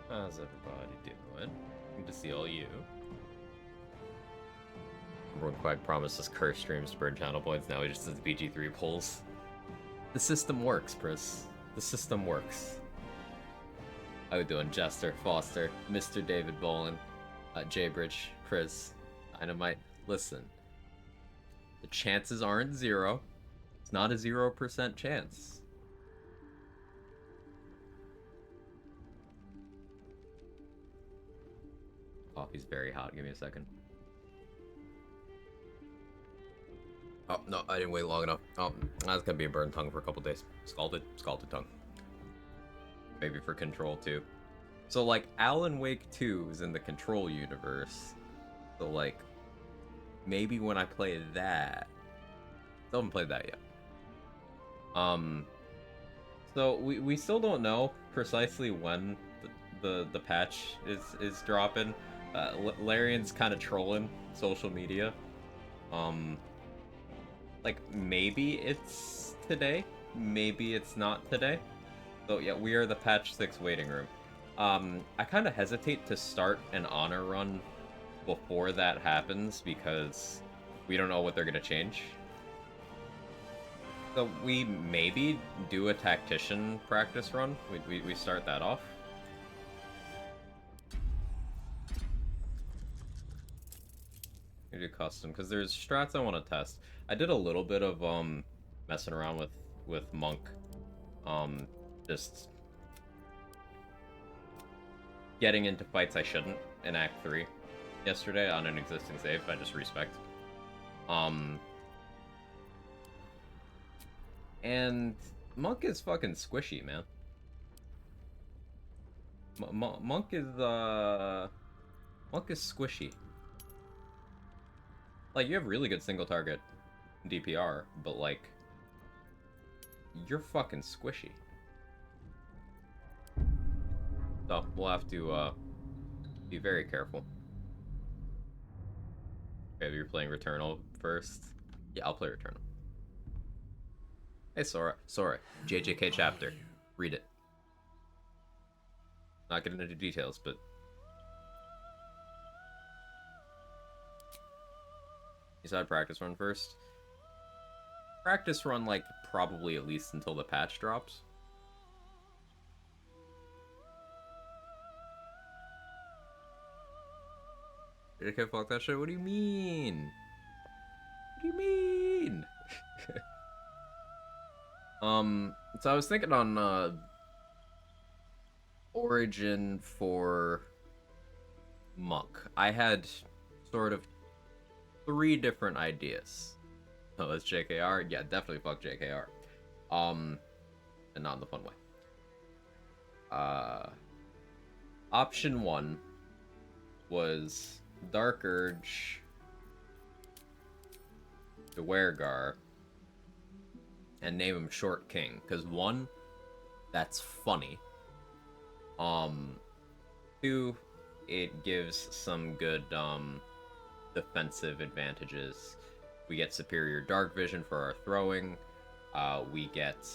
How's everybody doing? Good to see all you. World Quack promised us curse streams to burn channel points, now he just does BG3 pulls. The system works, Pris. The system works. How you doing, Jester, Foster, Mr. David Bolin, Jaybridge, Chris, Dynamite? Listen, the chances aren't zero. It's not a 0% chance. Coffee's very hot. Give me a second. Oh, no, I didn't wait long enough. Oh, that's gonna be a burnt tongue for a couple days. Scalded tongue. Maybe for Control 2. So, like, Alan Wake 2 is in the Control universe. So, like, maybe when I play that... Still haven't played that yet. So, we still don't know precisely when the patch is dropping. Larian's kind of trolling social media. Like, maybe it's today, maybe it's not today. So yeah, we are the patch 6 waiting room. I kind of hesitate to start an honor run before that happens because we don't know what they're gonna change. So we maybe do a tactician practice run. We start that off. We do custom because there's strats I want to test. I did a little bit of messing around with Monk, just getting into fights I shouldn't in Act 3 yesterday on an existing save. I just respect. And Monk is fucking squishy, man. Monk is squishy. Like, you have really good single target DPR, but like, you're fucking squishy. So we'll have to be very careful. Okay, you're playing Returnal first. Yeah, I'll play Returnal. Hey, Sora. Sora. JJK chapter. Read it. Not getting into details, but... You said practice run first? Practice run, like, probably at least until the patch drops. JJK, fuck that shit? What do you mean? What do you mean? So I was thinking on, Origin for Monk. I had sort of 3 different ideas. Oh, that's JKR? Yeah, definitely fuck JKR. And not in the fun way. Option 1 was Dark Urge to Wergar and name him Short King, because 1, that's funny. 2, it gives some good defensive advantages. We get superior dark vision for our throwing. We get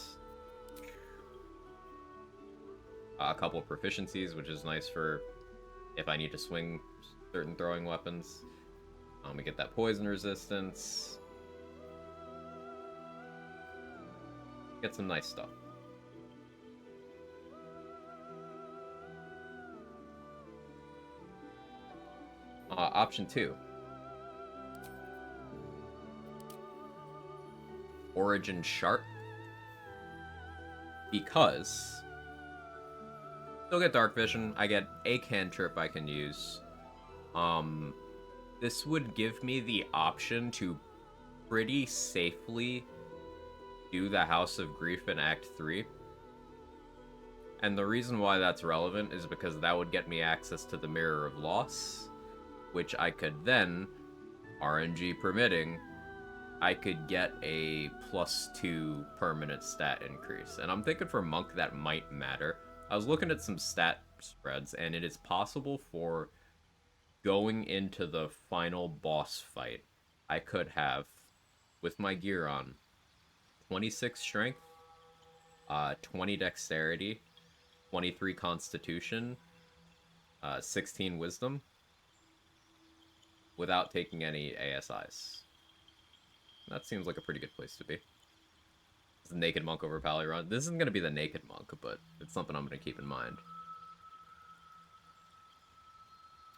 a couple of proficiencies, which is nice for if I need to swing certain throwing weapons. We get that poison resistance. Get some nice stuff. Option 2. Origin Sharp. Because still get dark vision. I get a cantrip I can use. This would give me the option to pretty safely do the House of Grief in Act 3. And the reason why that's relevant is because that would get me access to the Mirror of Loss, which I could then, RNG permitting, I could get a +2 permanent stat increase. And I'm thinking for Monk that might matter. I was looking at some stat spreads, and it is possible for going into the final boss fight, I could have, with my gear on, 26 strength, 20 dexterity, 23 constitution, 16 wisdom, without taking any ASIs. That seems like a pretty good place to be. It's the Naked Monk over Pally Run. This isn't going to be the Naked Monk, but it's something I'm going to keep in mind.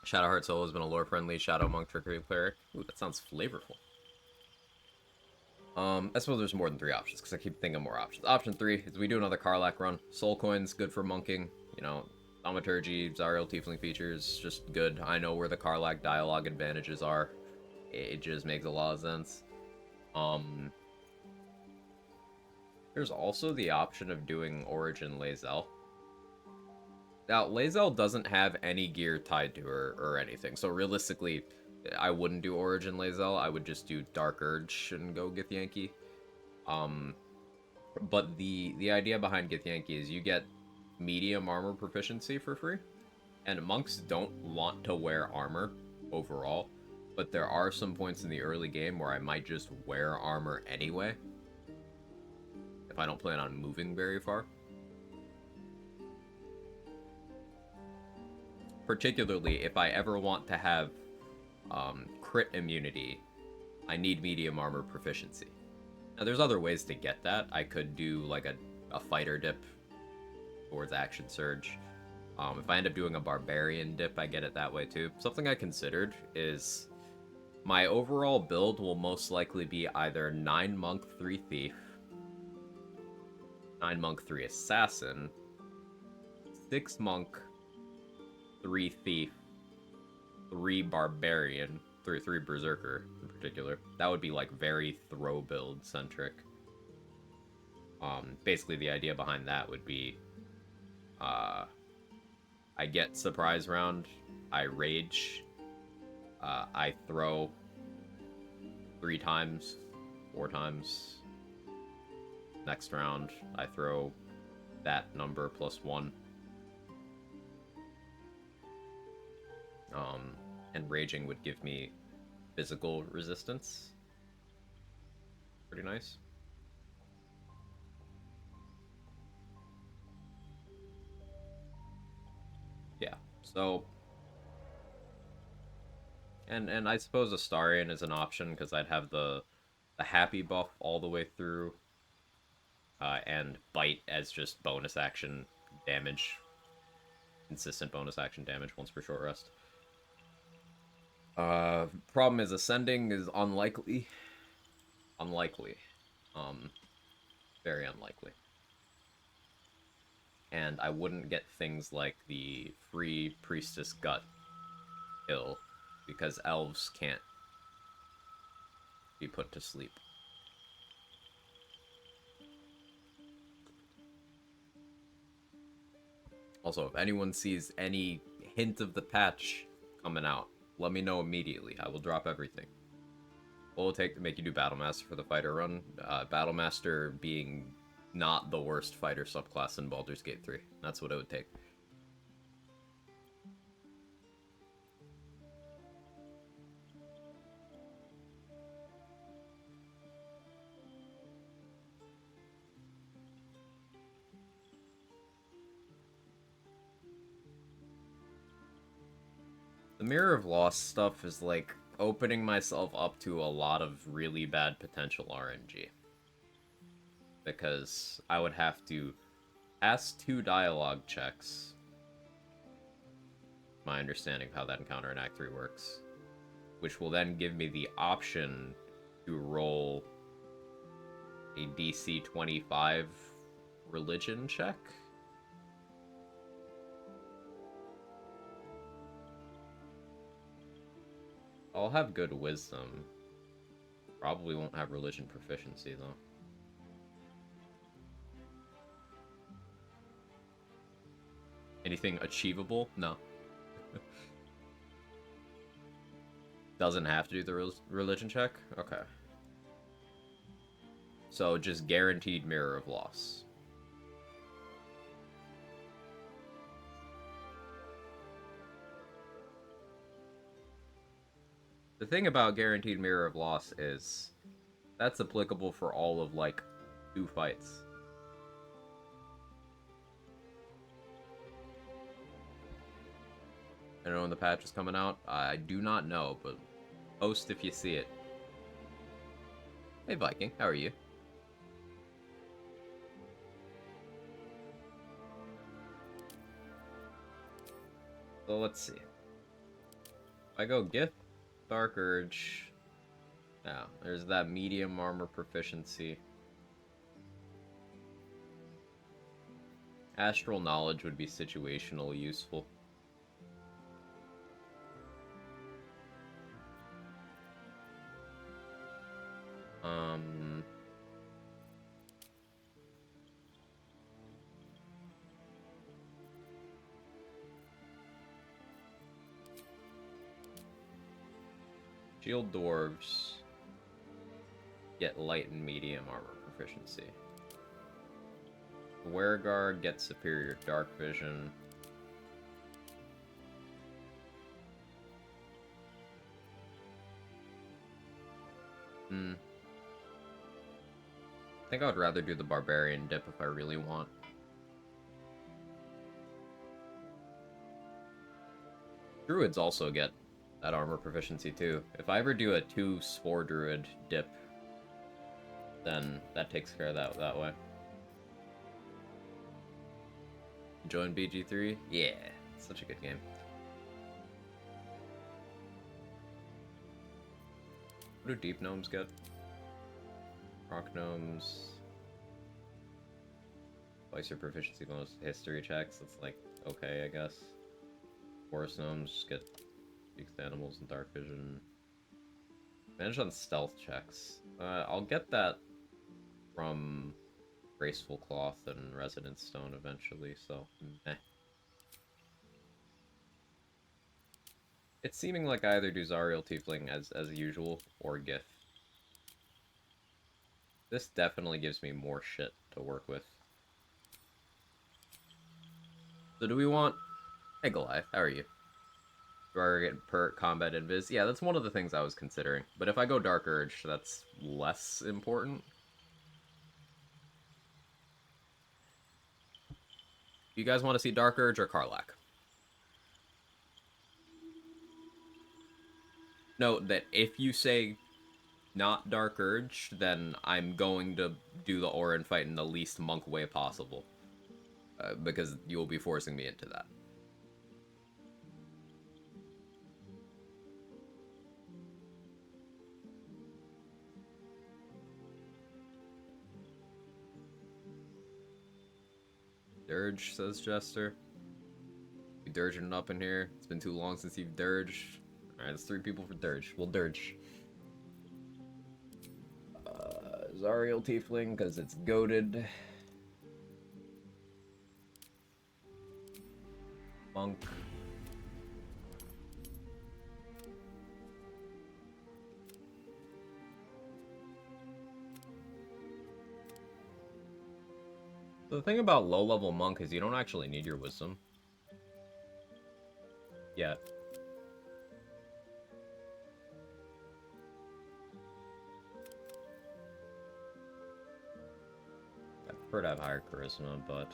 Shadowheart Solo has been a lore-friendly Shadow Monk Trickery Cleric. Ooh, that sounds flavorful. I suppose there's more than 3 options, because I keep thinking of more options. Option 3 is we do another Karlach run. Soul Coins, good for monking. You know, Thaumaturgy, Zariel Tiefling features, just good. I know where the Karlach dialogue advantages are. It just makes a lot of sense. There's also the option of doing Origin Lae'zel. Now, Lae'zel doesn't have any gear tied to her or anything, so realistically, I wouldn't do Origin Lae'zel. I would just do Dark Urge and go Githyanki. But the idea behind Githyanki is you get medium armor proficiency for free, and monks don't want to wear armor overall, but there are some points in the early game where I might just wear armor anyway, if I don't plan on moving very far. Particularly if I ever want to have crit immunity, I need medium armor proficiency. Now there's other ways to get that. I could do like a fighter dip towards action surge. If I end up doing a barbarian dip, I get it that way too. Something I considered is my overall build will most likely be either 9 monk, 3 thief, 9 monk, 3 assassin, 6 monk, 3 thief, 3 barbarian, 3 berserker in particular. That would be like very throw build centric. Basically the idea behind that would be I get surprise round, I rage, I throw 3 times, 4 times. Next round, I throw that number plus 1. And raging would give me physical resistance. Pretty nice. Yeah, so... And I suppose Astarion is an option, because I'd have the happy buff all the way through. And bite as just bonus action damage. Consistent bonus action damage once per short rest. Problem is ascending is unlikely. Unlikely. Very unlikely. And I wouldn't get things like the free Priestess Gut kill, because elves can't be put to sleep. Also, if anyone sees any hint of the patch coming out, let me know immediately. I will drop everything. What will it take to make you do Battlemaster for the fighter run? Battlemaster being not the worst fighter subclass in Baldur's Gate 3. That's what it would take. The Mirror of Lost stuff is like opening myself up to a lot of really bad potential RNG. Because I would have to pass 2 dialogue checks. My understanding of how that encounter in Act 3 works. Which will then give me the option to roll a DC 25 religion check. I'll have good wisdom. Probably won't have religion proficiency, though. Anything achievable? No. Doesn't have to do the religion check? Okay. So, just guaranteed Mirror of Loss. The thing about guaranteed Mirror of Loss is that's applicable for all of, like, 2 fights. I don't know when the patch is coming out. I do not know, but post if you see it. Hey Viking, how are you? So let's see. If I go Gift, Dark Urge. Now, there's that medium armor proficiency. Astral Knowledge would be situational useful. Shield Dwarves get light and medium armor proficiency. Wereguard gets superior dark vision. I think I would rather do the Barbarian dip if I really want. Druids also get that armor proficiency too. If I ever do a 2 Spore Druid dip, then that takes care of that way. Join BG3? Yeah, it's such a good game. What do Deep Gnomes get? Rock Gnomes. Twice your proficiency bonus history checks. That's like, okay, I guess. Forest Gnomes get Beaked Animals and Dark Vision. Manage on stealth checks. I'll get that from Graceful Cloth and Resonance Stone eventually, so meh. It's seeming like I either do Zariel Tiefling as usual, or Gith. This definitely gives me more shit to work with. So do we want... Hey Goliath, how are you? Do I get per combat invis? Yeah, that's one of the things I was considering. But if I go Dark Urge, that's less important. You guys want to see Dark Urge or Karlach? Note that if you say not Dark Urge, then I'm going to do the Orin fight in the least monk way possible. Because you will be forcing me into that. Dirge, says Jester. You dirging up in here. It's been too long since you've dirged. Alright, that's 3 people for dirge. We'll dirge. Zariel Tiefling, because it's goated. Monk. The thing about low-level monk is you don't actually need your wisdom. Yet. I prefer to have higher charisma, but...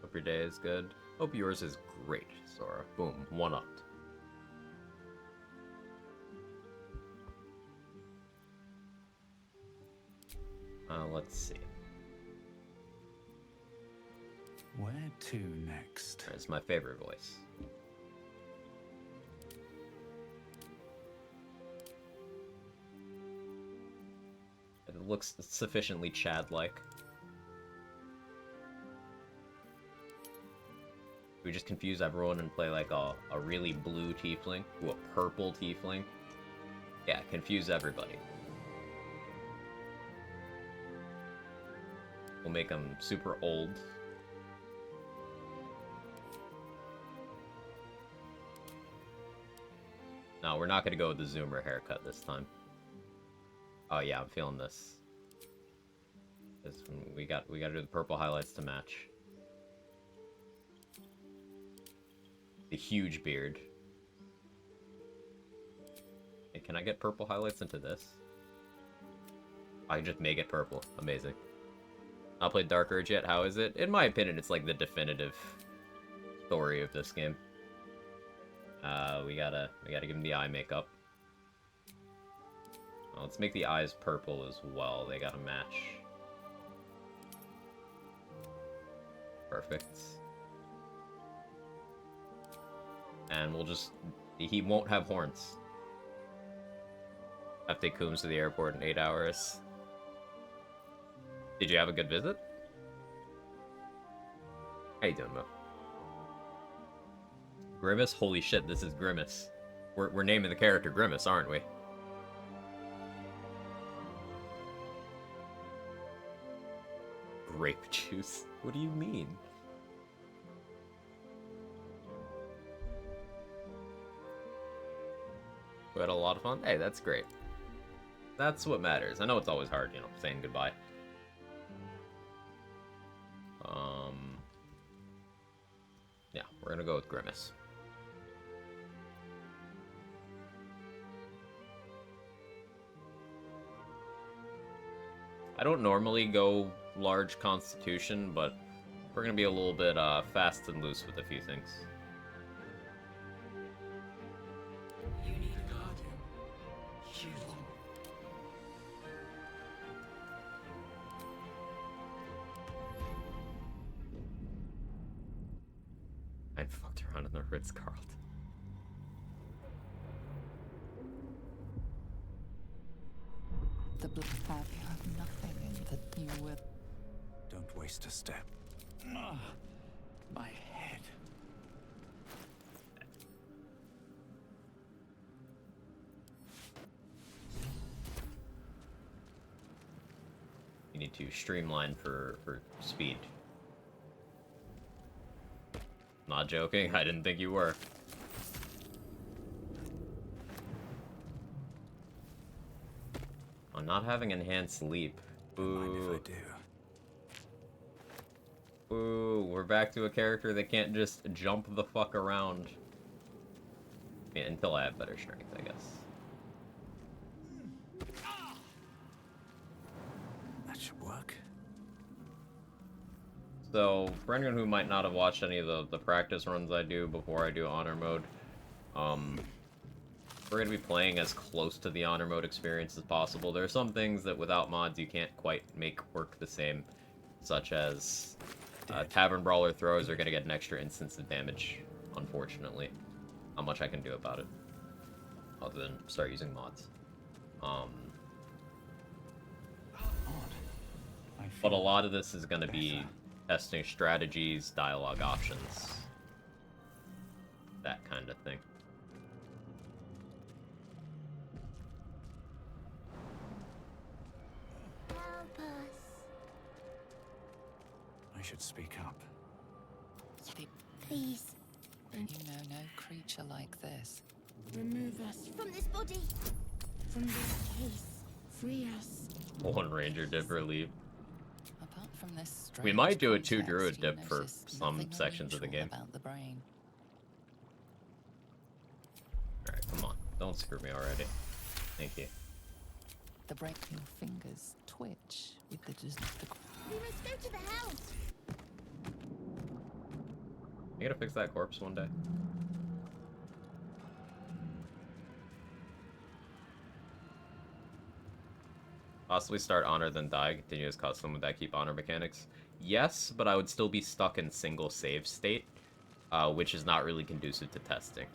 Hope your day is good. Hope yours is great, Sora. Boom. 1-upped. Let's see. Where to next? It's my favorite voice. It looks sufficiently Chad-like. We just confuse everyone and play like a really blue tiefling to a purple tiefling. Yeah, confuse everybody. We'll make them super old. No, we're not gonna go with the Zoomer haircut this time. Oh yeah, I'm feeling this. We gotta do the purple highlights to match. The huge beard. Hey, can I get purple highlights into this? I can just make it purple. Amazing. Not played Dark Urge yet. How is it? In my opinion, it's like the definitive story of this game. We gotta give him the eye makeup. Well, let's make the eyes purple as well. They gotta match. Perfect. And we'll just... He won't have horns. Have to take Coombs to the airport in 8 hours. Did you have a good visit? How you doing, Mo? Grimace? Holy shit, this is Grimace. We're naming the character Grimace, aren't we? Grape juice? What do you mean? We had a lot of fun. Hey, that's great. That's what matters. I know it's always hard, you know, saying goodbye. Yeah, we're gonna go with Grimace. I don't normally go large constitution, but we're gonna be a little bit fast and loose with a few things. You need a guardian. Choose one. I fucked around in the Ritz-Carlton. The black have nothing in that you will. Don't waste a step. Ugh, my head. need to streamline for speed. Not joking, I didn't think you were. I'm not having enhanced leap. Don't mind Ooh. if I do. Ooh, we're back to a character that can't just jump the fuck around. Yeah, until I have better strength, I guess. That should work. So, for anyone who might not have watched any of the practice runs I do before I do honor mode, we're going to be playing as close to the honor mode experience as possible. There are some things that without mods you can't quite make work the same, such as Tavern Brawler throws are going to get an extra instance of damage, unfortunately. Not much I can do about it, other than start using mods. Odd. I But a feel lot of this is going to be better. testing strategies, dialogue options, that kind of thing. Help us. I should speak up. Please, You know no creature like this. remove us from this body. From this case. Free us. One ranger dip or leave. Apart from this We strange might do a context, 2 druid you dip for notice some nothing sections of the unusual game. about the brain. Alright, come on. Don't screw me already. Thank you. The brain, your fingers twitch with the We must go to the house. You gotta fix that corpse one day. Possibly start honor then die, continue as custom with that keep honor mechanics. Yes, but I would still be stuck in single save state, which is not really conducive to testing.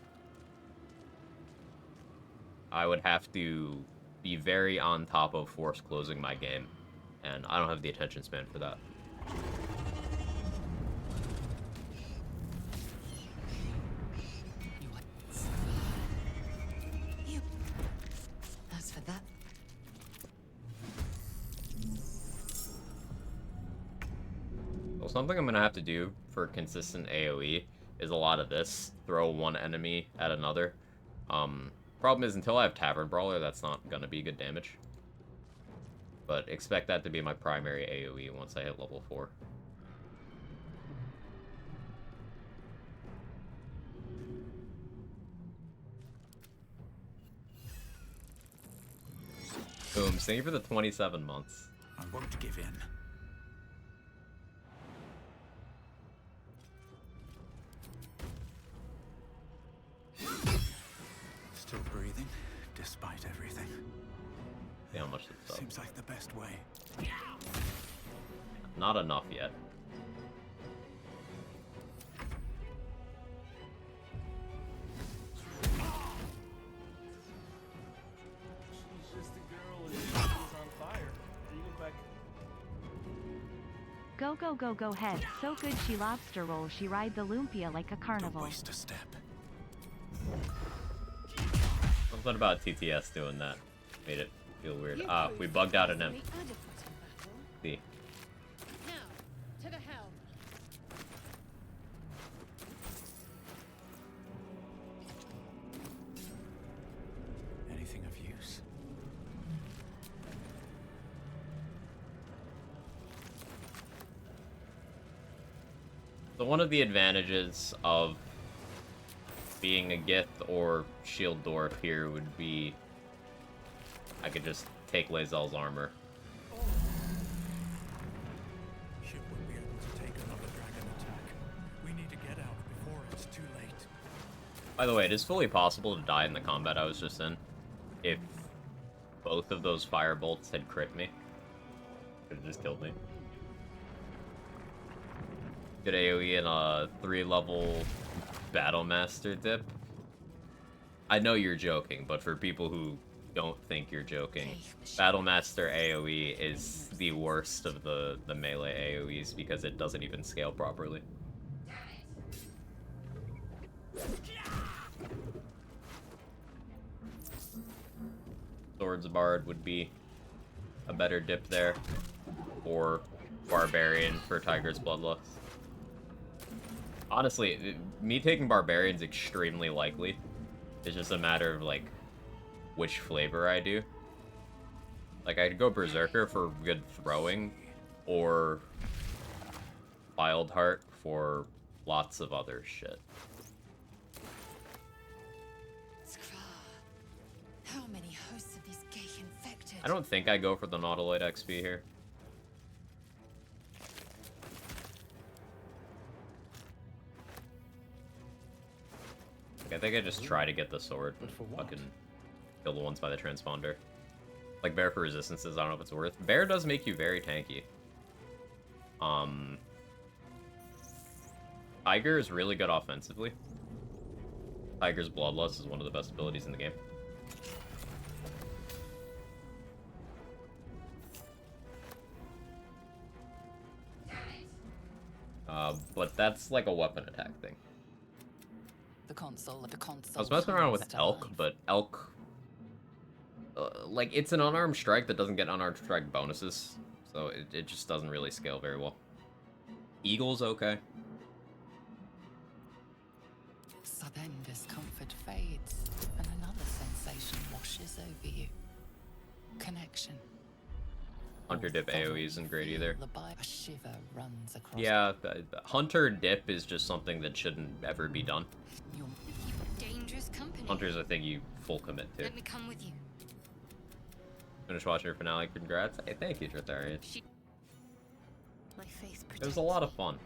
I would have to be very on top of force closing my game, and I don't have the attention span for that. You. As for that, Well, something I'm gonna have to do for consistent AoE is a lot of this. Throw one enemy at another. Problem is, until I have Tavern Brawler, that's not gonna be good damage. But expect that to be my primary AoE once I hit level 4. Boom, thank you for the 27 months. I won't give in. Still breathing, despite everything. See how much it's up. Seems like the best way. Not enough yet. She's just a girl and she's on fire. You go back. Go go go go head, so good she lobster roll, she ride the lumpia like a Don't carnival. waste a step. Something about TTS doing that made it feel weird. Ah, we bugged out an imp. See. Now, to the helm. Anything of use? So one of the advantages of being a Gith or Shield Dwarf here would be I could just take Lae'zel's armor. Ship would be able to take another dragon attack. We need to get out before it's too late. By the way, it is fully possible to die in the combat I was just in if both of those fire bolts had crit me. Could have just killed me. Good AoE in a 3-level Battlemaster dip. I know you're joking, but for people who don't think you're joking, Battlemaster AoE is the worst of the melee AoEs because it doesn't even scale properly. Swords Bard would be a better dip there. or Barbarian for Tiger's Bloodlust. Honestly, me taking Barbarian's extremely likely. It's just a matter of, like, which flavor I do. Like, I could go Berserker for good throwing, or Wild Heart for lots of other shit. How many hosts of these gay infected? I don't think I go for the Nautiloid XP here. I think I just try to get the sword and fucking kill the ones by the transponder. Like Bear for resistances, I don't know if it's worth. Bear does make you very tanky. Tiger is really good offensively. Tiger's Bloodlust is one of the best abilities in the game. But that's like a weapon attack thing. The console. I was messing around with Elk, but Elk... like, it's an unarmed strike that doesn't get unarmed strike bonuses, so it just doesn't really scale very well. Eagle's okay. So then discomfort fades, and another sensation washes over you. Connection. Hunter Dip AoE isn't great either. A shiver runs across. Yeah, Hunter Dip is just something that shouldn't ever be done. Your Dangerous company. Hunter's a thing you full commit to. Let me come with you. Finish watching your finale, congrats. Hey, thank you, Tritharian. My faith It was a lot of fun.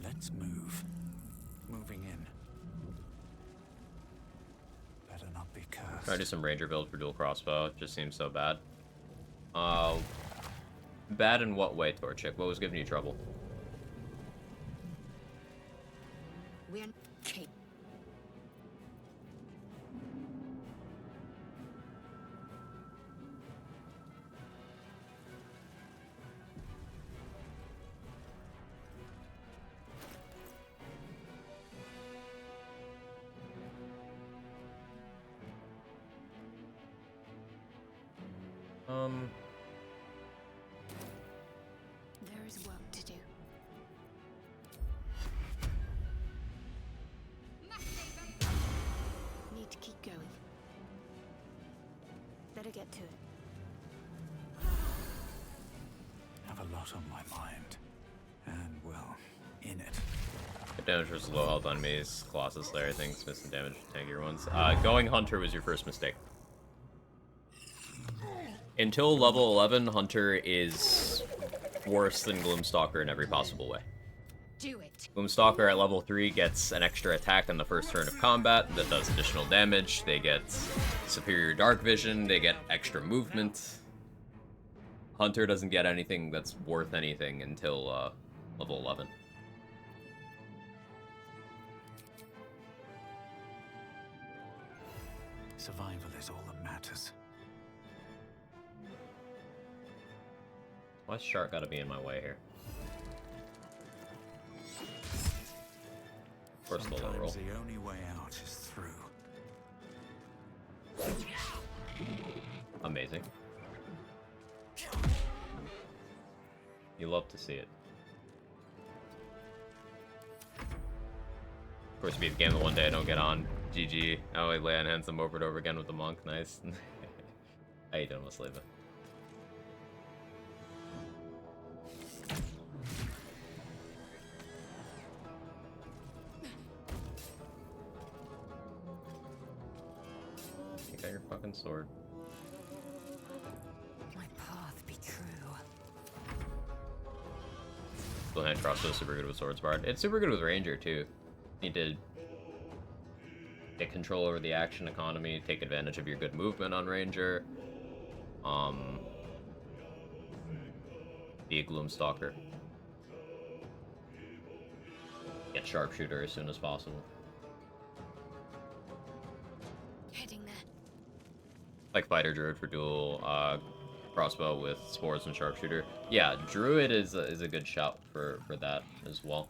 Let's move. Moving in. Better not be cursed. Try to do some ranger build for dual crossbow. It just seems so bad. Bad in what way, Torchic? What was giving you trouble? We're okay. There is work to do. Need to keep going. Better get to it. Have a lot on my mind. And, well, in it. Good damage versus low health on Maze. Colossus Slayer, I think, it's missing damage to tankier ones. Going Hunter was your first mistake. Until level 11, Hunter is worse than Gloomstalker in every possible way. Do it. Gloomstalker at level 3 gets an extra attack on the first turn of combat that does additional damage. They get superior dark vision. They get extra movement. Hunter doesn't get anything that's worth anything until level 11. Survival is all that matters. Why's Shark gotta be in my way here? First level roll. Sometimes the only way out is through. Amazing. You love to see it. Of course, beat the game the one day I don't get on. GG. I only lay on hands them over and over again with the monk. Nice. How you doing, Musleva? You got your fucking sword. My path be true. Split hand crossbow is super good with Swords Bard. It's super good with Ranger too. Need to get control over the action economy, take advantage of your good movement on Ranger. Be a Gloomstalker. get sharpshooter as soon as possible. Heading there. Like fighter druid for dual crossbow with spores and sharpshooter. Yeah, druid is a good shout for that as well.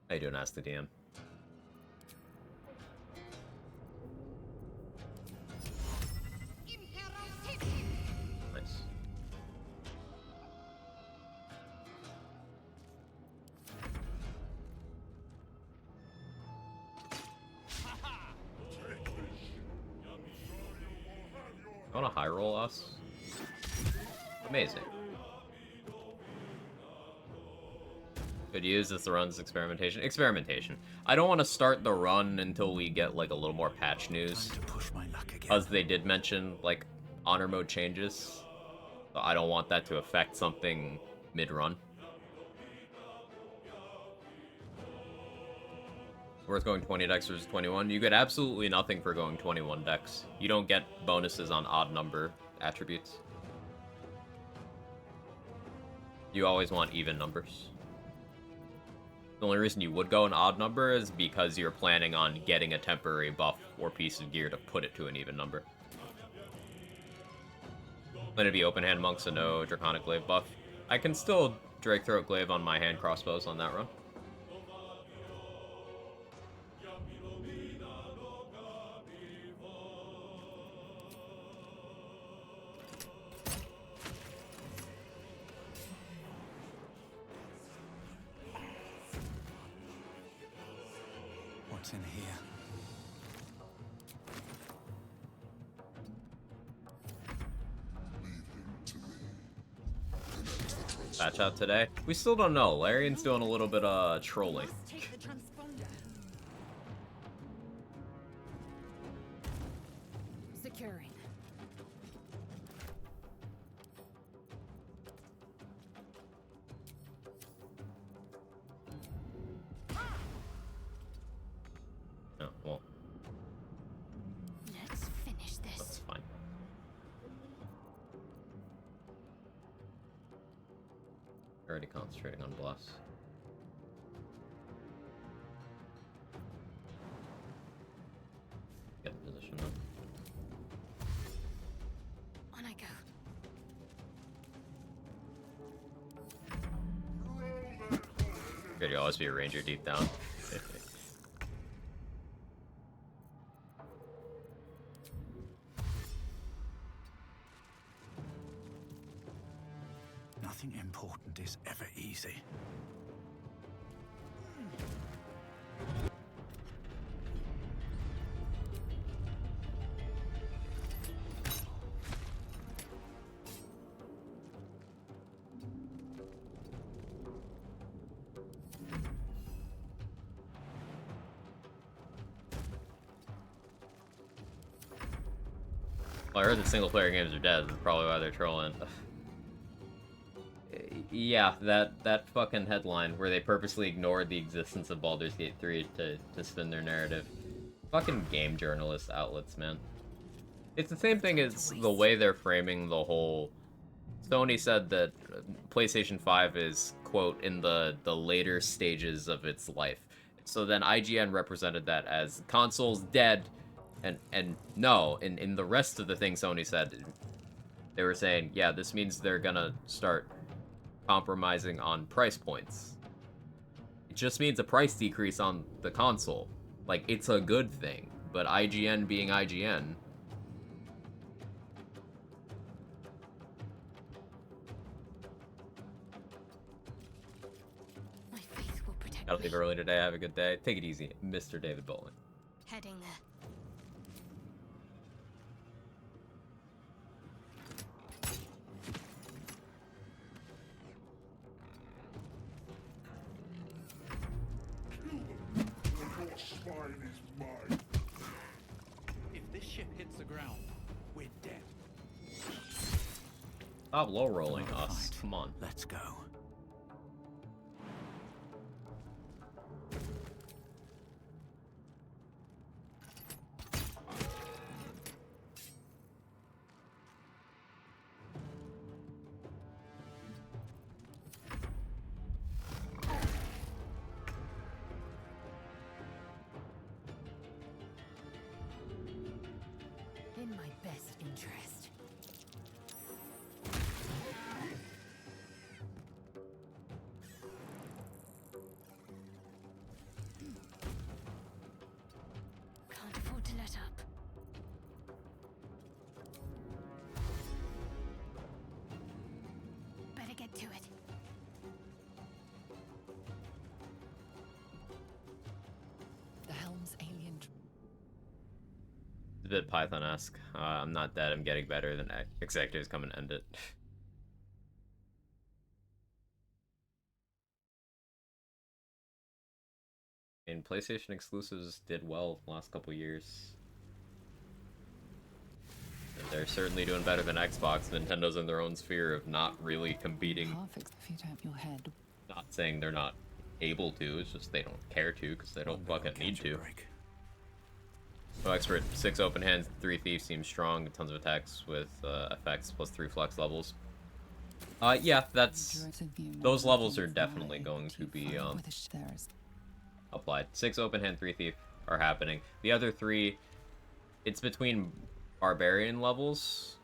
How you doing, Ask the DM? Nice. I want to high roll us. Amazing. Could use this runs experimentation. Experimentation. I don't want to start the run until we get like a little more patch news. Time to push my luck again. As they did mention like honor mode changes. So I don't want that to affect something mid-run. Worth going 20 decks versus 21. You get absolutely nothing for going 21 decks. You don't get bonuses on odd number attributes. You always want even numbers. The only reason you would go an odd number is because you're planning on getting a temporary buff or piece of gear to put it to an even number. Let it be open hand monk, so no Draconic Glaive buff. I can still Drake Throat Glaive on my hand crossbows on that run. What's in here? Patch out today. We still don't know. Larian's doing a little bit of trolling. Must take the transponder. Securing. Oh, well, Let's finish that's this. fine. Already concentrating on Bless. Get in position though. On I go. Could you always be a ranger deep down? Nothing important is ever easy. Well, I heard that single player games are dead. That's probably why they're trolling. Yeah, that fucking headline where they purposely ignored the existence of Baldur's Gate 3 to spin their narrative. Fucking game journalist outlets, man. It's the same thing as the way they're framing the whole... Sony said that PlayStation 5 is, quote, in the later stages of its life. So then IGN represented that as consoles dead, and no, in the rest of the thing Sony said, they were saying, yeah, this means they're gonna start compromising on price points. It just means a price decrease on the console. Like, it's a good thing, but IGN being IGN... My faith will protect Gotta me. leave early today. Have a good day. Take it easy, Mr. David Bowling. Heading there. If this ship hits the ground, we're dead. Stop low rolling Another us. fight. Come on. Let's go. bit Python-esque. I'm not dead, I'm getting better than executives come and end it. And PlayStation exclusives did well the last couple years. And they're certainly doing better than Xbox. Nintendo's in their own sphere of not really competing. Can't fix if you don't have your head. Not saying they're not able to, it's just they don't care to because they don't fucking need to. So expert, 6 open hands, 3 thieves seems strong, tons of attacks with effects plus 3 flex levels. Yeah, that's those levels are definitely going to be applied. 6 open hand, 3 thief are happening. The other 3, it's between barbarian levels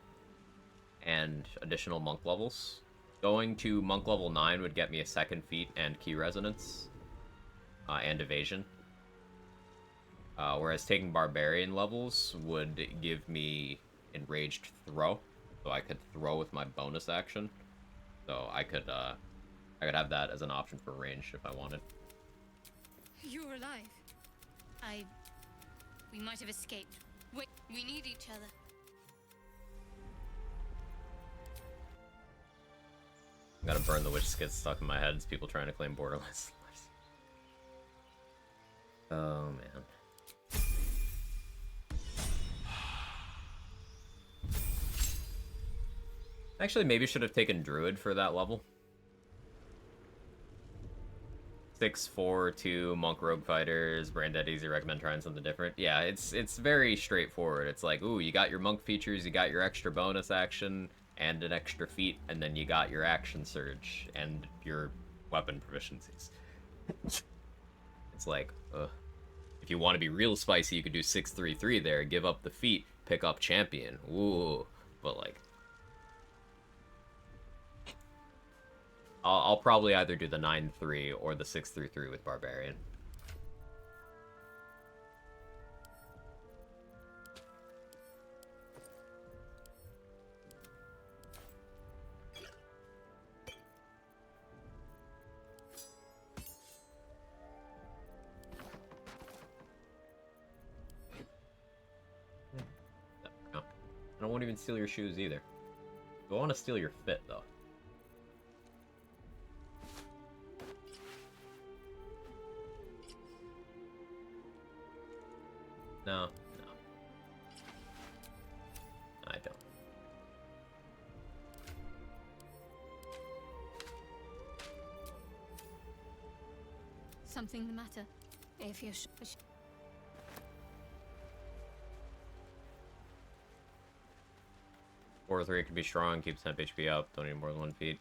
and additional monk levels. Going to monk level 9 would get me a second feat and key resonance and evasion. Whereas taking barbarian levels would give me enraged throw, so I could throw with my bonus action. So I could have that as an option for range if I wanted. You're alive. We might have escaped. Wait, we need each other. Gotta burn the witch gets stuck in my head. It's people trying to claim Borderlands. Oh man. Actually, maybe should have taken Druid for that level. 6-4-2 Monk Rogue Fighters, Brain Dead Easy, recommend trying something different. Yeah, it's very straightforward. It's like, ooh, you got your Monk features, you got your extra bonus action, and an extra feat, and then you got your action surge, and your weapon proficiencies. It's like, if you want to be real spicy, you could do 6-3-3 there, give up the feat, pick up champion. Ooh, but like... I'll probably either do the 9-3 or the 6-3-3 with Barbarian. No. I won't even steal your shoes either. I want to steal your fit, though. No, no. I don't. Something the matter? If you're 4-3 could be strong, keeps temp HP up, don't need more than 1 feat.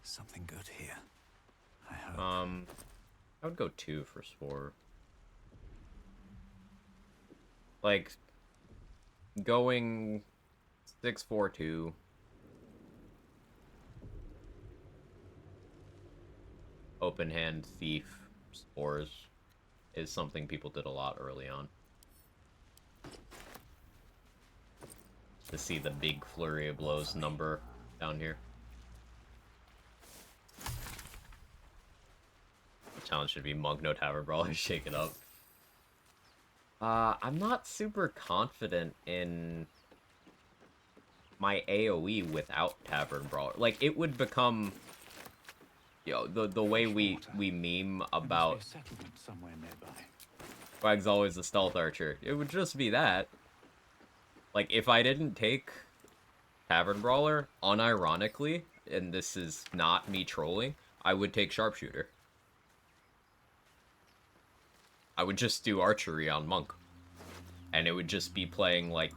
Something good here. I hope. I would go 2 for Spore. Like, going 6-4-2. Open hand thief spores is something people did a lot early on. To see the big flurry of blows number down here. The challenge should be Monk, no Tavern Brawler, shake it up. I'm not super confident in my AoE without Tavern Brawler. Like, it would become, you know, the way we meme about Swag's always a stealth archer. It would just be that. Like, if I didn't take Tavern Brawler, unironically, and this is not me trolling, I would take Sharpshooter. I would just do archery on Monk. And it would just be playing, like,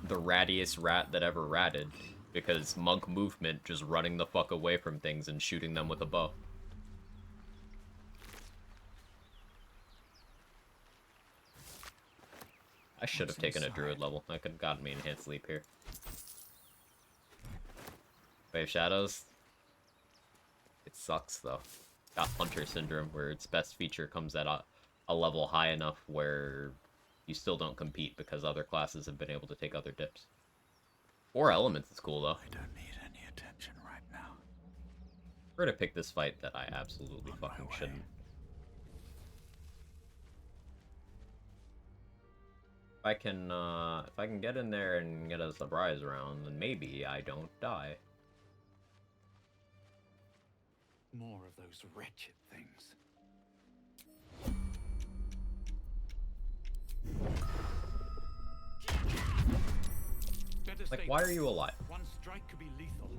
the rattiest rat that ever ratted. Because Monk movement, just running the fuck away from things and shooting them with a bow. I should have taken a Druid level. That could have gotten me enhanced leap here. Wave Shadows. It sucks, though. Got Hunter Syndrome, where its best feature comes at a level high enough where you still don't compete because other classes have been able to take other dips. 4 elements is cool, though. I don't need any attention right now. We're gonna pick this fight that I absolutely fucking shouldn't. if I can get in there and get a surprise round, then maybe I don't die. More of those wretched things. Better Like, stay why are back. you alive? One strike could be lethal.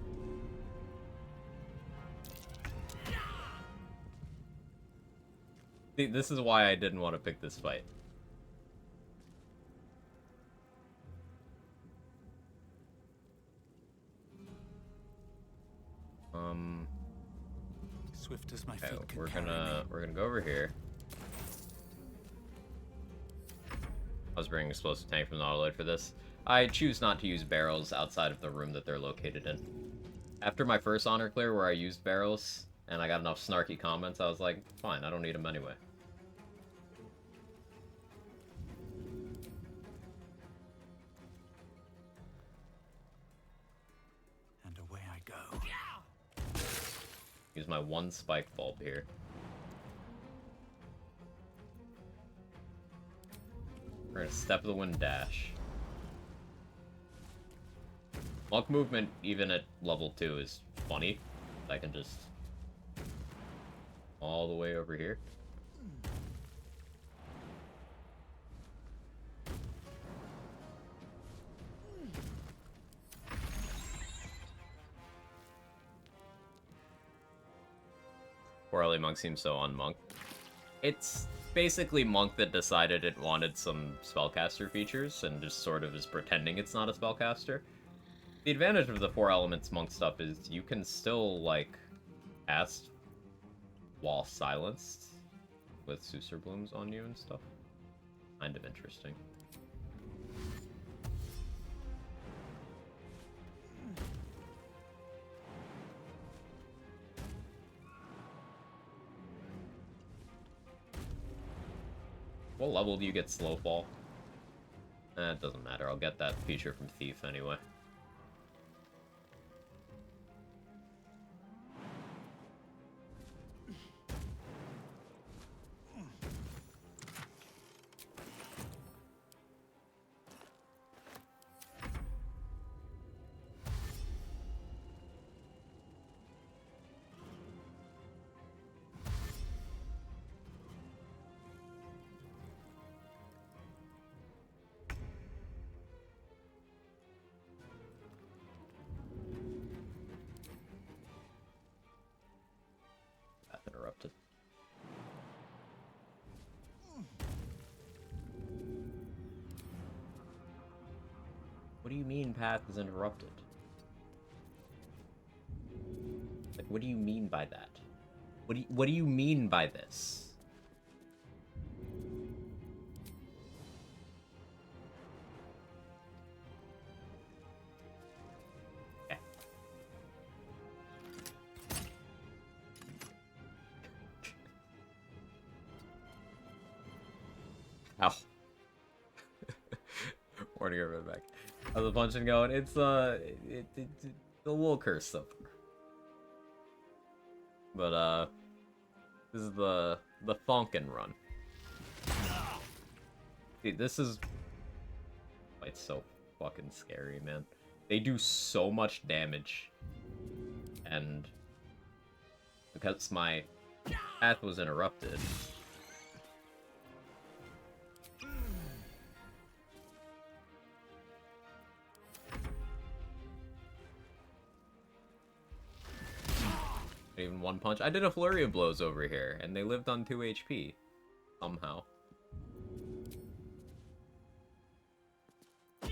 See, this is why I didn't want to pick this fight. Swift as my Okay, feet can we're carry me. gonna go over here. I was bringing explosive tank from the autoload for this. I choose not to use barrels outside of the room that they're located in. After my first honor clear where I used barrels and I got enough snarky comments, I was like, fine, I don't need them anyway. And away I go. Use my one spike bulb here. We're gonna step of the wind dash. Monk movement, even at level 2, is funny. I can just all the way over here. Poor early monk seems so unmonk. It's basically monk that decided it wanted some spellcaster features and just sort of is pretending it's not a spellcaster. The advantage of the 4 elements monk stuff is you can still, like, cast while silenced with Suser Blooms on you and stuff. Kind of interesting. What level do you get slow fall? It doesn't matter. I'll get that feature from Thief anyway. Path interrupted. What do you mean path is interrupted? Like, what do you mean by that? What do you mean by this? Okay. Ow. Warning over back. How's the punching going? It's it's a little cursed so far. But this is the Thonkin run. Dude, this is it's so fucking scary, man. They do so much damage. And because my path was interrupted, even one punch. I did a flurry of blows over here, and they lived on 2 HP. Somehow. Yeah,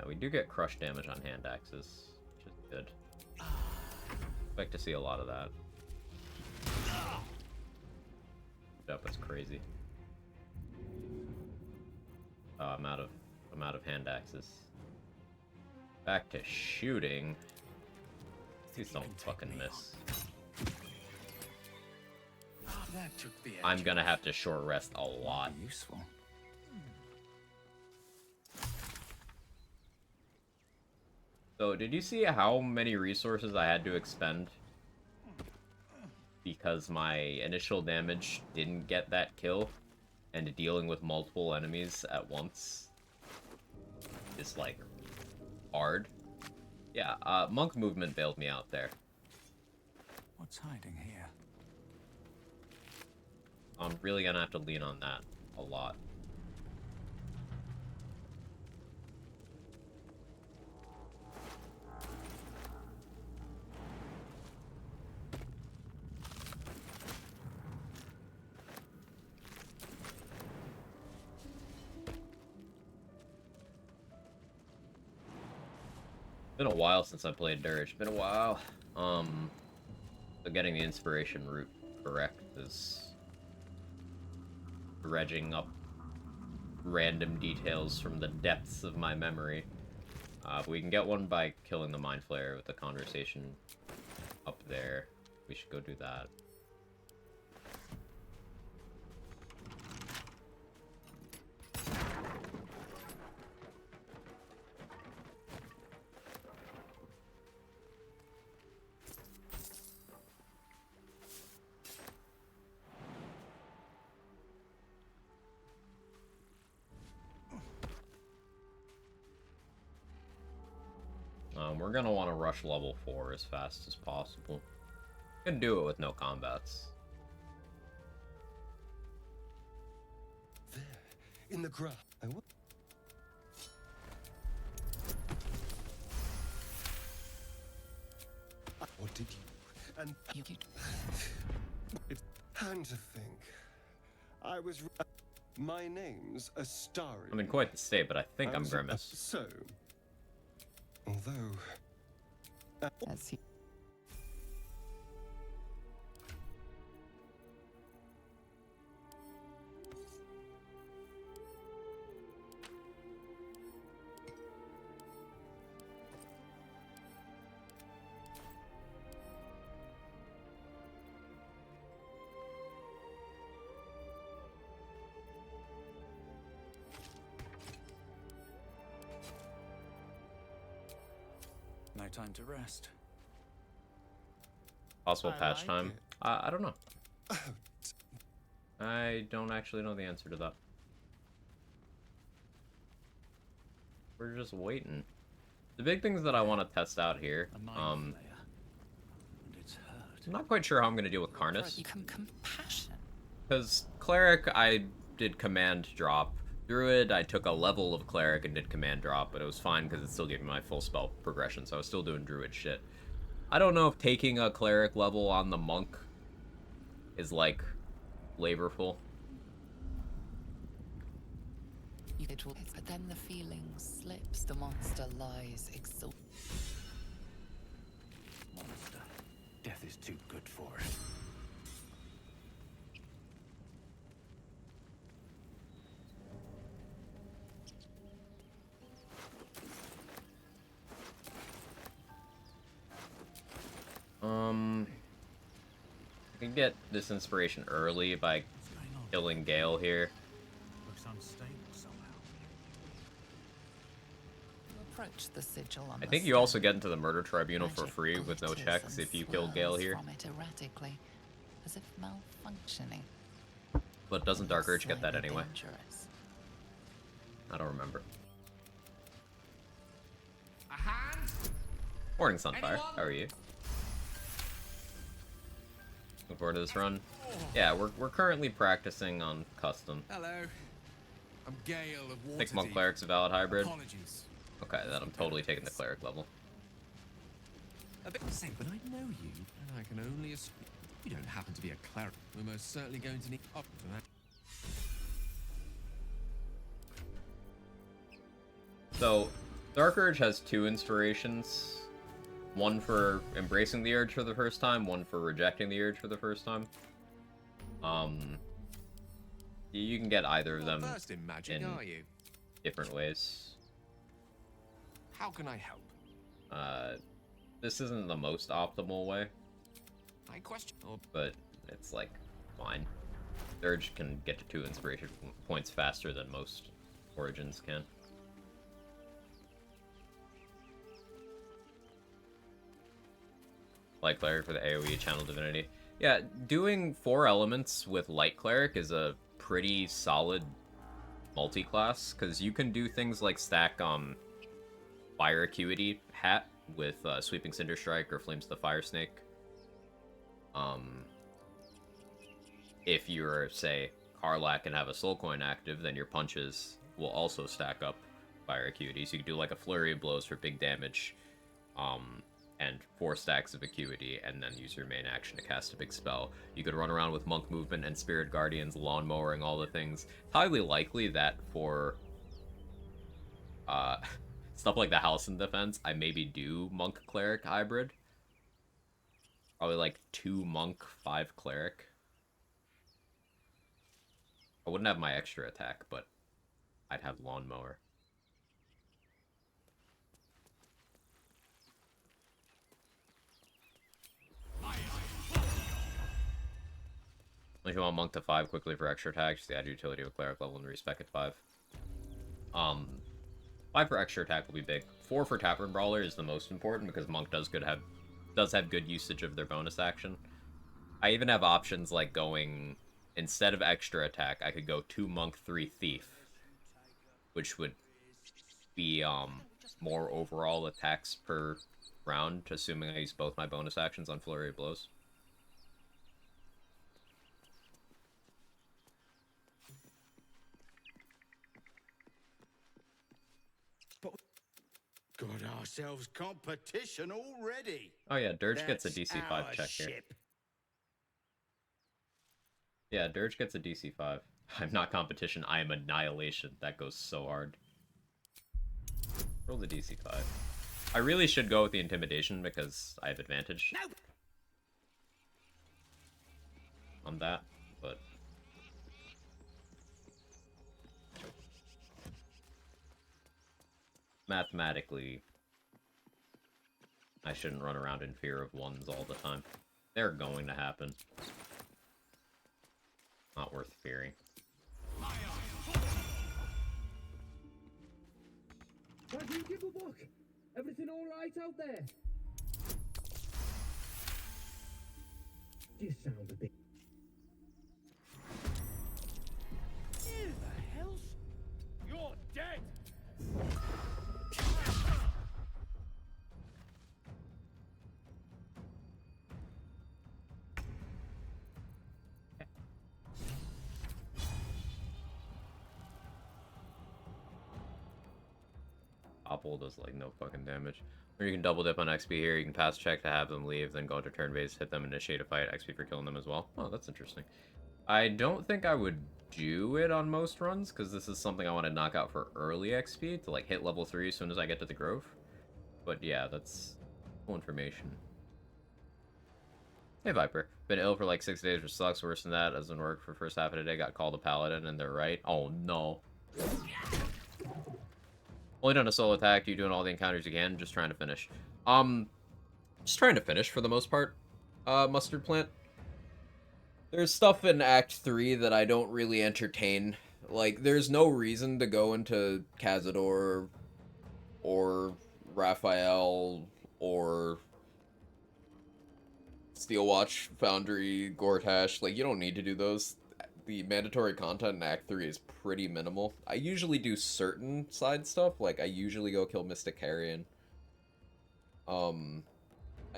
we do get crush damage on hand axes, which is good. Expect to see a lot of that. Yep, that's crazy. Oh, I'm out of hand axes. Back to shooting. These don't fucking miss. That took the edge I'm gonna off. have to short rest a lot. Useful. So, did you see how many resources I had to expend because my initial damage didn't get that kill, and dealing with multiple enemies at once is, like, hard. Yeah, monk movement bailed me out there. What's hiding here? I'm really gonna have to lean on that a lot. Been a while since I played Dirge. Been a while. So getting the inspiration route correct is dredging up random details from the depths of my memory. But we can get one by killing the Mind Flayer with the conversation up there. We should go do that. We're gonna want to rush level 4 as fast as possible. We can do it with no combats. There, in the grass. What did you? And You and to think, I was. My name's Astari. I'm in quite the state, but I think I'm was Grimace. So, although as he No time to rest. Possible I patch like time? it. I don't know. I don't actually know the answer to that. We're just waiting. The big things that I want to test out here, A mind flayer. And it's hurt. I'm not quite sure how I'm going to deal with Karnus. you can compassion. Because Cleric, I did command drop. Druid, I took a level of Cleric and did command drop, but it was fine because it still gave me my full spell progression, so I was still doing Druid shit. I don't know if taking a Cleric level on the Monk is, like, flavorful. But then the feeling slips. The monster lies exhausted. Monster. Death is too good for it. I can get this inspiration early by What's going on? killing Gale here. Looks unstable somehow. You approach the sigil on I the think you stone. also get into the Murder Tribunal for Magic free with no glitters checks and if you kill Gale swirls here. From it erratically, as if malfunctioning. But doesn't Dark Urge get that Slightly anyway? dangerous. I don't remember. A hand? Morning, Sunfire. Anyone? How are you? Looking forward to this run. Yeah, we're currently practicing on custom. Hello. I'm Gale of Waterdeep. Think Monk Cleric's a valid hybrid. Apologies. Okay, then I'm totally taking the Cleric level. A bit say, but I know you, and I can only assume you don't happen to be a cleric. We're most certainly going to need up for that. So, Dark Urge has 2 inspirations. One for embracing the urge for the first time, one for rejecting the urge for the first time. You can get either of them Not versed in magic, in are you? different ways. How can I help? This isn't the most optimal way, I question. Oh, but it's like fine. Urge can get to 2 inspiration points faster than most origins can. Like Cleric for the AoE Channel Divinity. Yeah, doing 4 elements with Light Cleric is a pretty solid multi-class, because you can do things like stack Fire Acuity Hat with Sweeping Cinder Strike or Flames of the Fire Snake. If you're, say, Karlach and have a Soul Coin active, then your punches will also stack up Fire Acuity. So you can do like a Flurry of Blows for big damage, and 4 stacks of Acuity, and then use your main action to cast a big spell. You could run around with Monk Movement and Spirit Guardians, Lawnmowering, all the things. It's highly likely that for stuff like the House and Defense, I maybe do Monk Cleric hybrid. Probably like 2 Monk, 5 Cleric. I wouldn't have my extra attack, but I'd have Lawnmower. If you want Monk to 5 quickly for extra attack, just add utility of Cleric level and respec at 5. 5 for extra attack will be big. 4 for Tavern Brawler is the most important because Monk does have good usage of their bonus action. I even have options like going, instead of extra attack, I could go 2 Monk, 3 Thief, which would be more overall attacks per round, assuming I use both my bonus actions on Flurry of Blows. Got ourselves competition already. Oh yeah, Dirge gets a That's DC5 our check here. ship. Yeah, Dirge gets a DC5. I'm not competition, I am annihilation. That goes so hard. Roll the DC5. I really should go with the intimidation because I have advantage on that, but mathematically, I shouldn't run around in fear of 1s all the time. They're going to happen. Not worth fearing. Why do you give a fuck? Everything alright out there? You sound a bit... Who the hell's... You're dead! Topple does like no fucking damage. Or you can double dip on XP here, you can pass check to have them leave, then go to turn base, hit them, initiate a fight, XP for killing them as well. Oh, that's interesting. I don't think I would do it on most runs, because this is something I want to knock out for early XP, to like hit level 3 as soon as I get to the Grove. But yeah, that's cool information. Hey Viper, been ill for like 6 days, which sucks. Worse than that, doesn't work for first half of the day, got called a paladin, and they're right. Oh no. Only done a solo attack, you doing all the encounters again, just trying to finish. Just trying to finish for the most part, Mustard Plant. There's stuff in Act 3 that I don't really entertain. Like, there's no reason to go into Cazador, or Raphael, or Steelwatch, Foundry, Gortash. Like, you don't need to do those. The mandatory content in Act 3 is pretty minimal. I usually do certain side stuff, like I usually go kill Mystic Carrion. I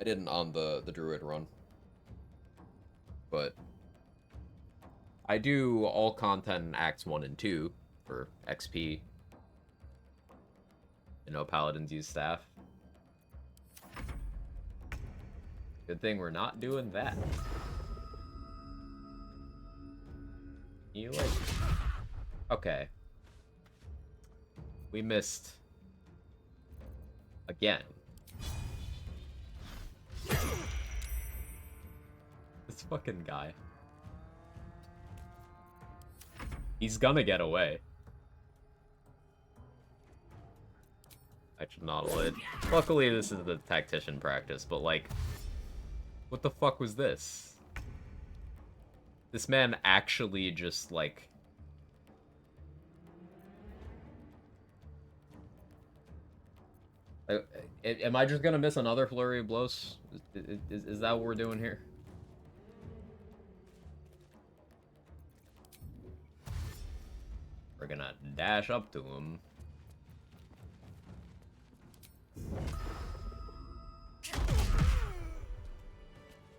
didn't on the Druid run. But I do all content in Acts 1 and 2 for XP. You know, Paladins use staff. Good thing we're not doing that. You like... Okay. We missed... Again. This fucking guy. He's gonna get away. I should not let... Luckily this is the tactician practice, but like... What the fuck was this? This man actually just, like... Am I just gonna miss another Flurry of Blows? Is that what we're doing here? gonna dash up to him.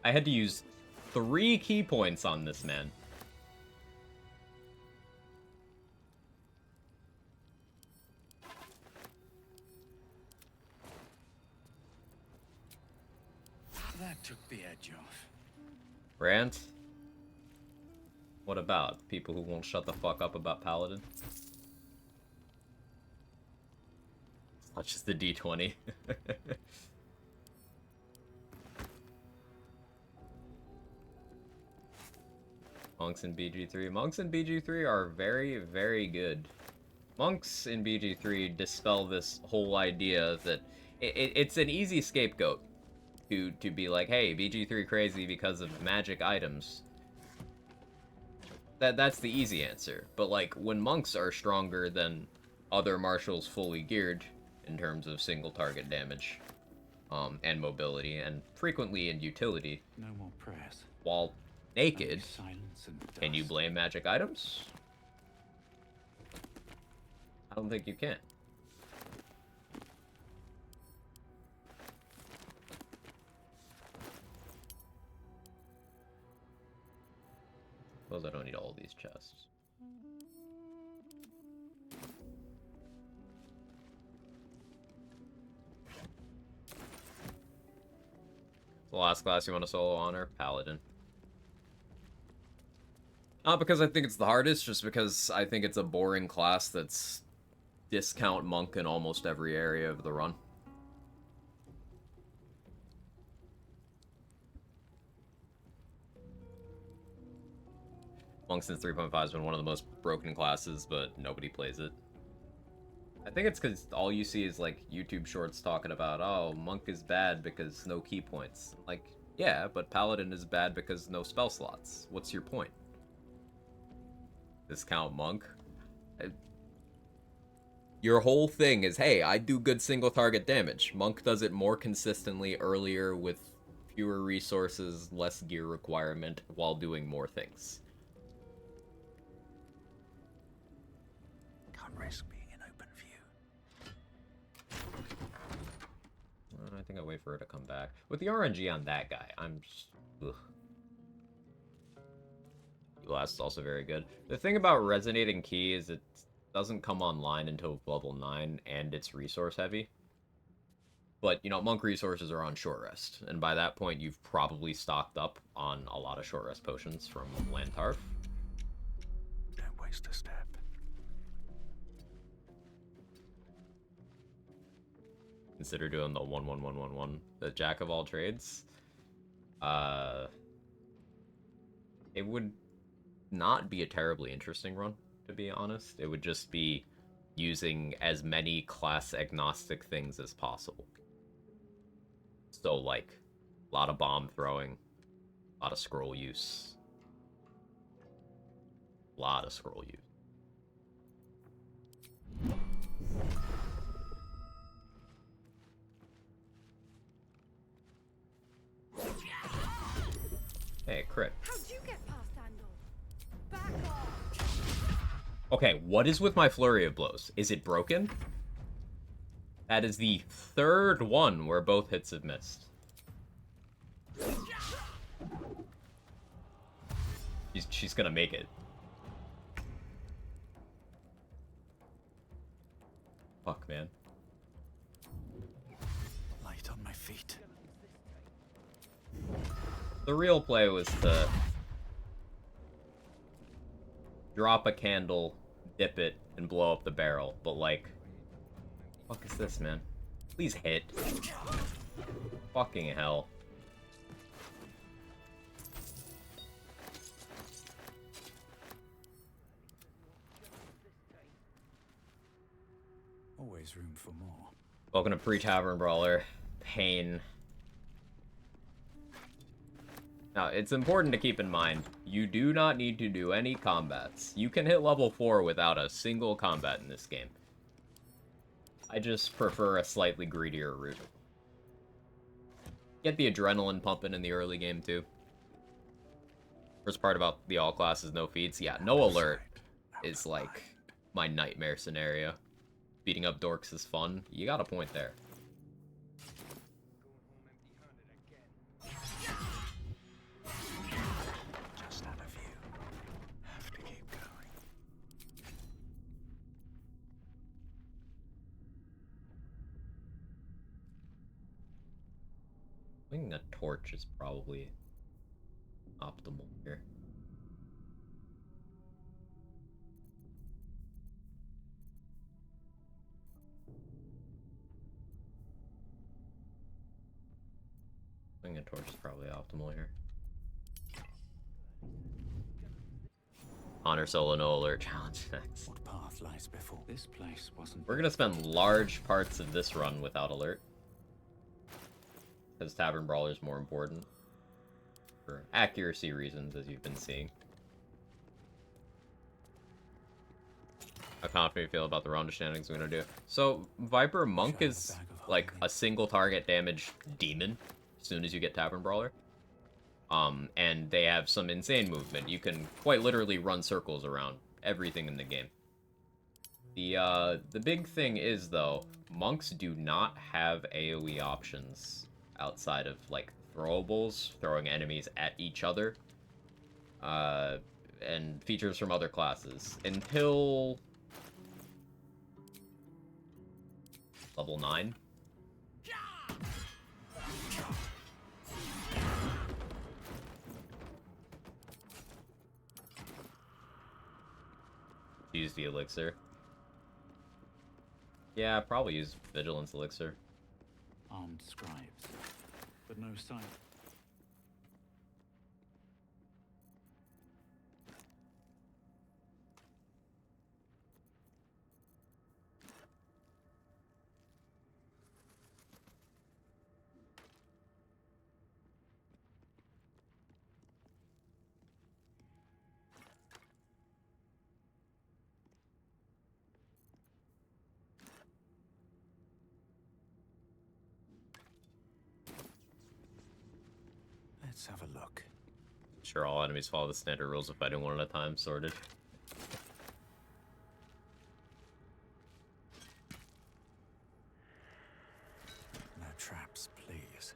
I had to use 3 key points on this man. That took the edge off. Rant? What about people who won't shut the fuck up about Paladin? It's not just the D20. Monks in BG3. Monks in BG3 are very, very good. Monks in BG3 dispel this whole idea that it's an easy scapegoat to be like, hey, BG3 crazy because of magic items. That's the easy answer. But like, when monks are stronger than other martials fully geared in terms of single target damage, and mobility, and frequently in utility, No more prayers. while naked, Silence and can you dust. blame magic items? I don't think you can. Suppose I don't need all these chests. The last class you want to solo honor? Paladin. Not because I think it's the hardest, just because I think it's a boring class that's discount monk in almost every area of the run. Monk since 3.5 has been one of the most broken classes, but nobody plays it. I think it's because all you see is like YouTube shorts talking about, oh, monk is bad because no key points. Like, yeah, but paladin is bad because no spell slots. What's your point? Discount monk? Your whole thing is, hey, I do good single target damage. Monk does it more consistently earlier with fewer resources, less gear requirement, while doing more things. Can't risk being in open view. I think I'll wait for her to come back. With the RNG on that guy, I'm just... Ugh. Blast is also very good. The thing about Resonating Key is it doesn't come online until level 9, and it's resource heavy. But, you know, monk resources are on short rest, and by that point you've probably stocked up on a lot of short rest potions from Lantarf. Don't waste a step. Consider doing the 1-1-1-1-1, the Jack of all trades. It would not be a terribly interesting run, to be honest. It would just be using as many class agnostic things as possible. So, like, a lot of bomb throwing, a lot of scroll use. A lot of scroll use. Hey, crit. How'd you get past Andor? Back off! Okay, what is with my flurry of blows? Is it broken? That is the third one where both hits have missed. She's gonna make it. Fuck, man. Light on my feet. The real play was to drop a candle, dip it, and blow up the barrel. But like, fuck is this, man? Please hit. Fucking hell. Always room for more. Welcome to Pre-Tavern Brawler. Pain. Now, it's important to keep in mind, you do not need to do any combats. You can hit level 4 without a single combat in this game. I just prefer a slightly greedier route. Get the adrenaline pumping in the early game, too. First part about the all classes, no feats. Yeah, no alert is like my nightmare scenario. Beating up dorks is fun. You got a point there. Just out of view. Have to keep going. I think a torch is probably optimal here. I think a torch is probably optimal here. Honor solo no alert challenge next. What path lies before? This place wasn't. We're gonna spend large parts of this run without alert. Because Tavern Brawler is more important. For accuracy reasons, as you've been seeing. How confident you feel about the Ronda shenanigans we're gonna do? So, Viper Monk is like a single target damage demon as soon as you get Tavern Brawler. And they have some insane movement. You can quite literally run circles around everything in the game. The big thing is, though, monks do not have AoE options outside of, like, throwables, throwing enemies at each other, and features from other classes. Until level 9. Use the elixir. Yeah, probably use Vigilance Elixir. Armed scribes, but no sign. Let's have a look. Sure, all enemies follow the standard rules of fighting one at a time, sorted. No traps, please.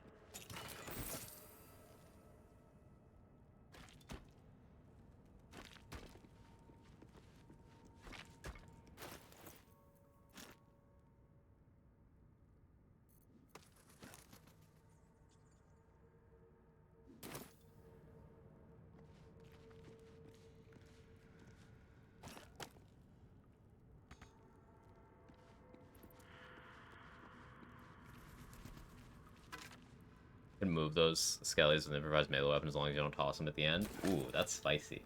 Can move those skellies with improvised melee weapon as long as you don't toss them at the end. Ooh, that's spicy.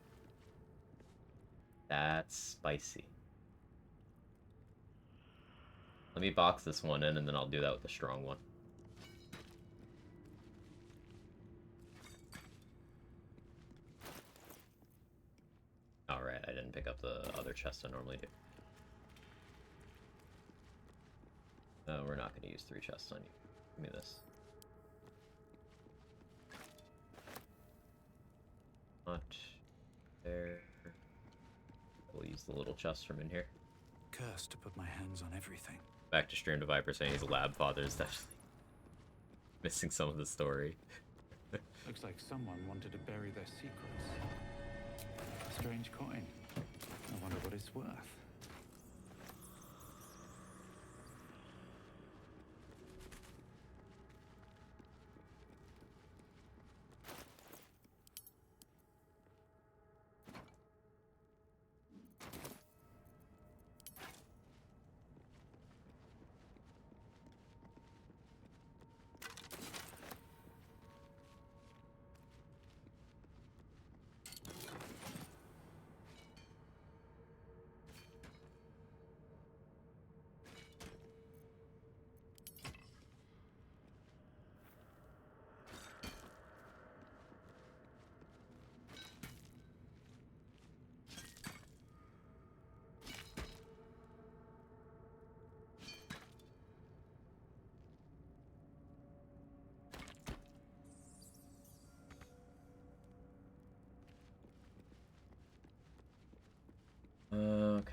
That's spicy. Let me box this one in, and then I'll do that with the strong one. Alright, I didn't pick up the other chest I normally do. No, we're not going to use 3 chests on you. Give me this. Not there. We'll use the little chest from in here. Cursed to put my hands on everything. Back to Stream to Viper saying he's a lab father is definitely missing some of the story. Looks like someone wanted to bury their secrets. A strange coin. I wonder what it's worth.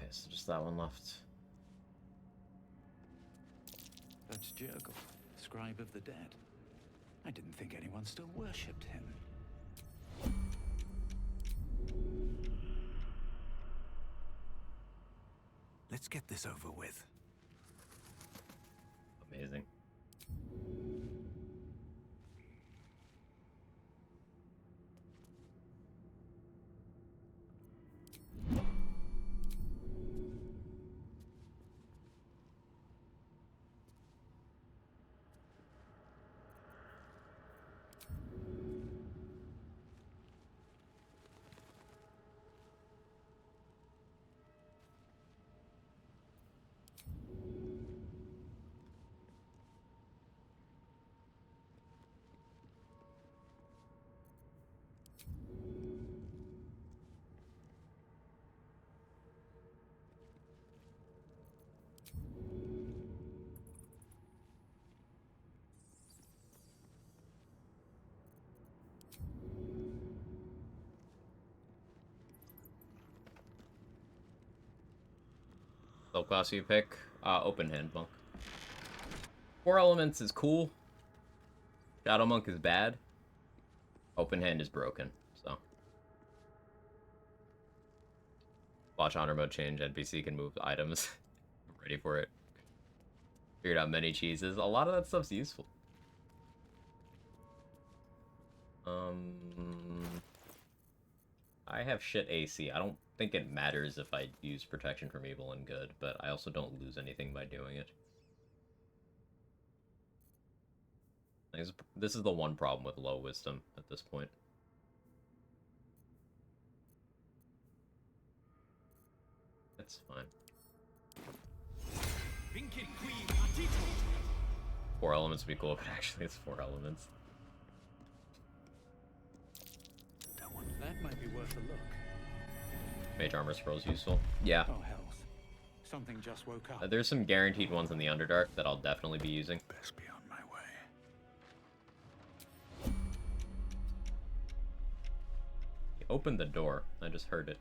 Okay, so just that one left. That's Jurgle, scribe of the dead. I didn't think anyone still worshipped him. Let's get this over with. Amazing. Class you pick? Open hand monk. 4 elements is cool. Shadow monk is bad. Open hand is broken. So watch honor mode change. NPC can move items. I'm ready for it. Figured out many cheeses. A lot of that stuff's useful. I have shit AC. I don't think it matters if I use protection from evil and good, but I also don't lose anything by doing it. This is the one problem with low wisdom at this point. That's fine. 4 elements would be cool, but actually it's 4 elements. That might be worth a look. Mage armor scroll is useful. Yeah. Oh, health. Something just woke up. There's some guaranteed ones in the Underdark that I'll definitely be using. Best be on my way. He opened the door. I just heard it.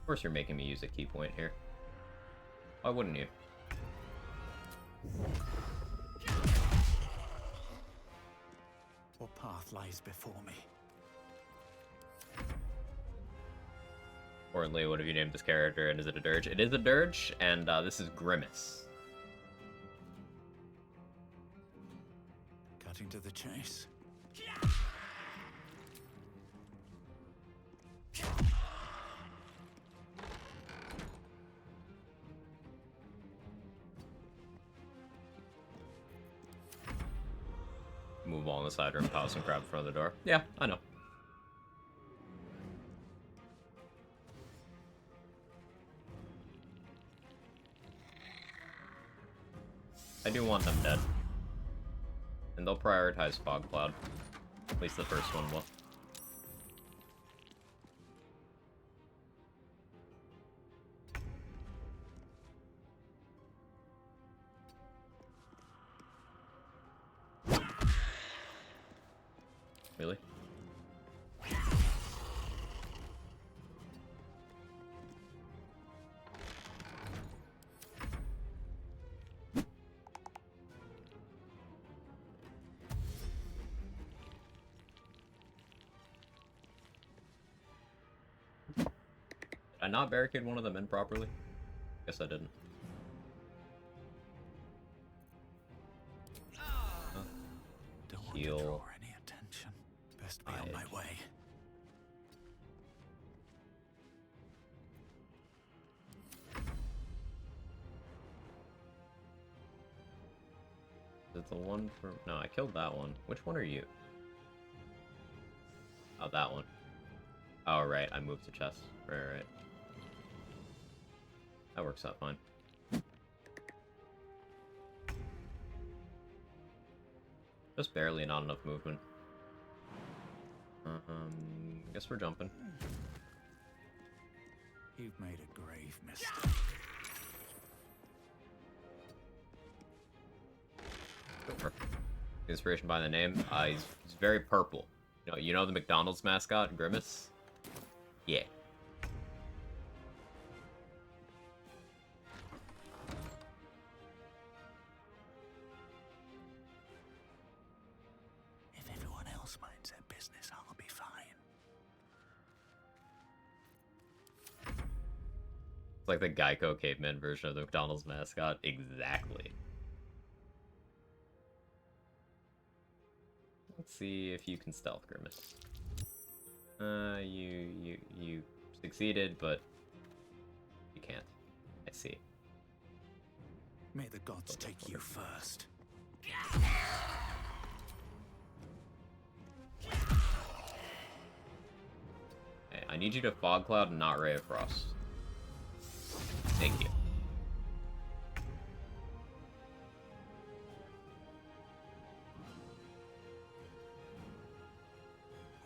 Of course you're making me use a key point here. Why wouldn't you? What path lies before me? Importantly, what have you named this character, and is it a dirge? It is a dirge, and this is Grimace. Cutting to the chase. Move along the side room, pause and grab in front of the door. Yeah, I know. I do want them dead. And they'll prioritize Fog Cloud. At least the first one will. Really? Did I not barricade one of them in properly? Guess I didn't. Don't want to Heal. draw any attention. Best be on my way. Is it the one for... No, I killed that one. Which one are you? Oh, that one. Oh, right. I moved the chest. Right. That works out fine. Just barely not enough movement. I guess we're jumping. You've made a grave mistake. Inspiration by the name. He's very purple. You know the McDonald's mascot, Grimace? Yeah. If everyone else minds their business, I'll be fine. It's like the Geico caveman version of the McDonald's mascot. Exactly. Let's see if you can stealth, Grimace. You succeeded, but you can't. I see. May the gods take you first. Hey, I need you to Fog Cloud and not Ray of Frost. Thank you.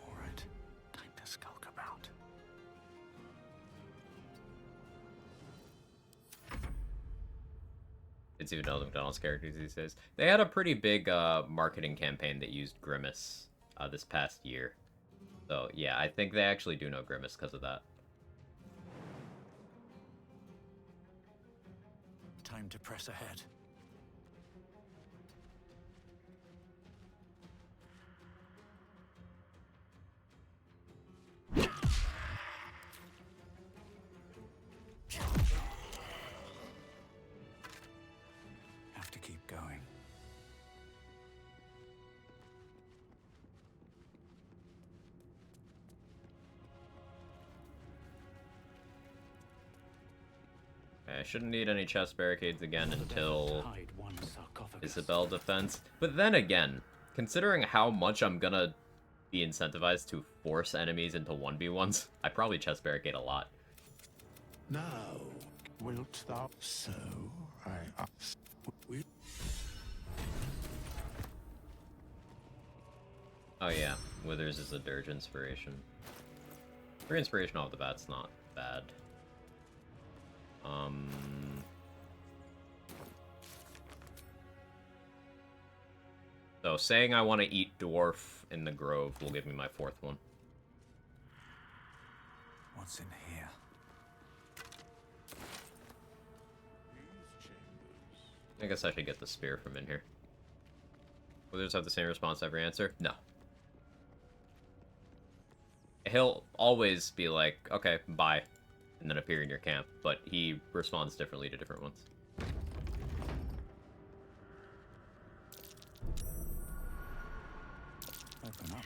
All right, time to skulk about. It's even know the McDonald's characters these days. They had a pretty big marketing campaign that used Grimace this past year. So yeah, I think they actually do know Grimace because of that. Time to press ahead. Have to keep going. Okay, I shouldn't need any chest barricades again until Hide one sarcophagus. Isabel defense. But then again, considering how much I'm gonna be incentivized to force enemies into 1v1s, I probably chest barricade a lot. Now, wilt thou? So, I ask. We Oh yeah, Withers is a Dirge inspiration. 3 inspiration off the bat's not bad. So saying I want to eat Dwarf in the Grove will give me my 4th one. What's in here? I guess I should get the spear from in here. Withers have the same response to every answer? No. He'll always be like, okay, bye, and then appear in your camp, but he responds differently to different ones. Open up.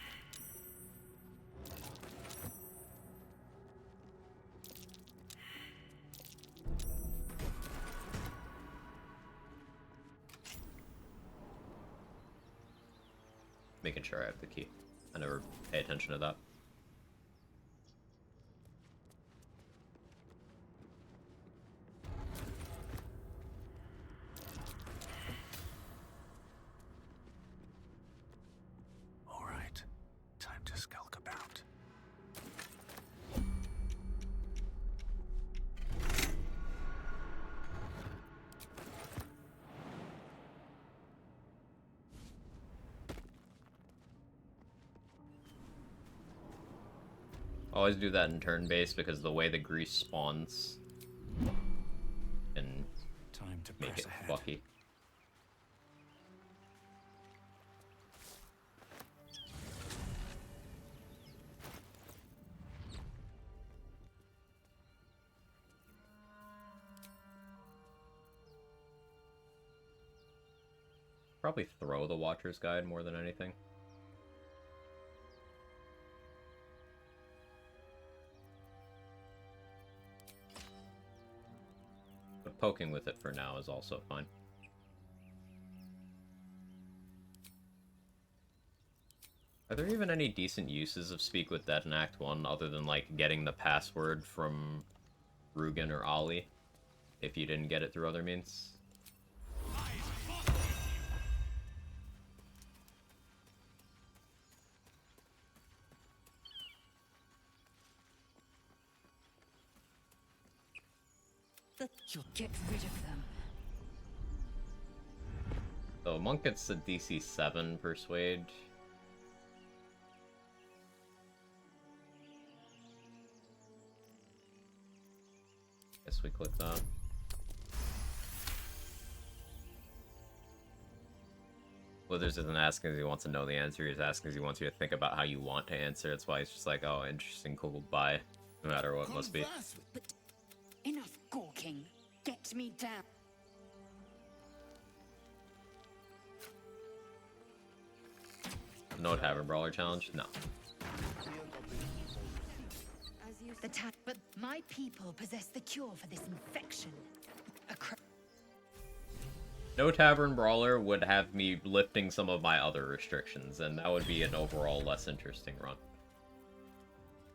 Making sure I have the key. I never pay attention to that. All right, time to skulk about. Always do that in turn-based because the way the grease spawns can Time to make press it ahead. lucky. Probably throw the Watcher's Guide more than anything. But poking with it for now is also fine. Are there even any decent uses of Speak with Dead in Act 1 other than, like, getting the password from Rugen or Ollie if you didn't get it through other means? You'll get rid of them. So monk gets a DC 7 persuade. Guess we click that. Withers isn't asking because he wants to know the answer, he's asking because he wants you to think about how you want to answer. That's why he's just like, oh, interesting, cool, bye. No matter what, must be. But enough gawking. Get me down. No Tavern Brawler challenge? No. But my people possess the cure for this infection. No Tavern Brawler would have me lifting some of my other restrictions, and that would be an overall less interesting run.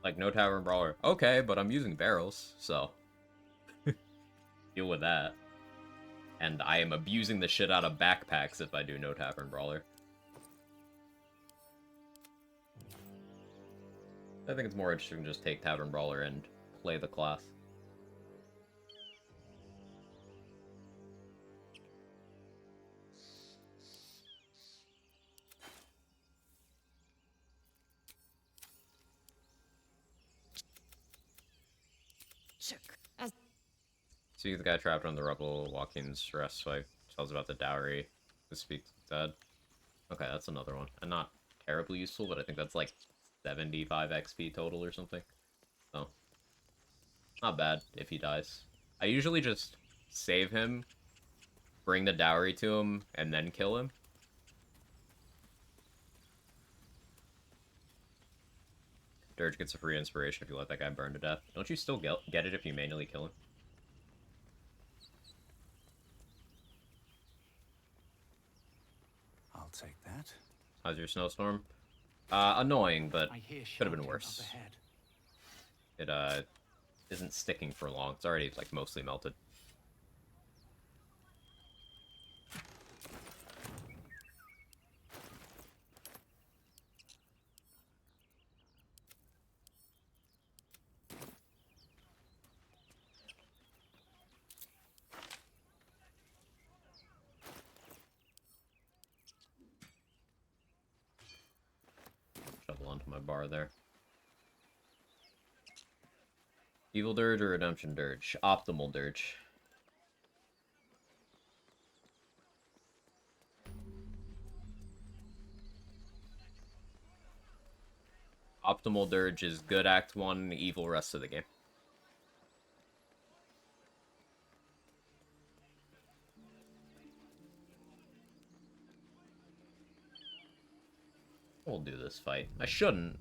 Like, no Tavern Brawler. Okay, but I'm using barrels, so... deal with that. And I am abusing the shit out of backpacks if I do no Tavern Brawler. I think it's more interesting to just take Tavern Brawler and play the class. See the guy trapped on the rubble, Walking's rest wife tells about the dowry, who speaks dead. Okay, that's another one. And not terribly useful, but I think that's like 75 XP total or something. So, not bad if he dies. I usually just save him, bring the dowry to him, and then kill him. Dirge gets a free inspiration if you let that guy burn to death. Don't you still get it if you manually kill him? I'll take that. How's your snowstorm? Annoying, but I hear could have been shouting worse. up ahead. It, isn't sticking for long. It's already, like, mostly melted. Shovel onto my bar there. Evil Dirge or Redemption Dirge? Optimal Dirge. Optimal Dirge is good Act 1, evil rest of the game. We'll do this fight. I shouldn't.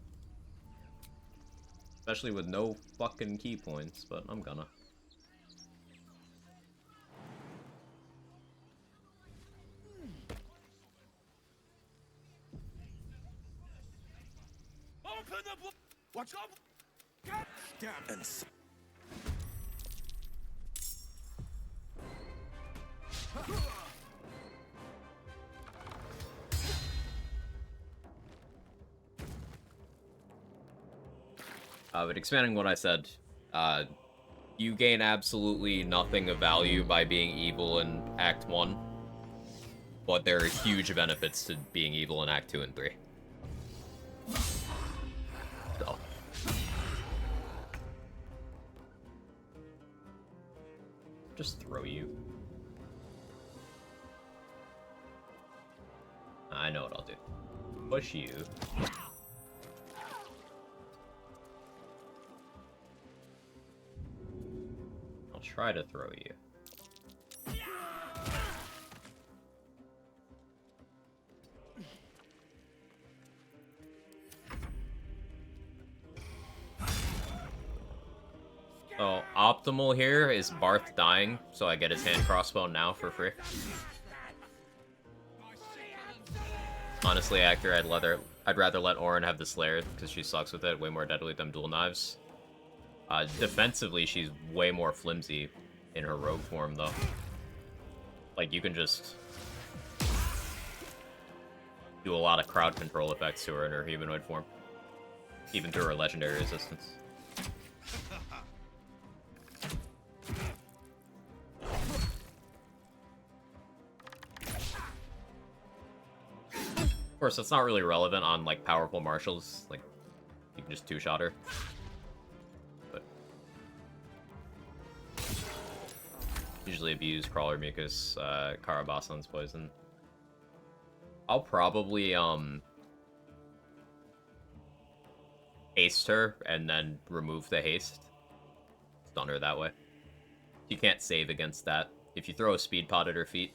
Especially with no fucking key points, but I'm gonna. Open the watch up! God damn and But expanding what I said, you gain absolutely nothing of value by being evil in Act 1, but there are huge benefits to being evil in Act 2 and 3. So. Just throw you. I know what I'll do. Push you. Try to throw you. So, optimal here is Barth dying, so I get his hand crossbow now for free. Honestly, Actor, I'd rather let Orin have the Slayer, because she sucks with it, way more deadly than dual knives. Defensively, she's way more flimsy in her rogue form, though. Like, you can just do a lot of crowd control effects to her in her humanoid form. Even through her legendary resistance. course, that's not really relevant on, like, powerful marshals. Like, you can just two-shot her. But usually abuse Crawler Mucus, Karabasan's poison. I'll probably, haste her and then remove the haste. Stun her that way. You can't save against that. If you throw a speed pot at her feet,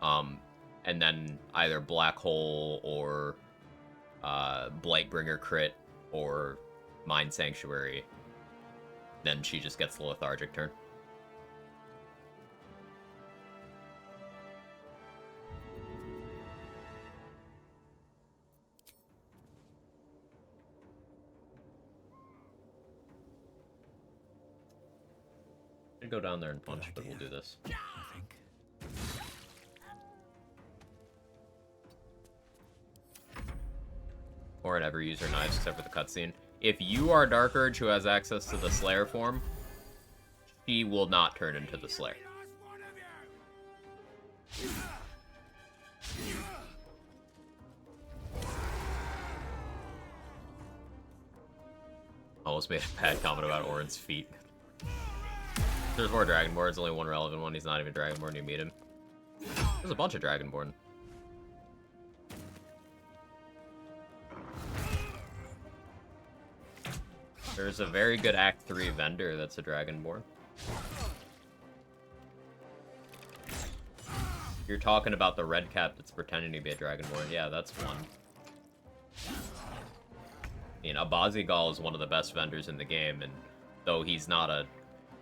and then either Black Hole or Blightbringer crit or Mind Sanctuary, then she just gets the lethargic turn. I'd go down there and punch, but we'll do this. I think. Or never use her knives except for the cutscene. If you are Dark Urge who has access to the Slayer form, she will not turn into the Slayer. Almost made a bad comment about Orin's feet. There's more Dragonborn, there's only one relevant one, he's not even Dragonborn, you meet him. There's a bunch of Dragonborn. There's a very good Act 3 vendor that's a Dragonborn. You're talking about the red cap that's pretending to be a Dragonborn. Yeah, that's one. I mean, Abazigal is one of the best vendors in the game, and though he's not a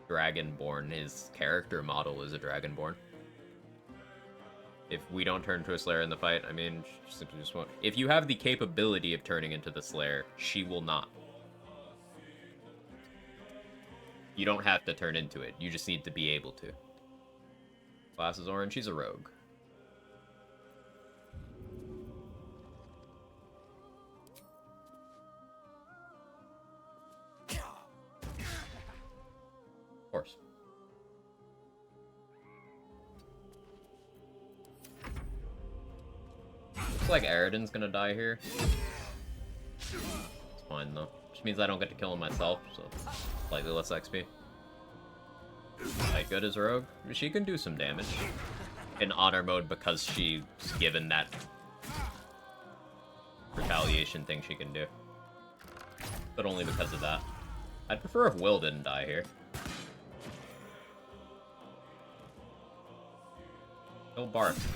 Dragonborn, his character model is a Dragonborn. If we don't turn into a Slayer in the fight, I mean, simply just won't. If you have the capability of turning into the Slayer, she will not. You don't have to turn into it. You just need to be able to. Class is orange. She's a rogue. Of course. Looks like Eridan's gonna die here. It's fine though. Which means I don't get to kill him myself, so slightly less XP. Like, good as Rogue. She can do some damage in honor mode because she's given that retaliation thing she can do. But only because of that. I'd prefer if Will didn't die here. Kill Barth.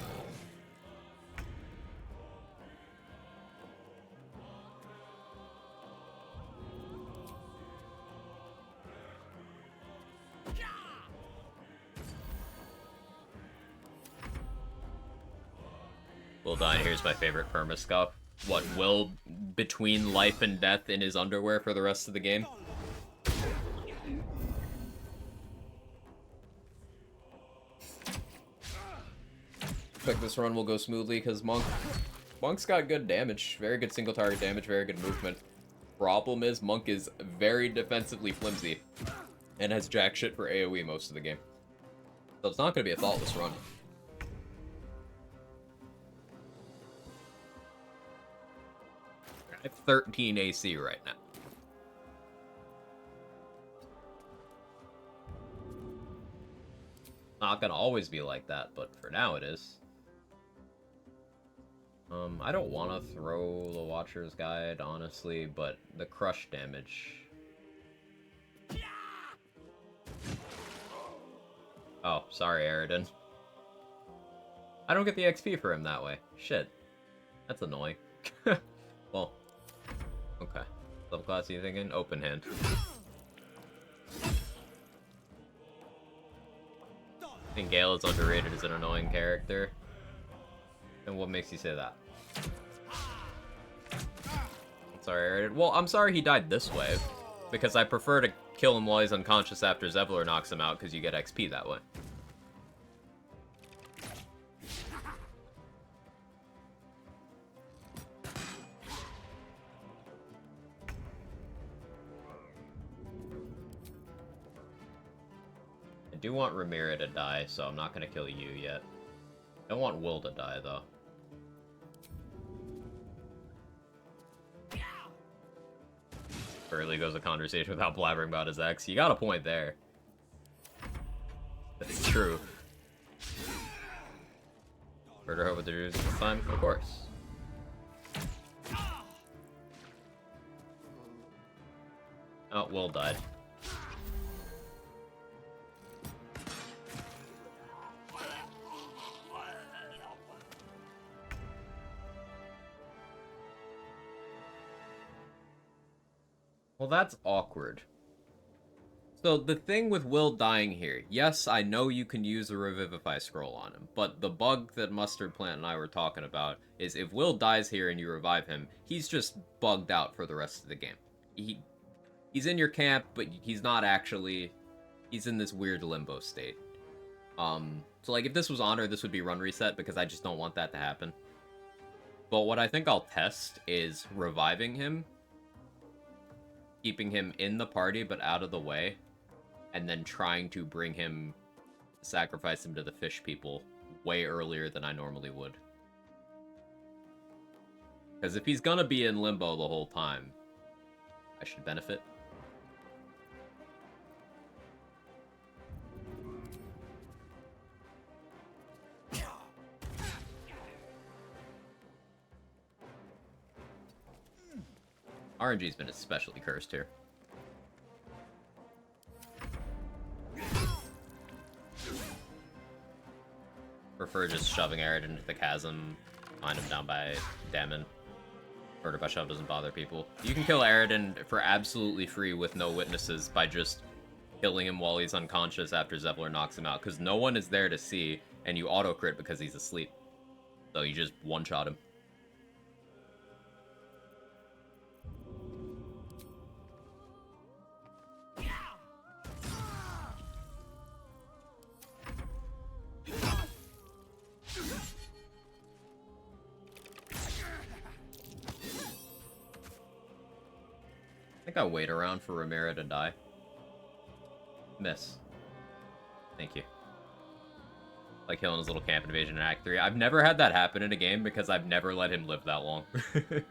Will dying here is my favorite permascuff. What, Will between life and death in his underwear for the rest of the game? Expect this run will go smoothly because Monk's got good damage. Very good single target damage, very good movement. Problem is, Monk is very defensively flimsy and has jack shit for AoE most of the game. So it's not going to be a thoughtless run. I have 13 AC right now. Not gonna always be like that, but for now it is. I don't want to throw the Watcher's Guide, honestly, but the crush damage. Oh, sorry, Eridan. I don't get the XP for him that way. Shit. That's annoying. Well, okay. Level class are you thinking? Open hand. I think Gale is underrated as an annoying character. And what makes you say that? Sorry, Eridan. Well, I'm sorry he died this way. Because I prefer to kill him while he's unconscious after Zevlor knocks him out, because you get XP that way. I do want Ramira to die, so I'm not going to kill you yet. I don't want Will to die, though. Barely goes a conversation without blabbering about his ex. You got a point there. That's true. Murder hope with the Jews this time? Of course. Oh, Will died. Well, that's awkward. So the thing with Will dying here, yes, I know you can use the Revivify scroll on him, but the bug that Mustard Plant and I were talking about is if Will dies here and you revive him, he's just bugged out for the rest of the game. He's in your camp, but he's not actually. He's in this weird limbo state. So like if this was Honor, this would be run reset because I just don't want that to happen. But what I think I'll test is reviving him, keeping him in the party but out of the way, and then trying to bring him, sacrifice him to the fish people way earlier than I normally would. Because if he's gonna be in limbo the whole time, I should benefit. RNG's been especially cursed here. Prefer just shoving Arid into the chasm, find him down by Daemon. Murder by shove doesn't bother people. You can kill Aridin for absolutely free with no witnesses by just killing him while he's unconscious after Zevlor knocks him out, because no one is there to see, and you auto-crit because he's asleep. So you just one-shot him. I think I'll wait around for Ramira to die. Miss. Thank you. Like killing his little camp invasion in Act 3. I've never had that happen in a game because I've never let him live that long. There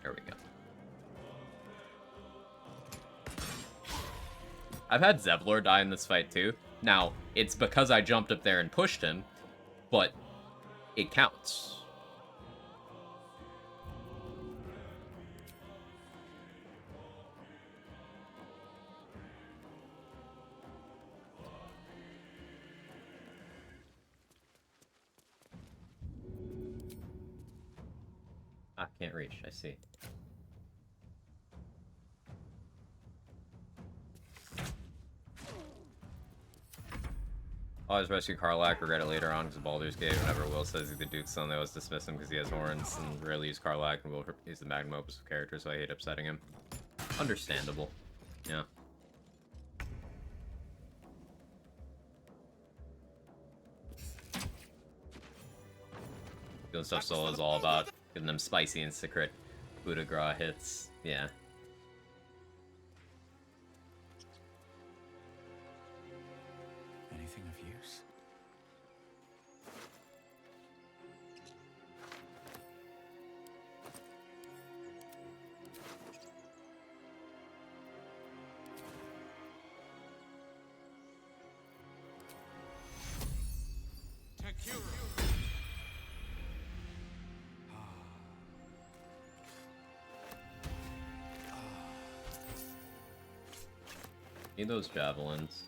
we go. I've had Zevlor die in this fight too. Now, it's because I jumped up there and pushed him, but it counts. Ah, can't reach, I see. Always rescue Karlach, regret it later on because of Baldur's Gate. Whenever Will says he's the Duke's son, they always dismiss him because he has horns, and rarely use Karlach, and Will is the magnum opus of character, so I hate upsetting him. Understandable. Yeah. Doing stuff solo is all about getting them spicy and secret coup de grace hits. Yeah. Anything of use? Need those javelins.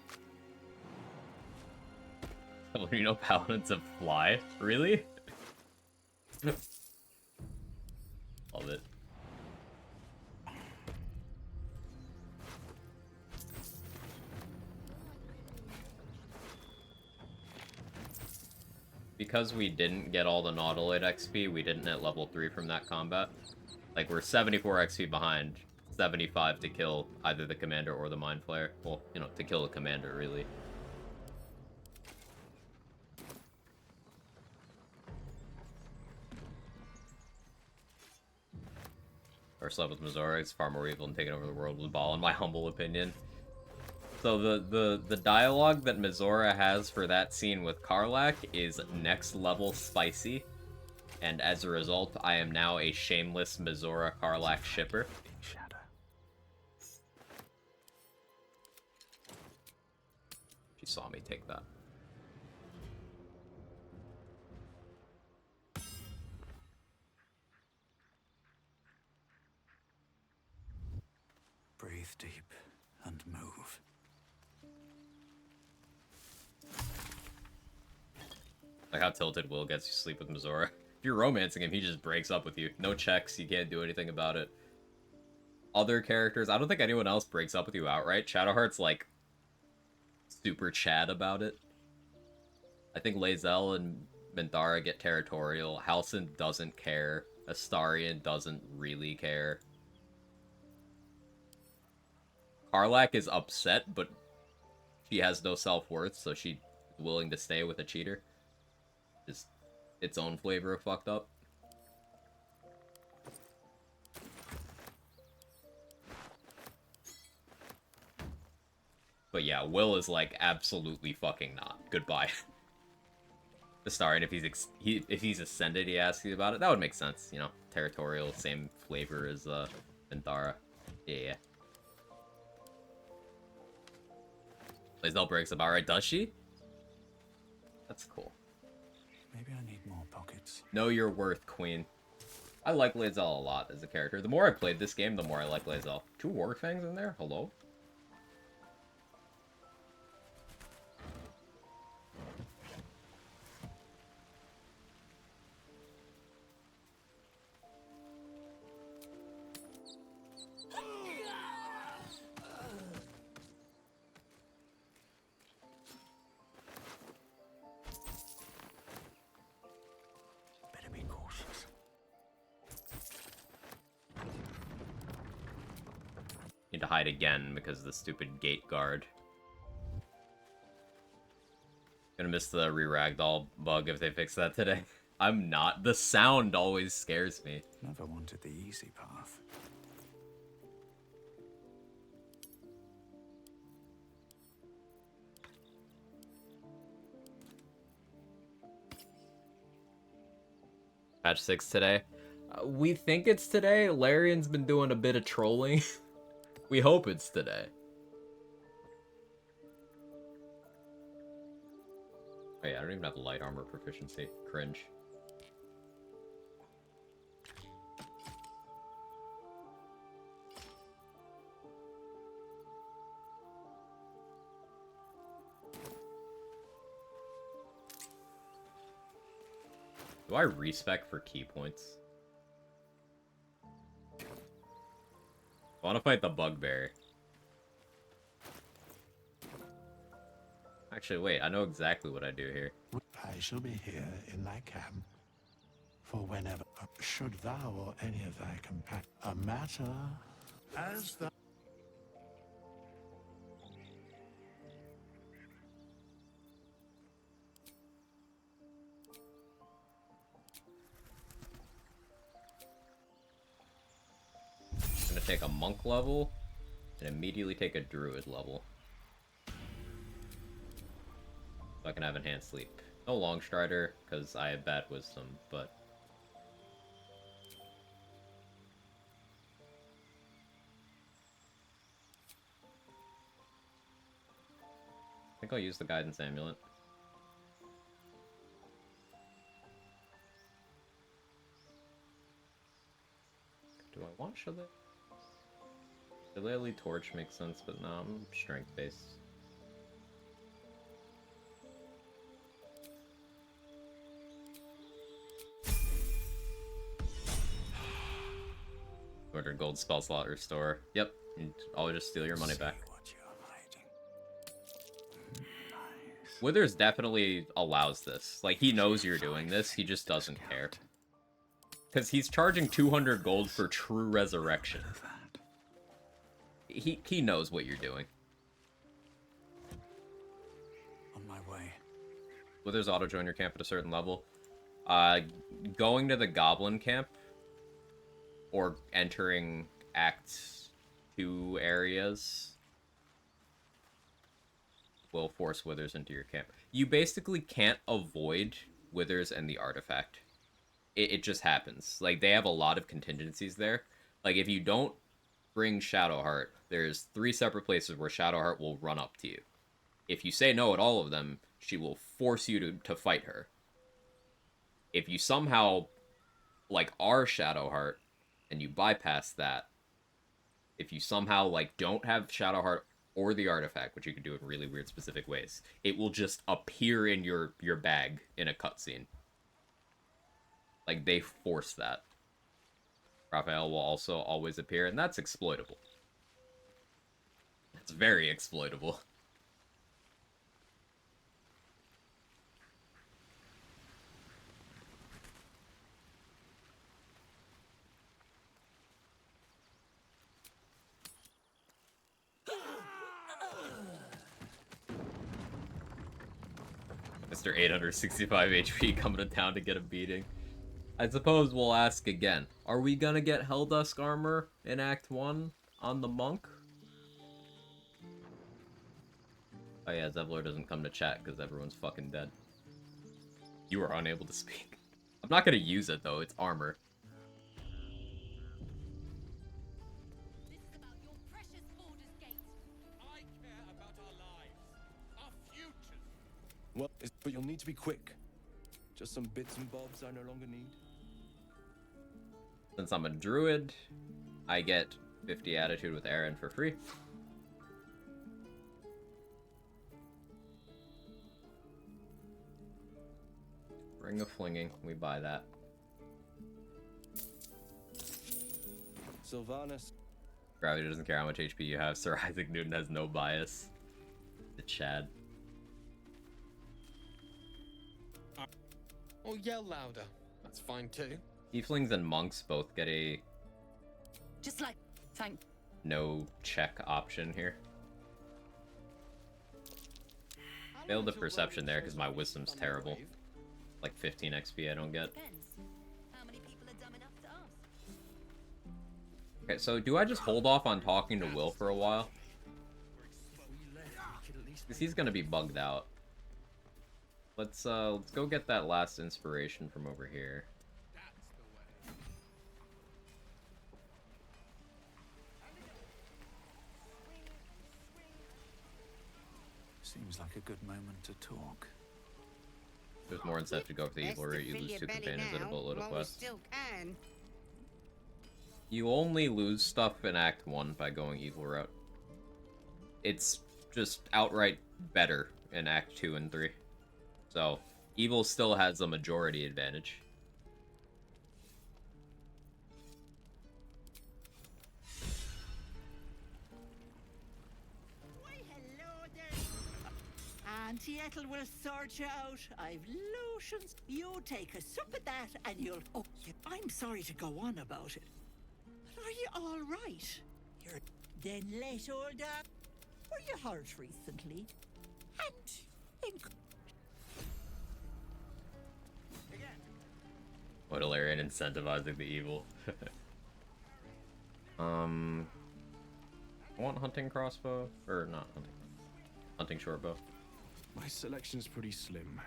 You know paladins of fly? Really? Love it. Because we didn't get all the Nautiloid XP, we didn't hit level 3 from that combat. Like, we're 74 XP behind. 75 to kill either the commander or the mind flayer. Well, you know, to kill the commander, really. First love with Missouri is far more evil than taking over the world with Ball, in my humble opinion. So the dialogue that Mizora has for that scene with Karlach is next level spicy, and as a result, I am now a shameless Mizora Karlach shipper. Shadow. She saw me take that. Breathe deep and move. Like how tilted Will gets you sleep with Mizora. If you're romancing him, he just breaks up with you. No checks, you can't do anything about it. Other characters, I don't think anyone else breaks up with you outright. Shadowheart's like super Chad about it. I think Lae'zel and Minthara get territorial. Halsin doesn't care. Astarion doesn't really care. Karlach is upset, but she has no self-worth, so she's willing to stay with a cheater. Just its own flavor of fucked up. But yeah, Will is like absolutely fucking not. Goodbye. Astarion, if he's ascended, he asks you about it. That would make sense, you know. Territorial, same flavor as Minthara. Yeah. Lae'zel breaks up outright, does she? That's cool. Maybe I need more pockets. Know your worth, queen. I like Lae'zel a lot as a character. The more I played this game, the more I like Lae'zel. 2 Warg Fangs in there? Hello? Better be cautious. Need to hide again because of the stupid gate guard. Gonna miss the re-ragdoll bug if they fix that today. I'm not. The sound always scares me. Never wanted the easy path. Patch 6 today. We think it's today. Larian's been doing a bit of trolling. We hope it's today. Oh yeah, I don't even have light armor proficiency. Cringe. Do I respec for key points? I want to fight the bugbear. Actually, wait, I know exactly what I do here. I shall be here in thy camp for whenever, should thou or any of thy companions, a matter as the I'm gonna take a monk level and immediately take a druid level. So I can have enhanced sleep. No long strider, because I have bad wisdom, but I think I'll use the guidance amulet. Do I want Shillelagh? Shillelagh Torch makes sense, but no, I'm strength based. Order gold spell slot restore. Yep, I'll just steal your money back. Withers definitely allows this. Like, he knows you're doing this, he just doesn't care. Because he's charging 200 gold for true resurrection. He knows what you're doing. On my way. Withers auto-join your camp at a certain level. Going to the goblin camp, or entering Act 2 areas, will force Withers into your camp. You basically can't avoid Withers and the artifact. It just happens. Like, they have a lot of contingencies there. Like, if you don't bring Shadowheart, there's 3 separate places where Shadowheart will run up to you. If you say no at all of them, she will force you to fight her. If you somehow, like, are Shadowheart, and you bypass that, if you somehow, like, don't have Shadowheart or the artifact, which you can do in really weird specific ways, it will just appear in your bag in a cutscene. Like, they force that. Raphael will also always appear, and that's exploitable. It's very exploitable. Mr. 865 HP coming to town to get a beating. I suppose we'll ask again. Are we gonna get Helldusk armor in Act 1 on the monk? Oh yeah, Zevlor doesn't come to chat because everyone's fucking dead. You are unable to speak. I'm not gonna use it though, it's armor. This is about your precious Baldur's Gate. I care about our lives, our futures. Well, but you'll need to be quick. Just some bits and bobs I no longer need. Since I'm a druid, I get 50 attitude with Aaron for free. Ring of Flinging, we buy that. Sylvanas. Gravity doesn't care how much HP you have. Sir Isaac Newton has no bias. The Chad. Or yell louder. That's fine too. Tieflings and monks both get a Just like, thank. no check option here. Failed the perception there because my wisdom's terrible. Like 15 XP I don't get. Depends. How many people are dumb enough to ask? Okay, so do I just hold off on talking to Will for a while? Because he's gonna be bugged out. Let's go get that last inspiration from over here. Seems like a good moment to talk. There's more incentive to go for the evil route. You lose 2 companions at a boatload of quests. Still can. You only lose stuff in Act 1 by going evil route. It's just outright better in Act 2 and 3. So, evil still has a majority advantage. Why, hello there. Auntie Ethel will sort you out. I've lotions. You take a sup of that and you'll... Oh, I'm sorry to go on about it. But are you all right? You're... Then let old dog... Were you hurt recently? And... What Ilarion incentivizing the evil. I want hunting crossbow, or not hunting. Hunting shortbow. My selection's pretty slim.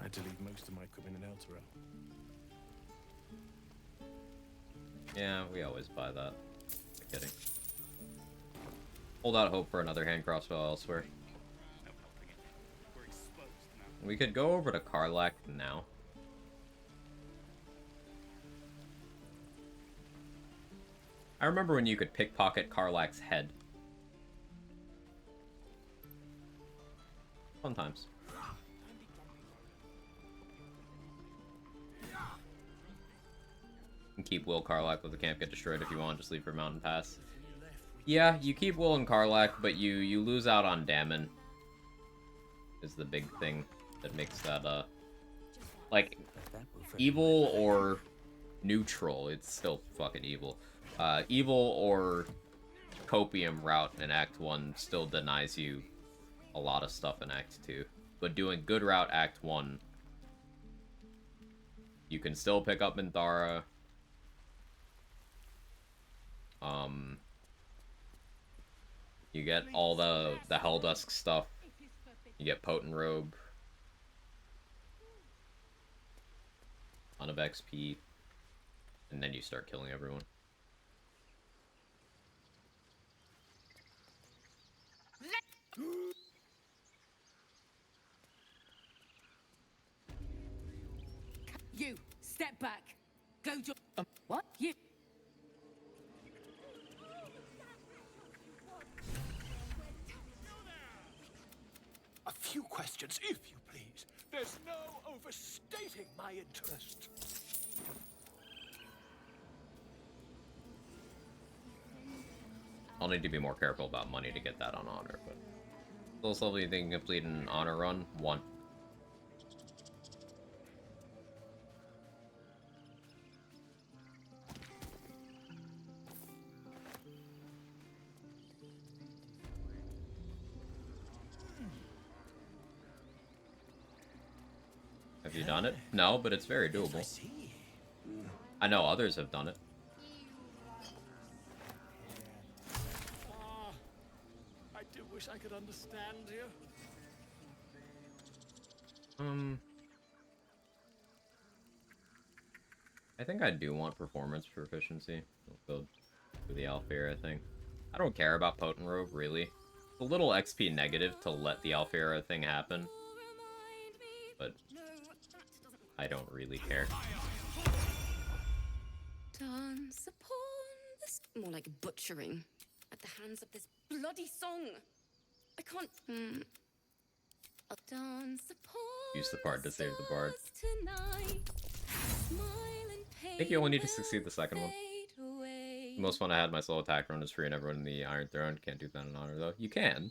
I had to leave most of my equipment in Elturel. Yeah, we always buy that. I'm kidding. Hold out hope for another hand crossbow elsewhere. We could go over to Karlach now. I remember when you could pickpocket Karlach's head. Fun times. You can keep Will Karlach, let the camp get destroyed if you want, just leave for Mountain Pass. Yeah, you keep Will and Karlach, but you lose out on Dammon. Is the big thing that makes that, like, evil or neutral, it's still fucking evil. Evil or copium route in Act 1 still denies you a lot of stuff in Act 2. But doing good route Act 1, you can still pick up Minthara. You get all the Helldusk stuff. You get Potent Robe. Ton of XP. And then you start killing everyone. You, step back. Go to... what? You... A few questions, if you please. There's no overstating my interest. I'll need to be more careful about money to get that on honor, but lowest level you think you can complete an honor run? 1. Have you done it? No, but it's very doable. I know others have done it. I do wish I could understand you. I think I do want performance proficiency. I'll go for the Alfira thing. I don't care about Potent Robe, really. It's a little XP negative to let the Alfira thing happen. But I don't really care. Dance upon this. More like butchering at the hands of this bloody song. I can't. I'll dance upon. Use the bard to save the bard. Tonight. Smile and I think you only need to succeed the second one. The most fun I had, my solo attack run is free and everyone in the Iron Throne. Can't do that in honor though. You can.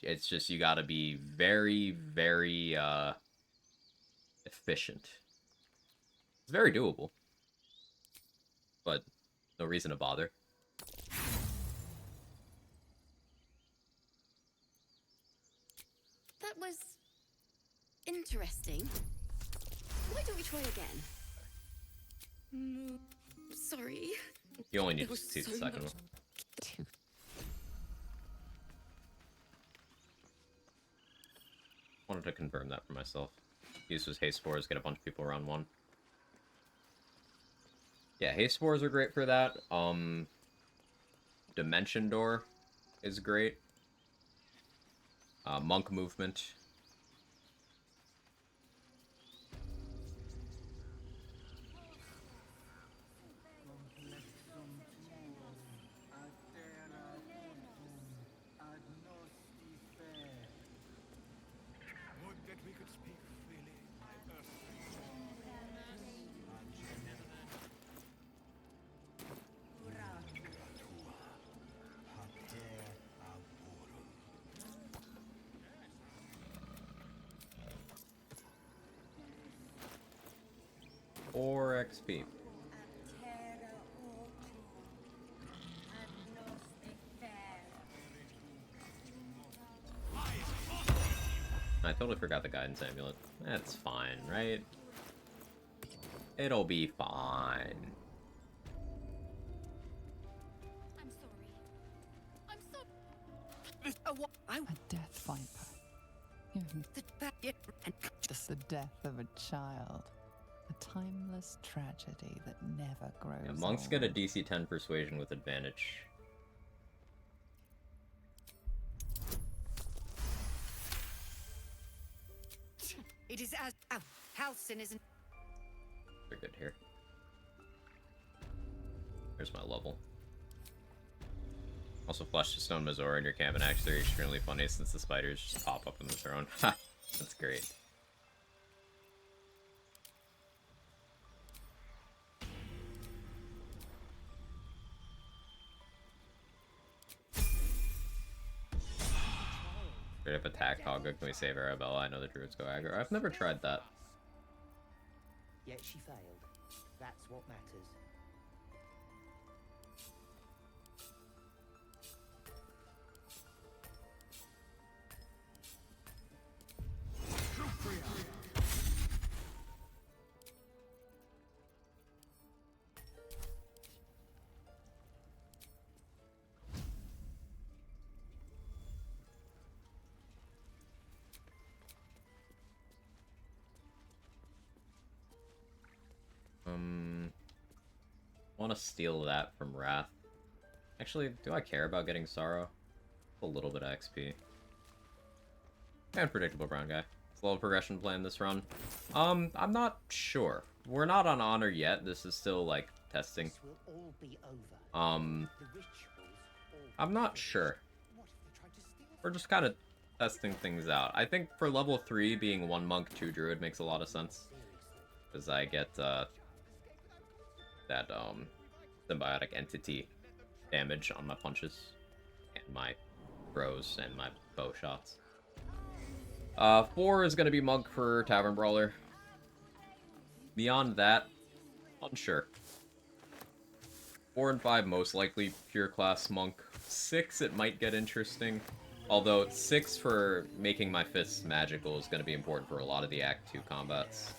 It's just you gotta be very, very efficient. It's very doable. But no reason to bother. That was interesting. Why don't we try again? Sorry. You only need There to was succeed the so second much- one. Wanted to confirm that for myself. Use was haste spores, get a bunch of people around 1. Yeah, haste spores are great for that. Dimension Door is great. Monk movement. Would that we could speak freely, my earthly Or XP. I totally forgot the guidance amulet. That's fine, right? It'll be fine. I'm sorry. I'm sorry. A death viper. The death of a child. A timeless tragedy that never grows Yeah, monks get a old. DC 10 persuasion with advantage. It is as... Oh, Halcyon isn't... They're good here. There's my level. Also, Flesh to Stone Mazora in your camp and actually are extremely funny since the spiders just pop up in the throne. Ha! That's great. Straight up attack Hogga. Can we save Arabella? I know the druids go aggro. I've never tried that. Yet she failed. That's what matters. Want to steal that from Wrath. Actually, do I care about getting Sorrow? A little bit of XP. And predictable brown guy. It's a little progression plan this run. I'm not sure. We're not on Honor yet. This is still, like, testing. This will all be over. The rituals all I'm not sure. What if they tried to steal We're just kind of testing things out. I think for level 3, being 1 monk, 2 druid makes a lot of sense. Because I get, that, symbiotic entity damage on my punches. And my throws and my bow shots. 4 is going to be monk for Tavern Brawler. Beyond that, unsure. 4 and 5 most likely pure class monk. 6 it might get interesting. Although 6 for making my fists magical is going to be important for a lot of the Act 2 combats.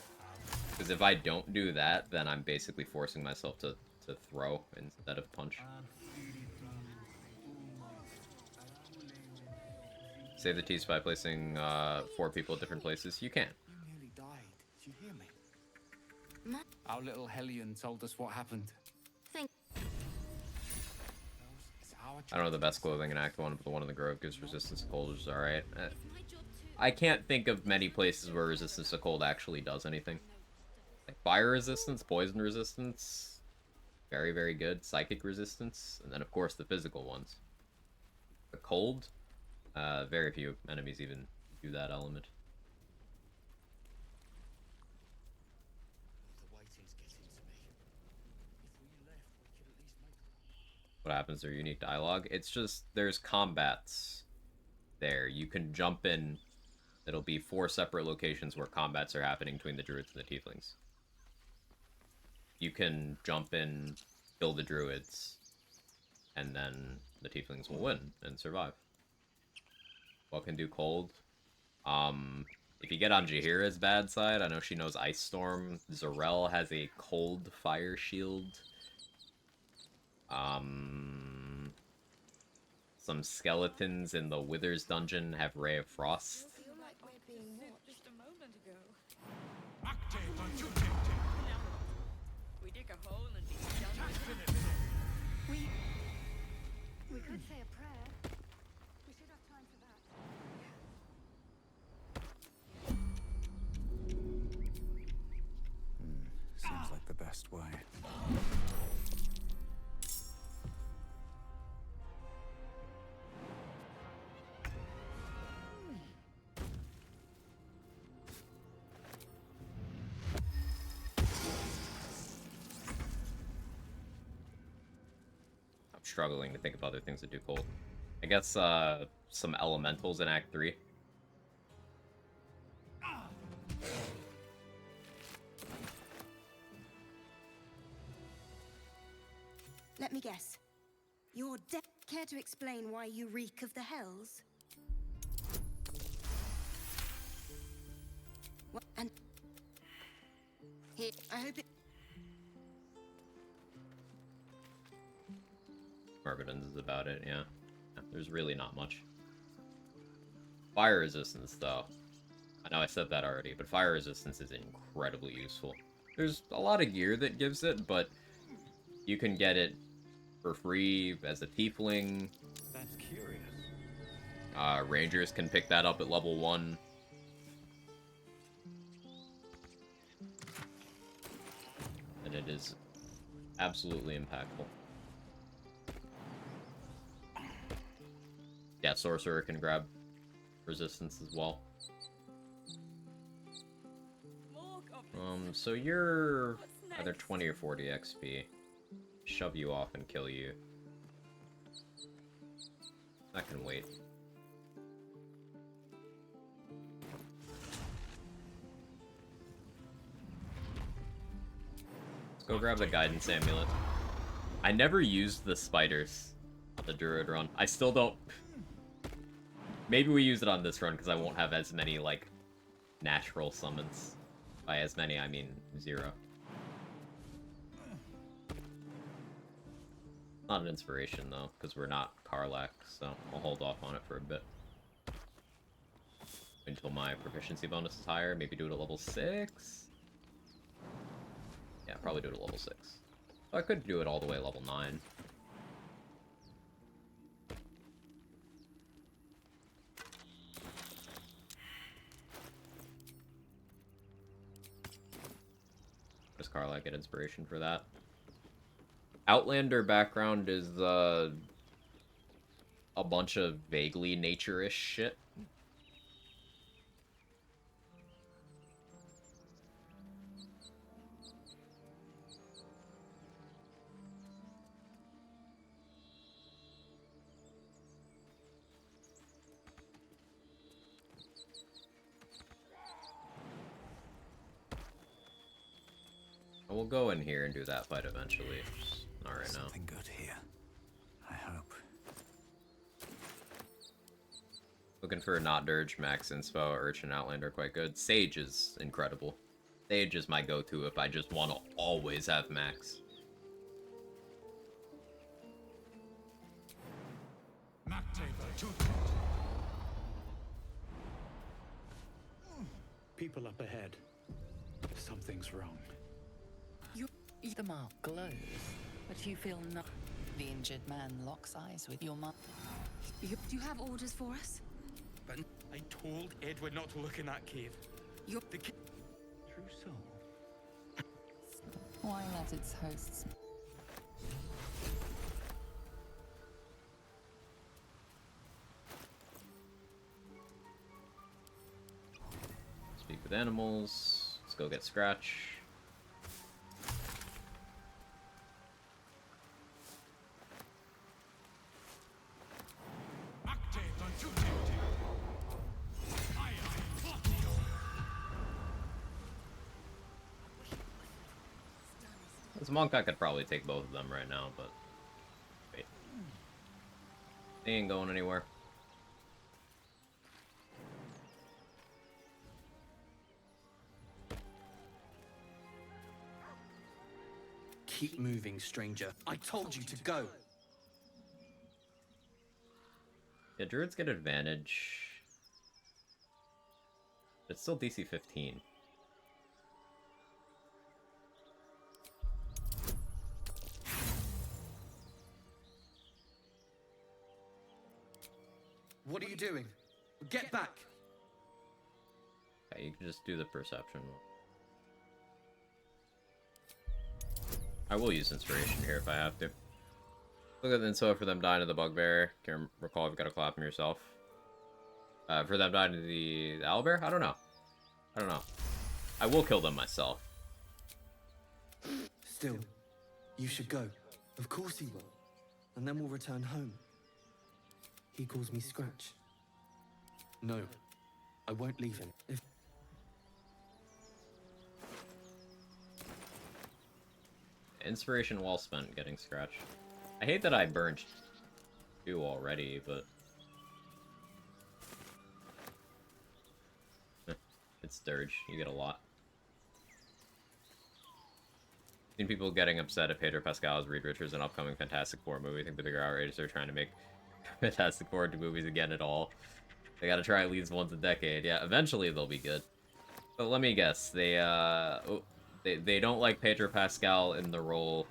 Because if I don't do that, then I'm basically forcing myself to throw instead of punch. Save the tease by placing 4 people at different places. You can. You nearly died. Did you hear me? Our little Hellion told us what happened. Thank. I don't know the best clothing in Act 1, but the one in the Grove gives resistance to cold, which is alright. I can't think of many places where resistance to cold actually does anything. Like fire resistance, poison resistance, very, very good. Psychic resistance, and then of course the physical ones. The cold, very few enemies even do that element. What happens to their unique dialogue? It's just, there's combats there. You can jump in. It'll be 4 separate locations where combats are happening between the druids and the tieflings. You can jump in, kill the druids, and then the tieflings will win and survive. What can do cold? If you get on Jaheira's bad side, I know she knows Ice Storm. Zarel has a cold fire shield. Some skeletons in the Withers dungeon have Ray of Frost. We dig a hole and We could say a prayer. We should have time for that. Seems like the best way. Struggling to think of other things that do cold. I guess some elementals in Act 3. Let me guess. You're dead. Care to explain why you reek of the hells? What? And here, I hope it. Myrmidons is about it, yeah. There's really not much. Fire resistance, though. I know I said that already, but fire resistance is incredibly useful. There's a lot of gear that gives it, but you can get it for free as a tiefling. That's curious. Rangers can pick that up at level 1. And it is absolutely impactful. Yeah, Sorcerer can grab resistance as well. So you're either 20 or 40 XP. Shove you off and kill you. I can wait. Let's go grab the Guidance Amulet. I never used the spiders on the Druid run. I still don't... Maybe we use it on this run because I won't have as many, like, natural summons. By as many, I mean 0. Not an inspiration, though, because we're not Karlach, so I'll hold off on it for a bit. Until my proficiency bonus is higher, maybe do it at level 6? Yeah, probably do it at level 6. Oh, I could do it all the way level 9. Does Carla get inspiration for that? Outlander background is a bunch of vaguely nature-ish shit. We'll go in here and do that fight eventually. Just not right now. Something good here. I hope. Looking for Not Dirge, Max Inspo, Urchin, Outlander, quite good. Sage is incredible. Sage is my go-to if I just want to always have Max. People up ahead. Something's wrong. The mark glows, but you feel not. The injured man locks eyes with your mark. Do you have orders for us? But I told Edward not to look in that cave. You're the true soul. Why let its hosts? Speak with animals. Let's go get Scratch. As a monk, I could probably take both of them right now, but wait. They ain't going anywhere. Keep moving, stranger. I told you to go. Yeah, druids get advantage. It's still DC 15. What are you doing? Get back! Okay, you can just do the perception. I will use inspiration here if I have to. Look at the info for them dying to the bugbear. Can't recall if you got to clap them yourself. For them dying to the owlbear? I don't know. I don't know. I will kill them myself. Still, you should go. Of course he will. And then we'll return home. He calls me Scratch. No, I won't leave him. If Inspiration well spent getting Scratch. I hate that I burned 2 already, but it's Dirge. You get a lot. Seen people getting upset at Pedro Pascal as Reed Richards in an upcoming Fantastic Four movie. I think the bigger outrage is they're trying to make Fantastic Four into movies again at all. They gotta try at least once a decade. Yeah, eventually they'll be good. But let me guess, they don't like Pedro Pascal in the role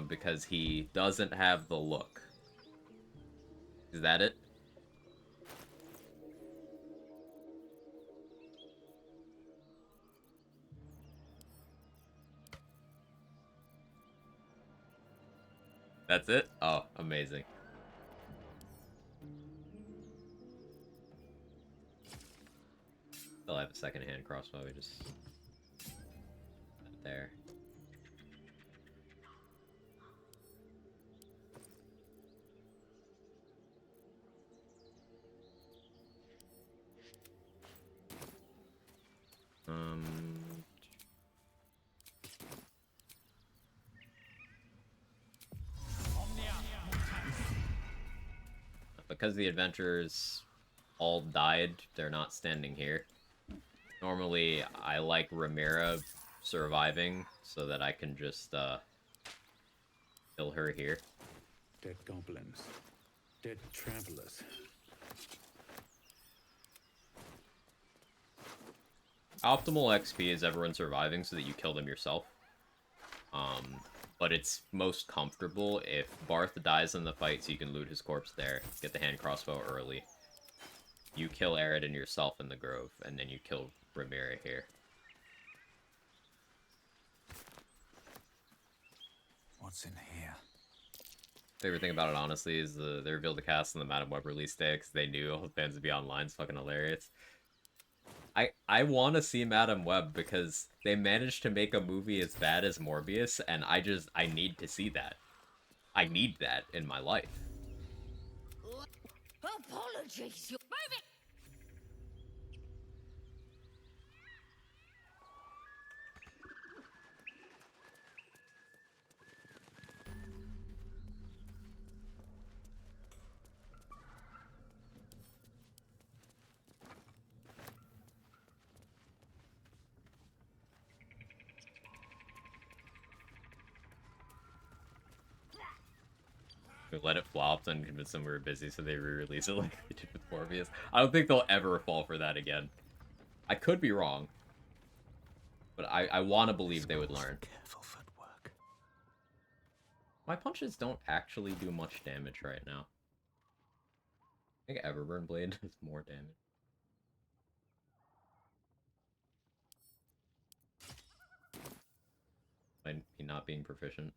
because he doesn't have the look. Is that it? That's it? Oh, amazing. Still have a second-hand crossbow, we just... there. Because the adventurers all died, they're not standing here. Normally, I like Ramira surviving so that I can just kill her here. Dead goblins. Dead travelers. Optimal XP is everyone surviving so that you kill them yourself. But it's most comfortable if Barth dies in the fight so you can loot his corpse there, get the hand crossbow early. You kill Aridin yourself in the Grove, and then you kill Rhaenyra here. What's in here? Favorite thing about it, honestly, is they revealed the cast on the Madame Web release day because they knew all the fans would be online. It's fucking hilarious. I want to see Madame Web because they managed to make a movie as bad as Morbius, and I need to see that. I need that in my life. Apologies, you move it. We let it flop and convince them we were busy, so they re-release it like they did with Morbius. I don't think they'll ever fall for that again. I could be wrong, but I want to believe they would learn. Careful footwork. My punches don't actually do much damage right now. I think Everburn Blade does more damage. By me not being proficient.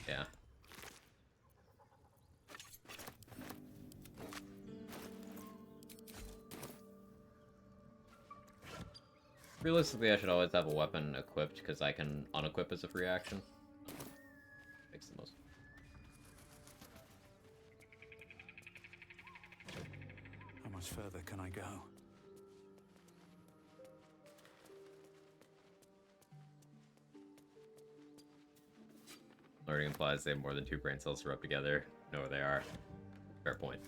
Yeah. Realistically, I should always have a weapon equipped because I can unequip as a free action. Makes the most. How much further can I go? Learning implies they have more than 2 brain cells to rub together. Know where they are. Fair point.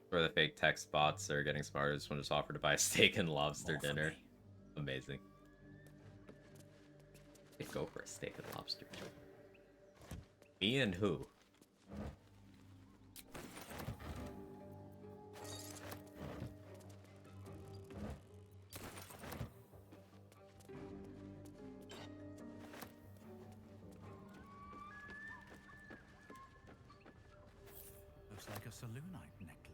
Where the fake text bots are getting smarter, this one just offered to buy a steak and lobster dinner. Amazing. They go for a steak and lobster. Me and who? Looks like a Selûnite necklace.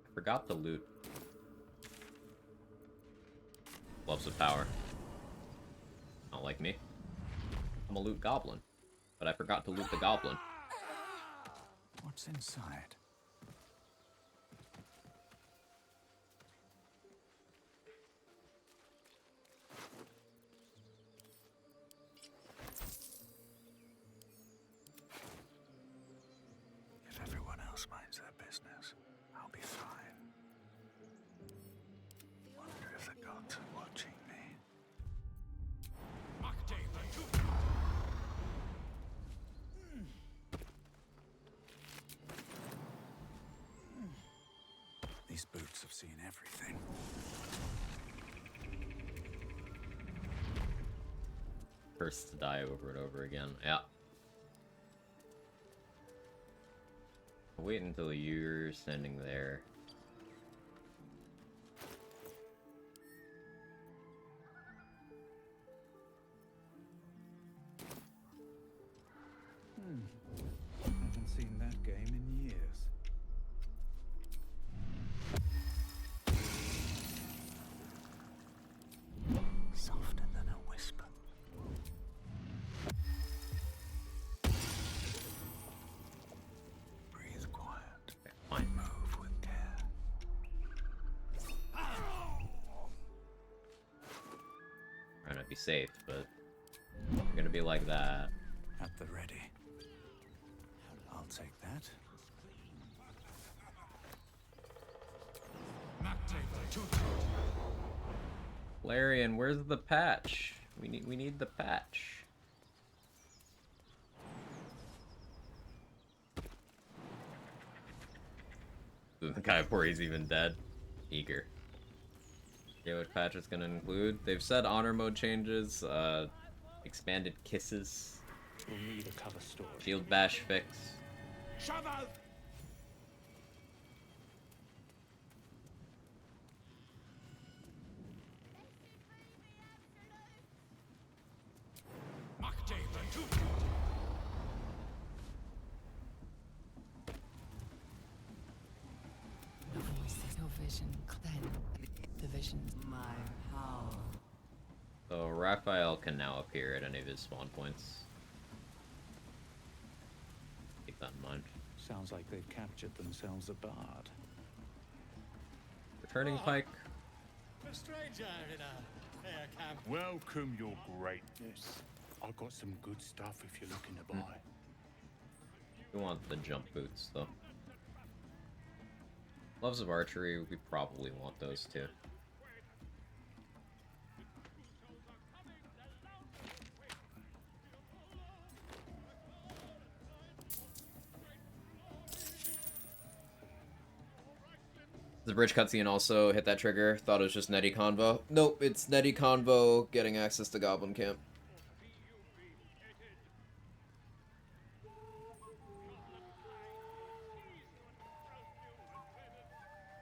I forgot to loot. Gloves of power. Not like me. I'm a loot goblin. But I forgot to loot the goblin. What's inside? If everyone else minds their business, I'll be fine. Wonder if the gods are watching me. These boots have seen everything. First to die over and over again. Yeah. Wait until you're standing there. Haven't seen that game in years. Softer than a whisper. Breathe quiet. Fine. Move with care. Trying to be safe, but you're gonna be like that. At the ready. I'll take that. Larian, where's the patch? We need the patch. The guy before he's even dead. Eager. Yeah, what patch is gonna include? They've said honor mode changes, expanded kisses, We'll need a cover story. shield bash fix, Shove out! The voices, your vision, then the visions. My power. So Raphael can now appear at any of his spawn points. Keep that in mind. Sounds like they've captured themselves a bard. Returning Pike. A stranger in a fair camp. Welcome, your greatness. I've got some good stuff if you're looking to buy. We want the jump boots, though. Gloves of archery, we probably want those too. The bridge cutscene also hit that trigger. Thought it was just Nettie Convo. Nope, it's Nettie Convo getting access to Goblin Camp.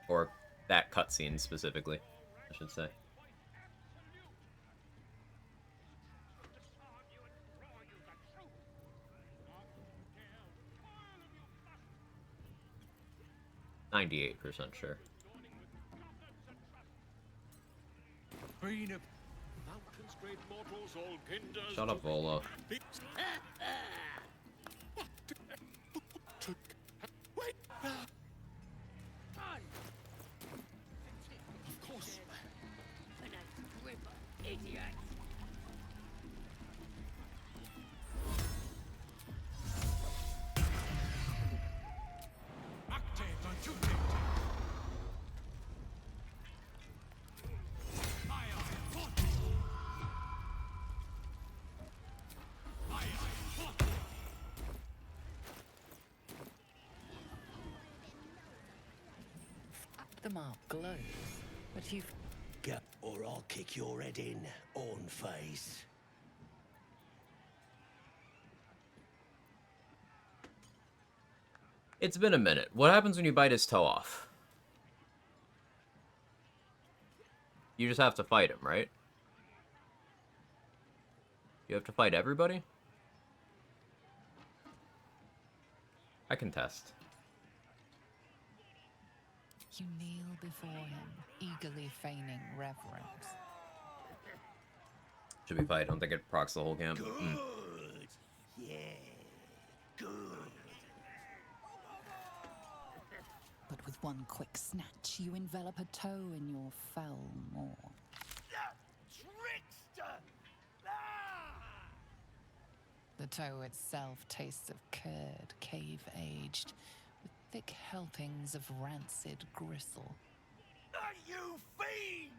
Or that cutscene specifically, I should say. %98 sure. Shut up, Vola. Of course. The mark glows, but you've... Go, or I'll kick your head in, on face. It's been a minute. What happens when you bite his toe off? You just have to fight him, right? You have to fight everybody? I can test. You kneel before him, eagerly feigning reverence. Should we fight? I don't think it procs the whole camp. Good. Yeah. Good. But with one quick snatch, you envelop a toe in your foul maw. Trickster! The toe itself tastes of curd, cave-aged, with thick helpings of rancid gristle. You fiend!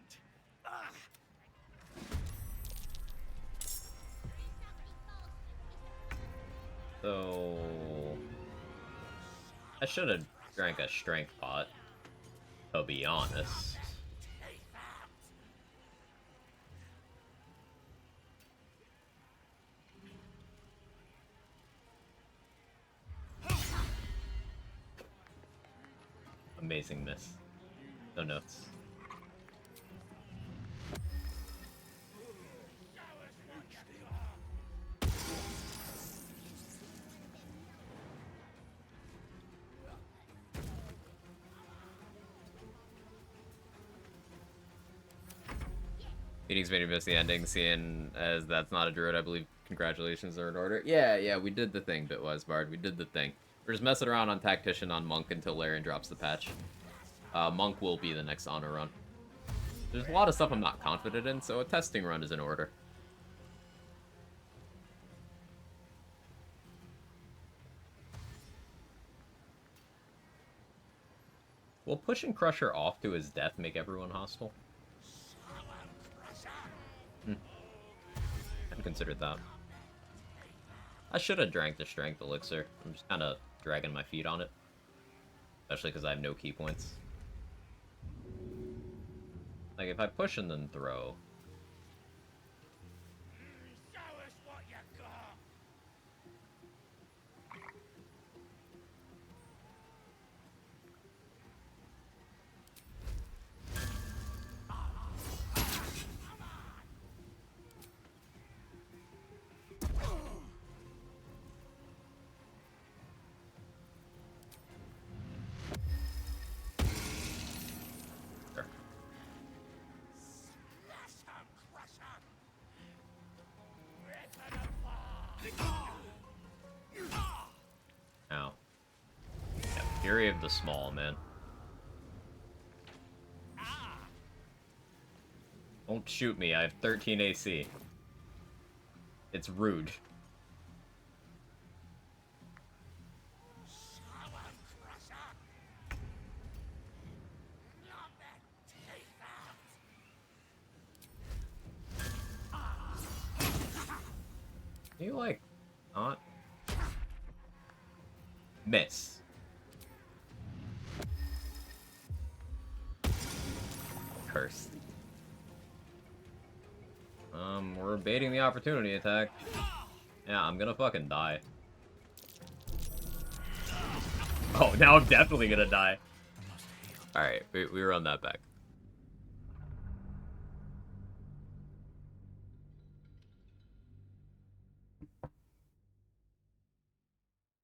So... I should have drank a strength pot, to be honest. Amazing miss. No notes. Phoenix made me miss the ending, seeing as that's not a druid, I believe congratulations are in order. Yeah, we did the thing, Bitwise Bard. We did the thing. We're just messing around on Tactician on Monk until Larian drops the patch. Monk will be the next honor run. There's a lot of stuff I'm not confident in, so a testing run is in order. Will pushing Crusher off to his death make everyone hostile? I hadn't considered that. I should have drank the strength elixir. I'm just kind of dragging my feet on it. Especially because I have no key points. Like, if I push and then throw... Fury of the Small, man. Don't shoot me, I have 13 AC. It's rude. You like not miss. Cursed. We're baiting the opportunity attack. Yeah, I'm gonna fucking die. Oh, now I'm definitely gonna die. Alright, we run that back.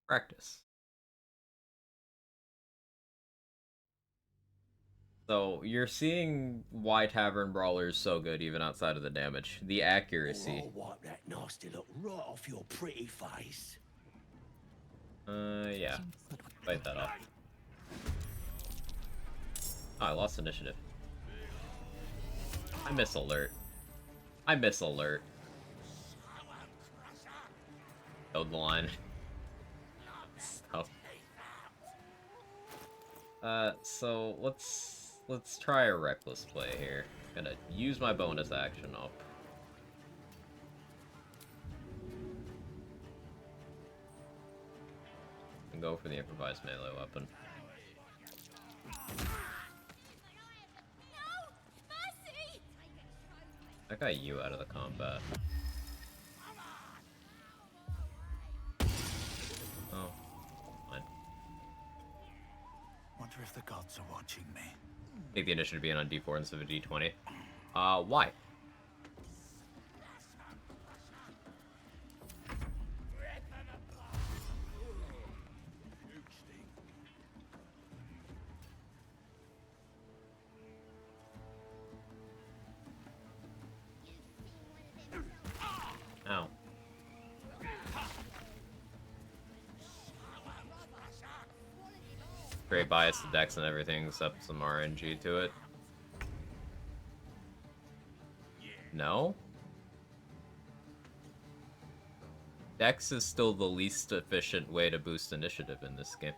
Practice. So, you're seeing why Tavern Brawler is so good even outside of the damage. The accuracy. Oh, wipe that nasty look right off your pretty face. Yeah. Fight that off. Oh, I lost initiative. I miss alert. I miss alert. Held the line. Stuff. So let's try a reckless play here. Gonna use my bonus action up. And go for the improvised melee weapon. I got you out of the combat. Oh, fine. Wonder if the gods are watching me. Take the initiative being on D4 instead of D20. Why? Ow. Great bias to Dex and everything except some RNG to it. No? Dex is still the least efficient way to boost initiative in this game.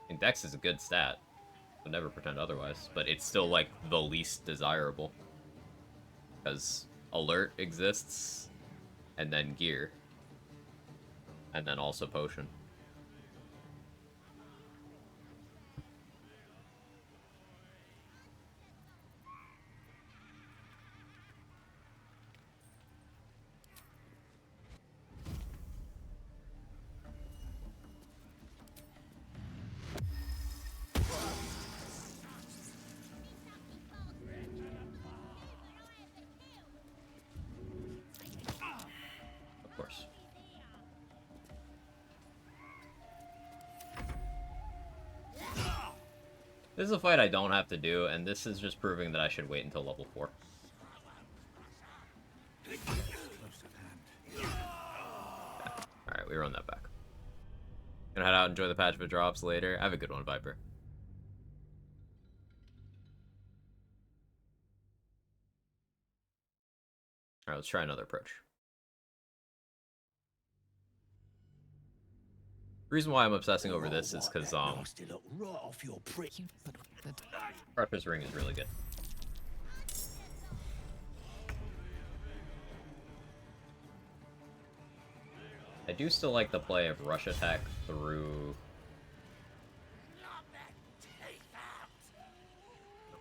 I mean, Dex is a good stat. I'll never pretend otherwise, but it's still like the least desirable. Because alert exists, and then gear. And then also potion. Of course. This is a fight I don't have to do, and this is just proving that I should wait until level 4. Alright, we run that back. Gonna head out and enjoy the patch if it drops later. Have a good one, Viper. Alright, let's try another approach. The reason why I'm obsessing over this is because, Arthur's Ring is really good. I do still like the play of rush attack through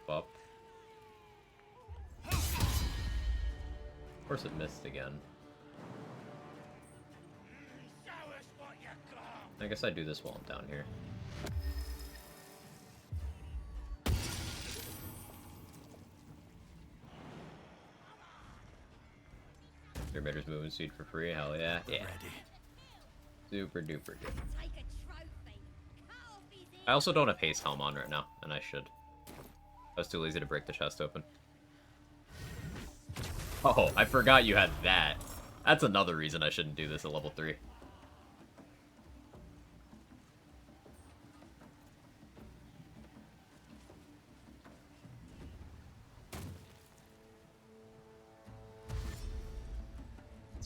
up. Of course it missed again. I guess I do this while I'm down here. Your Midder's movement speed for free, hell yeah. Yeah. Super duper good. I also don't have Haste Helm on right now, and I should. I was too lazy to break the chest open. Oh, I forgot you had that. That's another reason I shouldn't do this at level 3.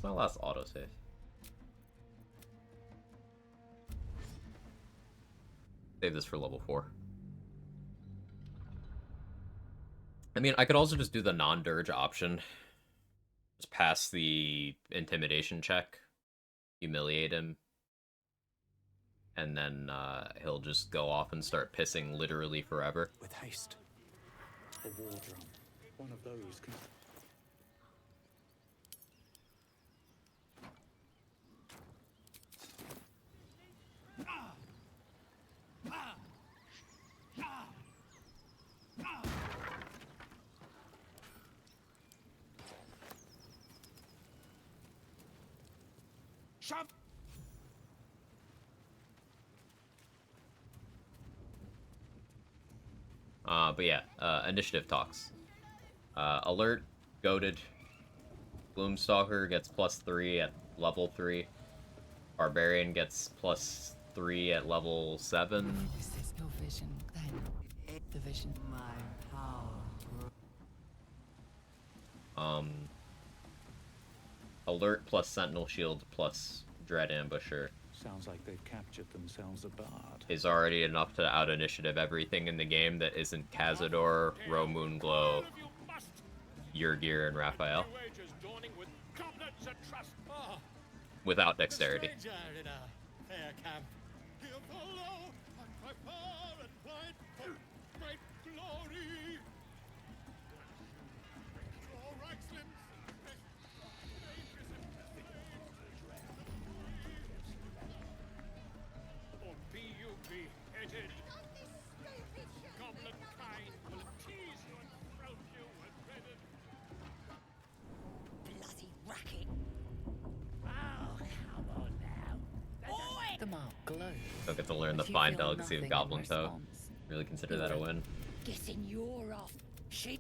What's my last autosave? Save this for level 4. I mean, I could also just do the non-dirge option. Just pass the intimidation check, humiliate him, and then he'll just go off and start pissing literally forever. With haste. A war drum. One of those can... Shove! But yeah, initiative talks. Alert, goaded. Gloomstalker gets +3 at level 3. Barbarian gets +3 at level 7. This is your vision, then. The vision. My power. Alert plus Sentinel Shield plus Dread Ambusher Sounds like they've captured themselves a bard. is already enough to out initiative everything in the game that isn't Cazador, Ro Moonglow, Yurgir, and Raphael. Without dexterity. The mark glows. Don't get to learn the If you fine feel delicacy of nothing in Goblin Toe. response, Really consider that a win. Guessing you're off. Shit.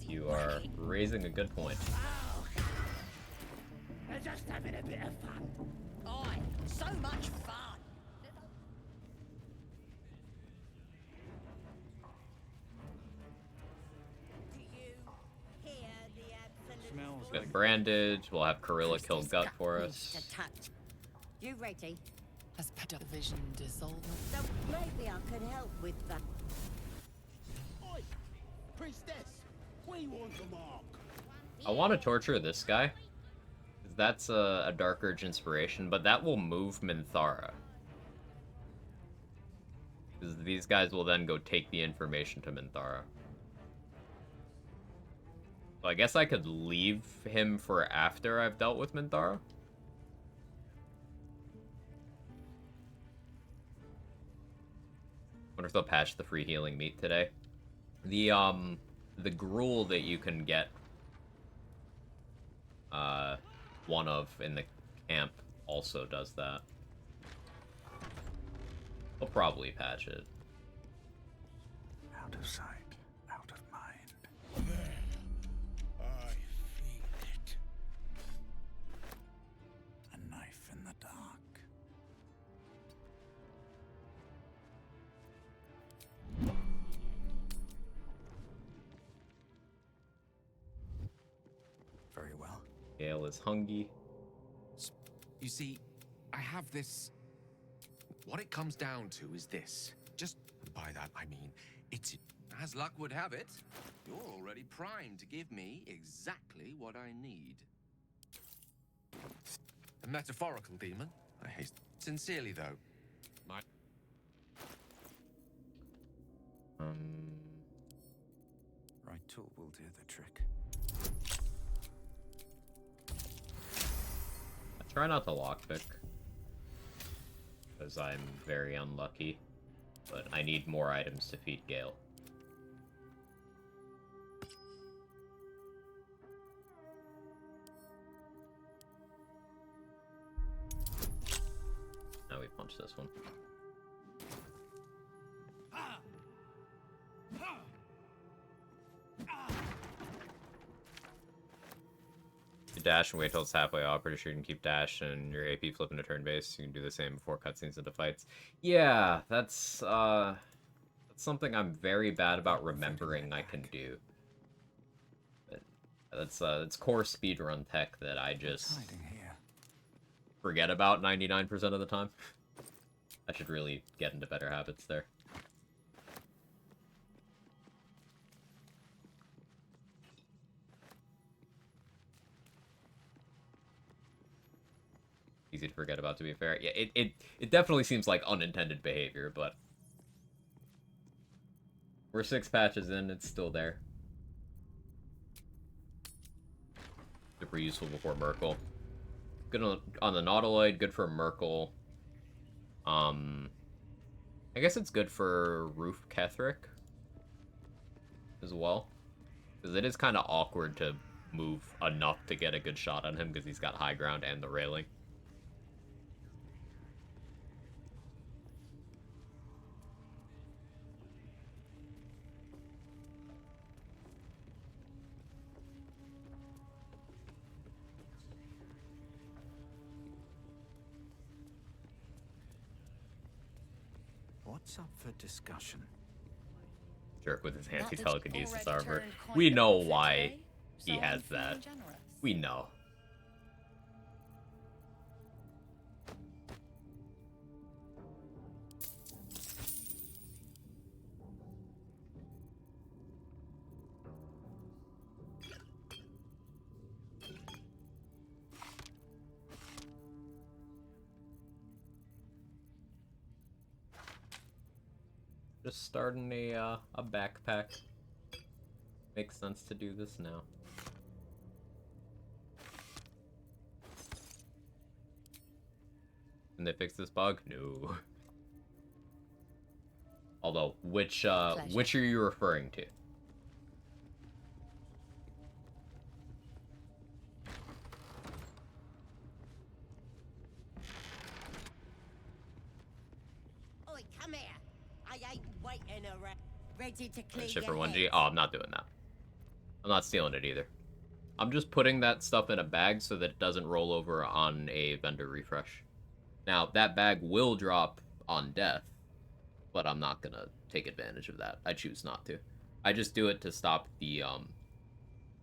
You are raising a good point. They're just having a bit of fun. Aye, so much fun. Smells We've got Branded, we'll have Corilla kill Gut for us. You ready? As the vision dissolves. So maybe I could help with that. Oi, priestess, we want the mark. I want to torture this guy. 'Cause that's a Dark Urge inspiration, but that will move Minthara. Because these guys will then go take the information to Minthara. So I guess I could leave him for after I've dealt with Minthara. Wonder if they'll patch the free healing meat today. The gruel that you can get one of in the camp also does that. They'll probably patch it. out of sight, out of mind. I feel it. A knife in the dark. Very well. Gale is hungry. You see, I have this... What it comes down to is this. Just by that, I mean, it's... As luck would have it, you're already primed to give me exactly what I need. A metaphorical demon, I hate. Sincerely, though. My... Right tool will do the trick. I try not to lockpick. Because I'm very unlucky. But I need more items to feed Gale. Now we punch this one. You dash and wait till it's halfway off. Pretty sure you can keep dash and your AP flipping to turn base. You can do the same before cutscenes into fights. Yeah, that's something I'm very bad about remembering I can do. But That's core speedrun tech that I just forget about 99% of the time. I should really get into better habits there. Easy to forget about, to be fair. Yeah, it definitely seems like unintended behavior, but we're 6 patches in, it's still there. Super useful before Merkel. Good on the Nautiloid, good for Merkel. I guess it's good for Roof Ketheric as well. Because it is kind of awkward to move enough to get a good shot on him because he's got high ground and the railing. What's up for discussion? Jerk with his anti-telekinesis armor. We know why he has that. We know. Just starting a backpack. Makes sense to do this now. Can they fix this bug? No. Although, which are you referring to? Oi, come here. I ain't waiting around. Ready to clear Shit your for 1G? head. Oh, I'm not doing that. I'm not stealing it either. I'm just putting that stuff in a bag so that it doesn't roll over on a vendor refresh. Now, that bag will drop on death, but I'm not gonna take advantage of that. I choose not to. I just do it to stop the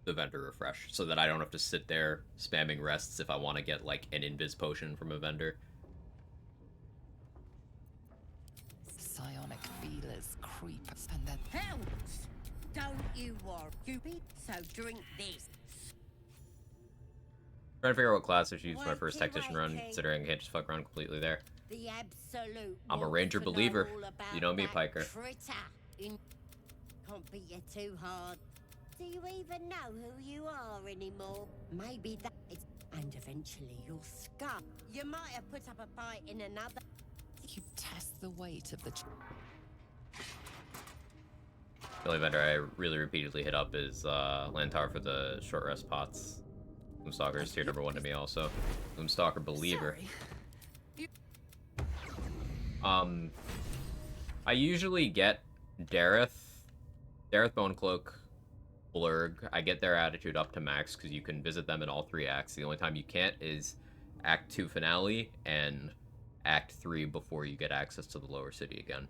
vendor refresh, so that I don't have to sit there spamming rests if I want to get, like, an invis potion from a vendor. Psionic feelers creep and then Helps! Don't you worry. You be so drink this. Trying to figure out what class I should use for my first tactician run, considering I can't just fuck around completely there. The absolute. I'm a ranger wants to believer. know all about You know me, that Piker. critter in- Can't beat you too hard. Do you even know who you are anymore? Maybe that is. And eventually you'll scum. You might have put up a fight in another. you test the weight of the The only vendor I really repeatedly hit up is Lantar for the short rest pots. Gloomstalker is tier number 1 to me also. Gloomstalker believer. I usually get Dareth Bonecloak, Blurg. I get their attitude up to max because you can visit them in all 3 acts. The only time you can't is Act 2 finale and Act 3 before you get access to the lower city again.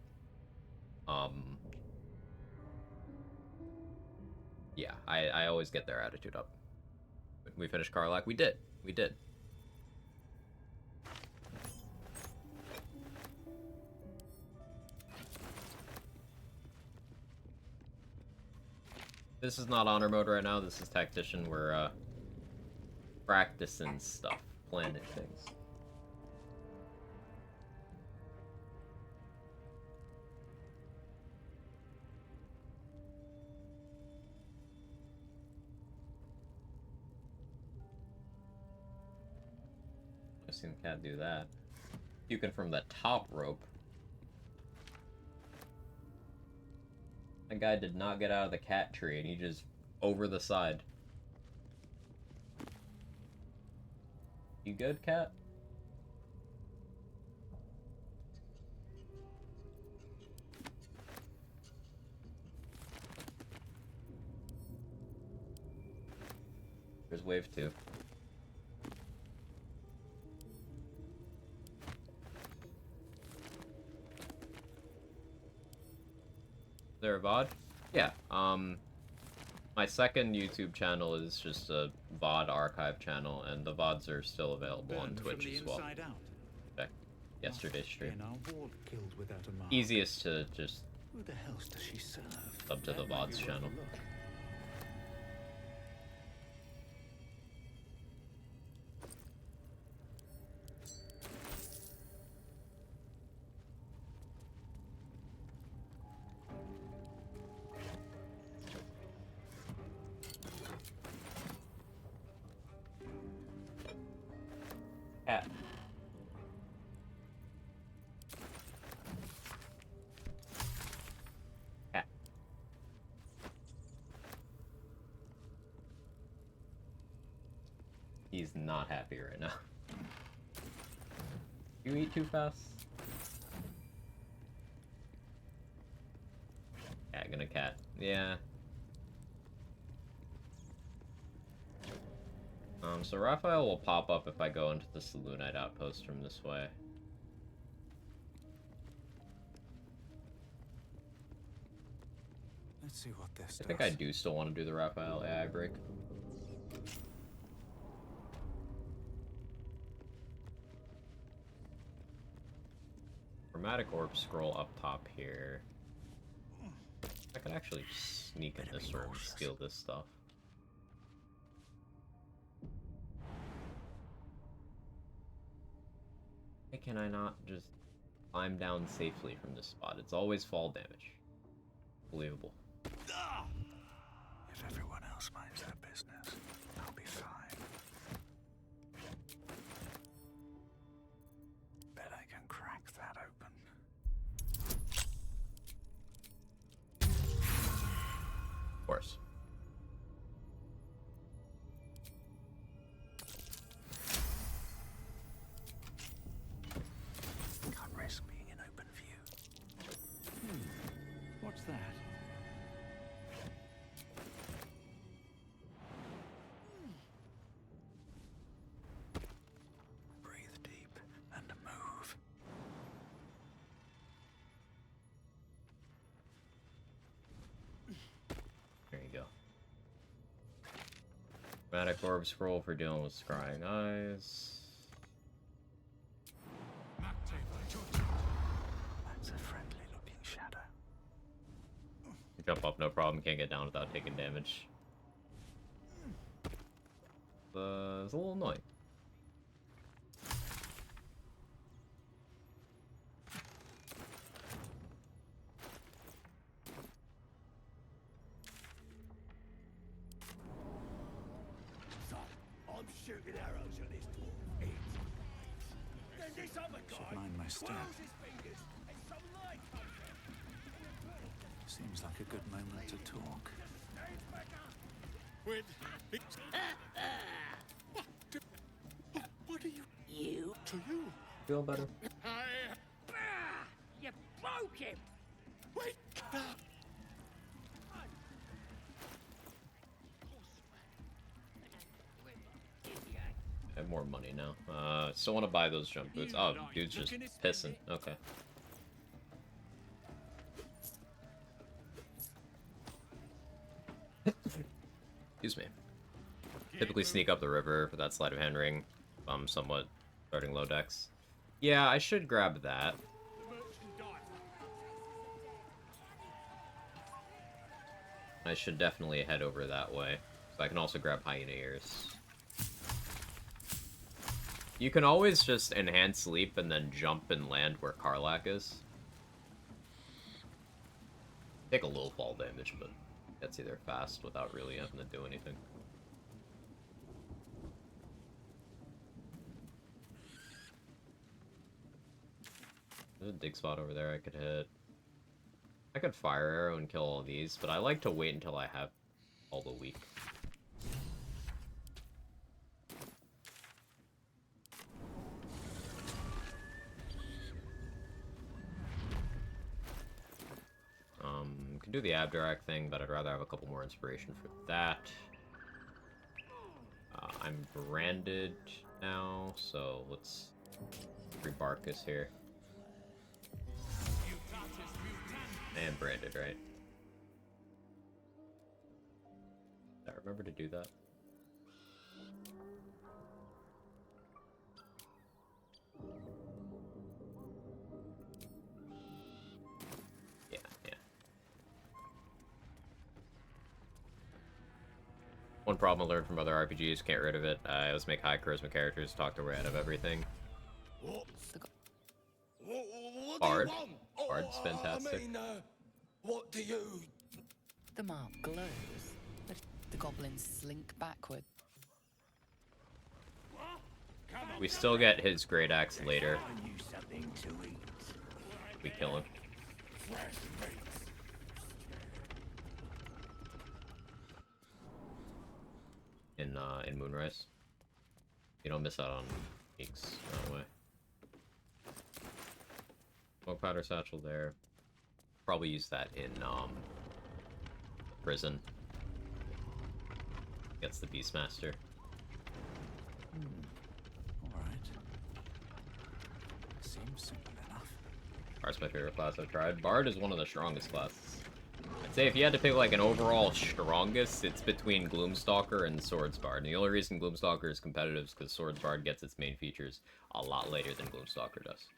Yeah, I always get their attitude up. We finished Karlach? We did. We did. This is not honor mode right now. This is tactician. We're practicing stuff, planning things. I've seen the cat do that. Puking from the top rope. That guy did not get out of the cat tree, and he just over the side. You good, cat? There's wave 2. Is there a VOD? Yeah, my My second YouTube channel is just a VOD archive channel, and the VODs are still available on Burned from Twitch the as well. inside out. Check yesterday's stream. In our ward killed without a mark. Easiest to just Who the hell does she serve? sub to the That might VODs be worth a channel. look. Cat. Cat. He's not happy right now. You eat too fast? Cat gonna cat. Yeah. So Raphael will pop up if I go into the Selûnite outpost from this way. Let's see what this I think I do still want to do the Raphael AI break. Chromatic Orb scroll up top here. I could actually sneak in this room and steal this stuff. Why can I not just climb down safely from this spot? It's always fall damage. Believable. If everyone else minds their business, I'll be fine. Bet I can crack that open. Of course. Can't risk being in open view. What's that? Breathe deep and move. There you go. Chromatic Orb scroll for dealing with scrying eyes. That's a friendly looking shadow. Jump up, no problem. Can't get down without taking damage. It's a little annoying. So, I'm shooting arrows at this dwarf. Then this other Should guy mind my step. twirls his fingers and some light comes out. Seems like a good moment to talk. With what are you? You to you? Feel better. You broke him. Wait. I have more money now. Still want to buy those jump boots. Oh, dude's just pissing. Okay. Excuse me. Typically sneak up the river for that sleight of hand ring. I'm somewhat starting low decks. Yeah, I should grab that. I should definitely head over that way. So I can also grab hyena ears. You can always just enhance leap and then jump and land where Karlach is. Take a little fall damage, but gets you there fast without really having to do anything. There's a dig spot over there I could hit. I could fire arrow and kill all these, but I like to wait until I have all the weak. Can do the Abdurak thing, but I'd rather have a couple more inspiration for that. I'm branded now, so let's rebark this here. And branded, right? Remember to do that. Yeah, yeah. One problem I learned from other RPGs, can't get rid of it. I always make high charisma characters talk their way out of everything. Bard. Bard's fantastic. What do you... The mark glows, but the goblins slink backward. We still get his great axe later. We kill him. In Moonrise. You don't miss out on peaks that way. Smoke powder satchel there. Probably use that in prison. Gets the Beastmaster. Alright. Seems simple enough. Bard's my favorite class I've tried. Bard is one of the strongest classes. I'd say if you had to pick like an overall strongest, it's between Gloomstalker and Swordsbard. And the only reason Gloomstalker is competitive is because Swordsbard gets its main features a lot later than Gloomstalker does.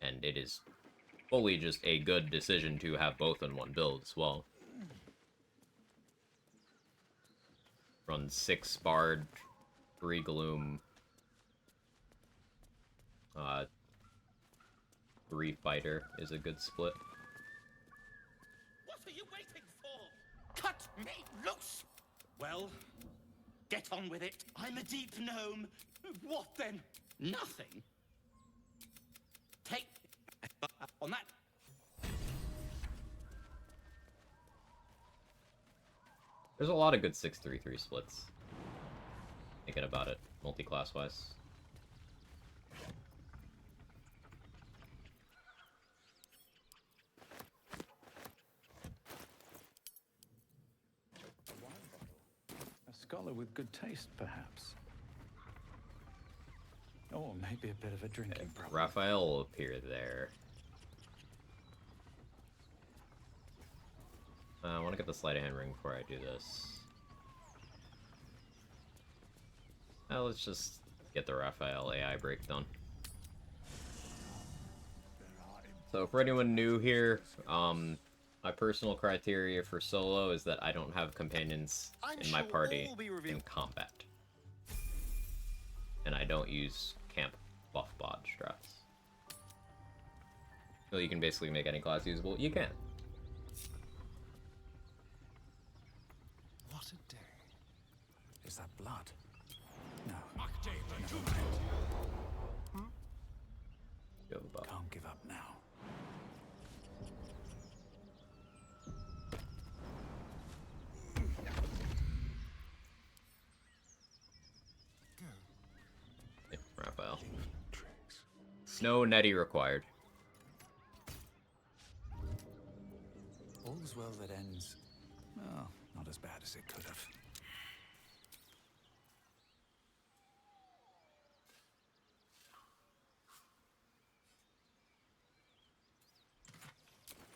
And it is fully just a good decision to have both in one build as well. Run 6 Bard, 3 Gloom, 3 Fighter is a good split. What are you waiting for? Cut me loose! Well, get on with it. I'm a deep gnome. What then? Nothing? Take... on that. There's a lot of good 6-3-3 splits. Thinking about it, multi-class wise. A scholar with good taste, perhaps. Or maybe a bit of a drinking problem. Raphael will appear there. I want to get the sleight of hand ring before I do this. Let's just get the Raphael AI break done. So for anyone new here, my personal criteria for solo is that I don't have companions in my party in combat. And I don't use camp buff bod strats. So you can basically make any class usable. You can. What a day. Is that blood? No. Can't give up now. Raphael. No netty required. All's well that ends. Well, not as bad as it could have.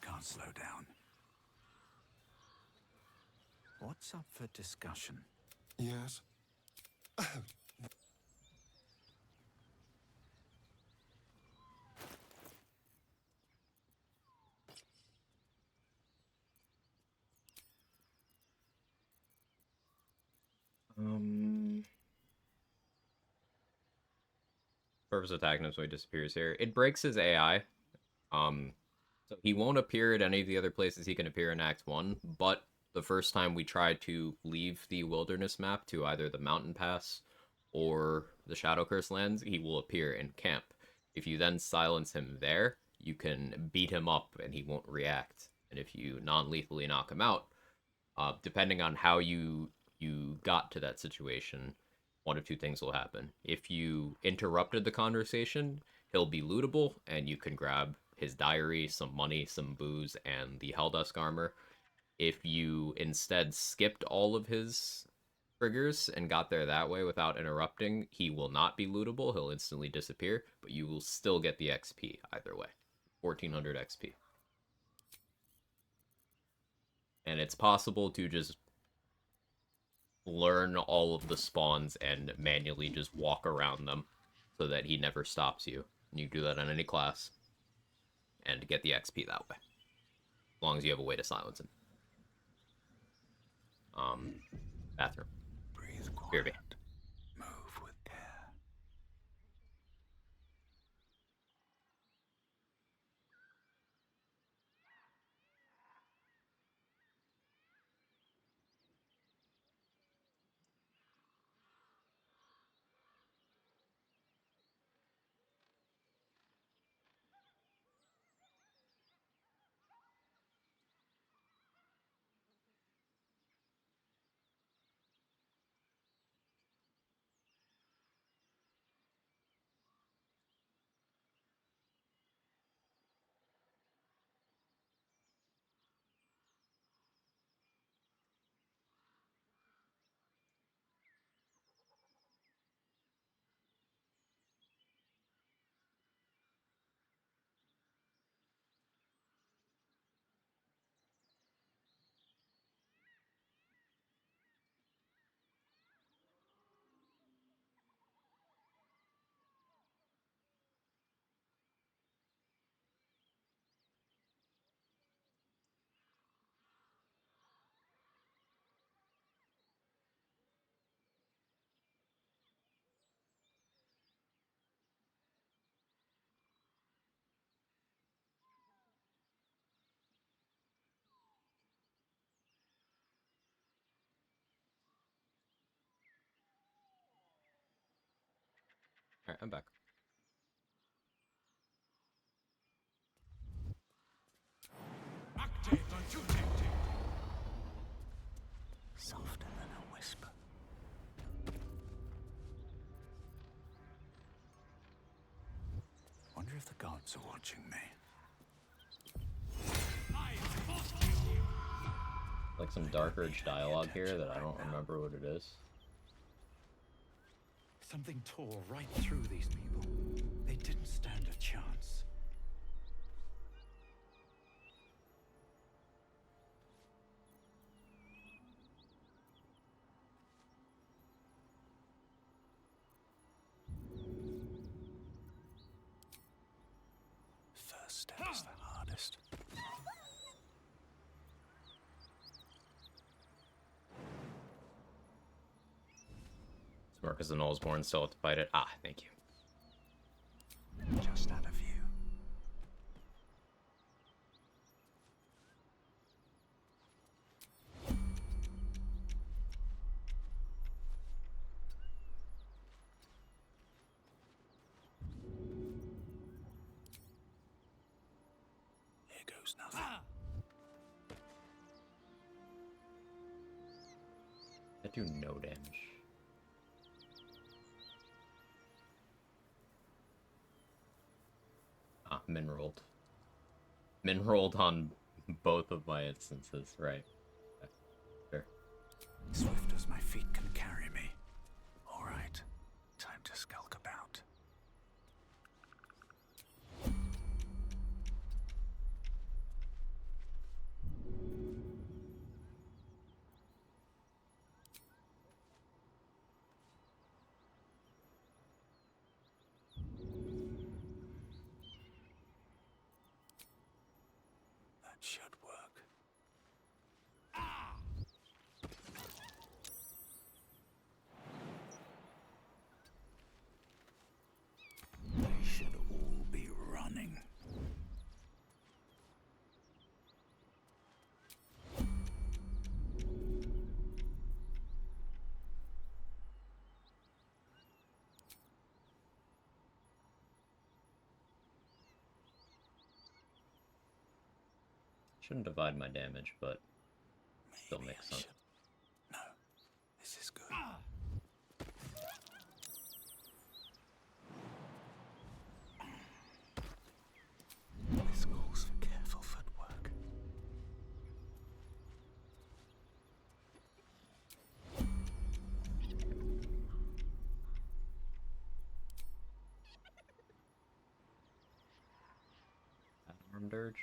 Can't slow down. What's up for discussion? Yes. Purpose attacking him so he disappears here. It breaks his AI. So he won't appear at any of the other places he can appear in Act 1, but the first time we try to leave the wilderness map to either the mountain pass or the Shadow Curse lands, he will appear in camp. If you then silence him there, you can beat him up and he won't react. And if you non-lethally knock him out, depending on how you got to that situation, one of two things will happen. If you interrupted the conversation, he'll be lootable, and you can grab his diary, some money, some booze, and the Helldusk armor. If you instead skipped all of his triggers and got there that way without interrupting, he will not be lootable, he'll instantly disappear, but you will still get the XP either way. 1400 XP. And it's possible to just learn all of the spawns and manually just walk around them so that he never stops you. And you can do that on any class and get the XP that way. As long as you have a way to silence him. Bathroom. Breathe quiet. Kirby. Move with care. Alright, I'm back. Softer than a whisper. Wonder if the gods are watching me. Like some Dark Urge dialogue here that I don't remember what it is. Something tore right through these people. They didn't stand a chance. First step is the hardest. Marcus and Osborne still have to fight it. Ah, thank you. Just out of view. Here goes nothing. I do no damage. Ah, min rolled. Min rolled on both of my instances, right. Okay. Sure. Swift as my feet can carry me. All right, time to skulk about. That should work. They should all be running. Shouldn't divide my damage, but still makes sense. No, this is good. This calls for careful footwork. Arm dirge.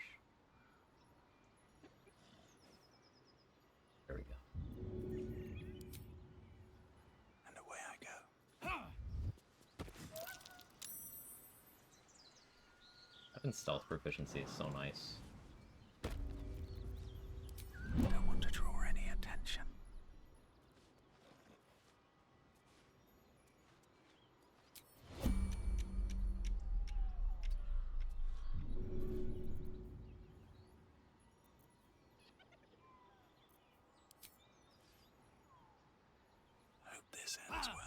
Fucking stealth proficiency is so nice. Don't want to draw any attention. Hope this ends well.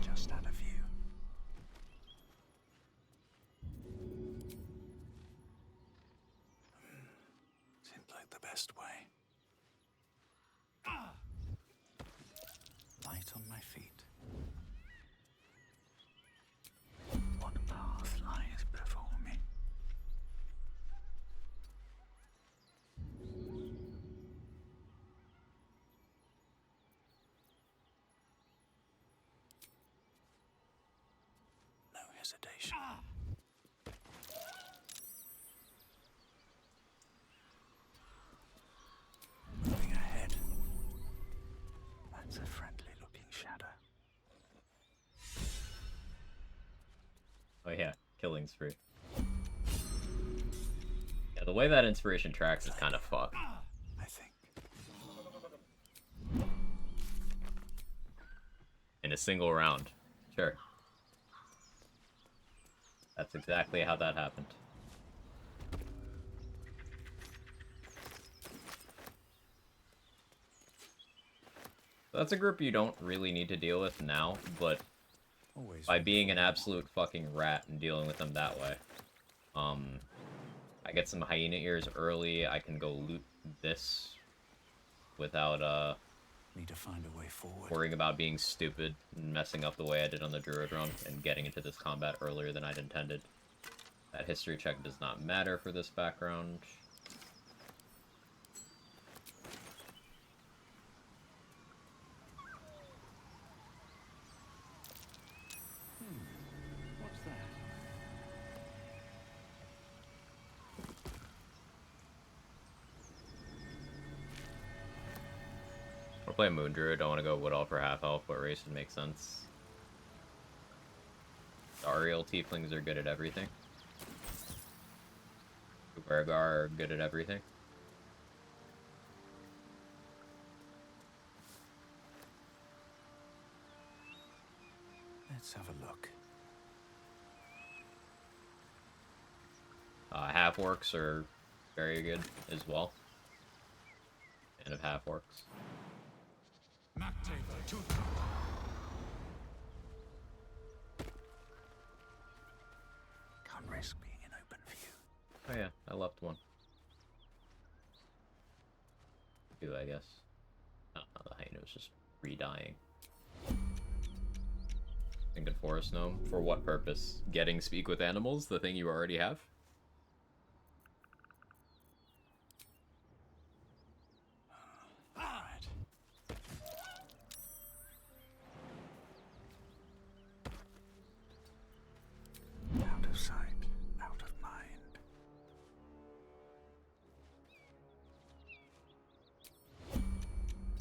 Just out of view. Seems like the best way. Light on my feet. What path lies before me? No hesitation. Moving ahead. That's a friendly-looking shadow. Oh yeah, killing spree. Yeah, the way that inspiration tracks is kind of fucked. I think. In a single round. Sure. That's exactly how that happened. That's a group you don't really need to deal with now, but by being an absolute fucking rat and dealing with them that way. I get some hyena ears early, I can go loot this without, Need to find a way forward. worrying about being stupid and messing up the way I did on the Druid run and getting into this combat earlier than I'd intended. That history check does not matter for this background. What's that? I want to play Moon Druid, don't want to go Wood Elf or Half Elf, but race would make sense. The Ariel Tieflings are good at everything. Ubergar are good at everything. Let's have a look. Half-Orcs are very good as well. And of Half-Orcs. Can't risk being in open view. Oh yeah, I left one. Two, I guess. Oh, no, the hyena was just re-dying. Think of Forest Gnome. For what purpose? Getting speak with animals, the thing you already have? Alright. Out of sight, out of mind.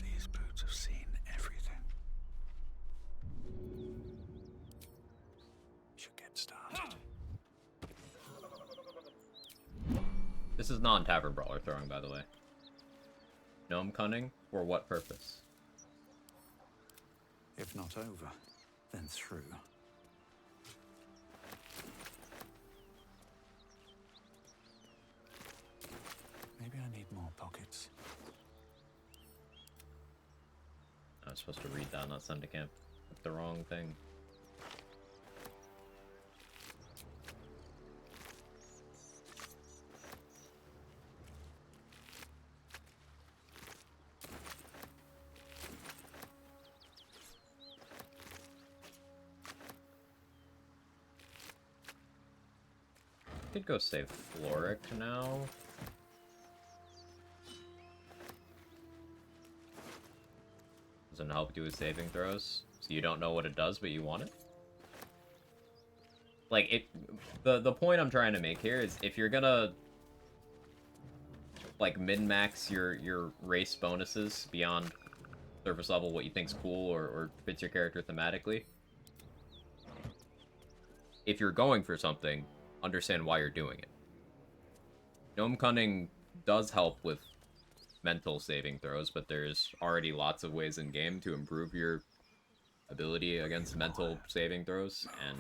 These boots have seen everything. Should get started. This is non-Tavern Brawler throwing, by the way. Gnome Cunning? For what purpose? If not over, then through. Maybe I need more pockets. I was supposed to read that, not send to camp. That's the wrong thing. Could go save Floric now. Doesn't help you with saving throws, so you don't know what it does, but you want it. Like it, the point I'm trying to make here is if you're gonna like min-max your race bonuses beyond surface level what you think's cool or fits your character thematically. If you're going for something, understand why you're doing it. Gnome Cunning does help with mental saving throws, but there's already lots of ways in game to improve your ability against mental saving throws, and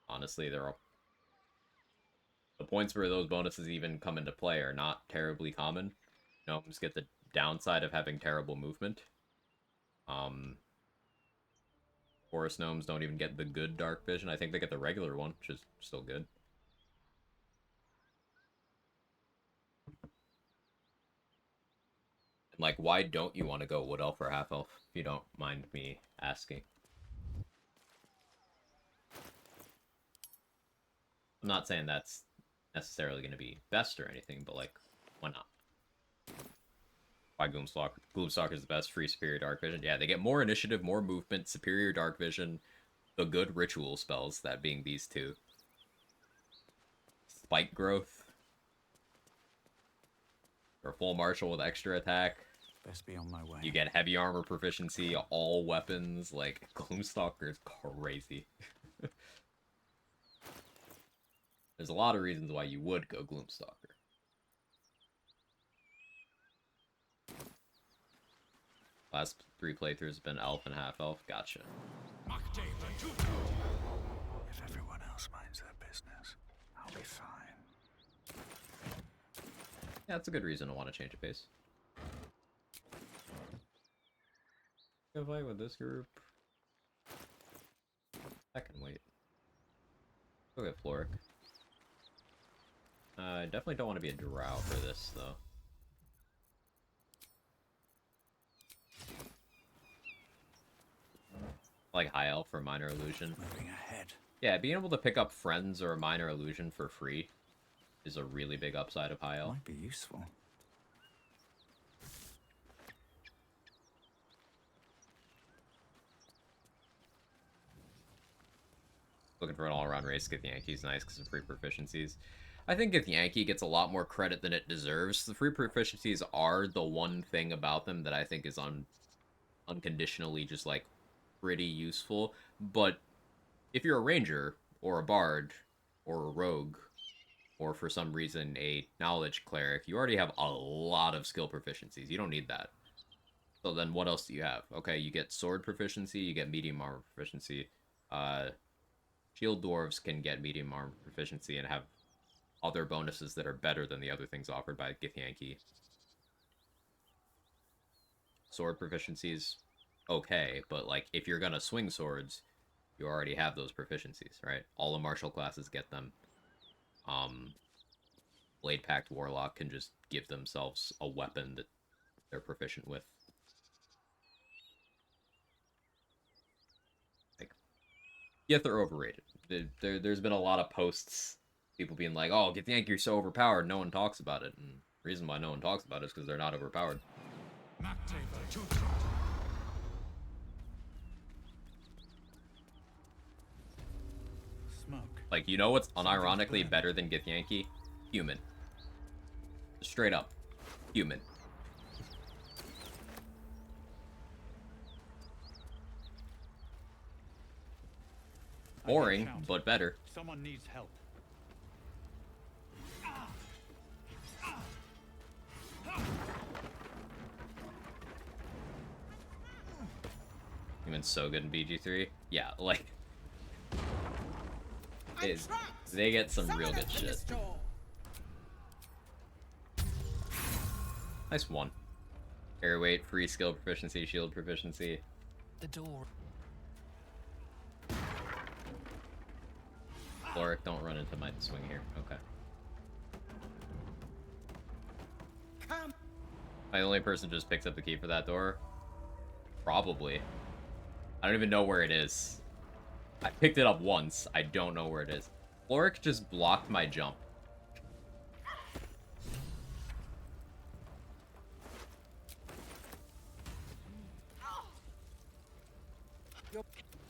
honestly, the points where those bonuses even come into play are not terribly common. Gnomes get the downside of having terrible movement. Forest gnomes don't even get the good dark vision. I think they get the regular one, which is still good. And like, why don't you want to go Wood Elf or Half Elf, if you don't mind me asking? I'm not saying that's necessarily going to be best or anything, but like, why not? Why Gloomstalker is the best? Free superior dark vision. Yeah, they get more initiative, more movement, superior dark vision, the good ritual spells, that being these two. Spike growth. Or full martial with extra attack. Best be on my way. You get heavy armor proficiency, all weapons. Like, Gloomstalker is crazy. There's a lot of reasons why you would go Gloomstalker. Last 3 playthroughs have been Elf and Half Elf. Gotcha. If everyone else minds their business, I'll be fine. Yeah, that's a good reason to want to change a pace. Go play with this group. I can wait. Go get Floric. I definitely don't want to be a drow for this, though. Like High Elf or Minor Illusion. Moving ahead. Yeah, being able to pick up Friends or a Minor Illusion for free is a really big upside of High Elf. Might be useful. Looking for an all-around race, Githyanki's nice because of free proficiencies. I think Githyanki gets a lot more credit than it deserves. The free proficiencies are the one thing about them that I think is unconditionally just, like, pretty useful. But if you're a ranger, or a bard, or a rogue, or for some reason a knowledge cleric, you already have a lot of skill proficiencies. You don't need that. So then what else do you have? Okay, you get sword proficiency, you get medium armor proficiency. Shield dwarves can get medium armor proficiency and have other bonuses that are better than the other things offered by Githyanki. Sword proficiencies, okay, but like if you're gonna swing swords, you already have those proficiencies, right? All the martial classes get them. Blade Pact Warlock can just give themselves a weapon that they're proficient with. Like, yeah, they're overrated. There's been a lot of posts, people being like, oh, Githyanki, you're so overpowered, no one talks about it. And the reason why no one talks about it is because they're not overpowered. Smoke. Like, you know what's unironically better than Githyanki? Human. Straight up. Human. Boring, but better. Someone needs help. Human's so good in BG3. Yeah, like... they get some real good shit. Nice one. Air weight, free skill proficiency, shield proficiency. The door. Floric, don't run into my swing here. Okay. Am I the only person just picks up the key for that door? Probably. I don't even know where it is. I picked it up once. I don't know where it is. Floric just blocked my jump.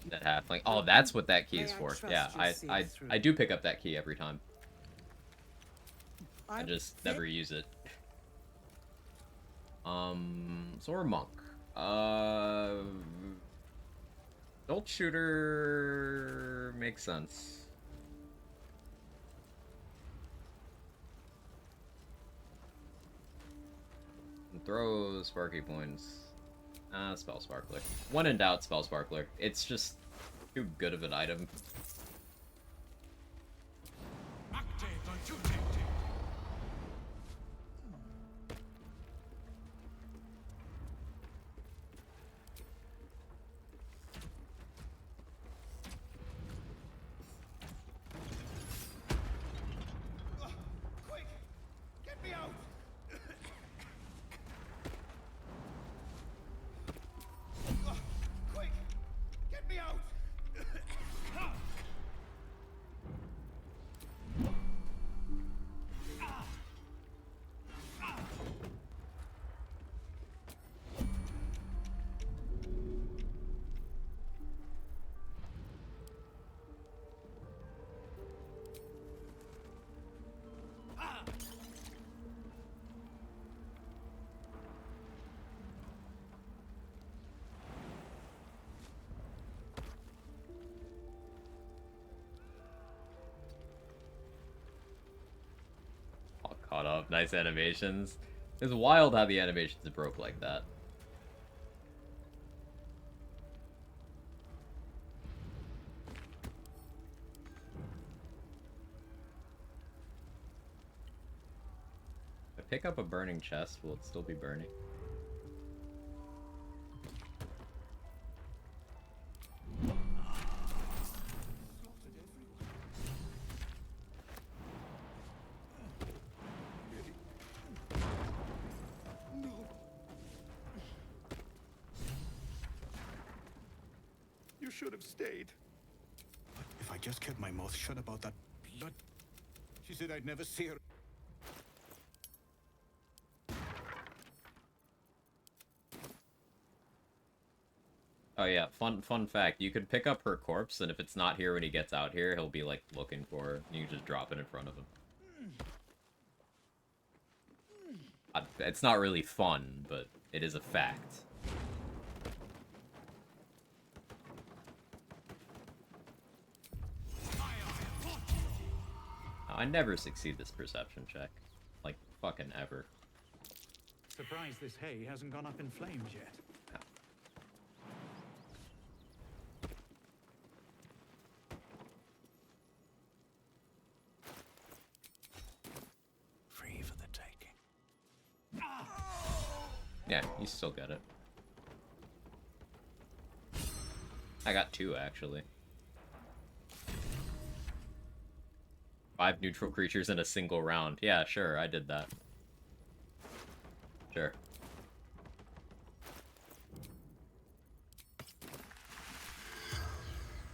That halfling. Oh, that's what that key is for. Yeah, I do pick up that key every time. I just never use it. So we're monk. Adult shooter makes sense. And throw sparky points. Spell sparkler. When in doubt, spell sparkler. It's just too good of an item. Quick! Get me out! Quick! Get me out! All caught up. Nice animations. It's wild how the animations broke like that. If I pick up a burning chest, will it still be burning? You should have stayed. If I just kept my mouth shut about that blood, she said I'd never see her. Oh yeah, fun fact. You could pick up her corpse, and if it's not here when he gets out here, he'll be like looking for her. You can just drop it in front of him. It's not really fun, but it is a fact. I never succeed this perception check. Like, fucking ever. Surprised this hay hasn't gone up in flames yet. Free for the taking. Yeah, you still get it. I got 2, actually. 5 neutral creatures in a single round. Yeah, sure, I did that. Sure.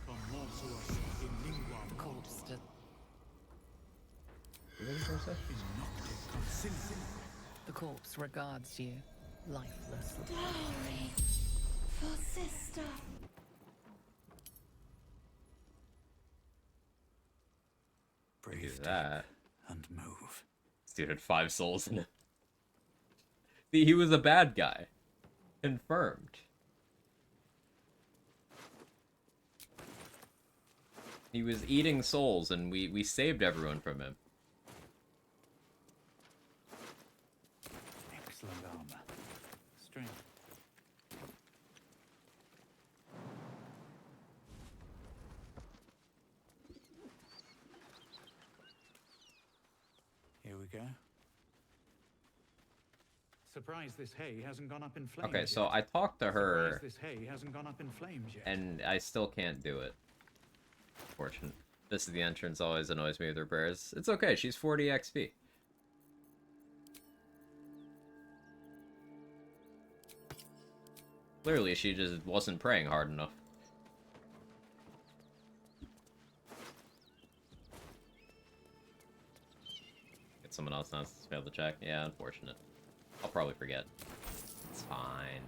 The corpse still. The corpse regards you, lifeless. Glory for sister. Look at that. And move. This dude had 5 souls in him. See, he was a bad guy. Confirmed. He was eating souls, and we saved everyone from him. Excellent armor. Strength. Here we go. Surprised this hay hasn't gone up in flames. Okay, so yet. I talked to her, Surprised this hay hasn't gone up in flames yet. and I still can't do it. Fortunate. This is the entrance always annoys me with her prayers. It's okay, she's 40 XP. Clearly, she just wasn't praying hard enough. Get someone else now to fail the check. Yeah, unfortunate. I'll probably forget. It's fine.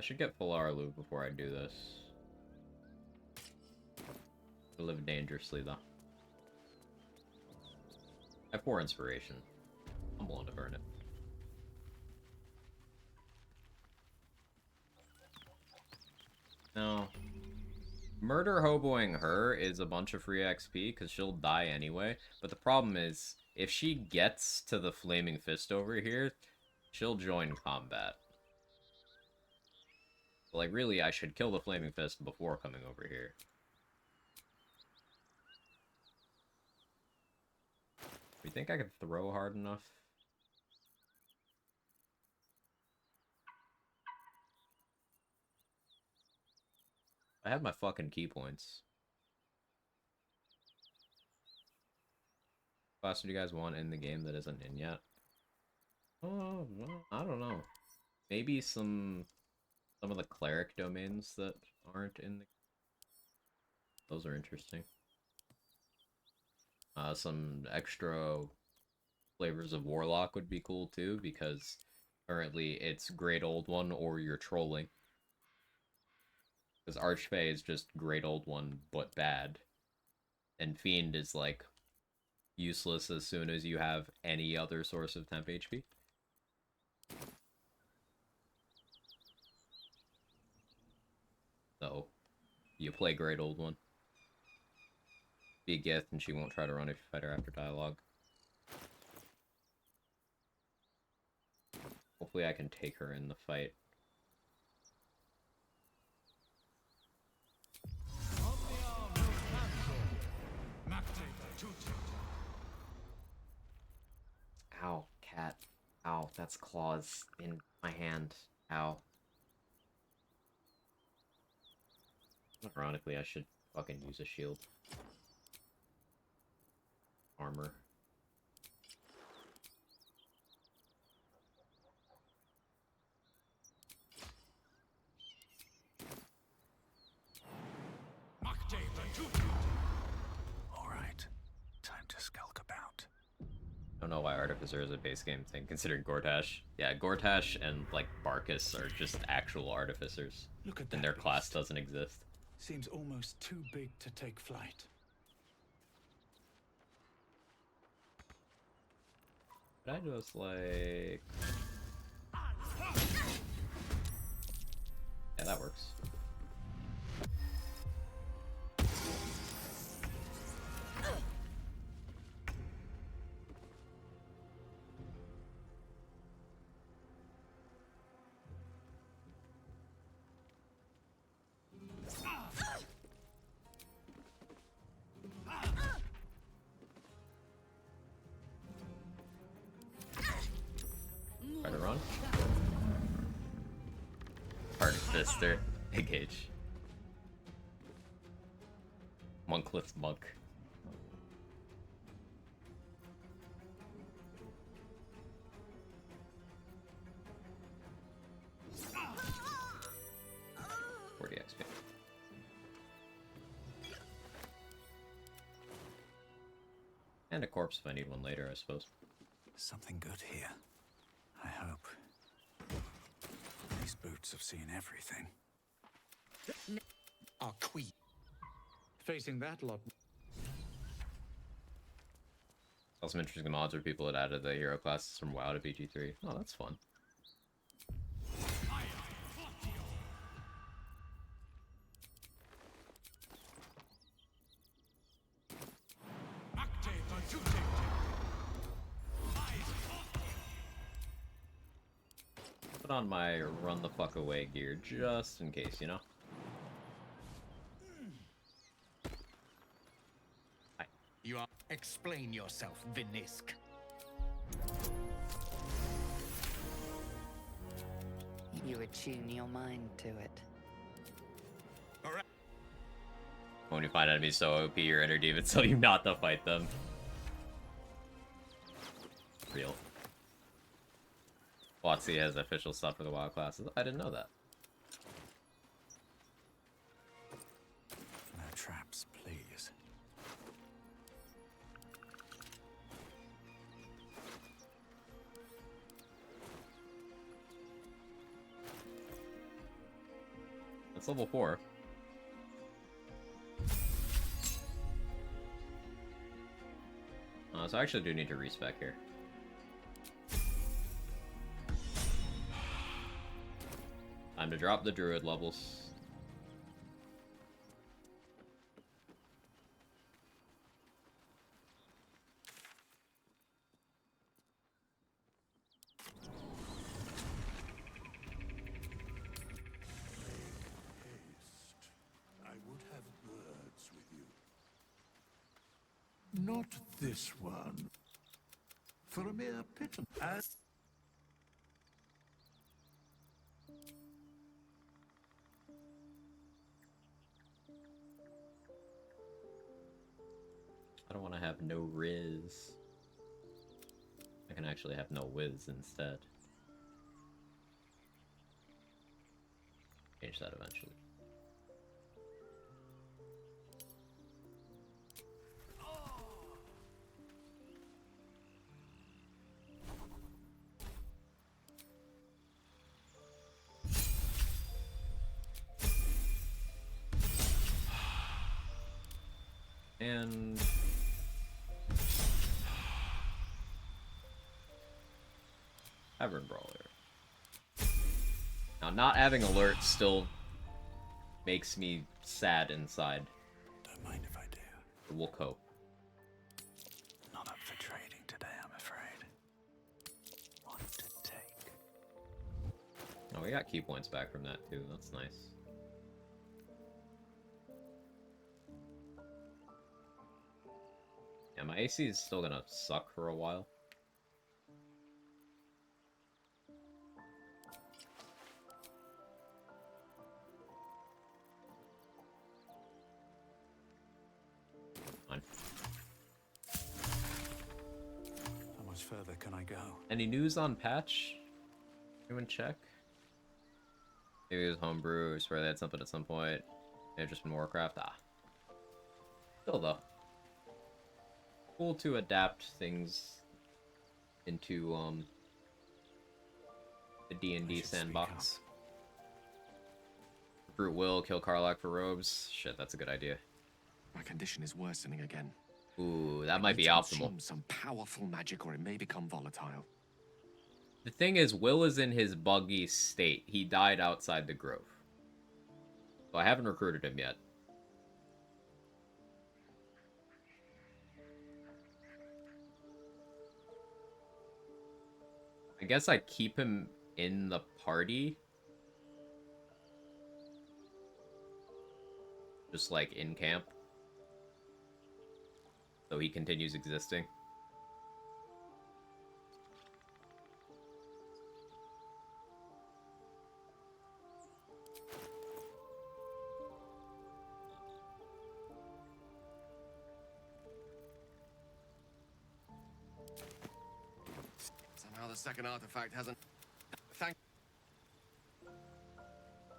I should get full Arlu before I do this. I live dangerously, though. I have 4 inspiration. I'm willing to burn it. No. Murder hoboing her is a bunch of free XP, because she'll die anyway. But the problem is, if she gets to the Flaming Fist over here, she'll join combat. Like, really, I should kill the Flaming Fist before coming over here. You think I could throw hard enough? I have my fucking key points. What class do you guys want in the game that isn't in yet? Oh, well, I don't know. Maybe some of the cleric domains that aren't in the... Those are interesting. Some extra flavors of Warlock would be cool too, because currently it's Great Old One or you're trolling. Because Archfey is just Great Old One, but bad. And Fiend is, like, useless as soon as you have any other source of temp HP. So, you play Great Old One. Be a Gith, and she won't try to run if you fight her after dialogue. Hopefully I can take her in the fight. Ow, cat. Ow, that's claws in my hand. Ow. Ironically, I should fucking use a shield. Armor. Alright, time to skulk about. I don't know why Artificer is a base game thing, considering Gortash. Yeah, Gortash and, like, Barkus are just actual Artificers. Look at and that their beast. class doesn't exist. Seems almost too big to take flight. Could I just, like... Yeah, that works. Try to run. Artificer. Engage. Monkless monk. XP. And a corpse if I need one later, I suppose. Something good here. I hope. These boots have seen everything. Our queen. Facing that lot. Also, some interesting mods where people had added the hero classes from WoW to BG3. Oh, that's fun. Put on my run the fuck away gear just in case, you know? You are. Explain yourself, Vinisk. You attune your mind to it. When you find enemies so OP, your inner demons tell you not to fight them. Real. WotC has official stuff for the WoW classes. I didn't know that. No traps, please. That's level 4. So I actually do need to respec here. Time to drop the druid levels. I would have words with you. Not this one. For a mere pittance. As I don't want to have no Riz. I can actually have no Wiz instead. Change that eventually. And Tavern Brawler. Now, not having alerts still makes me sad inside. don't mind if I do. But we'll cope. Not up for trading today, I'm afraid. Want to take. Oh, we got key points back from that too. That's nice. Yeah, my AC is still gonna suck for a while. Fine. How much further can I go? Any news on patch? Anyone check? Maybe it was homebrew, I swear they had something at some point. Maybe just been Warcraft. Ah. Still though. Cool to adapt things into the D&D sandbox. Recruit Will, kill Karlach for robes. Shit, that's a good idea. My condition is worsening again. Ooh, that I might need be to optimal. consume some powerful magic, or it may become volatile. The thing is, Will is in his buggy state. He died outside the grove. So I haven't recruited him yet. I guess I keep him in the party. Just like in camp. So he continues existing. Somehow the second artifact hasn't... Thank...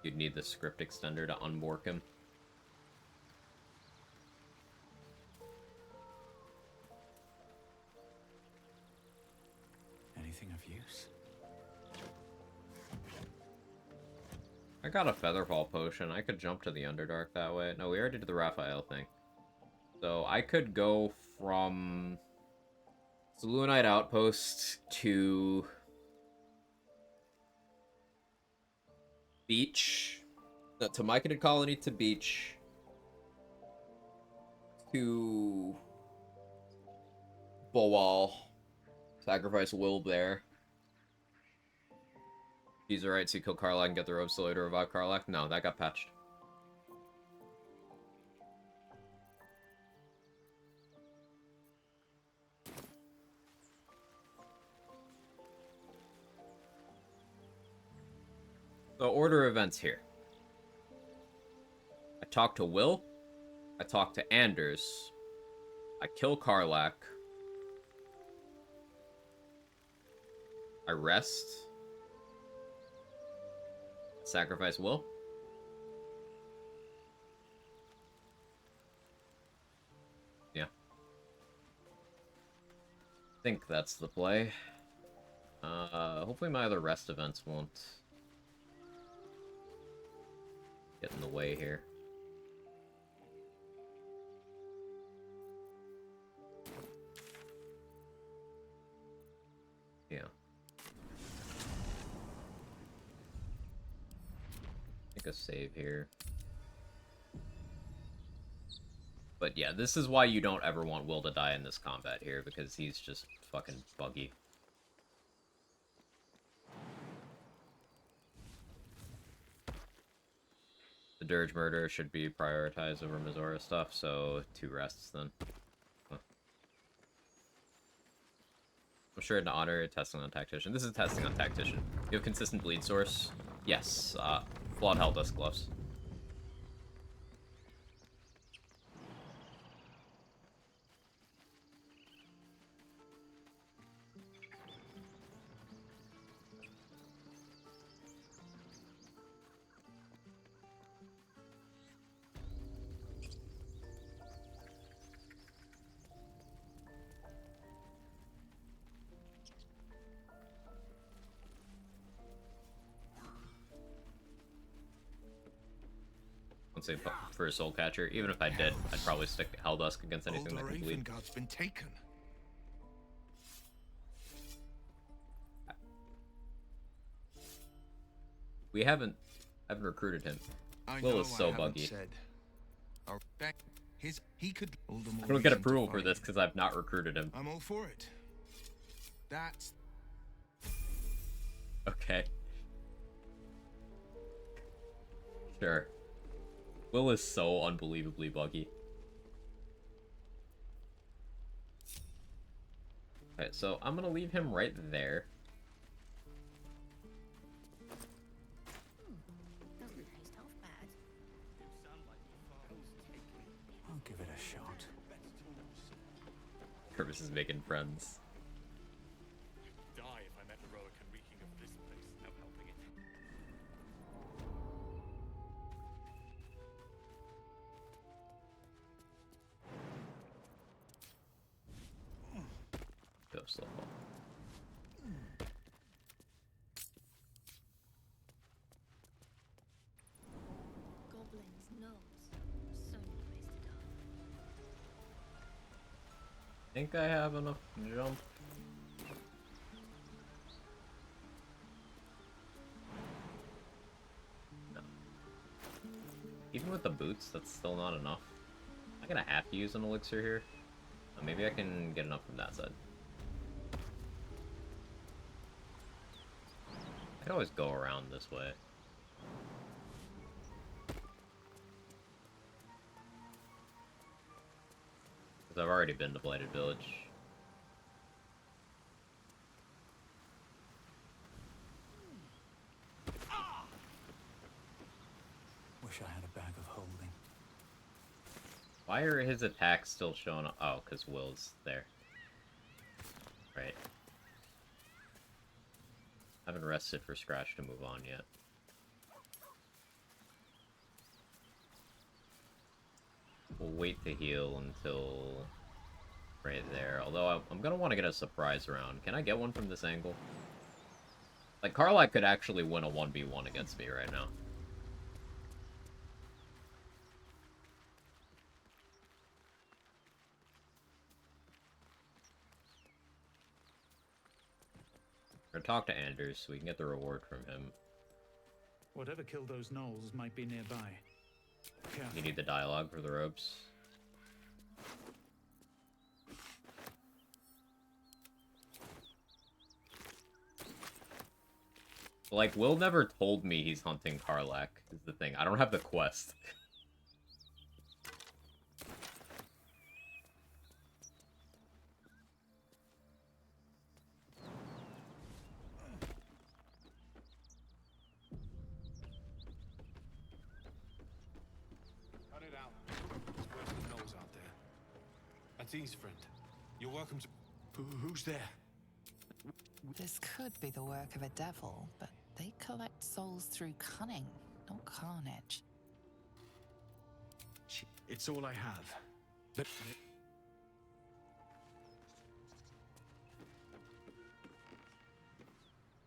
You'd need the script extender to unbork him. Anything of use? I got a Featherfall potion. I could jump to the Underdark that way. No, we already did the Raphael thing. So I could go from Selûnite Outpost to Beach. To Myconid Colony to Beach. To Bolwal. Sacrifice Will there. He's alright, so you kill Karlach and get the robe so later revive Karlach? No, that got patched. So order events here. I talk to Will. I talk to Anders. I kill Karlach. I rest. Sacrifice Will. Yeah. I think that's the play. Hopefully my other rest events won't get in the way here. Yeah. Make a save here. But yeah, this is why you don't ever want Will to die in this combat here, because he's just fucking buggy. The Dirge murder should be prioritized over Mizora stuff, so 2 rests then. Huh. I'm sure to honor testing on Tactician. This is testing on Tactician. You have consistent bleed source? Yes. Flawed Helldust gloves. Say for a soul catcher. Even if I did, I'd probably stick Helldusk against anything that can bleed. Ravengard's been taken. We haven't recruited him. Will is so buggy. I don't get approval for this because I've not recruited him. I'm all for it. That's okay. Sure. Will is so unbelievably buggy. Alright, so I'm gonna leave him right there. I'll give it a shot. Purpose is making friends. Die if I met heroic and reeking of this place. No helping it. Go slow. Goblin's nose. So many ways to die. Think I have enough jump. No. Even with the boots, that's still not enough. I'm gonna have to use an elixir here. Maybe I can get enough from that side. I could always go around this way. Because I've already been to Blighted Village. Wish I had a bag of holding. Why are his attacks still showing up? Oh, because Will's there. Right. I haven't rested for Scratch to move on yet. We'll wait to heal until right there. Although I'm gonna want to get a surprise round. Can I get one from this angle? Like, Karlach could actually win a 1v1 against me right now. Or talk to Anders so we can get the reward from him. Whatever killed those gnolls might be nearby. You need the dialogue for the ropes. Like, Will never told me he's hunting Karlach, is the thing. I don't have the quest. Cut it out. There's worse than those out there. That's E's friend. You're welcome to... Who's there? This could be the work of a devil, but they collect souls through cunning, not carnage. It's all I have. But...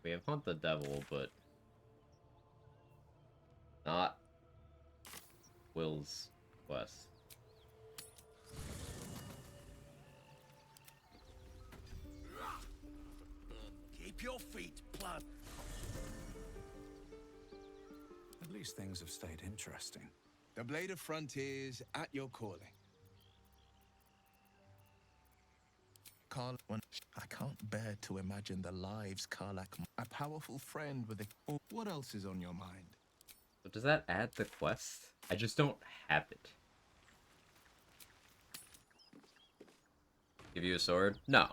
We have Hunt the Devil, but... not Will's quest. Keep your feet planted. At least things have stayed interesting. The Blade of Frontiers at your calling. Carl, I can't bear to imagine the lives Karlach, a powerful friend with a... Oh, what else is on your mind? So does that add the quest? I just don't have it. Give you a sword? No.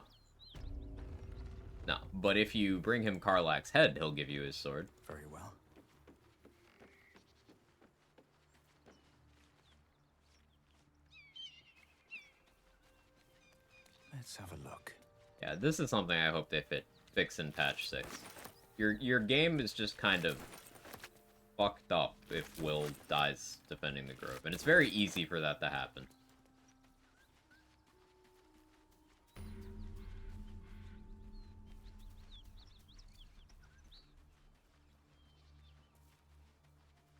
No, but if you bring him Karlach's head, he'll give you his sword. Very well. Let's have a look. Yeah, this is something I hope they fix in patch 6. Your game is just kind of fucked up if Will dies defending the Grove, and it's very easy for that to happen.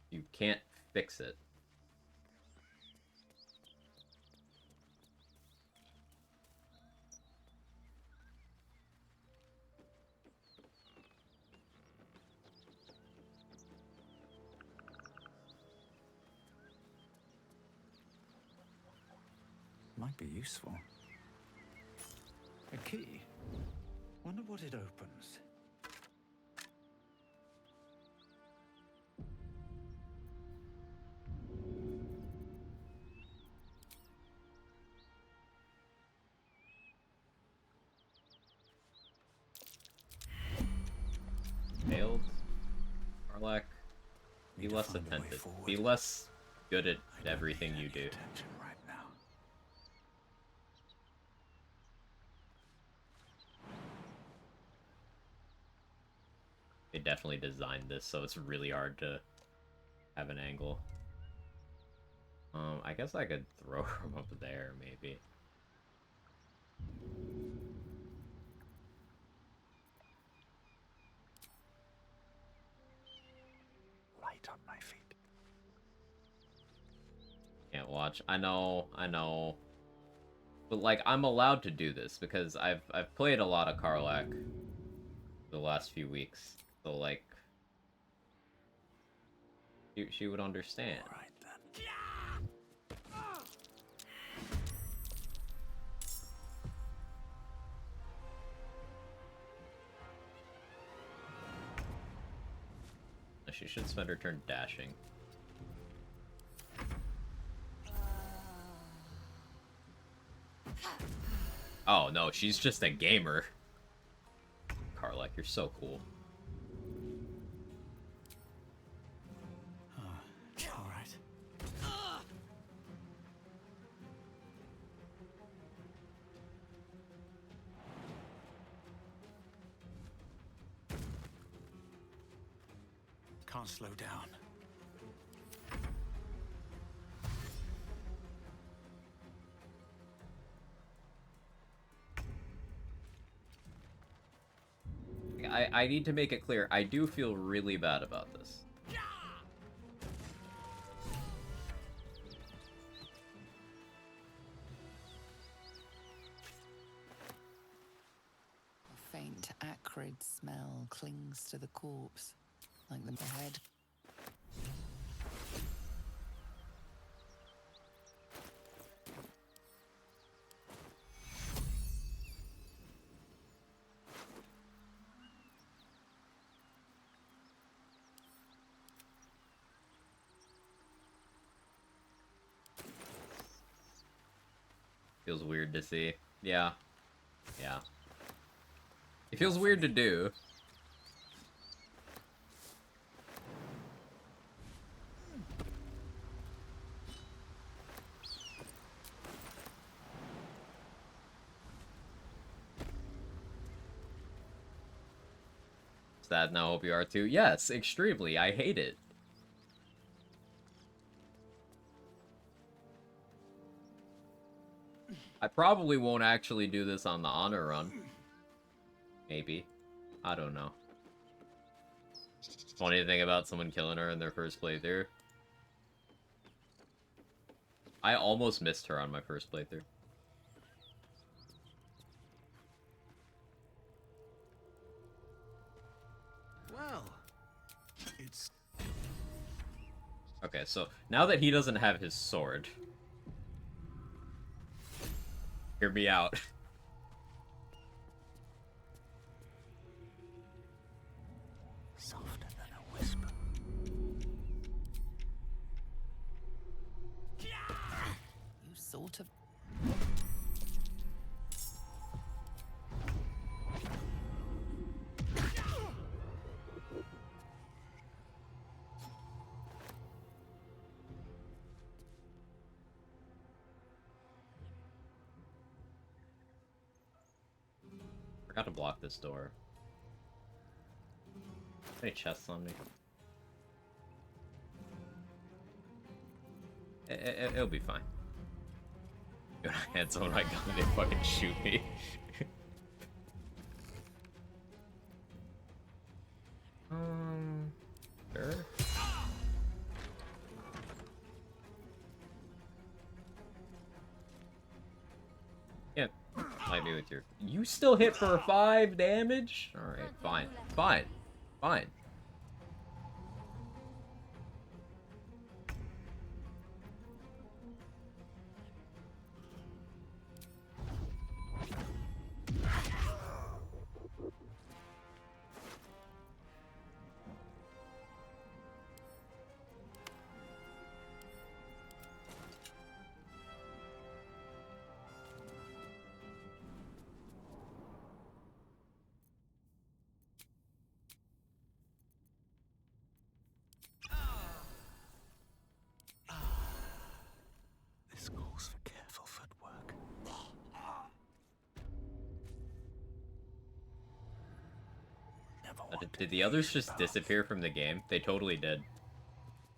You can't fix it. Might be useful. A key. Wonder what it opens. Failed. Karlach, be less attentive. Be less good at everything you do. They definitely designed this so it's really hard to have an angle. I guess I could throw him up there, maybe. Light on my feet. Can't watch. I know. But like, I'm allowed to do this because I've played a lot of Karlach the last few weeks. So like, she would understand. All right then. She should spend her turn dashing. Oh no, she's just a gamer. Karlach, you're so cool. All right. Can't slow down. I need to make it clear, I do feel really bad about this. A faint, acrid smell clings to the corpse, like the head. Feels weird to see. Yeah. Yeah. It feels weird to do. Sad now, hope you are too. Yes, extremely. I hate it. I probably won't actually do this on the honor run. Maybe. I don't know. Funny thing about someone killing her in their first playthrough. I almost missed her on my first playthrough. Well, it's... Okay, so now that he doesn't have his sword, hear me out. Softer than a whisper. You sort of. Forgot to block this door. Any chests on me? It'll be fine. When I had someone like gun, they fucking shoot me. Sure. Yeah, might be with your. You still hit for 5 damage? Alright, fine. Fine. Fine. This calls for careful footwork. Did the others just disappear from the game? They totally did.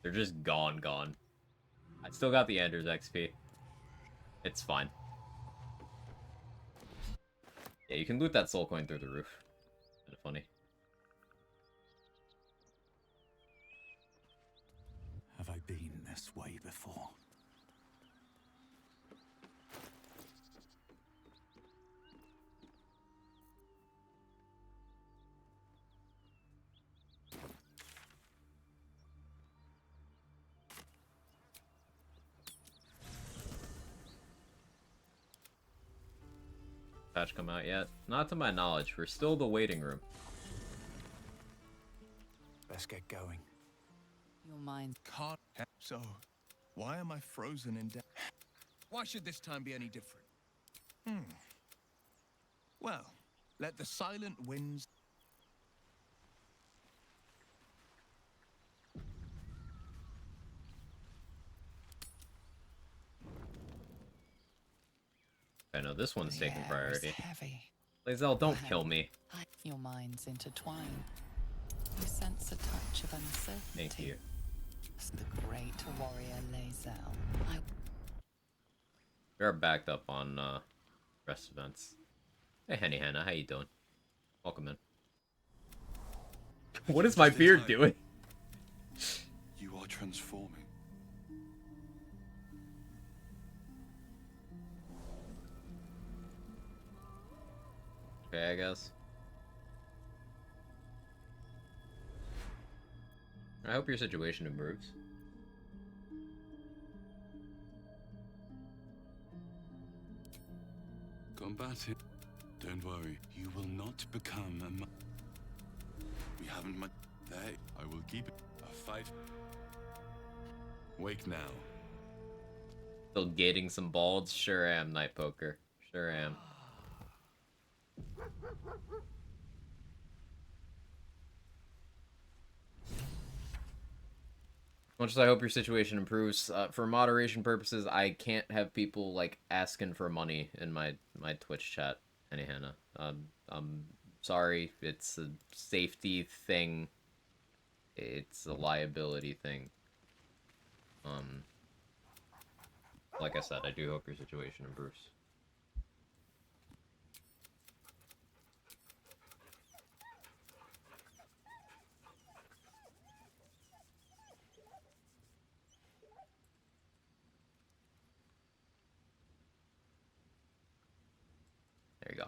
They're just gone. I still got the Anders XP. It's fine. Yeah, you can loot that soul coin through the roof. Kind of funny. Have I been this way before? Patch come out yet? Not to my knowledge. We're still the waiting room. Let's get going. Your mind. Can't. So, why am I frozen in death? Why should this time be any different? Well, let the silent winds... I know this one's taking The air is priority. heavy. Lae'zel, don't kill me. Your minds intertwine. You sense a touch of uncertainty. Thank you. It's the great warrior Lae'zel. We are backed up on rest events. Hey, Henny Hannah, how you doing? Welcome in. What is my beard doing? You are transforming. Okay, I guess. I hope your situation improves. Combat it. Don't worry, you will not become a We haven't much there. I will keep it a fight. Wake now. Still gating some balds? Sure am, Night Poker. Sure am. Much as I hope your situation improves, for moderation purposes, I can't have people like asking for money in my Twitch chat. Henny Hannah, I'm sorry. It's a safety thing. It's a liability thing. Like I said, I do hope your situation improves.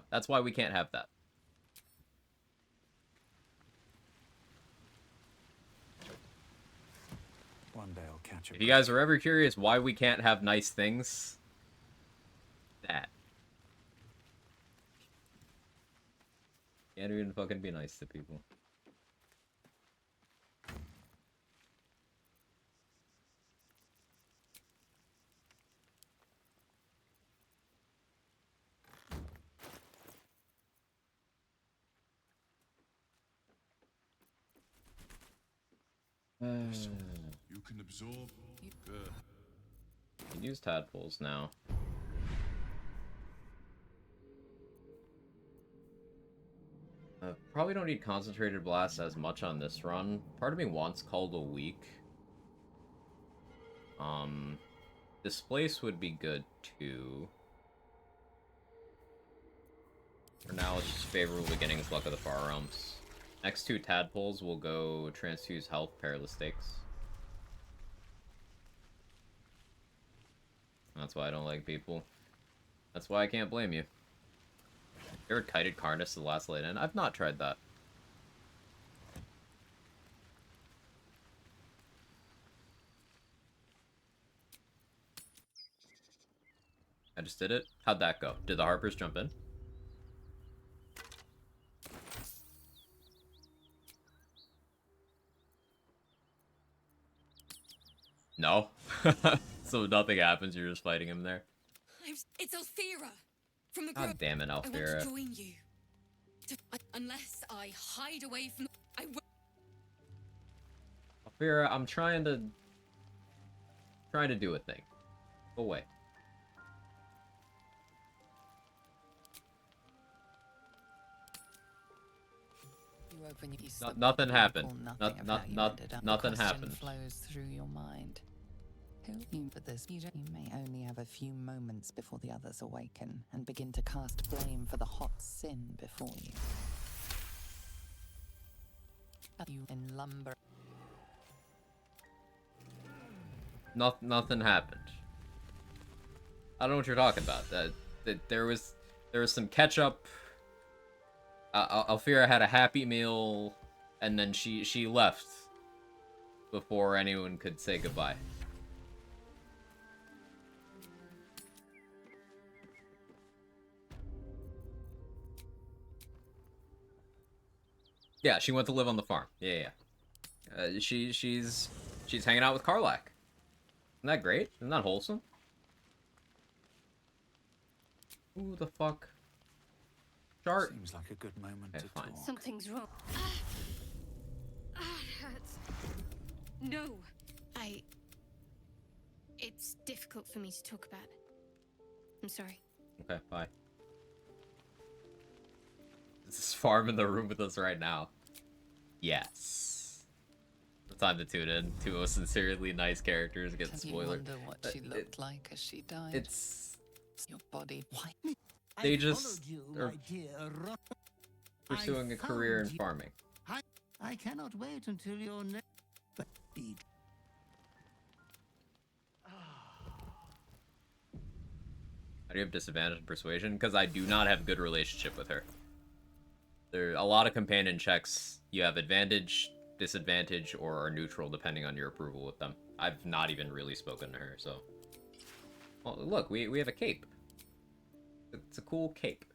That's why we can't have that. One day I'll catch If you guys are ever curious why we can't have nice things, that. Can't even fucking be nice to people. You can absorb. Can use tadpoles now. Probably don't need concentrated blast as much on this run. Part of me wants Called a Weak. Displace would be good too. For now, it's just favorable beginnings, Luck of the Far Realms. Next two tadpoles will go Transfuse Health, Perilous Stakes. That's why I don't like people. That's why I can't blame you. You ever kited Karnus to the last late end? I've not tried that. I just did it. How'd that go? Did the Harpers jump in? No. So nothing happens, you're just fighting him there. It's Alfira from the God group. damn it, I want to Alfira. join you. Unless I hide away from. I will. Alfira, I'm trying to do a thing. Go away. You open your Nothing happened. Question Nothing happened. flows through your mind. Who knew for this? You may only have a few moments before the others awaken and begin to cast blame for the hot sin before you. You in lumber. Nothing happened. I don't know what you're talking about. There was some ketchup. Alfira had a Happy Meal, and then she left before anyone could say goodbye. Yeah, she went to live on the farm. Yeah. She's hanging out with Karlach. Isn't that great? Isn't that wholesome? Who the fuck? Chart. Seems like a good moment to fine. talk. Something's wrong. It hurts. No. It's difficult for me to talk about. I'm sorry. Okay, bye. Is this farm in the room with us right now? Yes. The time to tune in. Two most sincerely nice characters get the Can you spoiler. wonder what she looked like as she died? It's your body. Why? they just are pursuing a career in farming. I cannot wait until your next beat. How do you have disadvantage in persuasion? Because I do not have a good relationship with her. There are a lot of companion checks. You have advantage, disadvantage, or are neutral depending on your approval with them. I've not even really spoken to her, so. Well, look, we have a cape. It's a cool cape.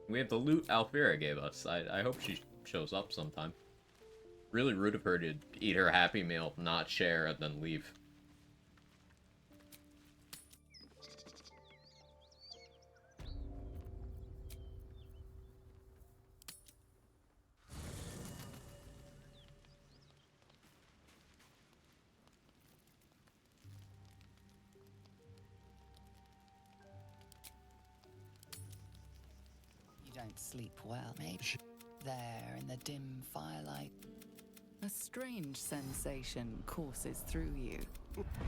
We have the loot Alfira gave us. I hope she shows up sometime. Really rude of her to eat her Happy Meal, not share, and then leave. You don't sleep well, maybe. There in the dim firelight, a strange sensation courses through you.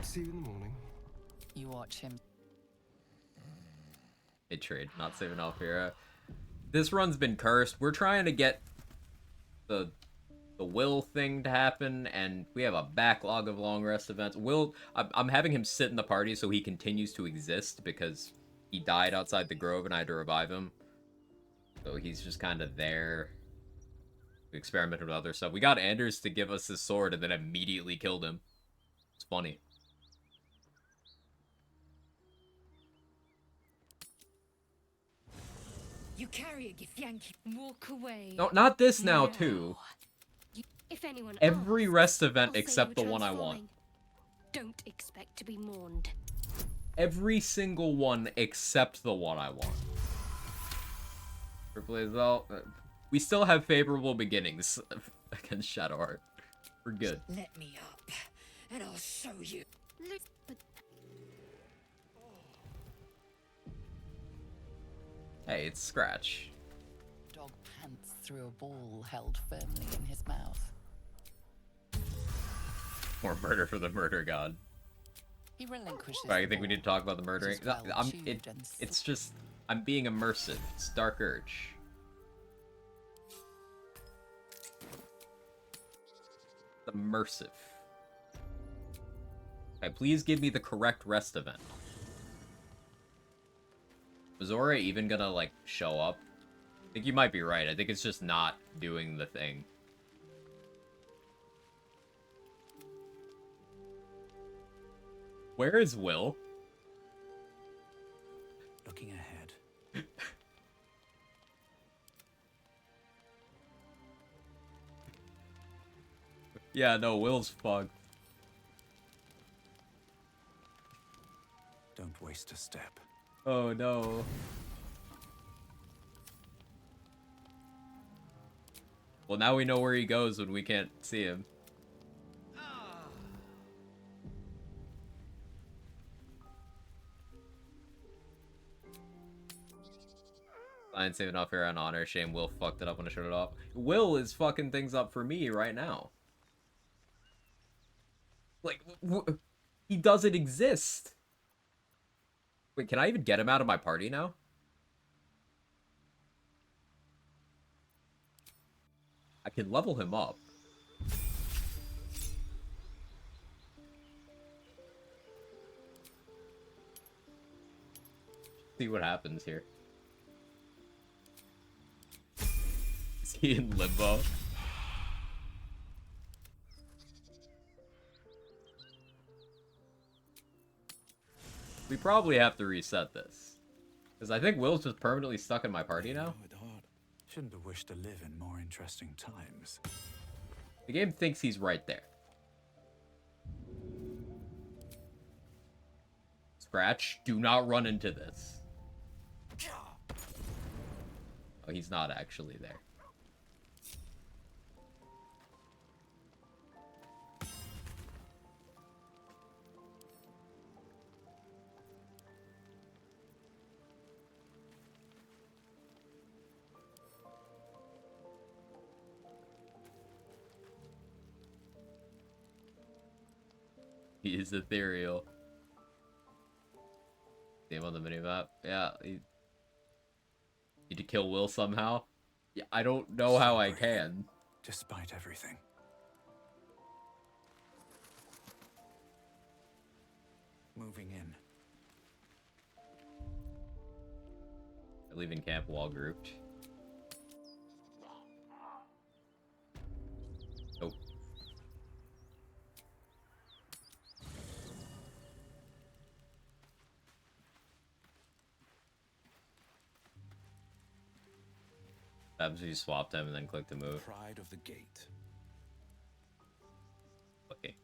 See you in the morning. You watch him. A trade, not saving Alfira. This run's been cursed. We're trying to get the the Will thing to happen, and we have a backlog of long rest events. Will, I'm having him sit in the party so he continues to exist because he died outside the Grove and I had to revive him. So he's just kind of there. We experimented with other stuff. We got Anders to give us his sword and then immediately killed him. It's funny. You carry a Githyanki. Walk away. No, not this now, too. If anyone Every asks, rest event I'll say except the you're one I want. transforming. Don't expect to be mourned. Every single one except the one I want. For Blazel, we still have favorable beginnings against Shadowheart. We're good. Let me up, and I'll show you. Hey, it's Scratch. Dog pants through a ball held firmly in his mouth. More murder for the murder god. He relinquishes. Right, I think we need to talk about the murdering. Which is well chewed and It's just, I'm being immersive. It's Dark Urge. Immersive. Okay, please give me the correct rest event. Was Zora even gonna, like, show up? I think you might be right. I think it's just not doing the thing. Where is Will? Looking ahead. Yeah, no, Will's fucked. Don't waste a step. Oh no. Well, now we know where he goes when we can't see him. Science saving off here on honor. Shame Will fucked it up when I showed it off. Will is fucking things up for me right now. Like, he doesn't exist. Wait, can I even get him out of my party now? I can level him up. See what happens here. Is he in limbo? We probably have to reset this. Because I think Will's just permanently stuck in my party now. Shouldn't have wished to live in more interesting times. The game thinks he's right there. Scratch, do not run into this. Oh, he's not actually there. He is ethereal. See him on the minimap. Yeah, he need to kill Will somehow. Yeah, I don't know how I can. Despite everything. Moving in. Leaving camp while grouped. Nope. Happens if you swapped him and then click to move. Pride of the gate. Okay.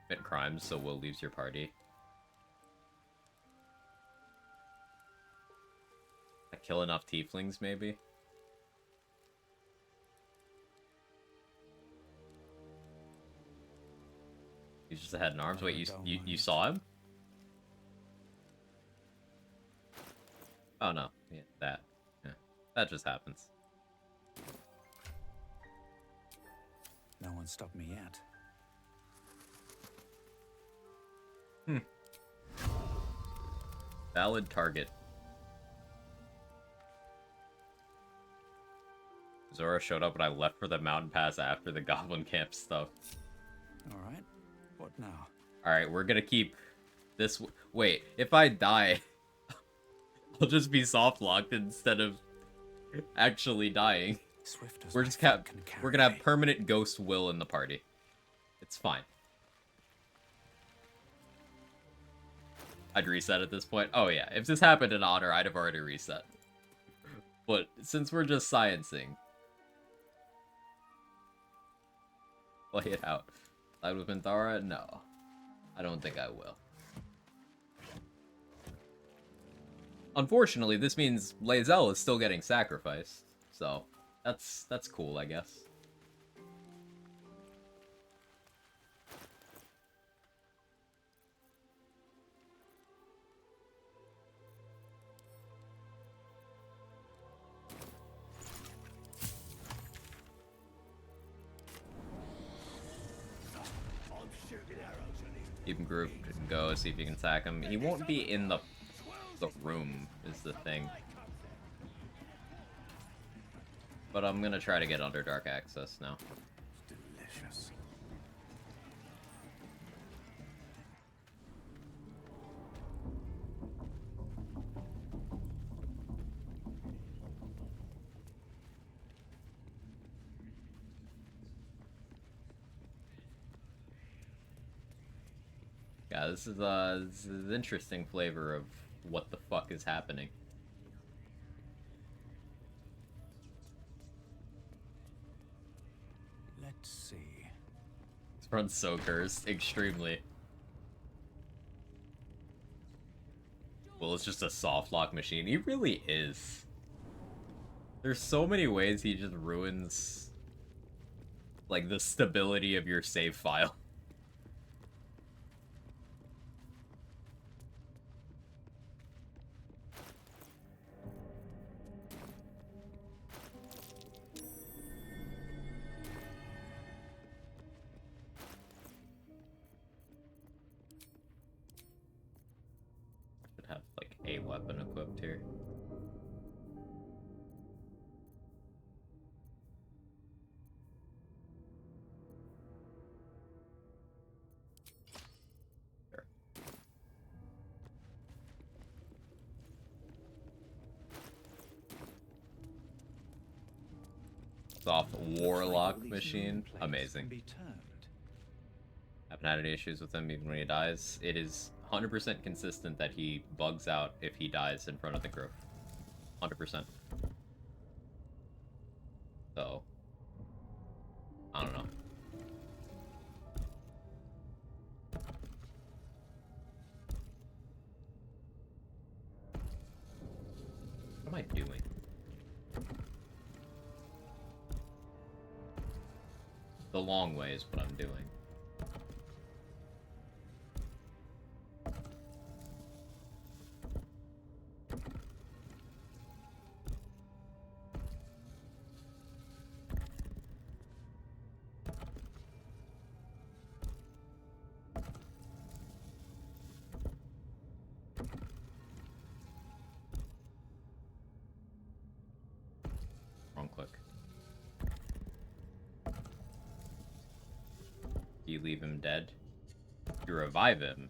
Commit crimes, so Will leaves your party. Kill enough tieflings, maybe? He's just a head and arms. Wait, you saw him? Oh no, yeah, that. Yeah, that just happens. No one stopped me yet. Valid target. Zora showed up and I left for the mountain pass after the goblin camp stuff. Alright, what now? Alright, we're gonna keep this... Wait, if I die, I'll just be soft locked instead of actually dying. We're just we're gonna have permanent ghost will in the party. It's fine. I'd reset at this point. Oh yeah, if this happened in Honor, I'd have already reset. But since we're just sciencing, play it out. Side with Minthara? No, I don't think I will. Unfortunately, this means Lae'zel is still getting sacrificed, so that's cool, I guess. Keep him grouped and go, see if you can attack him. He won't be in the room, is the thing. But I'm gonna try to get Underdark access now. Delicious. Yeah, this is an interesting flavor of what the fuck is happening. Let's see. This run's so cursed, extremely. Well, it's just a soft lock machine. He really is. There's so many ways he just ruins, like, the stability of your save file. Have like a weapon equipped here. Sure. Soft warlock machine, amazing. Haven't had any issues with him even when he dies. It is 100% consistent that he bugs out if he dies in front of the grove. 100%. So, I don't know. What am I doing? The long way is what I'm doing. Click. You leave him dead. You revive him.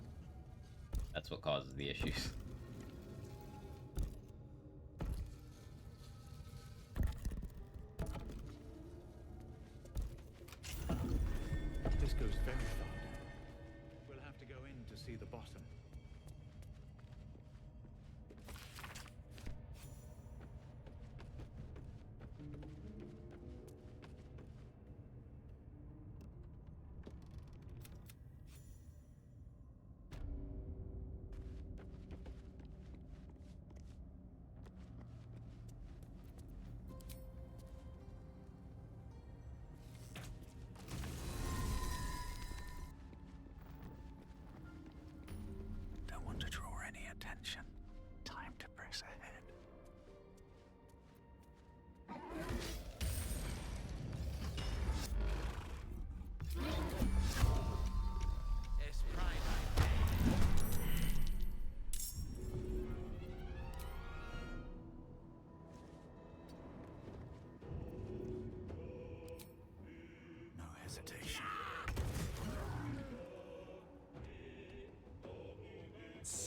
That's what causes the issues. This goes very far down. We'll have to go in to see the bottom. Don't want to draw any attention. Time to press ahead.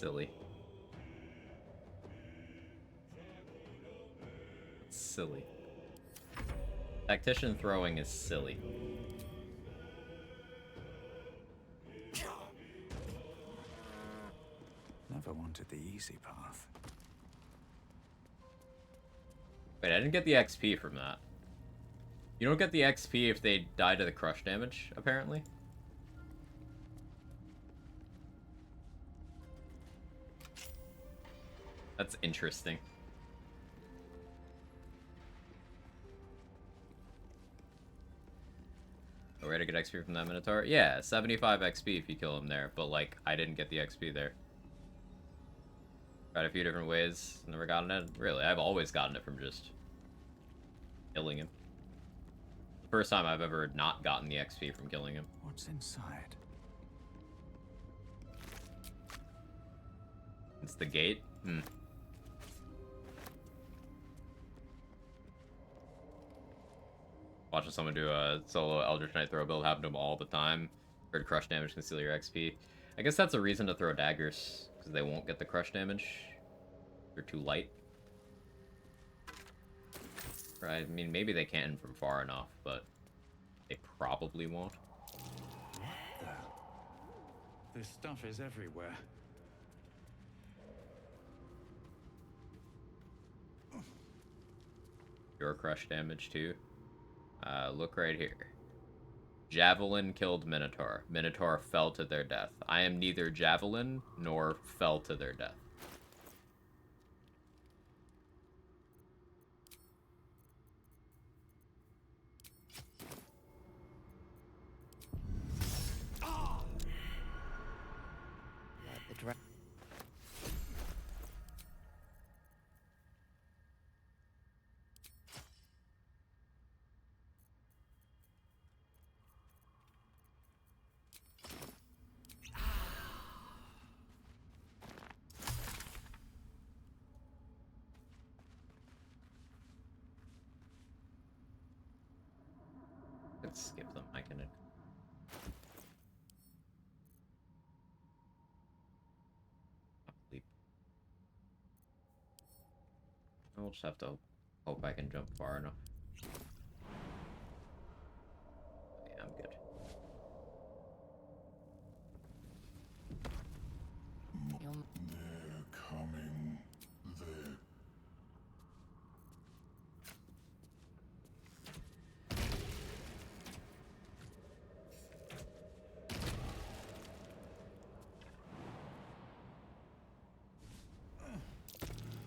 silly. It's silly. Tactician throwing is silly. Never wanted the easy path. Wait, I didn't get the XP from that. You don't get the XP if they die to the crush damage, apparently. That's interesting. Oh, we're gonna get XP from that Minotaur? Yeah, 75 XP if you kill him there, but like, I didn't get the XP there. Tried a few different ways, never gotten it. Really, I've always gotten it from just killing him. The first time I've ever not gotten the XP from killing him. What's inside? It's the gate? Hmm. Watching someone do a solo Eldritch Knight throw build happen to them all the time. Heard crush damage can steal your XP. I guess that's a reason to throw daggers, because they won't get the crush damage. They're too light. Right, I mean, maybe they can from far enough, but they probably won't. This stuff is everywhere. Your crush damage too. Look right here. Javelin killed Minotaur. Minotaur fell to their death. I am neither Javelin nor fell to their death. Let's skip them. I can. I'll just have to hope I can jump far enough. Yeah, I'm good. They're coming. They're...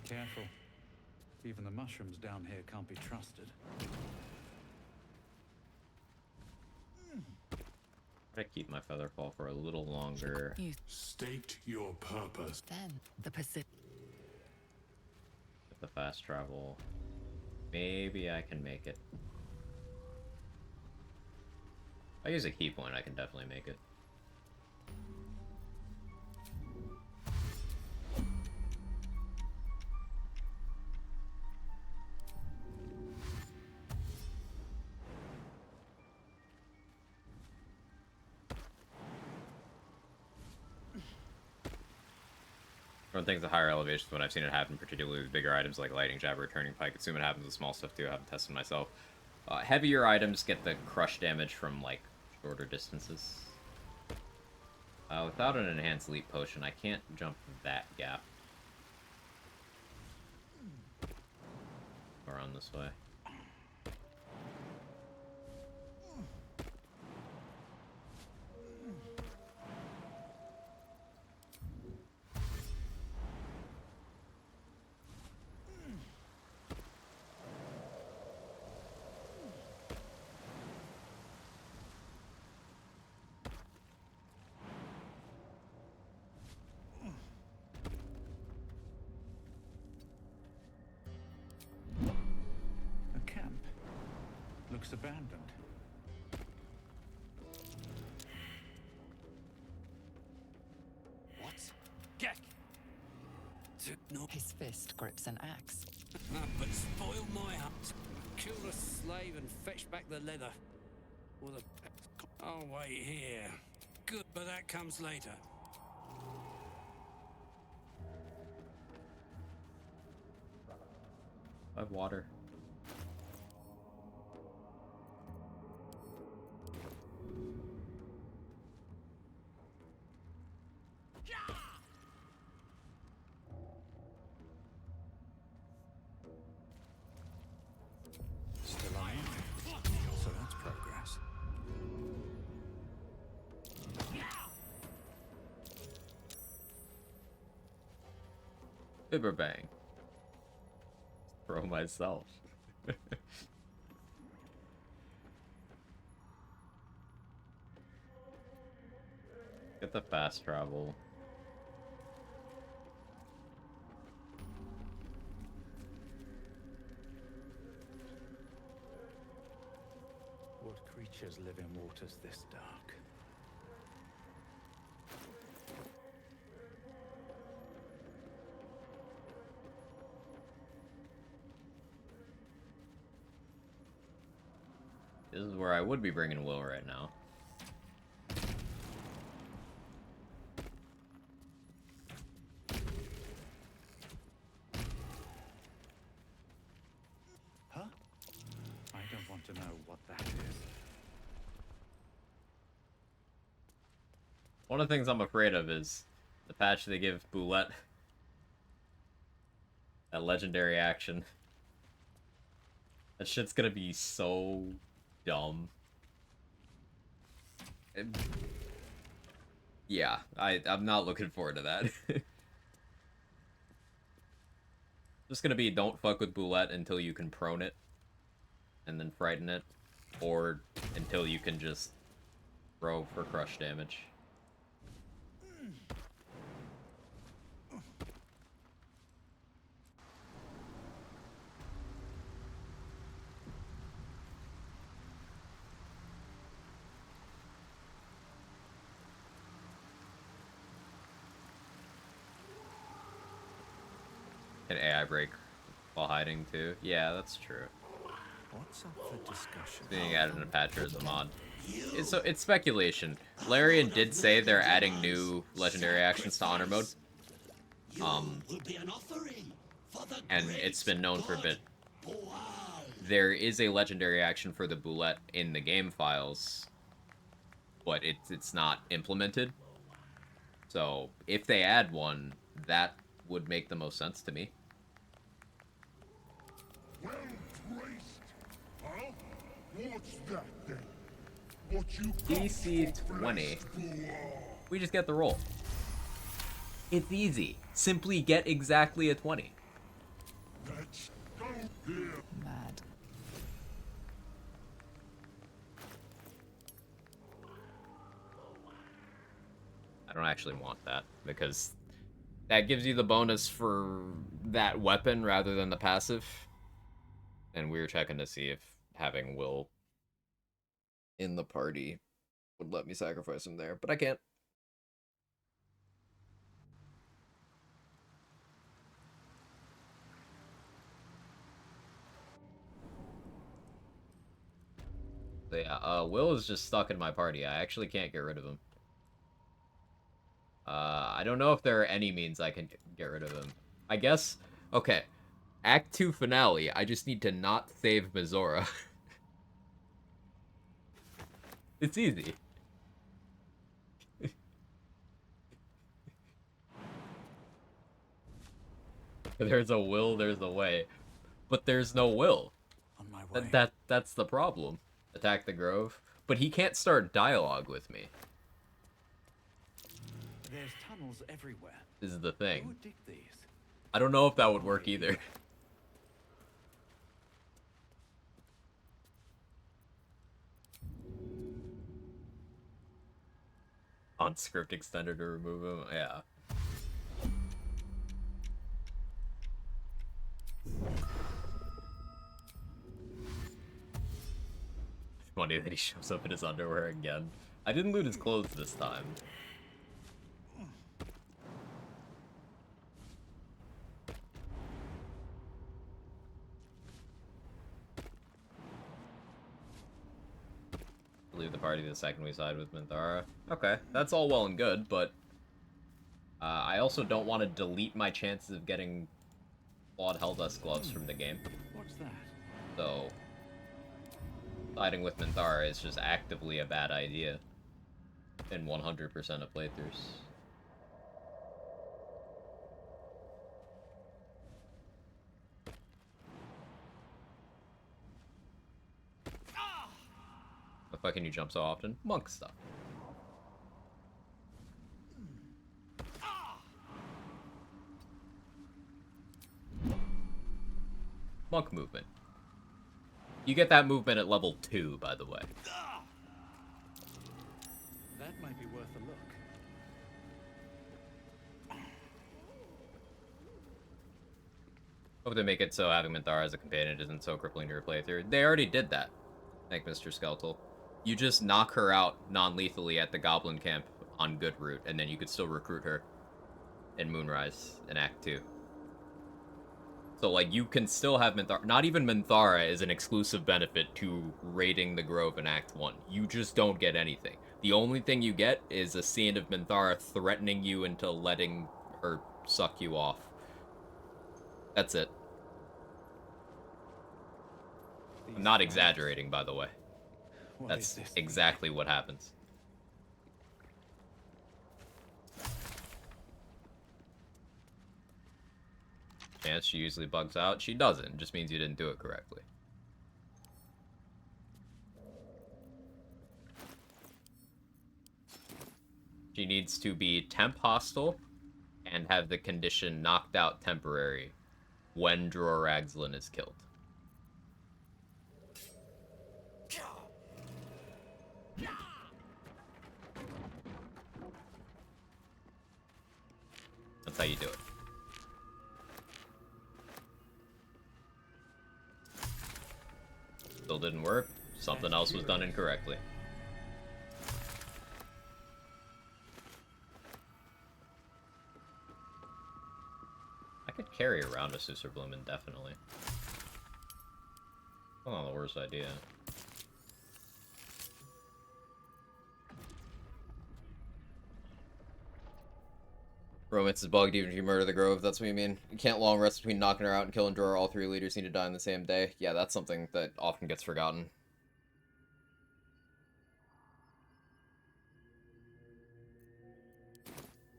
Careful. Even the mushrooms down here can't be trusted. Try to keep my feather fall for a little longer. State your purpose. Then the Pacific. With the fast travel, maybe I can make it. If I use a key point, I can definitely make it. One of the things at higher elevations when I've seen it happen, particularly with bigger items like Lightning Jab or Turning Pike, assume it happens with small stuff too. I haven't tested myself. Heavier items get the crush damage from like shorter distances. Without an enhanced leap potion, I can't jump that gap. Around this way. Looks abandoned. What? Get! No. His fist grips an axe. But spoil my hunt. Kill the slave and fetch back the leather. Or the... I'll wait here. Good, but that comes later. I have water. Still on. So that's progress. Bibber bang. Throw myself. Get the fast travel. What creatures live in waters this dark? This is where I would be bringing Will right now. Huh? I don't want to know what that is. One of the things I'm afraid of is the patch they give Boulette. That legendary action. That shit's gonna be so dumb. Yeah, I'm not looking forward to that. Just gonna be don't fuck with Boulette until you can prone it. And then frighten it. Or until you can just throw for crush damage. An AI break while hiding too. Yeah, that's true. What's up for discussion? Being added in a patch or as a mod. It's speculation. Larian did say they're adding new legendary actions to honor mode. And it's been known for a bit. There is a legendary action for the Boulette in the game files, but it's not implemented. So if they add one, that would make the most sense to me. Well placed. Huh? What's that then? What you DC 20. We just get the roll. It's easy. Simply get exactly a 20. Let's go there. Mad. I don't actually want that because that gives you the bonus for that weapon rather than the passive. And we were checking to see if having Will in the party would let me sacrifice him there, but I can't. So yeah, Will is just stuck in my party. I actually can't get rid of him. I don't know if there are any means I can get rid of him. I guess, okay, Act 2 finale, I just need to not save Mizora. It's easy. There's a will, there's a way. But there's no will. On my way. That's the problem. Attack the Grove. But he can't start dialogue with me. There's tunnels everywhere. This is the Who thing. would dig these? I don't know if that would work either. On script extender to remove him, yeah. Funny that he shows up in his underwear again. I didn't loot his clothes this time. Leave the party the second we side with Minthara. Okay, that's all well and good, but I also don't want to delete my chances of getting Claude Helldusk gloves from the game. What's that? So, siding with Minthara is just actively a bad idea in 100% of playthroughs. Why can you jump so often? Monk stuff. Monk movement. You get that movement at level 2, by the way. That might be worth a look. Hope they make it so having Minthara as a companion isn't so crippling to your playthrough. They already did that. Thank Mr. Skeletal. You just knock her out non-lethally at the Goblin Camp on Good Route, and then you could still recruit her in Moonrise in Act 2. So, like, you can still have Minthara. Not even Minthara is an exclusive benefit to raiding the Grove in Act 1. You just don't get anything. The only thing you get is a scene of Minthara threatening you into letting her suck you off. That's it. I'm not exaggerating, by the way. That's exactly what happens. Chance she usually bugs out. She doesn't. It just means you didn't do it correctly. She needs to be temp hostile and have the condition knocked out temporary when Dror Ragzlin is killed. That's how you do it. Still didn't work. Something else was done incorrectly. I could carry around a Sussurbloom indefinitely. Not the worst idea. Romance is bugged even if you murder the Grove, that's what you mean. You can't long rest between knocking her out and killing Dror. All 3 leaders need to die on the same day. Yeah, that's something that often gets forgotten.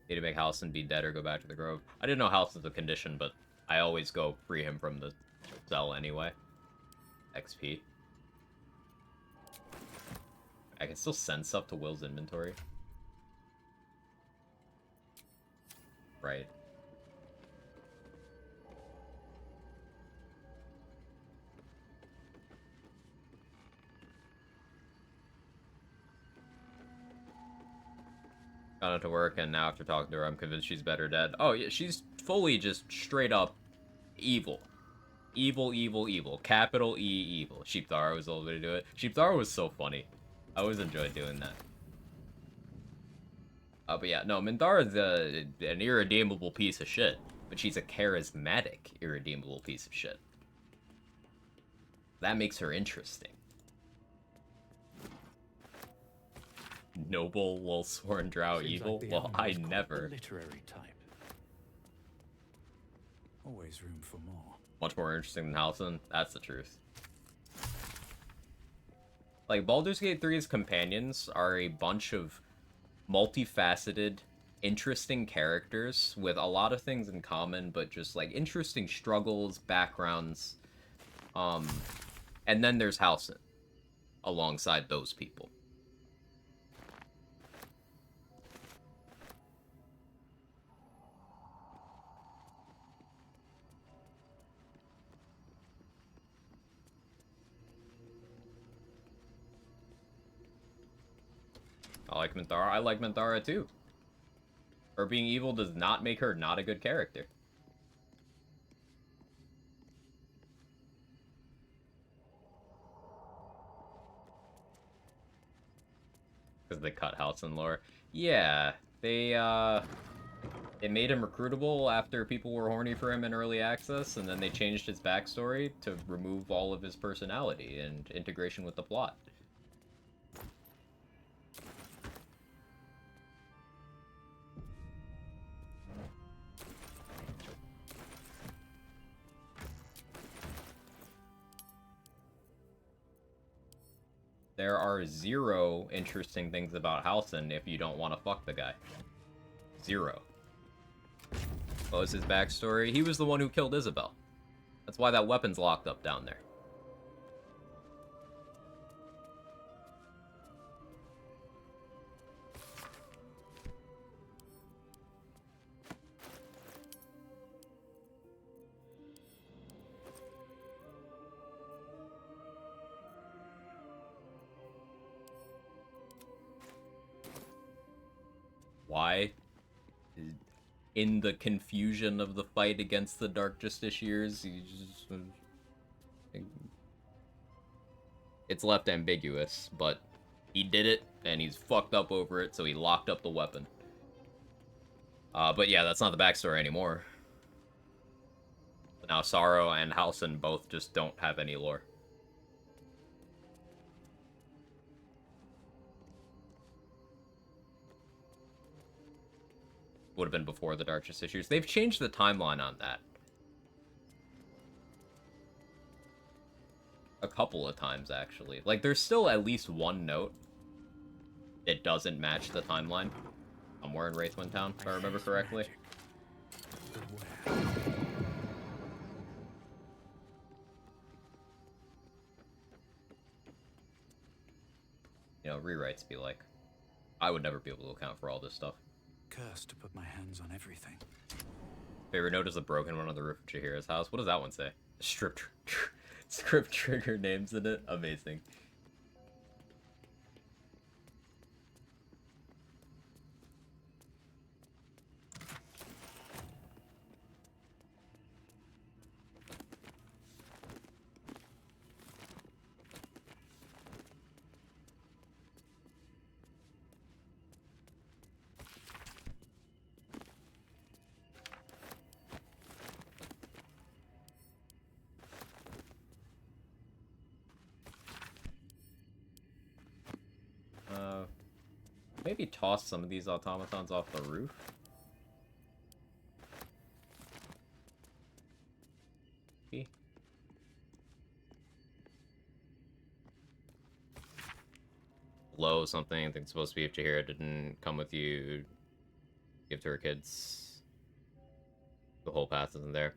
Need to make Halsin be dead or go back to the Grove. I didn't know Halsin's a condition, but I always go free him from the cell anyway. XP. I can still send stuff to Will's inventory. Right. Got it to work, and now after talking to her, I'm convinced she's better dead. Oh, yeah, she's fully just straight up evil. Evil, evil, evil. Capital E, evil. Sheepthara was the old way to do it. Sheepthara was so funny. I always enjoyed doing that. But yeah, no, Minthara's an irredeemable piece of shit. But she's a charismatic, irredeemable piece of shit. That makes her interesting. Noble, Lulsworn, Drow, evil? Well, I never. Literary type. Always room for more. Much more interesting than Halsin. That's the truth. Like, Baldur's Gate 3's companions are a bunch of multifaceted, interesting characters with a lot of things in common, but just, like, interesting struggles, backgrounds. And then there's Halsin alongside those people. I like Minthara. I like Minthara too. Her being evil does not make her not a good character. Because they cut Halsin lore. Yeah, they made him recruitable after people were horny for him in early access, and then they changed his backstory to remove all of his personality and integration with the plot. There are 0 interesting things about Halsin if you don't want to fuck the guy. 0. What was his backstory? He was the one who killed Isabel. That's why that weapon's locked up down there. Why? In the confusion of the fight against the Dark Justiciars, he just... It's left ambiguous, but he did it, and he's fucked up over it, so he locked up the weapon. But yeah, that's not the backstory anymore. Now Sorrow and Halsin both just don't have any lore. Would have been before the Dark Justiciars. They've changed the timeline on that a couple of times, actually. Like, there's still at least one note that doesn't match the timeline somewhere in Wraithwind Town, if I remember correctly. You know, rewrites be like, I would never be able to account for all this stuff. Cursed to put my hands on everything. Favorite note is the broken one on the roof of Chihira's house. What does that one say? Script trigger names in it. Amazing. Maybe toss some of these automatons off the roof. Okay. Blow something. I think it's supposed to be if Chihira didn't come with you. Give to her kids. The whole path isn't there.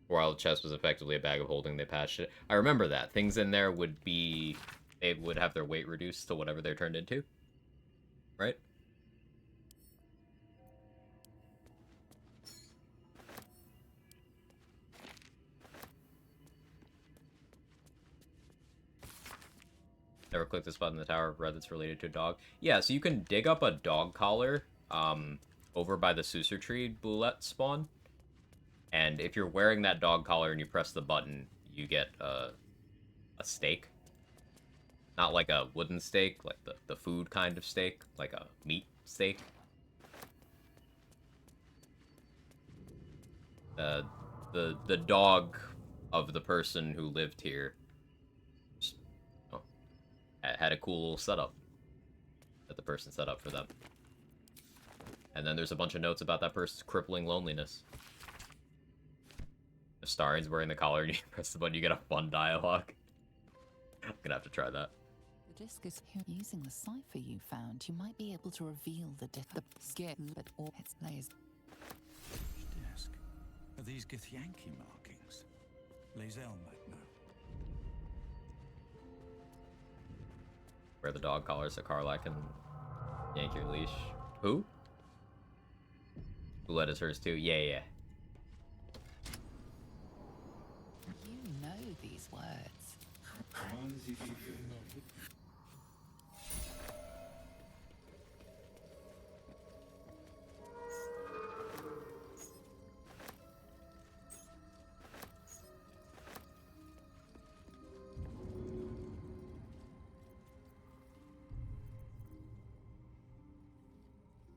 While the chest was effectively a bag of holding, they patched it. I remember that. Things in there would be... They would have their weight reduced to whatever they're turned into. Right? Never clicked this button in the Tower of Red that's related to a dog. Yeah, so you can dig up a dog collar over by the Susur Tree Boulette spawn. And if you're wearing that dog collar and you press the button, you get a steak. Not like a wooden steak, like the food kind of steak, like a meat steak. The dog of the person who lived here just, had a cool little setup that the person set up for them. And then there's a bunch of notes about that person's crippling loneliness. If Starian's wearing the collar and you press the button, you get a fun dialogue. I'm gonna have to try that. The disc is here. Using the cipher you found, you might be able to reveal the skin, but all its layers. Disc. Are these Githyanki markings? Lae'zel might know. Wear the dog collar so Karlach can yank your leash. Who? Boulette is hers too. Yeah. You know these words.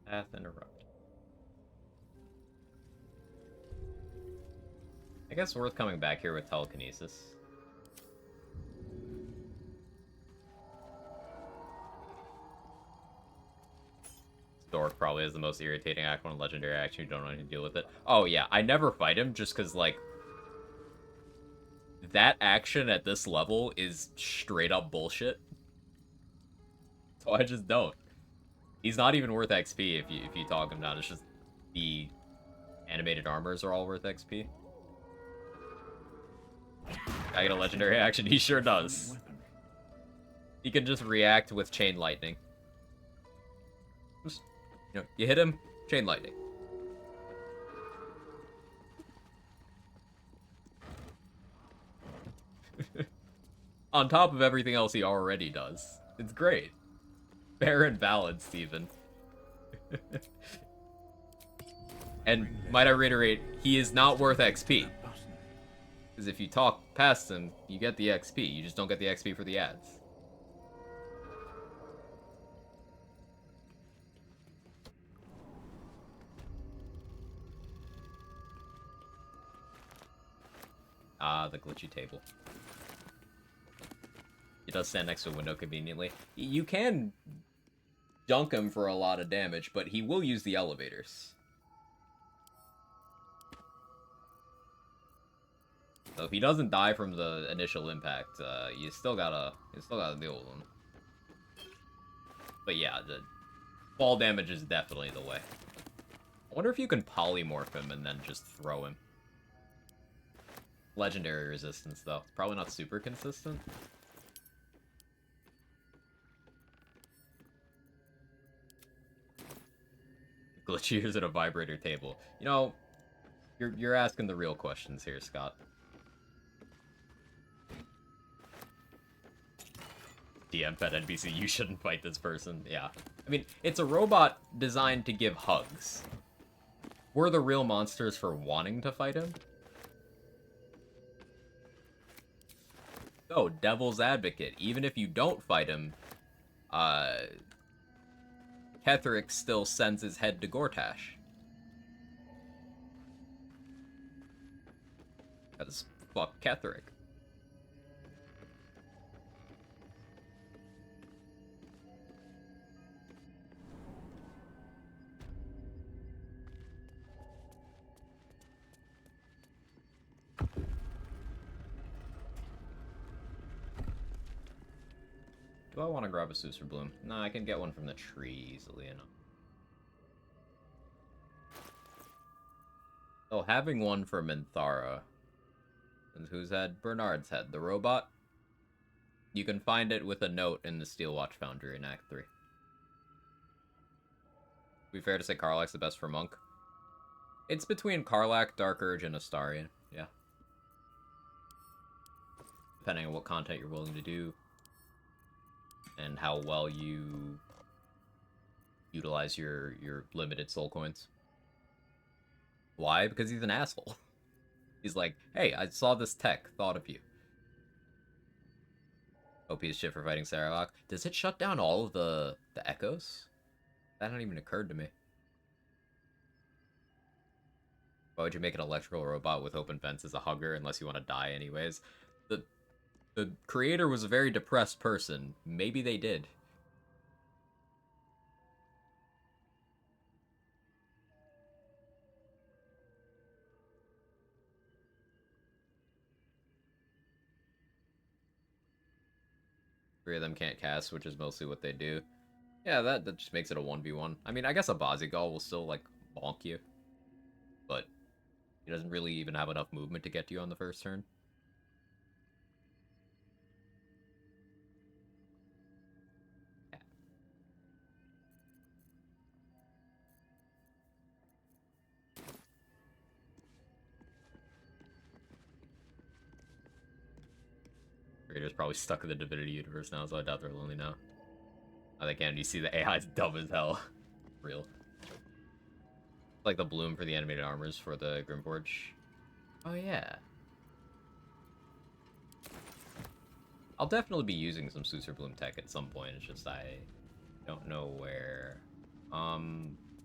Path interrupt. I guess worth coming back here with telekinesis. Dork probably is the most irritating act when legendary action you don't know how to deal with it. Oh yeah, I never fight him just because like that action at this level is straight up bullshit. So I just don't. He's not even worth XP if you talk him down. It's just the animated armors are all worth XP. I get a legendary action. He sure does. He can just react with chain lightning. Just, you know, you hit him, chain lightning. On top of everything else he already does. It's great. Fair and balanced, even. And might I reiterate, he is not worth XP. Because if you talk past him, you get the XP. You just don't get the XP for the ads. Ah, the glitchy table. It does stand next to a window conveniently. You can dunk him for a lot of damage, but he will use the elevators. So if he doesn't die from the initial impact, you still gotta deal with him. But yeah, the fall damage is definitely the way. I wonder if you can polymorph him and then just throw him. Legendary resistance, though. Probably not super consistent. Glitchiers at a vibrator table. You know, you're asking the real questions here, Scott. DM pet NPC, you shouldn't fight this person. Yeah. I mean, it's a robot designed to give hugs. We're the real monsters for wanting to fight him. So, Devil's Advocate. Even if you don't fight him, Ketheric still sends his head to Gortash. Because fuck Ketheric. Do I want to grab a Susur Bloom? No, I can get one from the tree easily enough. So having one for Minthara, and whose head? Bernard's head, the robot. You can find it with a note in the Steelwatch Foundry in Act 3. To be fair to say Karlach's the best for Monk. It's between Karlach, Dark Urge, and Astarion, yeah. Depending on what content you're willing to do. And how well you utilize your limited soul coins. Why? Because he's an asshole. He's like, hey, I saw this tech, thought of you. OP is shit for fighting Sarawak. Does it shut down all of the echoes? That hadn't even occurred to me. Why would you make an electrical robot with open vents as a hugger unless you want to die anyways? The creator was a very depressed person. Maybe they did. Three of them can't cast, which is mostly what they do. Yeah, that just makes it a 1v1. I mean, I guess a Bazigal will still, like, bonk you. But he doesn't really even have enough movement to get to you on the first turn. Creator's probably stuck in the Divinity universe now, so I doubt they're lonely now. Oh, they can. You see the AI's dumb as hell. Real. Like the bloom for the animated armors for the Grimforge. Oh, yeah. I'll definitely be using some Susur Bloom tech at some point. It's just I don't know where. Oh,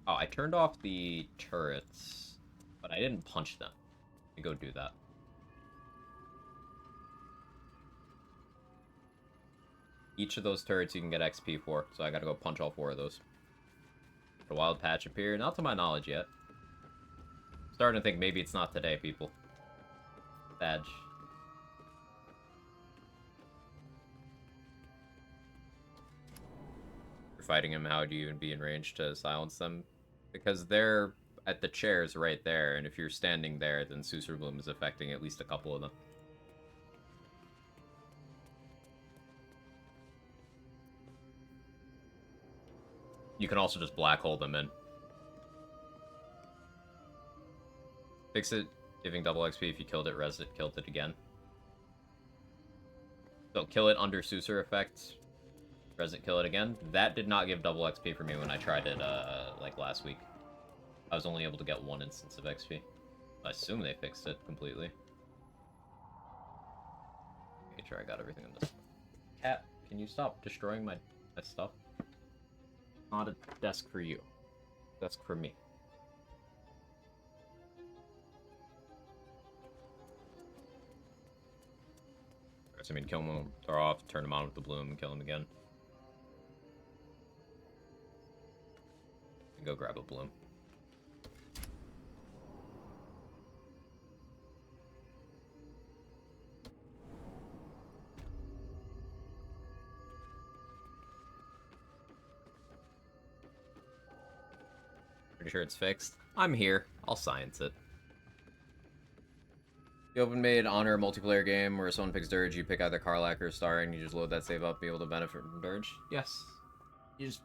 I turned off the turrets, but I didn't punch them. Let me go do that. Each of those turrets you can get XP for, so I gotta go punch all 4 of those. The wild patch appear? Not to my knowledge yet. Starting to think maybe it's not today, people. Badge. fighting him, how would you even be in range to silence them? Because they're at the chairs right there, and if you're standing there, then Susur Bloom is affecting at least a couple of them. You can also just black hole them in. Fix it, giving double XP if you killed it, res it, killed it again. So kill it under Susur effect, res it, kill it again. That did not give double XP for me when I tried it, like last week. I was only able to get 1 instance of XP. I assume they fixed it completely. Make sure I got everything in this. Cat, can you stop destroying my stuff? Not a desk for you. Desk for me. So I mean, kill him, throw off, turn him on with the bloom, and kill him again. And go grab a bloom. Pretty sure it's fixed. I'm here. I'll science it. The open made honor multiplayer game where someone picks Dirge, you pick either Karlach or Star, and you just load that save up, be able to benefit from Dirge. Yes. You just...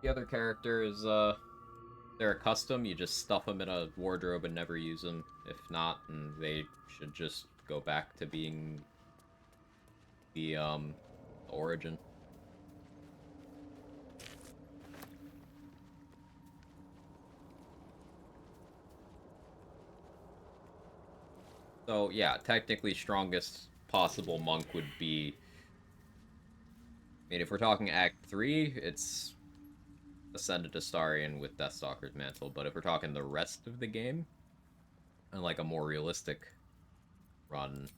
The other character is, they're a custom, you just stuff them in a wardrobe and never use them. If not, then they should just go back to being the, origin. So, yeah, technically strongest possible monk would be... I mean, if we're talking Act 3, it's Ascended Astarion with Deathstalker's Mantle, but if we're talking the rest of the game, and like a more realistic run,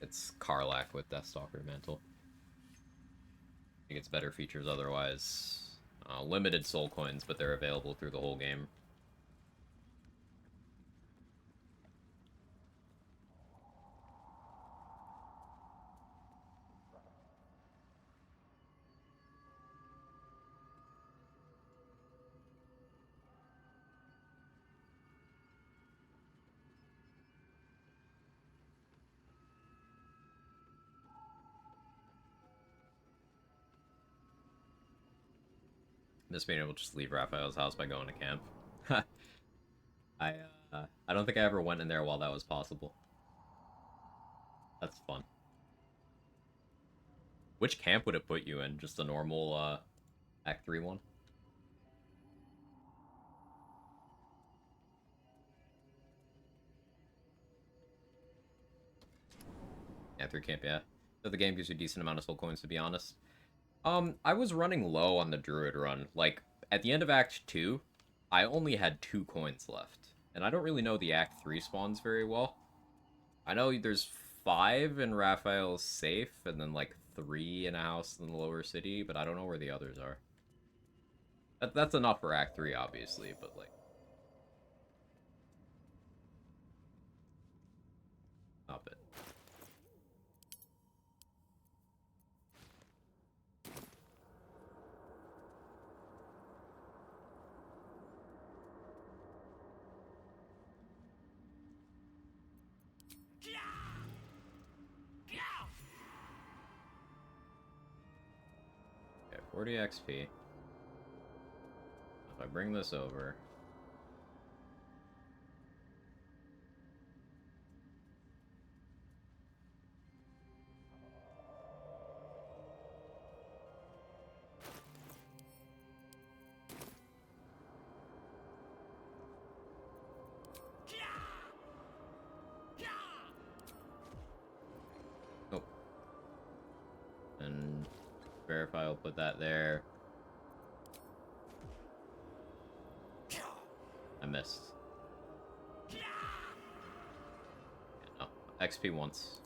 it's Karlach with Deathstalker Mantle. I think it's better features otherwise. Limited soul coins, but they're available through the whole game. Just being able to just leave Raphael's house by going to camp. I don't think I ever went in there while that was possible. That's fun. Which camp would it put you in? Just a normal, Act 3 one? Act 3 camp, yeah. So the game gives you a decent amount of soul coins, to be honest. I was running low on the Druid run. Like, at the end of Act 2, I only had 2 coins left. And I don't really know the Act 3 spawns very well. I know there's 5 in Raphael's safe, and then like 3 in a house in the lower city, but I don't know where the others are. That's enough for Act 3, obviously, but like... Stop it. Okay, 40 XP. If I bring this over... Oh. And verify, I'll put that there. I missed. Yeah, no. XP once.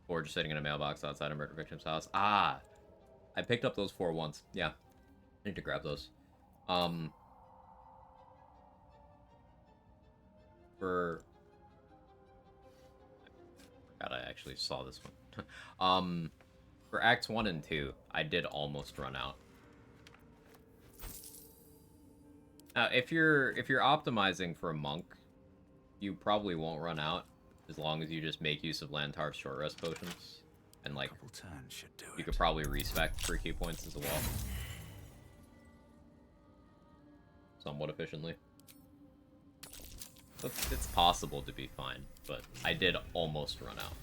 Or just sitting in a mailbox outside a murder victim's house. Ah! I picked up those 4 once. Yeah. I need to grab those. For God, I actually saw this one. For Acts 1 and 2, I did almost run out. If you're optimizing for a monk, you probably won't run out as long as you just make use of Lantar's short rest potions, and like you could probably respec for key points as well, somewhat efficiently. So it's possible to be fine, but I did almost run out.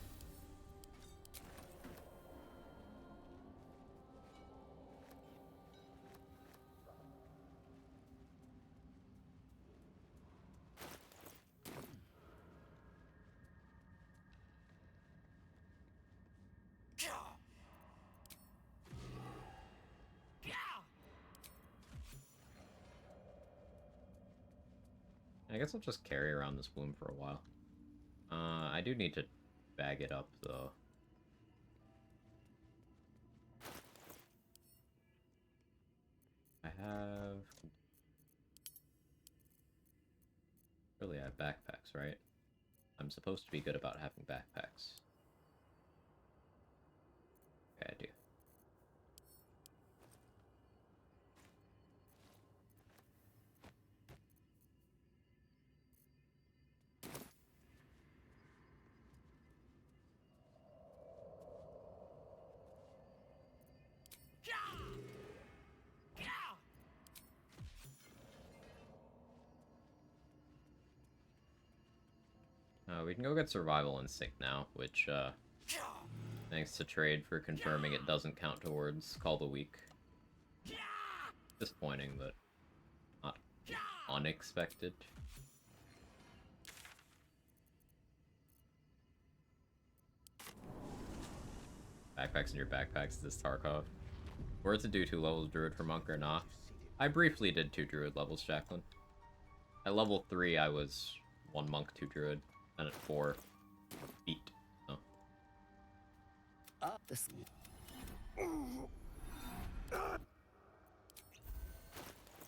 I guess I'll just carry around this bloom for a while. I do need to bag it up, though. I have... Really, I have backpacks, right? I'm supposed to be good about having backpacks. Okay, I do. We can go get Survival Instinct now, which, thanks to Trade for confirming it doesn't count towards Call the Week. Disappointing, but not unexpected. Backpacks in your backpacks, this Tarkov. Worth to do 2 levels Druid for Monk or not? I briefly did 2 Druid levels, Jacqueline. At level 3, I was 1 Monk, 2 Druid. And at 4, feet. Oh.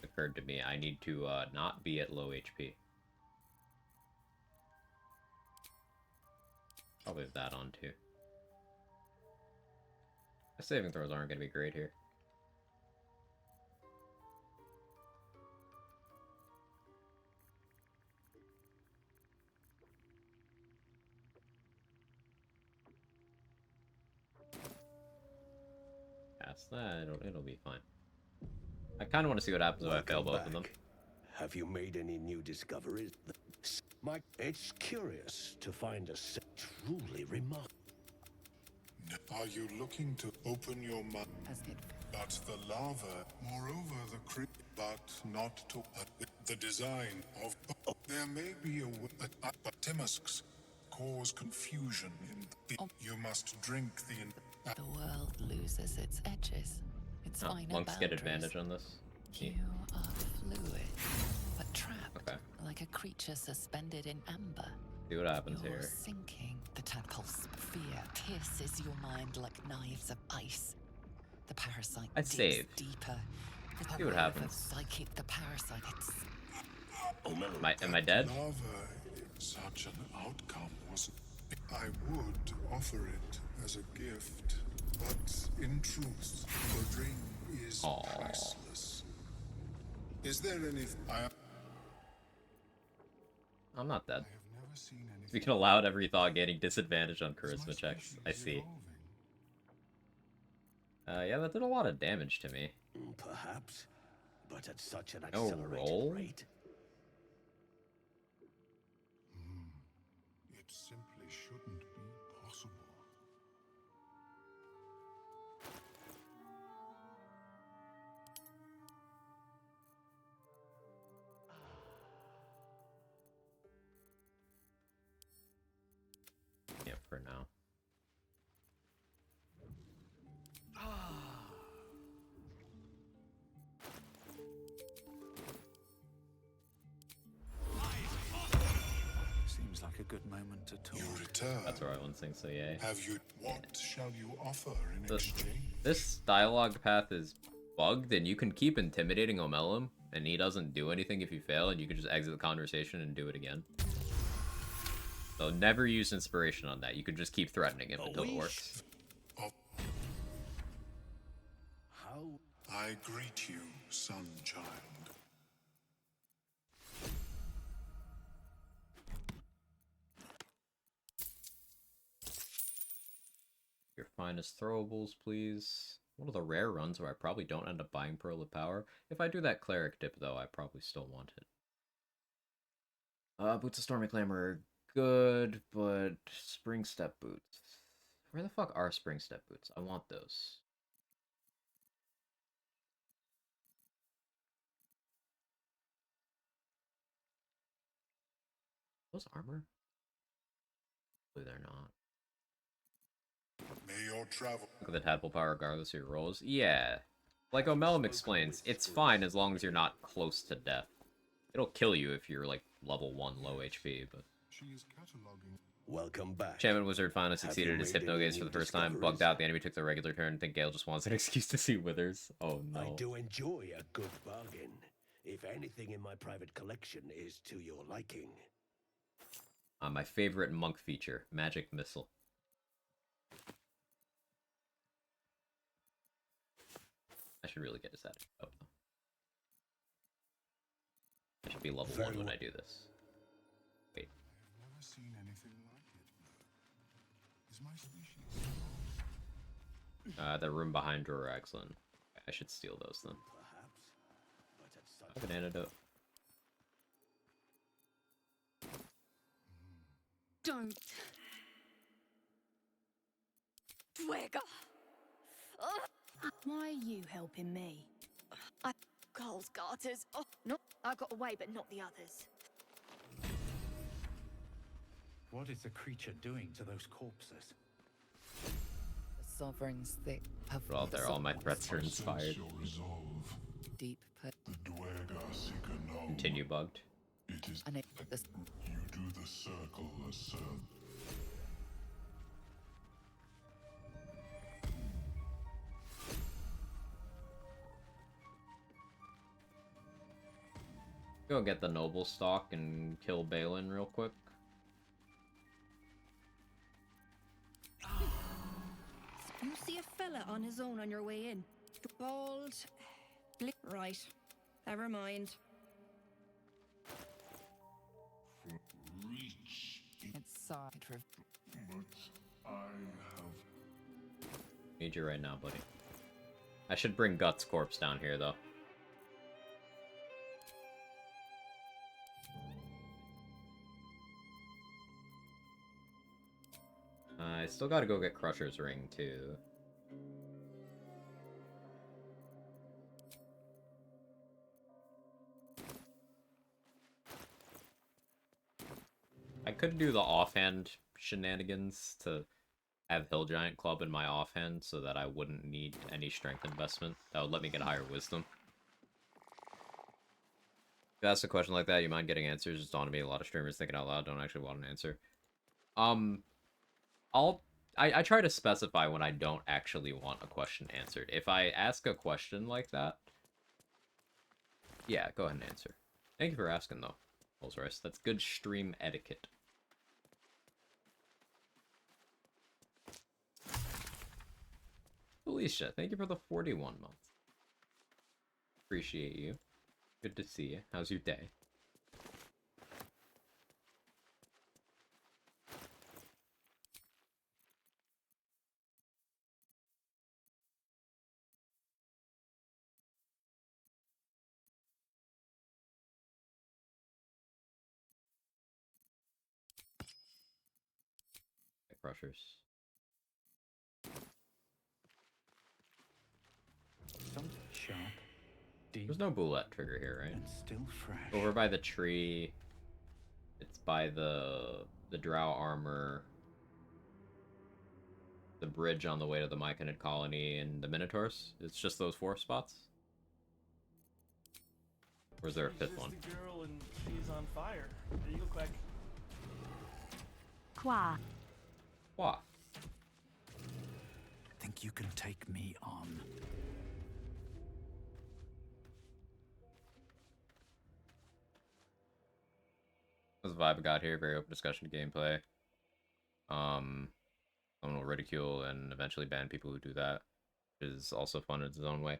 Occurred to me, I need to not be at low HP. Probably have that on too. My saving throws aren't going to be great here. That it'll be fine. I kind of want to see what happens if I fail both of them. Have you made any new discoveries? It's curious to find a set truly remarkable. Are you looking to open your mouth? But the lava, moreover the but not to the design of. There may be a but Timusks cause confusion in the. You must drink the. The world loses its edges, its finer monks boundaries. get advantage on this. You are fluid, but trapped, like a creature suspended in amber. See what happens You're here. sinking. The tadpole fear pierces your mind like knives of ice. The parasite I'd digs save. deeper. The See what wave happens. of psychic, the parasite. Am I dead? Lava, such an outcome was. I would offer it as a gift, but in truth, the ring is priceless. Is there any? I'm not dead. We can allow it every thought gaining disadvantage on charisma checks. I see. Yeah, that did a lot of damage to me. Perhaps, but at such an No accelerated roll? rate. It simply shouldn't be possible. Yeah, for now. Seems like a good moment to talk. You return. That's where I wouldn't think so, yay. Have you? What shall you offer in exchange? This dialogue path is bugged, and you can keep intimidating Omelum, and he doesn't do anything if you fail, and you can just exit the conversation and do it again. So never use inspiration on that. You can just keep threatening him until it works. How I greet you, son child. Your finest throwables, please. One of the rare runs where I probably don't end up buying Pearl of Power. If I do that cleric dip, though, I probably still want it. Boots of Stormy Clamor are good, but Spring Step boots. Where the fuck are Spring Step boots? I want those. Those armor? Hopefully they're not. May your travel. Look at the tadpole power regardless of your rolls. Yeah. Like Omelum explains, it's fine as long as you're not close to death. It'll kill you if you're like level 1 low HP, but... She is cataloging. Welcome back. Champion Wizard finally succeeded his Hypno Gaze for the first time. Bugged out, the enemy took the regular turn. Think Gale just wants an excuse to see Withers. Oh no. I do enjoy a good bargain. If anything in my private collection is to your liking. My favorite monk feature, Magic Missile. I should really get his attitude up, though. I should be level 1 when I do this. Wait. I've never seen anything like it. Is my species The room behind Droraxlin. I should steal those then. I have an antidote. Don't. Dwega! Why are you helping me? Carl's garters. Oh, no, I got away, but not the others. What is the creature doing to those corpses? The Sovereign's thick, puffy. Well, there, all my threats are inspired. Deep put. the Dwega Seeker know. Continue bugged. It is And it, you do the circle a serve. Go get the Noble Stock and kill Balin real quick. You see a fella on his own on your way in. Bald. Right. Never mind. Reach. it's side for. But I have. Need you right now, buddy. I should bring Guts Corpse down here, though. I still gotta go get Crusher's Ring, too. I could do the offhand shenanigans to have Hill Giant Club in my offhand so that I wouldn't need any strength investment. That would let me get higher wisdom. If you ask a question like that, you mind getting answers? It's dawned on me a lot of streamers thinking out loud don't actually want an answer. I try to specify when I don't actually want a question answered. If I ask a question like that, yeah, go ahead and answer. Thank you for asking, though, Rolls Royce. That's good stream etiquette. Alicia, thank you for the 41 months. Appreciate you. Good to see you. How's your day? Crushers. Something sharp, deep. There's no bullet trigger here, right? And still fresh. Over by the tree. It's by the drow armor. The bridge on the way to the Myconid colony and the Minotaurs. It's just those 4 spots? Or is there a 5th one? She's just a girl and she's on fire. There you go, Quack. Qua. Why? Think you can take me on? I was vibe I got here. Very open discussion of gameplay. Someone will ridicule and eventually ban people who do that, which is also fun in its own way.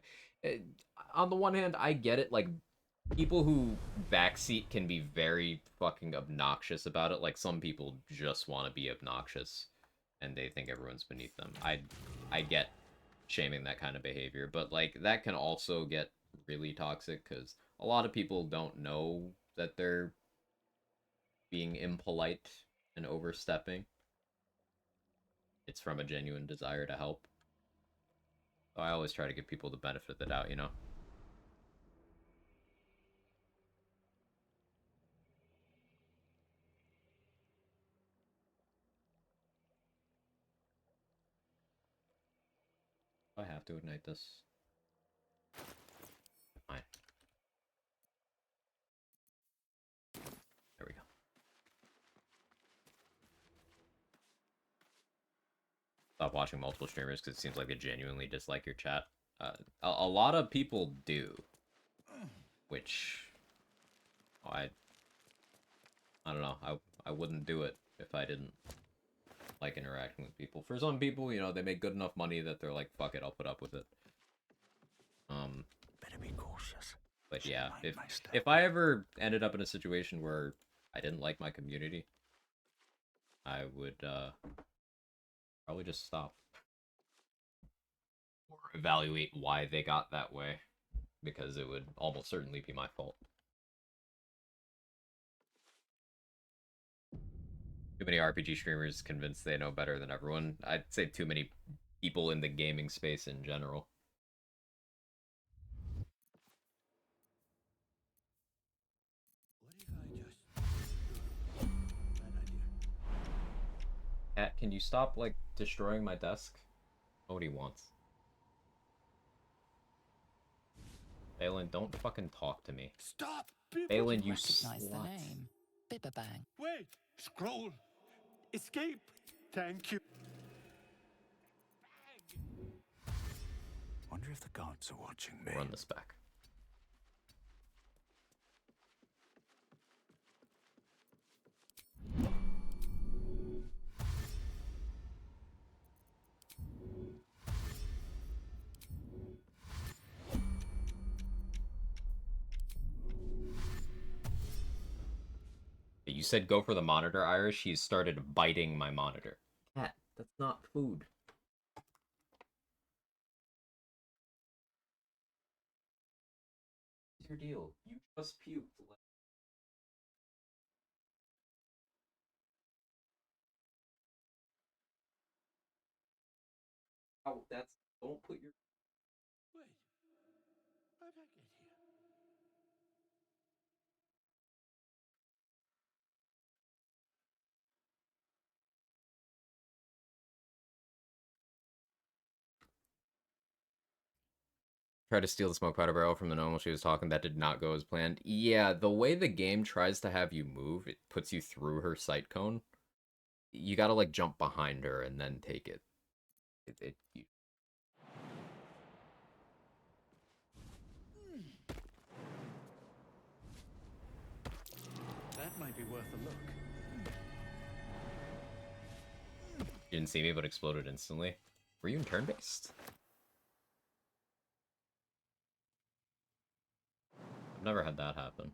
On the one hand, I get it. Like, people who backseat can be very fucking obnoxious about it. Like, some people just want to be obnoxious, and they think everyone's beneath them. I get shaming that kind of behavior, but, like, that can also get really toxic, because a lot of people don't know that they're being impolite and overstepping. It's from a genuine desire to help. So I always try to give people the benefit of the doubt, you know? I have to ignite this. Fine. There we go. Stop watching multiple streamers because it seems like they genuinely dislike your chat. A lot of people do, which I don't know. I wouldn't do it if I didn't like interacting with people. For some people, you know, they make good enough money that they're like, fuck it, I'll put up with it. Better be cautious. But yeah, if I ever ended up in a situation where I didn't like my community, I would probably just stop. Or evaluate why they got that way, because it would almost certainly be my fault. Too many RPG streamers convinced they know better than everyone. I'd say too many people in the gaming space in general. Cat, can you stop, like, destroying my desk? Nobody wants. Balin, don't fucking talk to me. Stop! Balin, you Recognize the slut. name. Bibberbang. Wait! Scroll! Escape! Thank you. Wonder if the gods are watching me. Run this back. You said go for the monitor, Irish. He started biting my monitor. Cat, that's not food. What's your deal? You just puked. Oh, that's... Don't put your... Wait. How'd I get here? Try to steal the smoke powder barrel from the gnome while she was talking. That did not go as planned. Yeah, the way the game tries to have you move, it puts you through her sight cone. You gotta, like, jump behind her and then take it. That might be worth a look. You didn't see me, but exploded instantly. Were you in turn-based? I've never had that happen.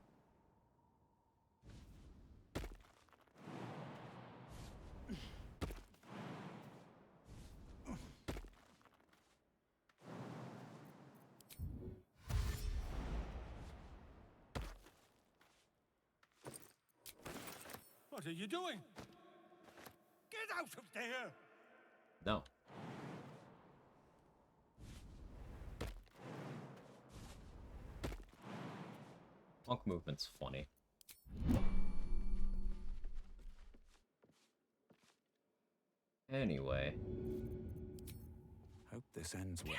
What are you doing? Get out of there! No. Monk movement's funny. Anyway. Hope this ends well.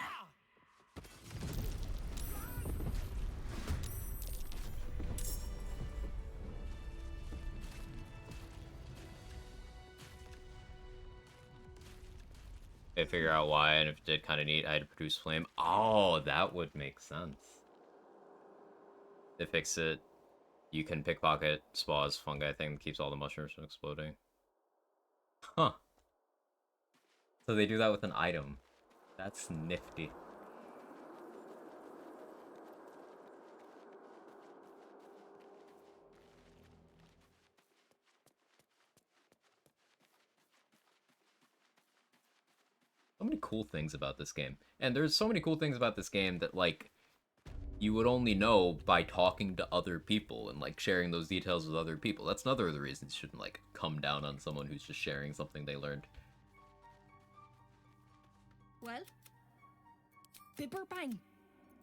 I figure out why, and if it did kind of neat, I had to produce flame. Oh, that would make sense. To fix it, You can pickpocket Spaw's fungi thing that keeps all the mushrooms from exploding. Huh. So they do that with an item. That's nifty. So many cool things about this game. And there's so many cool things about this game that, like, you would only know by talking to other people and, like, sharing those details with other people. That's another of the reasons you shouldn't, like, come down on someone who's just sharing something they learned. Well? Bibber Bang.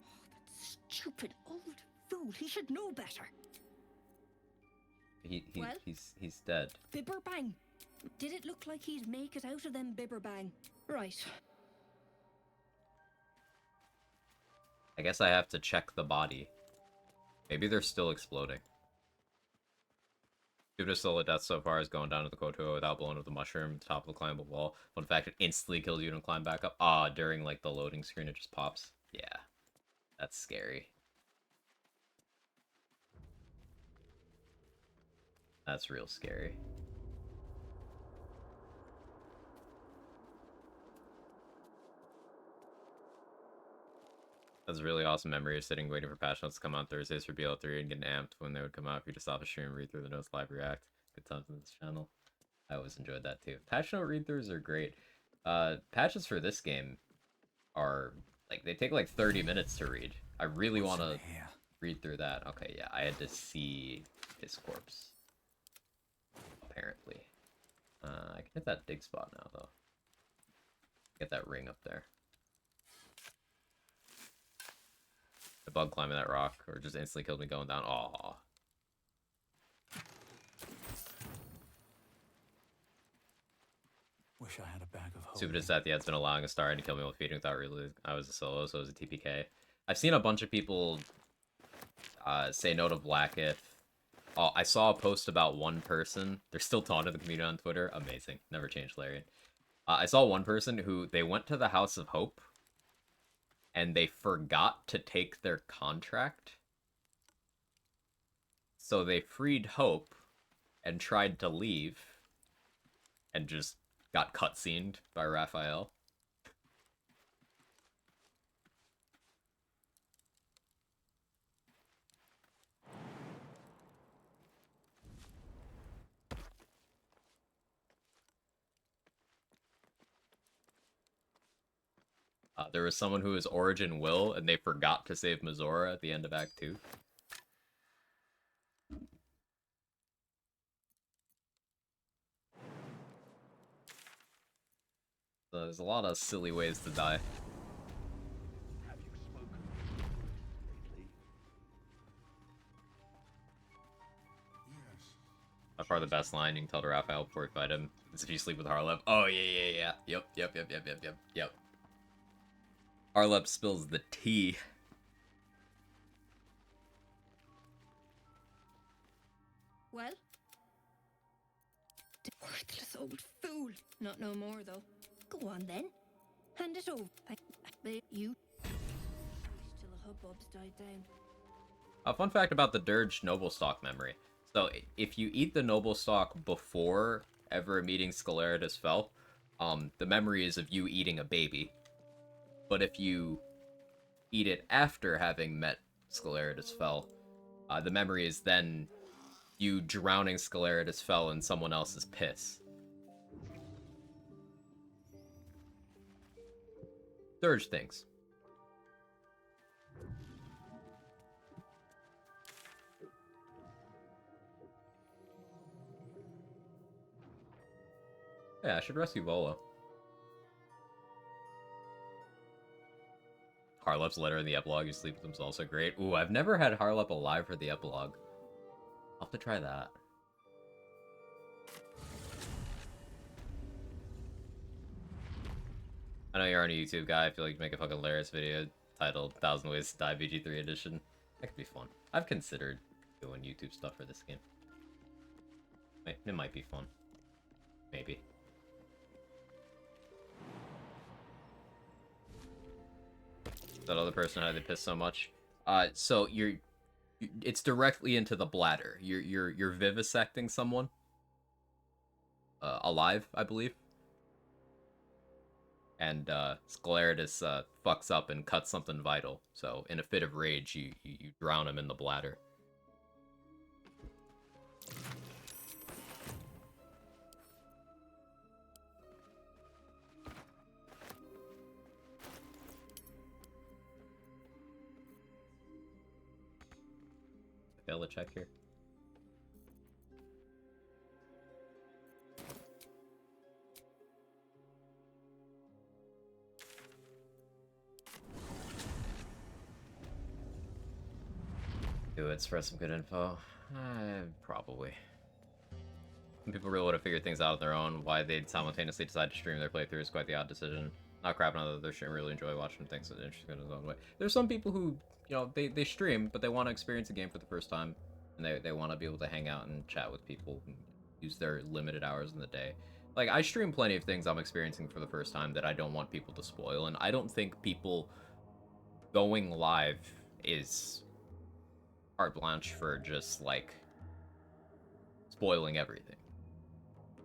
Oh, that stupid old fool. He should know better. Well? He's dead. Bibber Bang. Did it look like he'd make it out of them, Bibber Bang? Right. I guess I have to check the body. Maybe they're still exploding. Stupidest solo death so far is going down to the Koto without blowing up the mushroom, top of the climbable wall. But in fact, it instantly kills you and climb back up. Ah, during like the loading screen, it just pops. Yeah, that's scary. That's real scary. That's a really awesome memory of sitting waiting for patch notes to come out Thursdays for BL3 and getting amped when they would come out for you to stop a stream, read through the notes, live react. Good times on this channel. I always enjoyed that too. Patch note read-throughs are great. Patches for this game are, like, they take like 30 minutes to read. I really want to read through that. Okay, yeah, I had to see his corpse. Apparently. I can hit that dig spot now, though. Get that ring up there. The bug climbing that rock, or just instantly killed me going down. Aww. Wish I had a bag of hope. Stupid is that the ad's been allowing a star to kill me while feeding without really. I was a solo, so it was a TPK. I've seen a bunch of people say no to Blackith. Oh, I saw a post about one person. They're still taunting the community on Twitter. Amazing. Never changed, Larian. I saw one person who they went to the House of Hope and they forgot to take their contract. So they freed Hope and tried to leave and just got cutscened by Raphael. There was someone who was Origin Will, and they forgot to save Mizora at the end of Act 2. So there's a lot of silly ways to die. By far the best line you can tell to Raphael before you fight him is if you sleep with Harleb. Oh, yeah. Yep. Harleb spills the tea. Well? The worthless old fool. Not no more, though. Go on, then. Hand it over. You. Still a hubbub's died down. A fun fact about the Dirge Noble Stock memory. So, if you eat the Noble Stock before ever meeting Scaleritus Fel, the memory is of you eating a baby. But if you eat it after having met Scaleritus Fel, the memory is then you drowning Scaleritus Fel in someone else's piss. Dirge things. Yeah, I should rescue Volo. Harlep's letter in the epilogue, you sleep with him is also great. Ooh, I've never had Harlep alive for the epilogue. I'll have to try that. I know you're on a YouTube guy. I feel like you make a fucking hilarious video titled 1,000 Ways to Die BG3 Edition. That could be fun. I've considered doing YouTube stuff for this game. It might be fun. Maybe. That other person, how they piss so much. So It's directly into the bladder. You're vivisecting someone. Alive, I believe. And Scleritus fucks up and cuts something vital. So in a fit of rage, you drown him in the bladder. Fail to check here. Do it, spread some good info. Probably. Some people really want to figure things out on their own. Why they'd simultaneously decide to stream their playthrough is quite the odd decision. Not crapping on their stream, really enjoy watching things that are interesting in his own way. There's some people who, you know, they stream, but they want to experience a game for the first time. And they want to be able to hang out and chat with people and use their limited hours in the day. Like, I stream plenty of things I'm experiencing for the first time that I don't want people to spoil. And I don't think people going live is carte blanche for just, like, spoiling everything.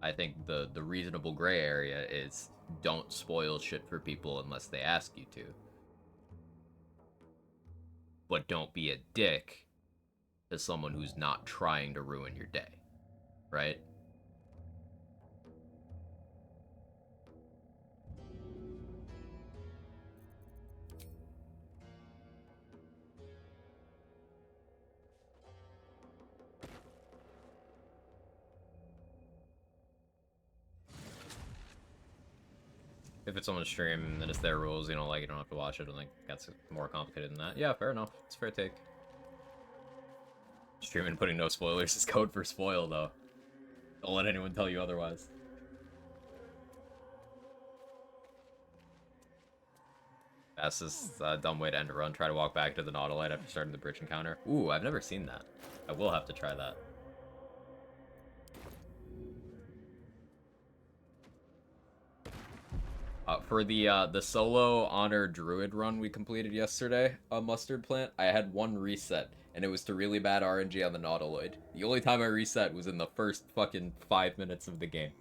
I think the reasonable gray area is don't spoil shit for people unless they ask you to. But don't be a dick to someone who's not trying to ruin your day, right? If it's on the stream, then it's their rules, you know, like, you don't have to watch it, and, like, that's more complicated than that. Yeah, fair enough. It's a fair take. Streaming putting no spoilers is code for spoil, though. Don't let anyone tell you otherwise. Fastest dumb way to end a run. Try to walk back to the Nautolite after starting the bridge encounter. Ooh, I've never seen that. I will have to try that. For the solo honor druid run we completed yesterday on Mustard Plant, I had one reset, and it was to really bad RNG on the Nautiloid. The only time I reset was in the first fucking 5 minutes of the game.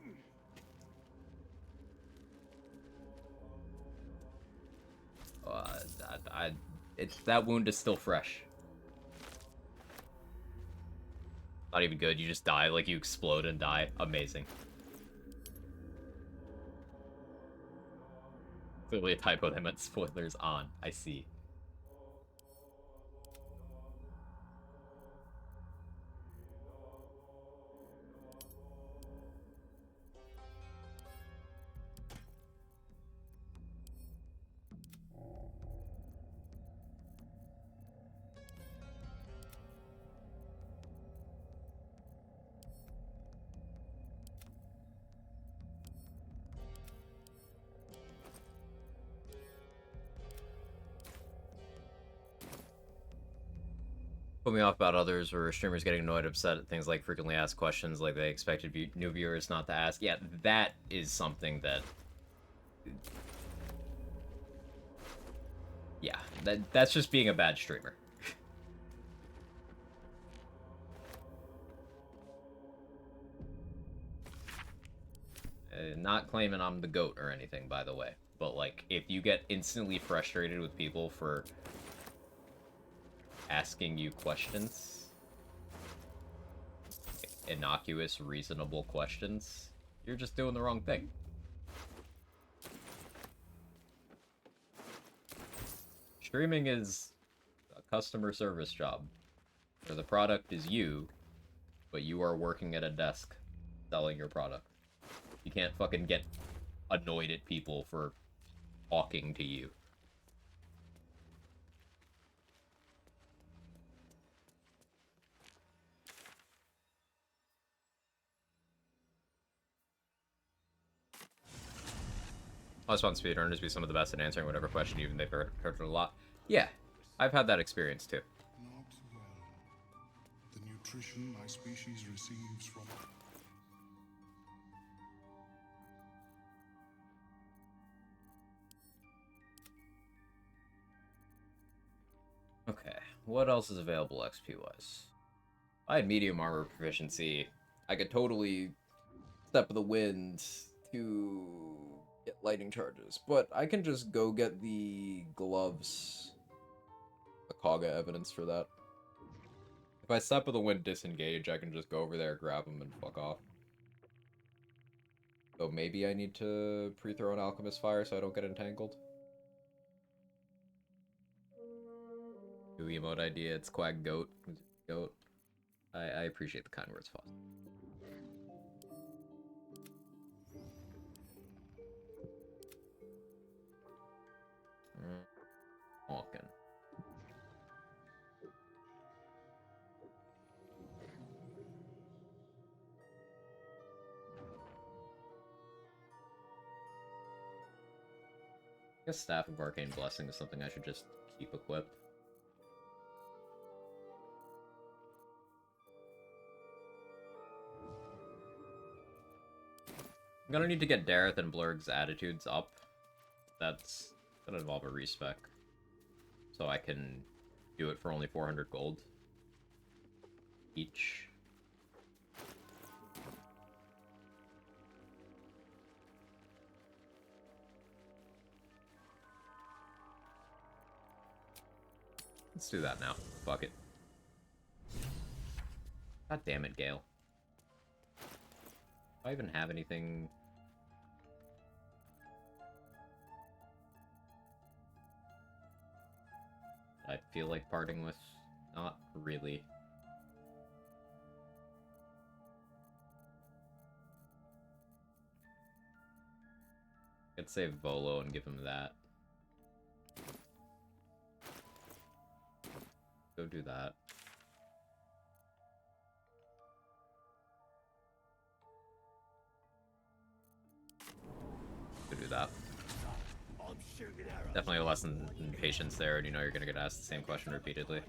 That wound is still fresh. Not even good, you just die, like you explode and die. Amazing. Clearly a typo, they meant spoilers on. I see. Put me off about others where streamers getting annoyed, upset at things like frequently asked questions like they expected new viewers not to ask. Yeah, that is something that... Yeah, that's just being a bad streamer. Not claiming I'm the GOAT or anything, by the way. But, like, if you get instantly frustrated with people for asking you questions, innocuous, reasonable questions, you're just doing the wrong thing. Streaming is a customer service job, where the product is you, but you are working at a desk selling your product. You can't fucking get annoyed at people for talking to you. I just want speedrunners to be some of the best at answering whatever question, even they've heard a lot. Yeah, I've had that experience too. Not well. The nutrition my species receives from... Okay, what else is available XP-wise? I had medium armor proficiency. I could totally Step of the Wind to get lightning charges, but I can just go get the gloves. The Kaga evidence for that. If I Step of the Wind disengage, I can just go over there, grab them, and fuck off. So maybe I need to pre-throw an Alchemist Fire so I don't get entangled. New emote idea, it's Quag Goat. Goat. I appreciate the kind words, Foss. Malkin. I guess Staff of Arcane Blessing is something I should just keep equipped. I'm gonna need to get Dareth and Blurg's attitudes up. That's gonna involve a respec. So I can do it for only 400 gold each. Let's do that now. Fuck it. God damn it, Gale. Do I even have anything? I feel like parting with? Not really. I'd save Volo and give him that. Go do that. Go do that. Definitely a lesson in patience there, and you know you're gonna get asked the same question repeatedly.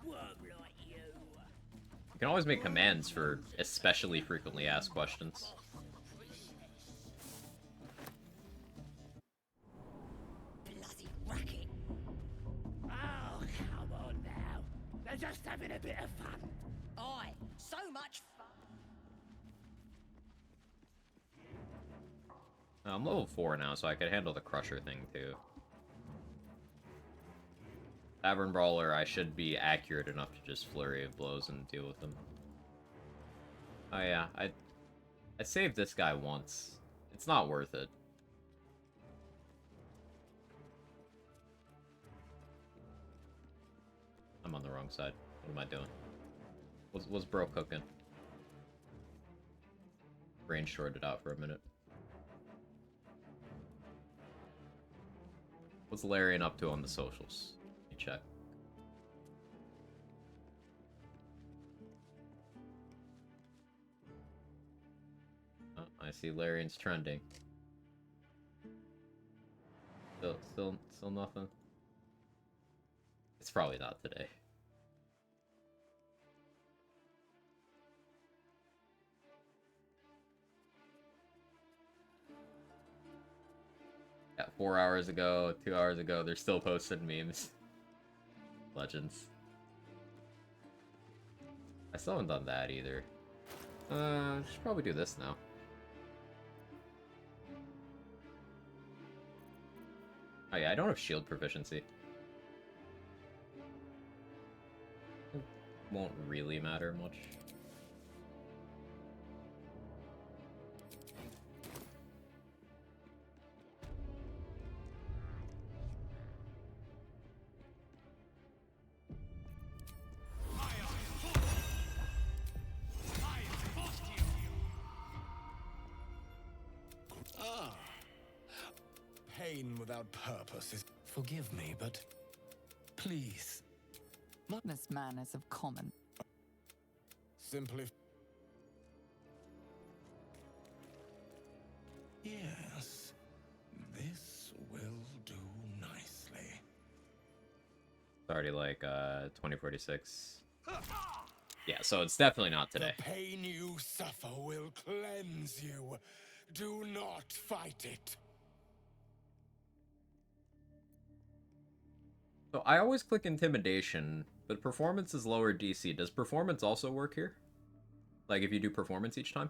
You can always make commands for especially frequently asked questions. Bloody racket. Oh, come on now. They're just having a bit of fun. Aye, so much fun. I'm level 4 now, so I could handle the Crusher thing too. Tavern Brawler, I should be accurate enough to just Flurry of Blows and deal with them. Oh yeah, I saved this guy once. It's not worth it. I'm on the wrong side. What am I doing? What's bro cooking? Brain shorted out for a minute. What's Larian up to on the socials? Let me check. Oh, I see Larian's trending. Still nothing. It's probably not today. Yeah, 4 hours ago, 2 hours ago, they're still posting memes. Legends. I still haven't done that either. Should probably do this now. Oh yeah, I don't have shield proficiency. It won't really matter much. Pain without purpose is... Forgive me, but... Please. This man is of common. Simply... Yes. This will do nicely. It's already like 2046. Yeah, so it's definitely not today. The pain you suffer will cleanse you. Do not fight it. So I always click Intimidation, but Performance is lower DC. Does Performance also work here? Like if you do Performance each time?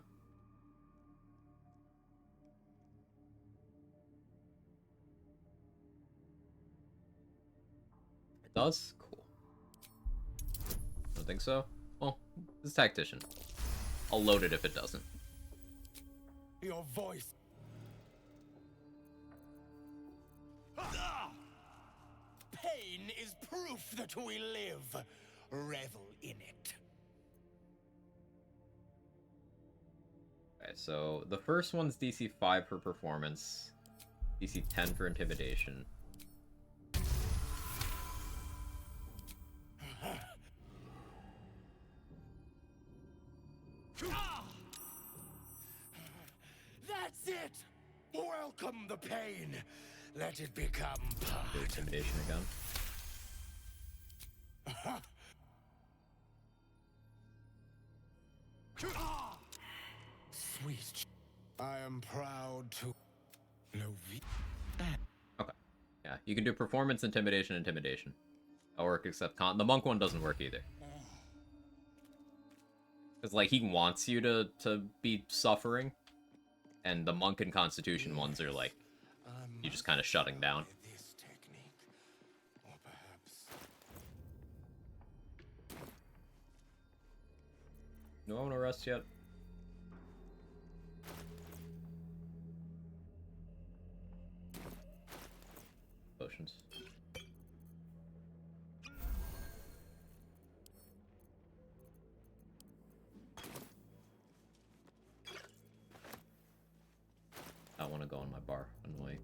It does? Cool. Don't think so? Well, this is Tactician. I'll load it if it doesn't. Your voice. Pain is proof that we live. Revel in it. Okay, so the first one's DC 5 for Performance, DC 10 for Intimidation. That's it! Welcome the pain. Let it become part. Intimidation again. Sweet. I am proud to Okay. Yeah, you can do Performance, Intimidation, Intimidation. That'll work except the Monk one doesn't work either. Because, like, he wants you to be suffering. And the Monk and Constitution ones are, like, you just kind of shutting down. No one to rest yet? Potions. I want to go on my bar and wait.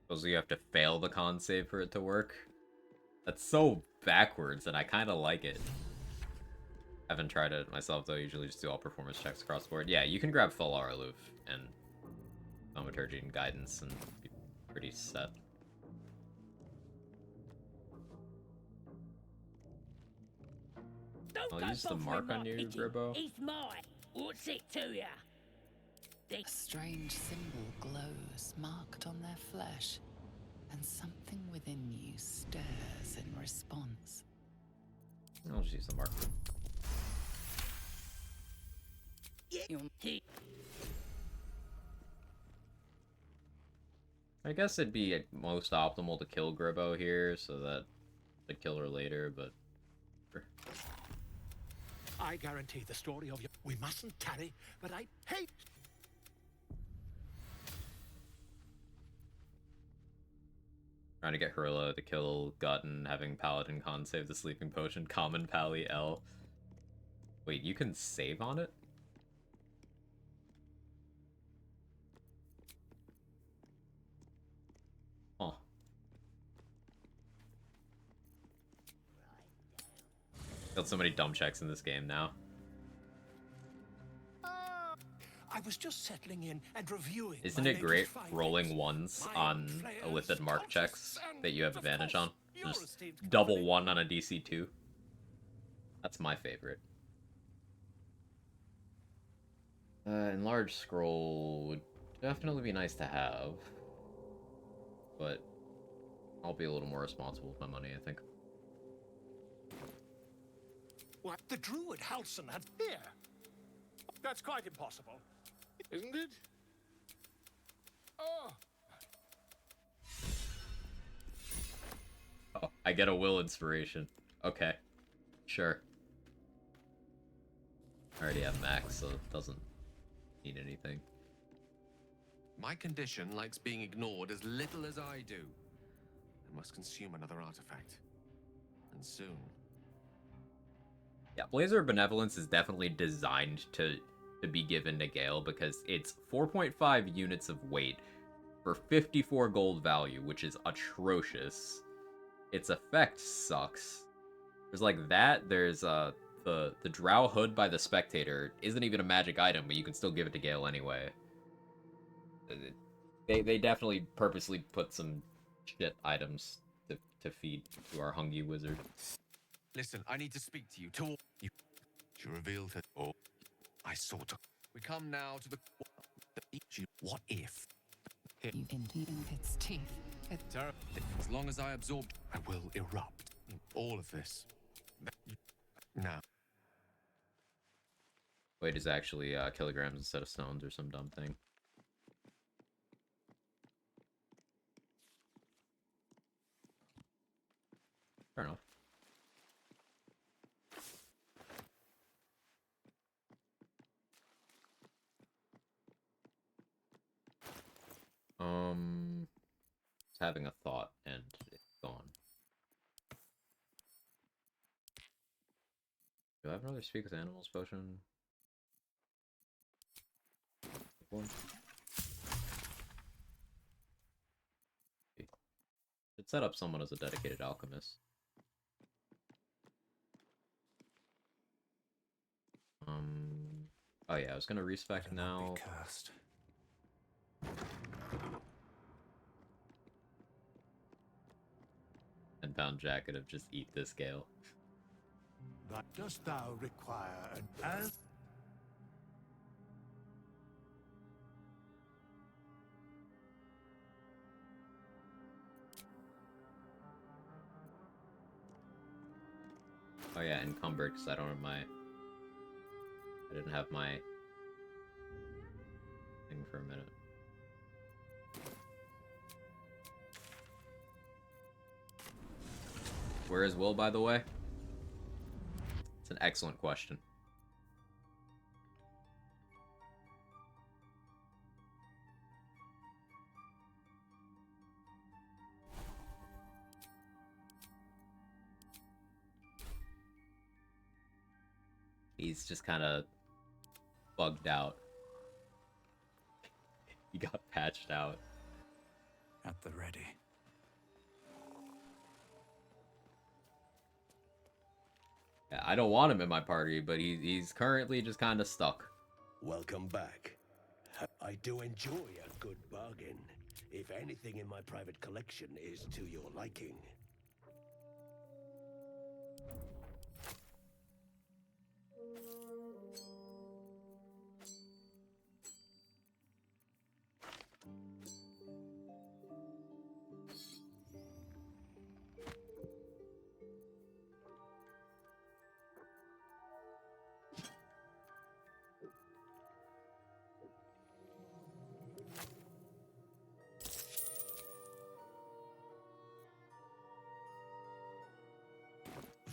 Suppose you have to fail the con save for it to work. That's so backwards, and I kind of like it. I haven't tried it myself, though. I usually just do all performance checks across the board. Yeah, you can grab full Araluf and Thaumaturgy and Guidance and be pretty set. I'll use the mark on you, Gribbo. It's mine. What's it to ya? A strange symbol glows, marked on their flesh, and something within you stirs in response. I'll just use the mark. I guess it'd be most optimal to kill Gribbo here, so that to kill her later, but... I guarantee the story of you. We mustn't tarry, but I hate. Trying to get Hurla to kill Gutton, having Paladin Con save the Sleeping Potion, Common Pally L. Wait, you can save on it? Huh. Got so many dumb checks in this game now. I was just settling in and reviewing. Isn't it great rolling ones on Illithid mark checks that you have advantage on? Just double one on a DC 2. That's my favorite. Enlarged scroll would definitely be nice to have, but I'll be a little more responsible with my money, I think. What? The druid Halson had here? That's quite impossible, isn't it? Oh. Oh, I get a will inspiration. Okay. Sure. I already have max, so it doesn't need anything. My condition likes being ignored as little as I do. I must consume another artifact. And soon. Yeah, Blazer of Benevolence is definitely designed to be given to Gale because it's 4.5 units of weight for 54 gold value, which is atrocious. Its effect sucks. There's like that, there's the Drow Hood by the Spectator isn't even a magic item, but you can still give it to Gale anyway. They definitely purposely put some shit items to feed to our Hungy Wizard. Listen, I need to speak to you. To all you. She revealed her. Oh, I sort of. We come now to the. What if? You in its teeth. As long as I absorb, I will erupt. All of this. Now. Weight is actually kilograms instead of stones or some dumb thing. Fair enough. Just having a thought and it's gone. Do I have another speak with animals potion? One. Should set up someone as a dedicated alchemist. Oh yeah, I was gonna respec now. And found jacket of just eat this gale. But dost thou require an as? Oh yeah, encumbered because I don't have my. I didn't have my thing for a minute. Where is Will, by the way? It's an excellent question. He's just kind of bugged out. He got patched out. At the ready. Yeah, I don't want him in my party, but he's currently just kind of stuck. Welcome back. I do enjoy a good bargain, if anything in my private collection is to your liking.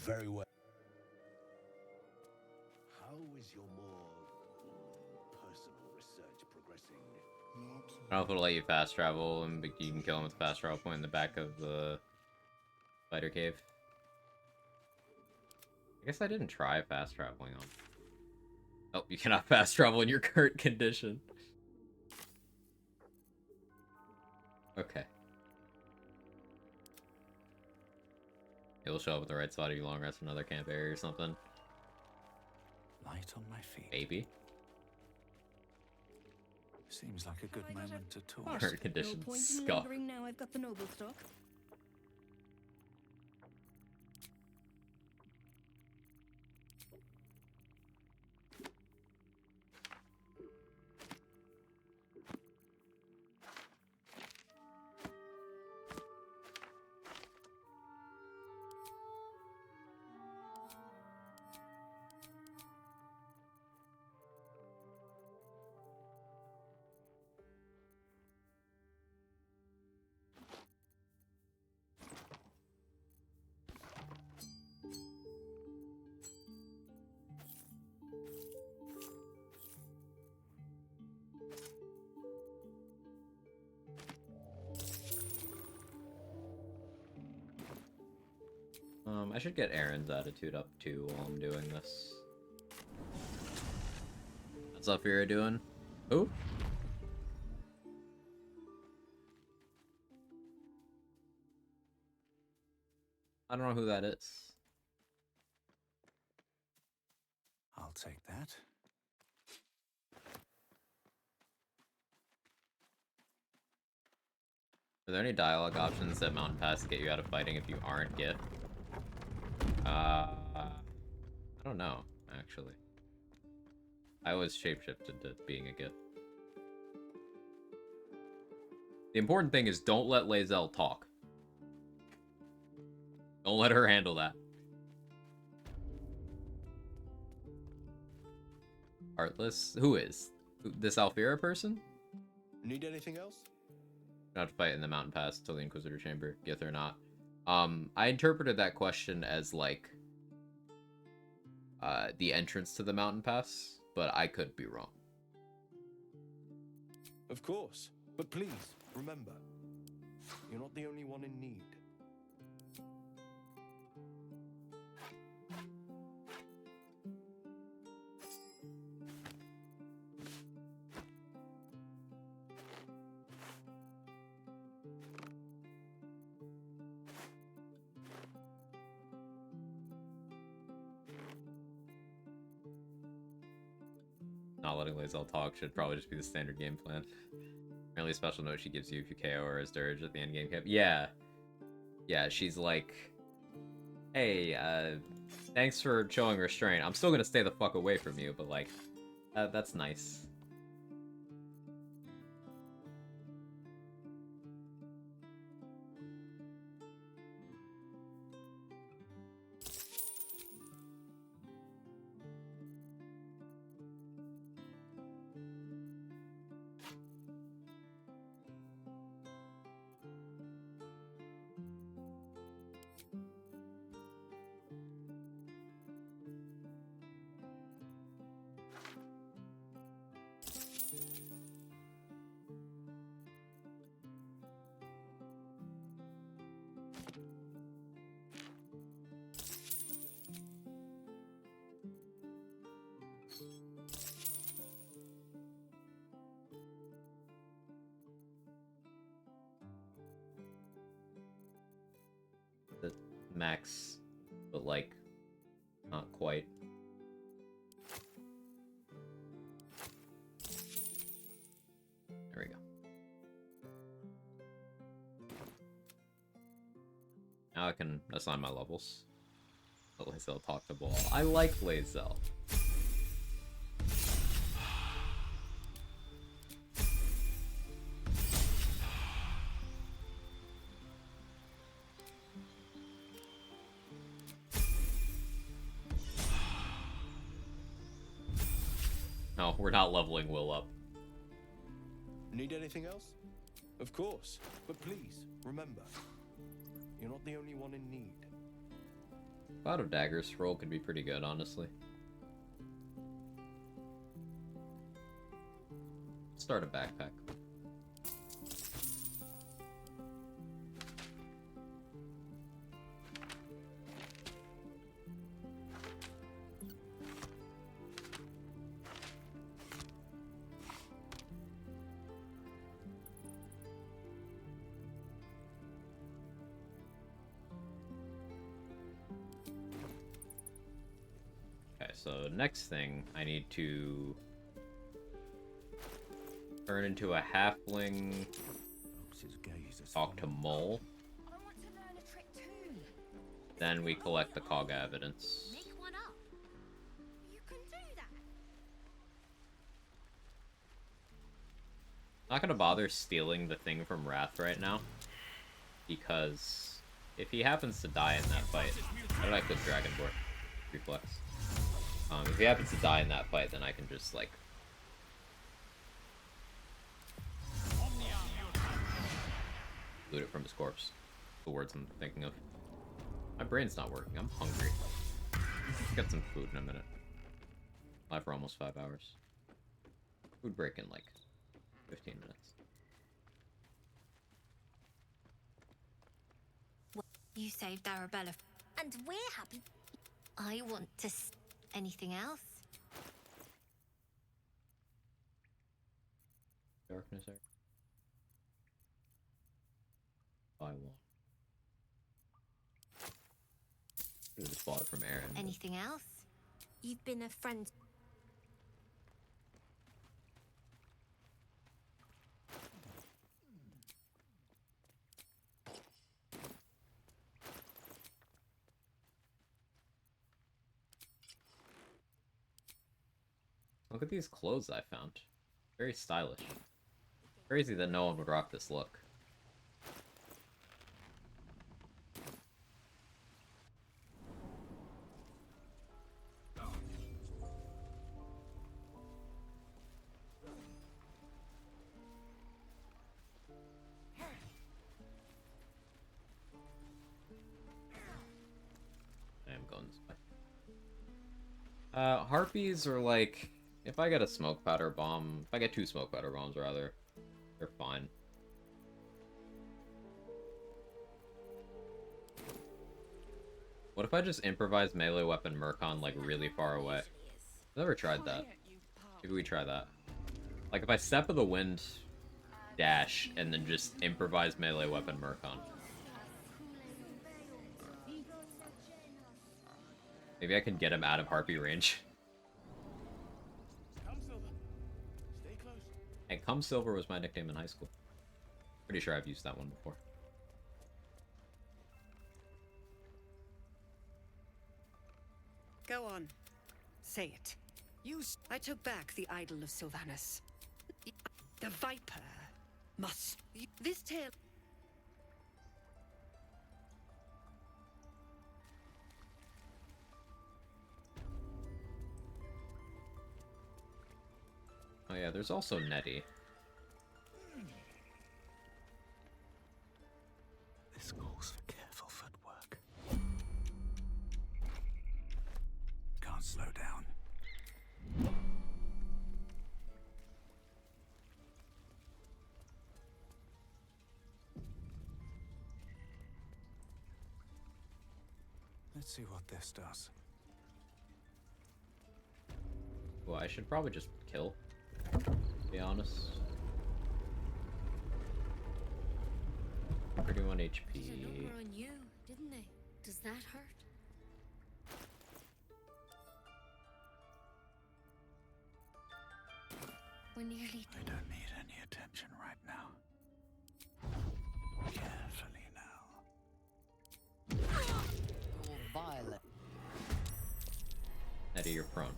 Very well. How is your more personal research progressing? I don't know if it'll let you fast travel, and you can kill him with a fast travel point in the back of the spider cave. I guess I didn't try fast traveling on. Oh, you cannot fast travel in your current condition. Okay. It'll show up at the right spot if you long rest another camp area or something. Light on my feet. Maybe. Seems like a good moment to talk. Current condition No point in scuff. lingering now I've got the noble stock. I should get Aaron's attitude up too while I'm doing this. What's up here doing? Who? I don't know who that is. I'll take that. Are there any dialogue options that Mountain Pass get you out of fighting if you aren't Git? I don't know, actually. actually. I always shapeshifted to being a Git. The important thing is don't let Lae'zel talk. Don't let her handle that. Heartless? Who is? This Alfira person? Need anything else? Not to fight in the mountain pass till the Inquisitor Chamber, Gith or not. I interpreted that question as like the entrance to the mountain pass, but I could be wrong. Of course. But please, remember, you're not the only one in need. Not letting Lae'zel talk should probably just be the standard game plan. Apparently a special note she gives you if you KO her as Dirge at the end game cap. Yeah. Yeah, she's like, hey, thanks for showing restraint. I'm still gonna stay the fuck away from you, but like, that's nice. Max, but like, not quite. There we go. Now I can assign my levels. Let Lae'zel talk to Ball. I like Lae'zel. No, we're not leveling Will up. Need anything else? Of course. But please, remember, you're not the only one in need. Cloud of Daggers scroll could be pretty good, honestly. Start a backpack. So next thing, I need to turn into a halfling, talk to Mole, then we collect the Kaga evidence. Make one up. You can do that. Not gonna bother stealing the thing from Wrath right now, because if he happens to die in that fight, how did I click Dragonborn? Reflex. If he happens to die in that fight, then I can just, like... loot it from his corpse. The words I'm thinking of. My brain's not working. I'm hungry. Get some food in a minute. Live for almost 5 hours. Food break in, like, 15 minutes. Well, you saved Arabella. And we're happy. I want to... Anything else? Darkness area. Buy one. Could have just bought it from Aaron. Anything else? You've been a friend. Look at these clothes I found. Very stylish. Crazy that no one would rock this look. I am going this way. Harpies are like, if I get a smoke powder bomb, if I get 2 smoke powder bombs rather, they're fine. What if I just improvise melee weapon Murkon like really far away? I've never tried that. Maybe we try that. Like if I step of the wind dash and then just improvise melee weapon Murkon. Maybe I can get him out of Harpy range. Hey, Come Silver was my nickname in high school. Pretty sure I've used that one before. Go on. Say it. I took back the idol of Sylvanus. The Viper must... This tale... Oh yeah, there's also Nettie. This calls for careful footwork. Can't slow down. Let's see what this does. Well, I should probably just kill, to be honest. 31 HP. Did a number on you, didn't they? Does that hurt? We're nearly... I don't need any attention right now. Carefully now. Or violet. Nettie, you're prone.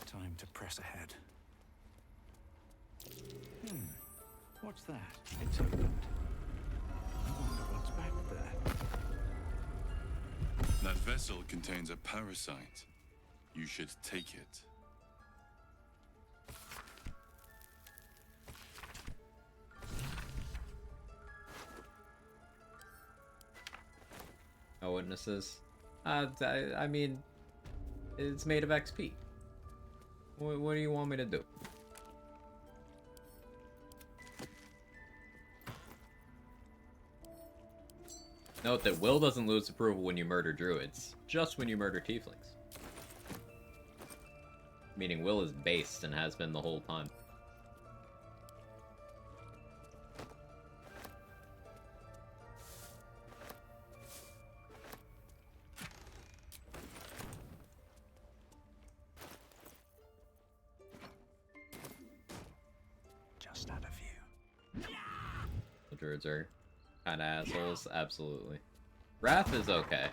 Time to press ahead. What's that? It's opened. I wonder what's back there. That vessel contains a parasite. You should take it. No witnesses. I mean, it's made of XP. What do you want me to do? Note that Will doesn't lose approval when you murder druids, just when you murder tieflings. Meaning Will is based and has been the whole time. Just had a few. The druids are kind of assholes, absolutely. Wrath is okay.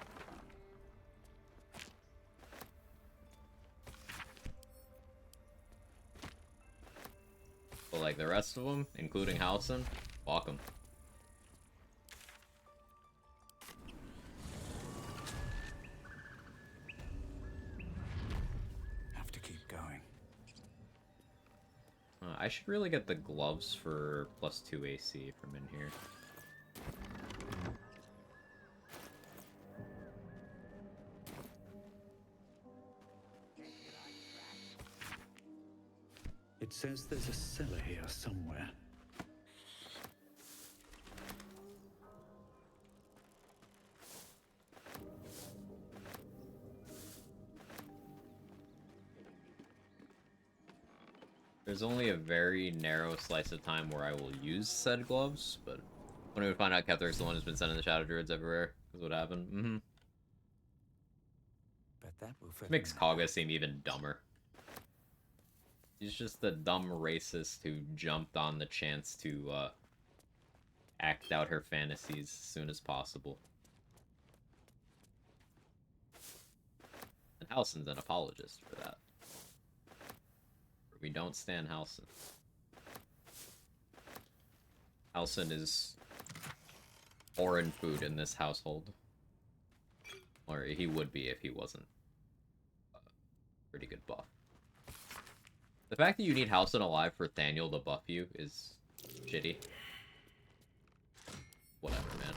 But like the rest of them, including Halson, walk them. Have to keep going. I should really get the gloves for +2 AC from in here. It says there's a cellar here somewhere. There's only a very narrow slice of time where I will use said gloves, but when we find out Kether's the one who's been sending the Shadow Druids everywhere, is what happened. Bet that will fit. Makes Kaga seem even dumber. He's just the dumb racist who jumped on the chance to act out her fantasies as soon as possible. And Halsin's an apologist for that. We don't stand Halsin. Halsin is foreign food in this household. Or he would be if he wasn't a pretty good buff. The fact that you need Halsin alive for Thaniel to buff you is shitty. Whatever, man.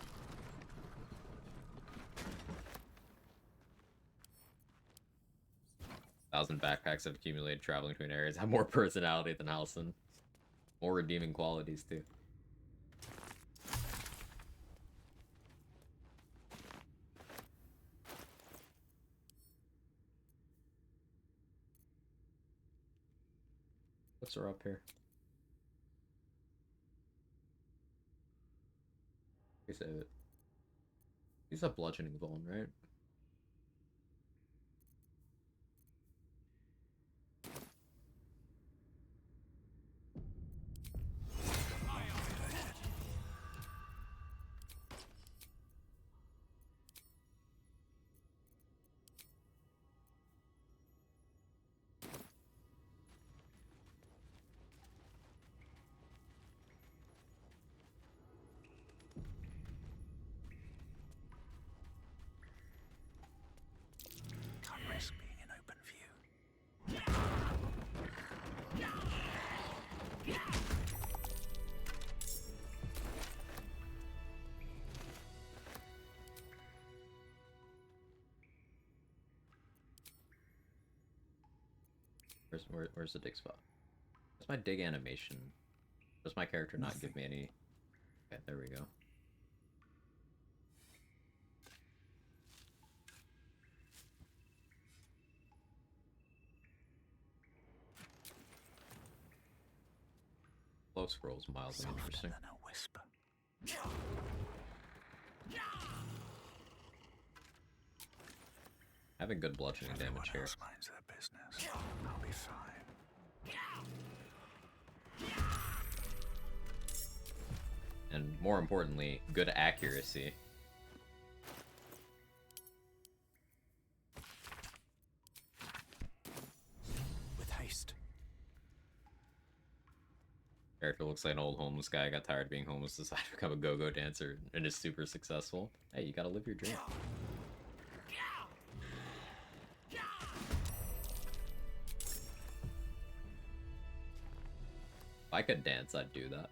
Thousand backpacks have accumulated traveling between areas. Have more personality than Halsin. More redeeming qualities, too. What's her up here? He's a bludgeoning bone, right? Where's the dig spot? Where's my dig animation? Does my character not give me any? Okay, there we go. Flow scroll's mildly interesting. Having good bludgeoning damage here. Minds their business. I'll be fine. And more importantly, good accuracy. With haste. Character looks like an old homeless guy, got tired of being homeless, decided to become a go-go dancer, and is super successful. Hey, you gotta live your dream. If I could dance, I'd do that.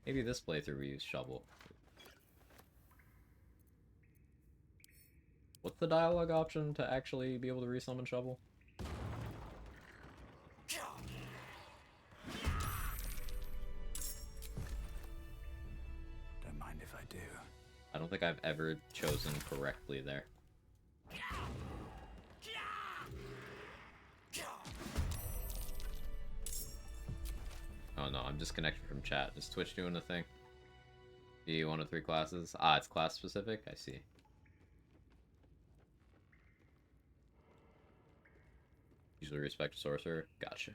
Maybe this playthrough we use shovel. What's the dialogue option to actually be able to resummon shovel? Don't mind if I do. I don't think I've ever chosen correctly there. Oh no, I'm disconnected from chat. Is Twitch doing the thing? D 1 of 3 classes? Ah, it's class specific? I see. Usually respect sorcerer. Gotcha.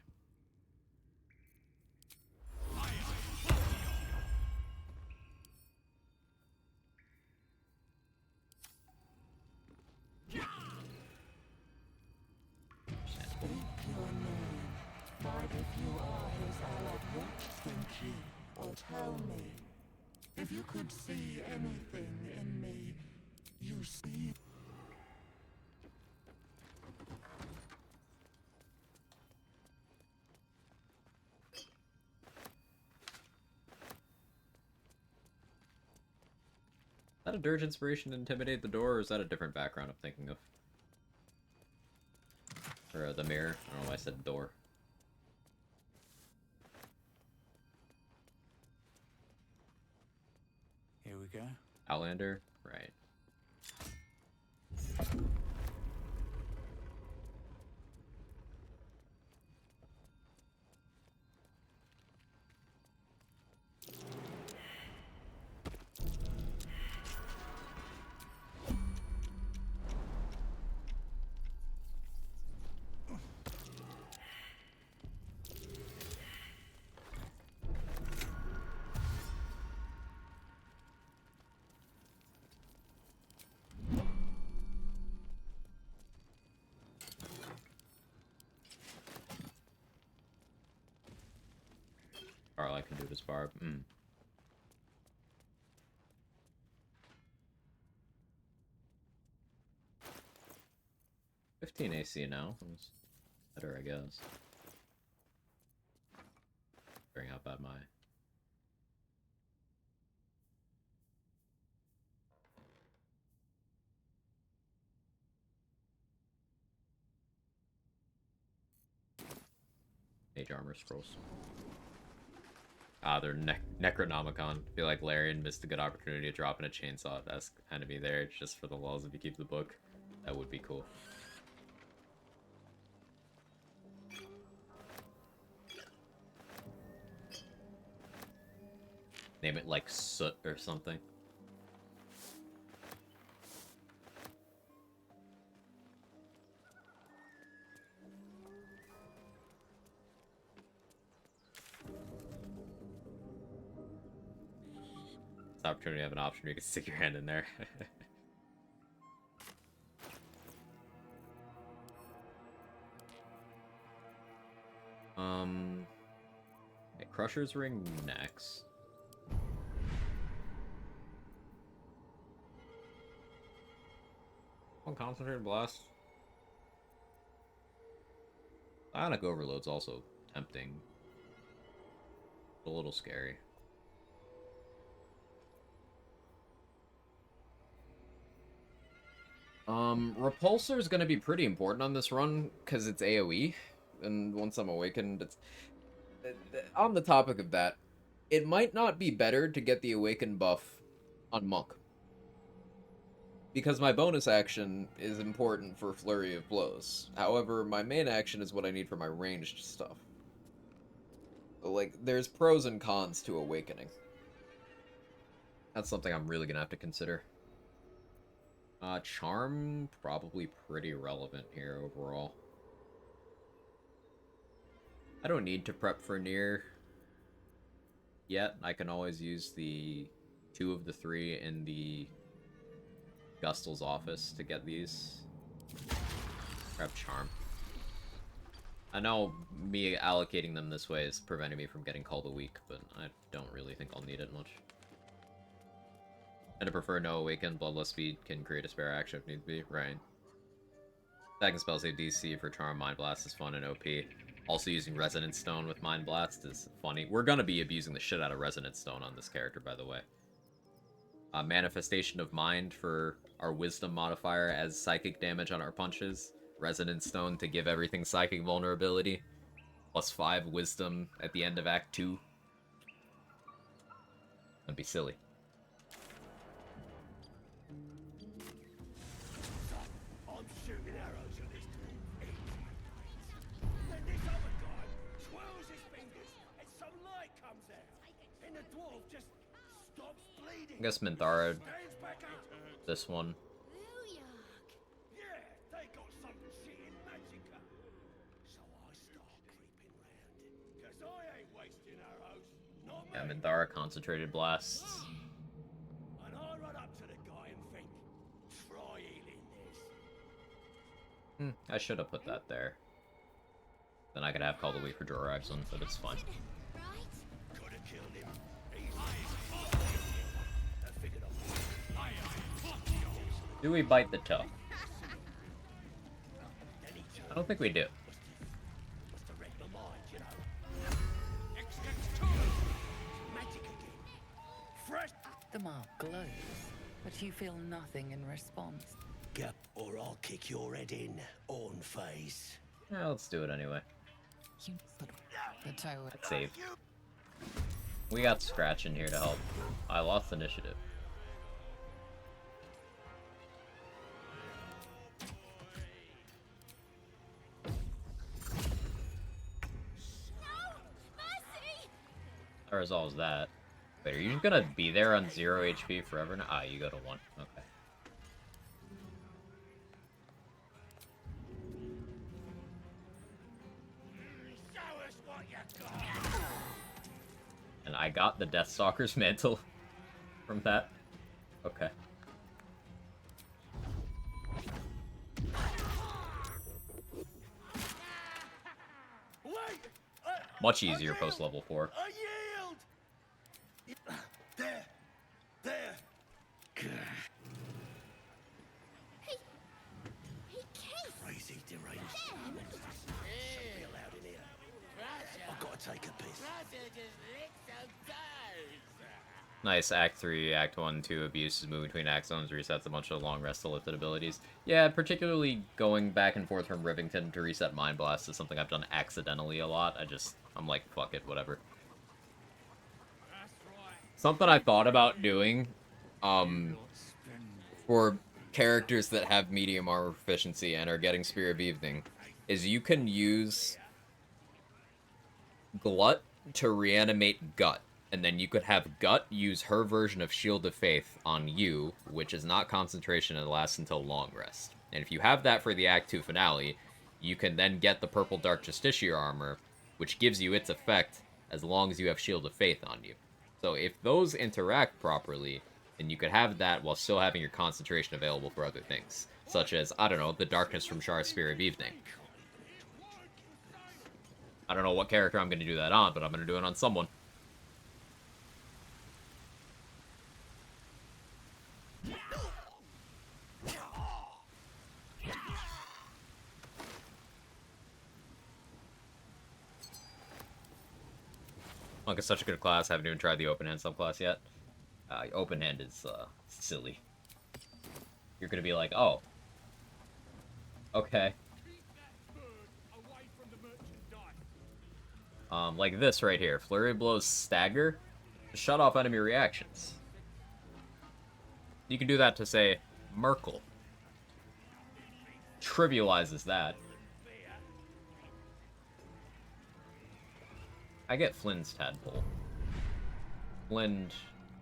Tell me, if you could see anything in me, you see. Is that a Dirge inspiration to intimidate the door, or is that a different background I'm thinking of? Or the mirror? I don't know why I said door. Here we go. Outlander? Right. All I can do is barb. 15 AC now. It's better, I guess. Figuring out bad my... Mage armor scrolls. Ah, they're Necronomicon. I feel like Larian missed a good opportunity to drop in a chainsaw-esque enemy there just for the lulls if you keep the book. That would be cool. Name it like Soot or something. Opportunity to have an option where you can stick your hand in there. Okay, Crusher's Ring next. One Concentrated Blast. Ionic Overload's also tempting. A little scary. Repulsor is going to be pretty important on this run, because it's AoE, and once I'm awakened, it's... On the topic of that, it might not be better to get the awakened buff on Monk. Because my bonus action is important for Flurry of Blows. However, my main action is what I need for my ranged stuff. So, like, there's pros and cons to awakening. That's something I'm really going to have to consider. Charm, probably pretty relevant here overall. I don't need to prep for Nier yet. I can always use the 2 of the 3 in the Gustel's office to get these. Prep Charm. I know me allocating them this way is preventing me from getting called a weak, but I don't really think I'll need it much. And I prefer no awaken. Bloodlust Speed can create a spare action if need be. Right. Second spell save DC for Charm Mind Blast is fun and OP. Also using Resonance Stone with Mind Blast is funny. We're gonna be abusing the shit out of Resonance Stone on this character, by the way. Manifestation of Mind for our Wisdom modifier as psychic damage on our punches. Resonance Stone to give everything psychic vulnerability. +5 Wisdom at the end of Act 2. That'd be silly. I guess Minthara, this one. Yeah, Minthara Concentrated Blasts. I should have put that there. Then I could have called away for Joribson, but it's fine. Do we bite the toe? I don't think we do. The mark glows, but you feel nothing in response. Go, or I'll kick your head in, on face. Yeah, let's do it anyway. The toe. Save. We got Scratch in here to help. I lost initiative. That resolves that. Wait, are you gonna be there on 0 HP forever now? Ah, you go to 1. Okay. And I got the Deathstalker's mantle from that. Okay. Much easier post level 4. take a piss. Nice Act 3, Act 1, 2 abuses moving between act zones, resets a bunch of long rest to lifted abilities. Yeah, particularly going back and forth from Rivington to reset Mind Blast is something I've done accidentally a lot. I'm like, fuck it, whatever. Something I thought about doing, for characters that have medium armor proficiency and are getting Spear of Evening, is you can use Glut to reanimate Gut. And then you could have Gut use her version of Shield of Faith on you, which is not concentration and lasts until long rest. And if you have that for the Act 2 finale, you can then get the Purple Dark Justiciar armor, which gives you its effect as long as you have Shield of Faith on you. So if those interact properly, then you could have that while still having your concentration available for other things. Such as, I don't know, the Darkness from Char's Spear of Evening. I don't know what character I'm going to do that on, but I'm going to do it on someone. Monk is such a good class, haven't even tried the open hand subclass yet. Open hand is silly. You're gonna be like, oh, okay. Like this right here, Flurry Blows Stagger to shut off enemy reactions. You can do that to say Merkel. Trivializes that. I get Flynn's Tadpole. Flynn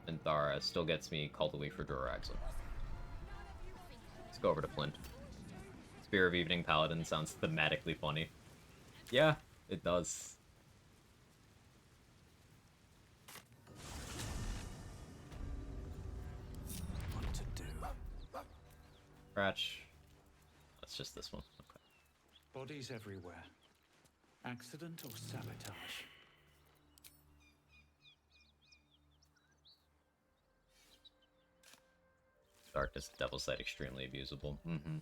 and Thara still gets me Cult of Leaf for Duraxle. Let's go over to Flynn. Spear of Evening Paladin sounds thematically funny. Yeah, it does. What to do? Scratch. That's just this one. Okay. Bodies everywhere. Accident or sabotage? Darkness, Devil's Sight, extremely abusable. Mm-hmm.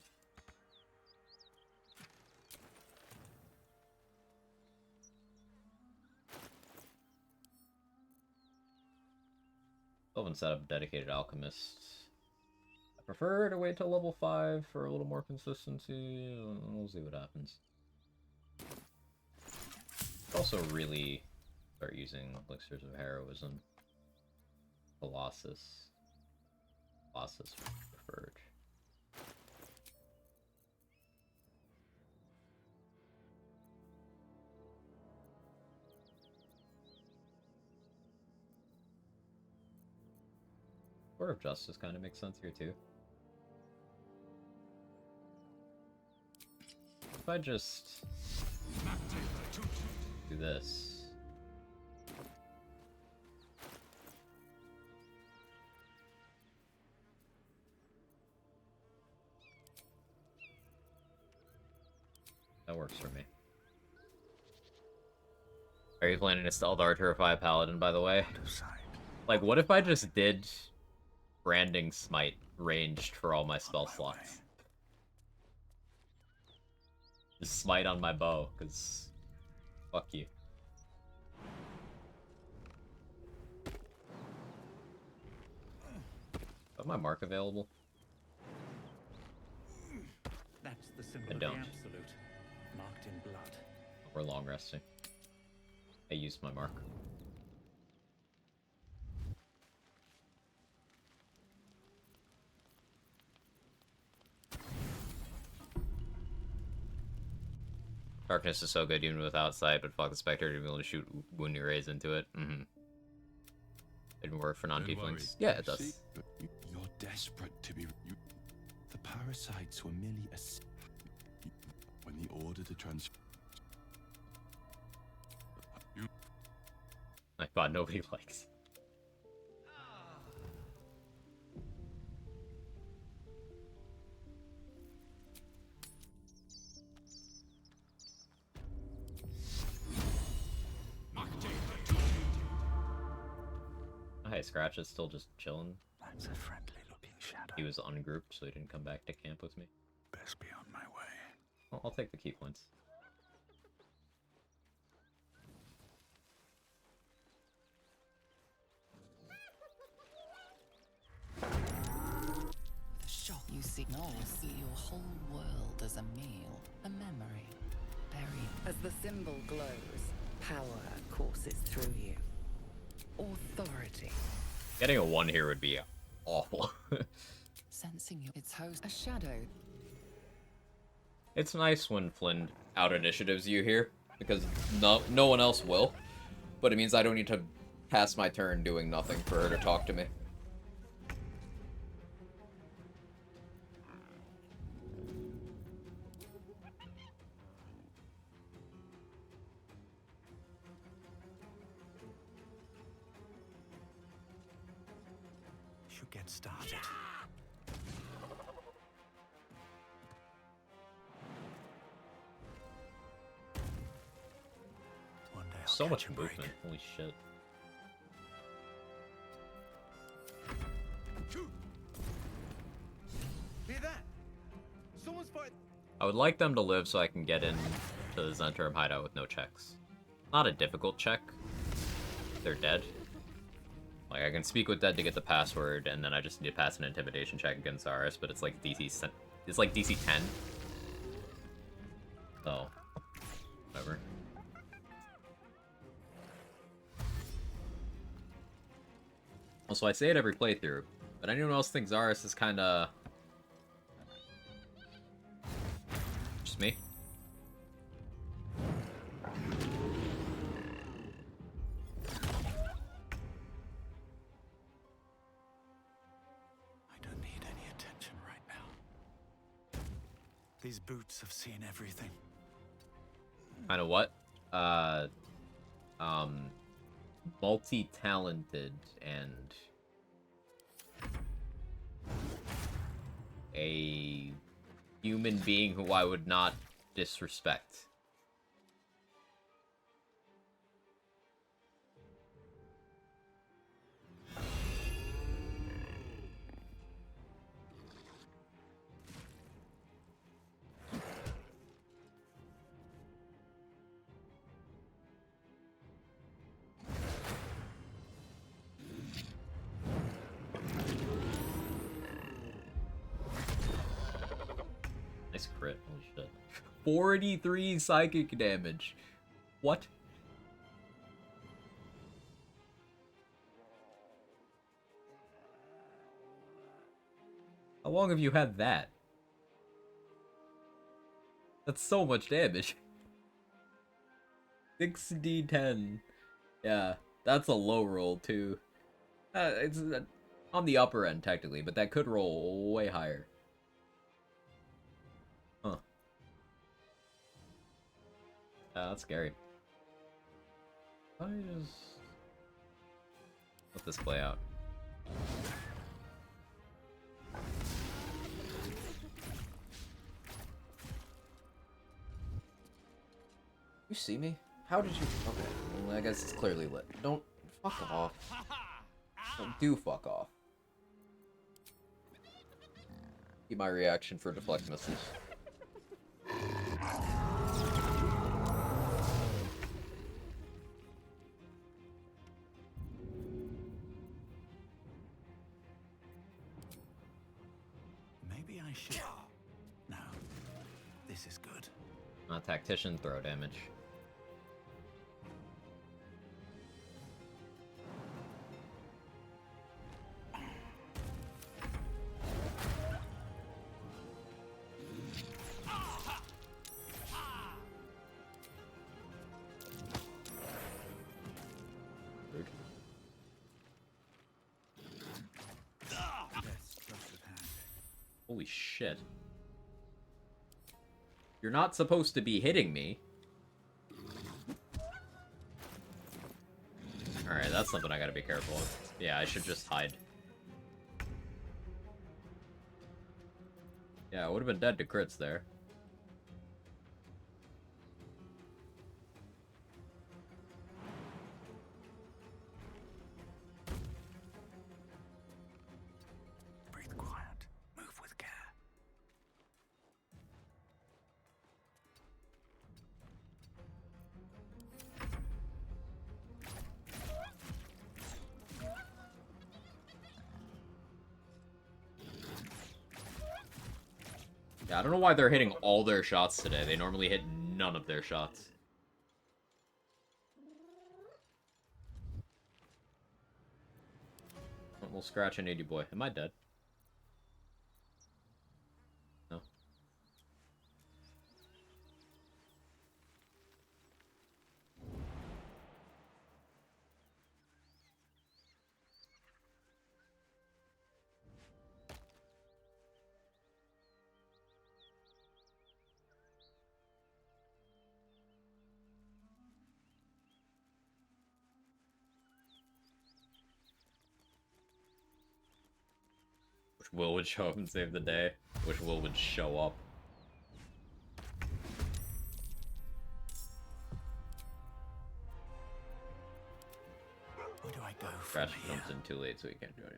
Still haven't set up a dedicated alchemist. I prefer to wait till level 5 for a little more consistency. We'll see what happens. Also really start using Elixirs of Heroism. Colossus. Colossus preferred. Court of Justice kind of makes sense here too. If I just do this. That works for me. Are you planning to Stealth Archer if I Paladin, by the way? Like, what if I just did Branding Smite ranged for all my spell slots? Just smite on my bow, because fuck you. Have my mark available? That's the symbol I of don't. the absolute, marked in blood. We're long resting. I used my mark. Darkness is so good even without sight, but fuck the Spectre to be able to shoot Wound Rays into it. Mm-hmm. Didn't work for non-tieflings. Yeah, it does. You're desperate to be... The parasites were merely a... When the order to I thought nobody likes. Hey, Scratch is still just chilling. That's a friendly-looking shadow. He was ungrouped, so he didn't come back to camp with me. Best be on my way. Well, I'll take the key points. Nor see your whole world as a meal, a memory, buried. As the symbol glows, power courses through you. Authority. Getting a 1 here would be awful. Sensing you, its host, a shadow. It's nice when Flynn out initiatives you here, because no one else will. But it means I don't need to pass my turn doing nothing for her to talk to me. Should get started. One day I'll So much catch a break. movement. Holy shit. Hear that? Someone's fighting. I would like them to live so I can get in to the Zentrum hideout with no checks. Not a difficult check. They're dead. Like, I can speak with dead to get the password, and then I just need to pass an intimidation check against Zaris, but it's like it's like DC 10. So, whatever. Also, I say it every playthrough, but anyone else think Zaris is kinda... just me? I don't need any attention right now. These boots have seen everything. Kinda what? Multi-talented and a human being who I would not disrespect. Nice crit, holy shit. 43 psychic damage. What? How long have you had that? That's so much damage. 6d10. Yeah, that's a low roll too. It's on the upper end technically, but that could roll way higher. Huh. That's scary. I just let this play out. You see me? How did you? Okay, well, I guess it's clearly lit. Don't fuck off. Do fuck off. Keep my reaction for deflect missiles. Maybe I should. No, this is good. Tactician, throw damage. Rude. Holy shit. You're not supposed to be hitting me. Alright, that's something I gotta be careful of. Yeah, I should just hide. Yeah, I would have been dead to crits there. Breathe quiet. Move with care. Yeah, I don't know why they're hitting all their shots today. They normally hit none of their shots. We'll scratch an 80 boy. Am I dead? No. Wish Will would show up and save the day. Wish Will would show up. Where do I go from Crash here? comes in too late, so he can't join.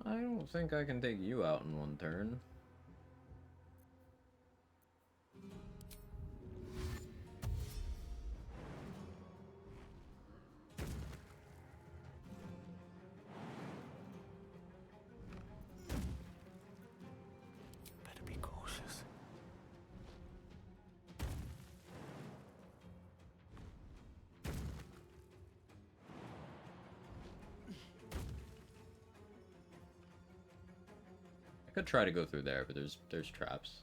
I don't think I can take you out in one turn. Better be cautious. I could try to go through there, but there's traps.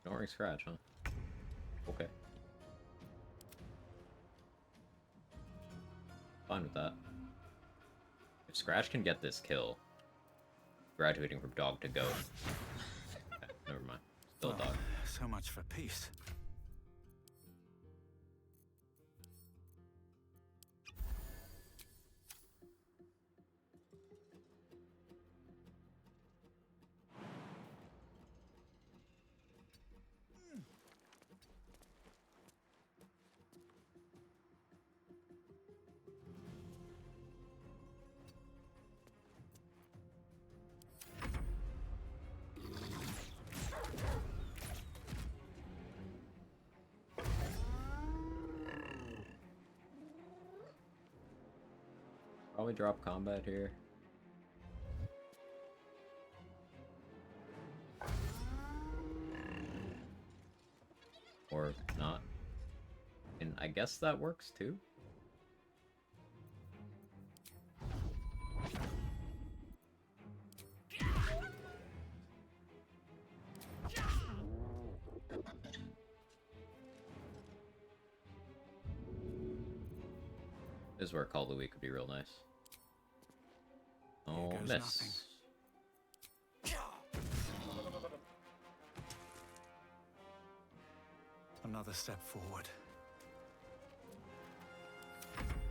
Ignoring Scratch, huh? Okay. Fine with that. If Scratch can get this kill, graduating from dog to goat. Okay, never mind. Still a dog. So much for peace. Probably drop combat here. Or not. And I guess that works too. This is where Call of the Week could be real nice. Oh, goes miss. nothing. Another step forward.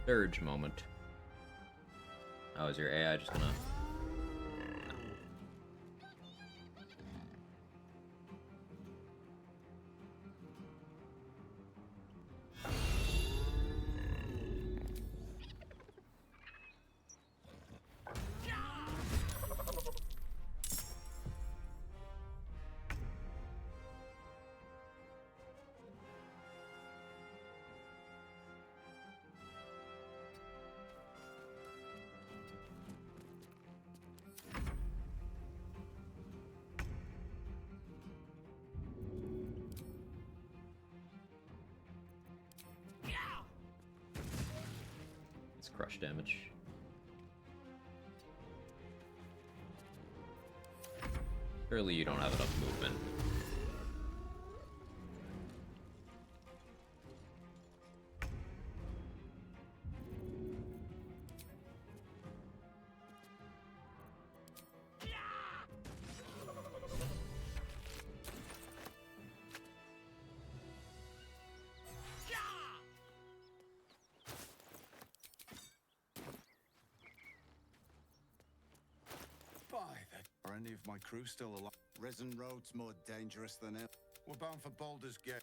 Surge moment. Oh, is your AI just gonna... It's crush damage. Surely you don't have enough movement. By the... Are any of my crew still alive? Risen Road's more dangerous than ever. We're bound for Baldur's Gate.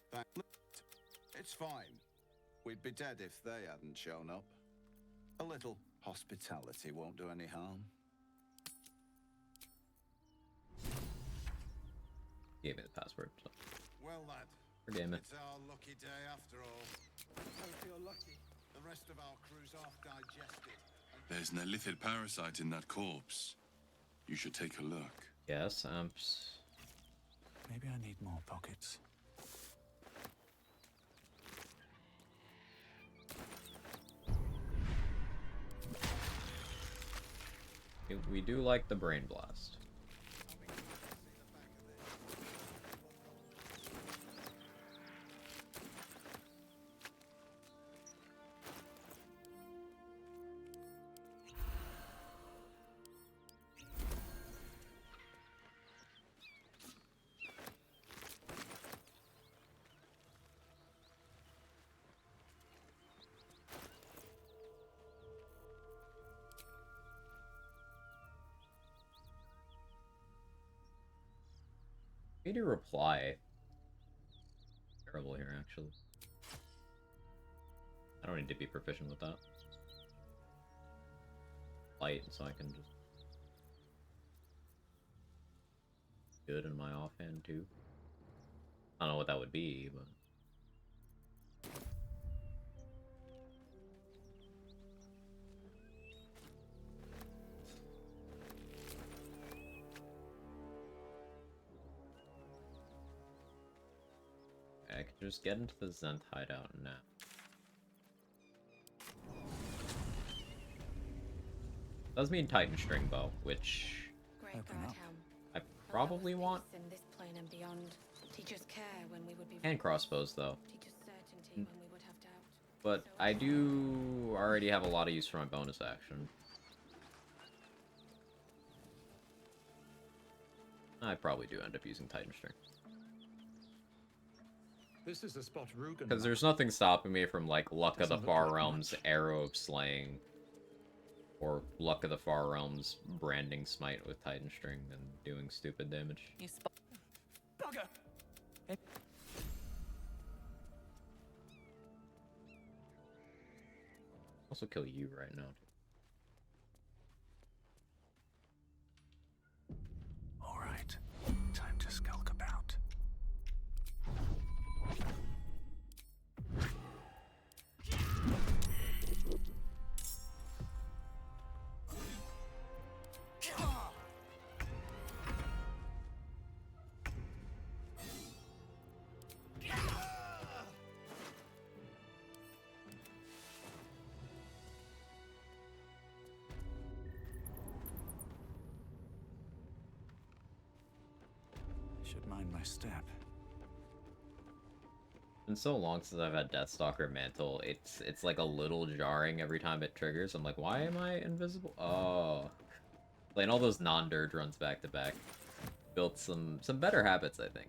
It's fine. We'd be dead if they hadn't shown up. A little hospitality won't do any harm. Gave me the password. So. Well, lad. Forgive it. It's our lucky day after all. Hope you're lucky. The rest of our crew's half digested. There's an illithid parasite in that corpse. You should take a look. Yes, amps. Maybe I need more pockets. We do like the brain blast. Need to reply. Terrible here, actually. I don't need to be proficient with that. Light, so I can just good in my offhand too. I don't know what that would be, but. I could just get into the Zenth hideout now. Does mean Titan String Bow, which Great Guard Helm. I probably want. In this plane and beyond, teach us care when we would be. And crossbows though. Teach us certainty when we would have doubt. But I do already have a lot of use for my bonus action. I probably do end up using Titan String. This is the spot Rugen. Because there's nothing stopping me from, like, Luck of the Far Realms Arrow of Slaying. Or Luck of the Far Realms Branding Smite with Titan String and doing stupid damage. You spot. Bugger! Also kill you right now. Alright, time to skulk about. Should mind my step. It's been so long since I've had Deathstalker Mantle, it's like a little jarring every time it triggers. I'm like, why am I invisible? Oh. Playing all those non-dirge runs back to back. Built some better habits, I think.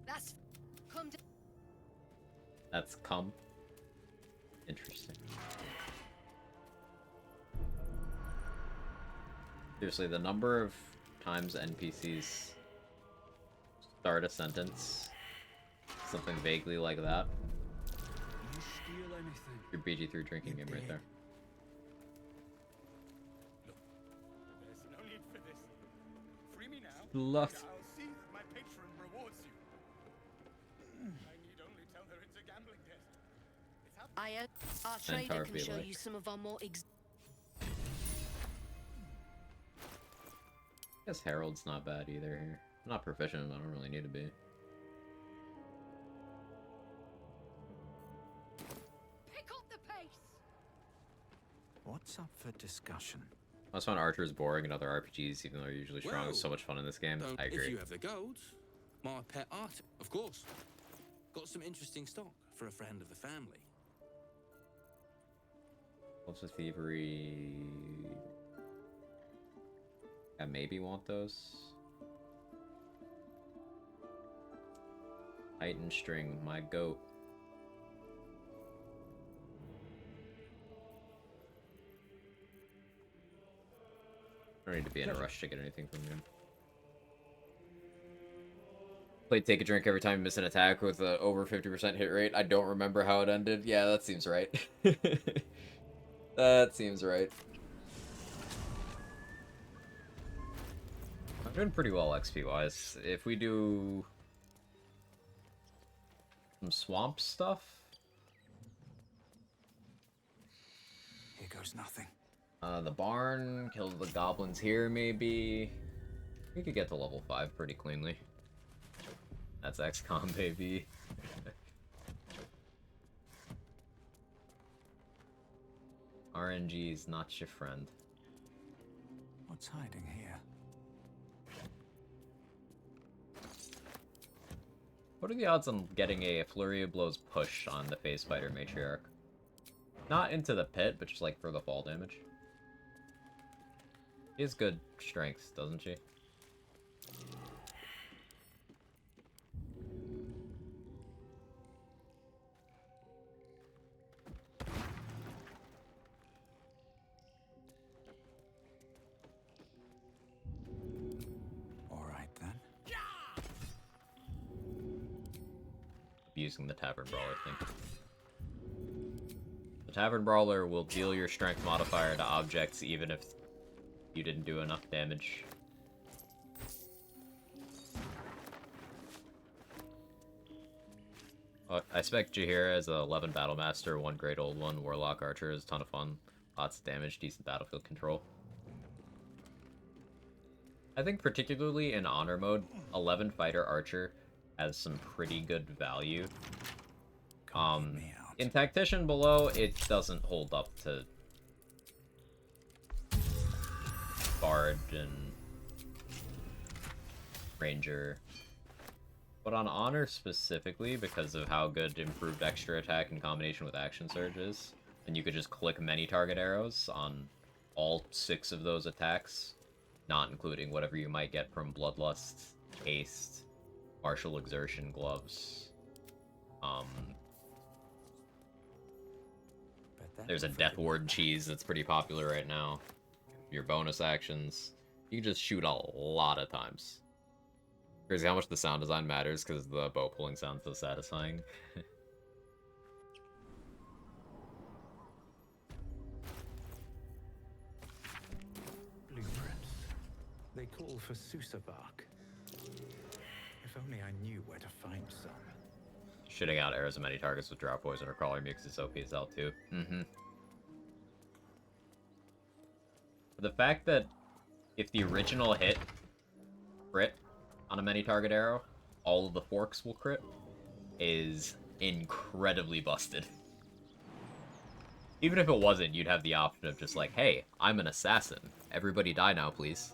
That's come to. That's come. Interesting. Seriously, the number of times NPCs start a sentence, something vaguely like that. You steal anything? Your BG3 drinking game right there. Look, there's no need for this. Free me now. Love. and I'll see that my patron rewards you. I need only tell her it's a gambling debt. Our Centaur trader can be show like- you some of our more I guess Herald's not bad either here. I'm not proficient, I don't really need to be. Pick up the pace. What's up for discussion? I just find archers boring in other RPGs, even though they're usually strong. Well, It's so much fun in this game. I If agree. you have the gold, my pet art, of course. Got some interesting stock for a friend of the family. What's with thievery? I maybe want those. Titan string, my goat. I don't need to be in a rush to get anything from him. Played Take a Drink every time you miss an attack with a over 50% hit rate. I don't remember how it ended. Yeah, that seems right. That seems right. I'm doing pretty well XP-wise. If we do some swamp stuff... Here goes nothing. The barn, kill the goblins here, maybe. We could get to level 5 pretty cleanly. That's XCOM, baby. RNG is not your friend. What's hiding here? What are the odds on getting a Flurry of Blows push on the Phase Spider Matriarch? Not into the pit, but just like for the fall damage. She has good strength, doesn't she? Alright then. Using the Tavern Brawler, I think. The Tavern Brawler will deal your strength modifier to objects even if you didn't do enough damage. I spec Jaheira as a 11 Battle Master, 1 Great Old One, Warlock Archer is a ton of fun. Lots of damage, decent battlefield control. I think particularly in Honor mode, 11 Fighter Archer has some pretty good value. In Tactician below, it doesn't hold up to Bard and Ranger. But on Honor specifically, because of how good improved extra attack in combination with Action Surge is, and you could just click many target arrows on all 6 of those attacks, not including whatever you might get from Bloodlust, Haste, Martial Exertion gloves. There's a Death Ward cheese that's pretty popular right now. Your bonus actions, you can just shoot a lot of times. Crazy how much the sound design matters because the bow pulling sounds so satisfying. Blueprints. They call for Sousa bark. If only I knew where to find some. Shitting out arrows at many targets with Drought Poison or Crawler Mix is OP as hell too. The fact that if the original hit crit on a many target arrow, all of the forks will crit is incredibly busted. Even if it wasn't, you'd have the option of just like, hey, I'm an assassin. Everybody die now, please.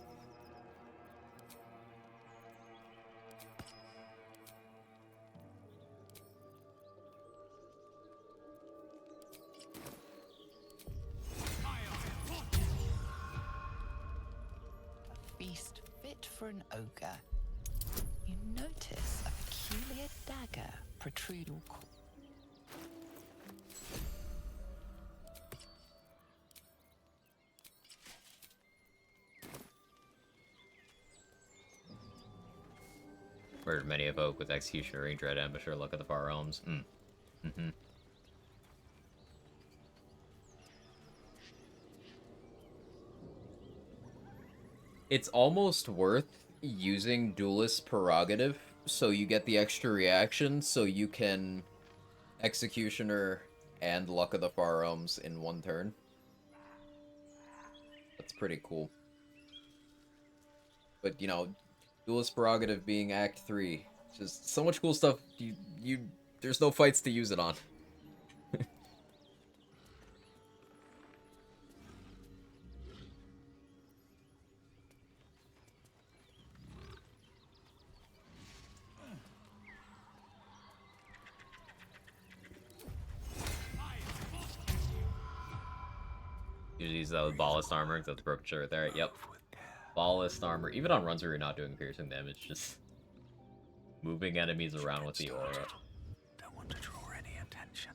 Feast fit for an ogre. You notice a peculiar dagger protrude your core. Murdered many a folk with Executioner, Dread Ambusher, Luck of the Far Realms. It's almost worth using Duelist Prerogative so you get the extra reaction so you can Executioner and Luck of the Far Realms in one turn. That's pretty cool. But, you know, Duelist Prerogative being Act 3. Just so much cool stuff. There's no fights to use it on. Use these with Ballast Armor, that's broken shirt right there. Yep. Ballast armor. Even on runs where you're not doing piercing damage, just moving enemies around with the aura. Don't want to draw any attention.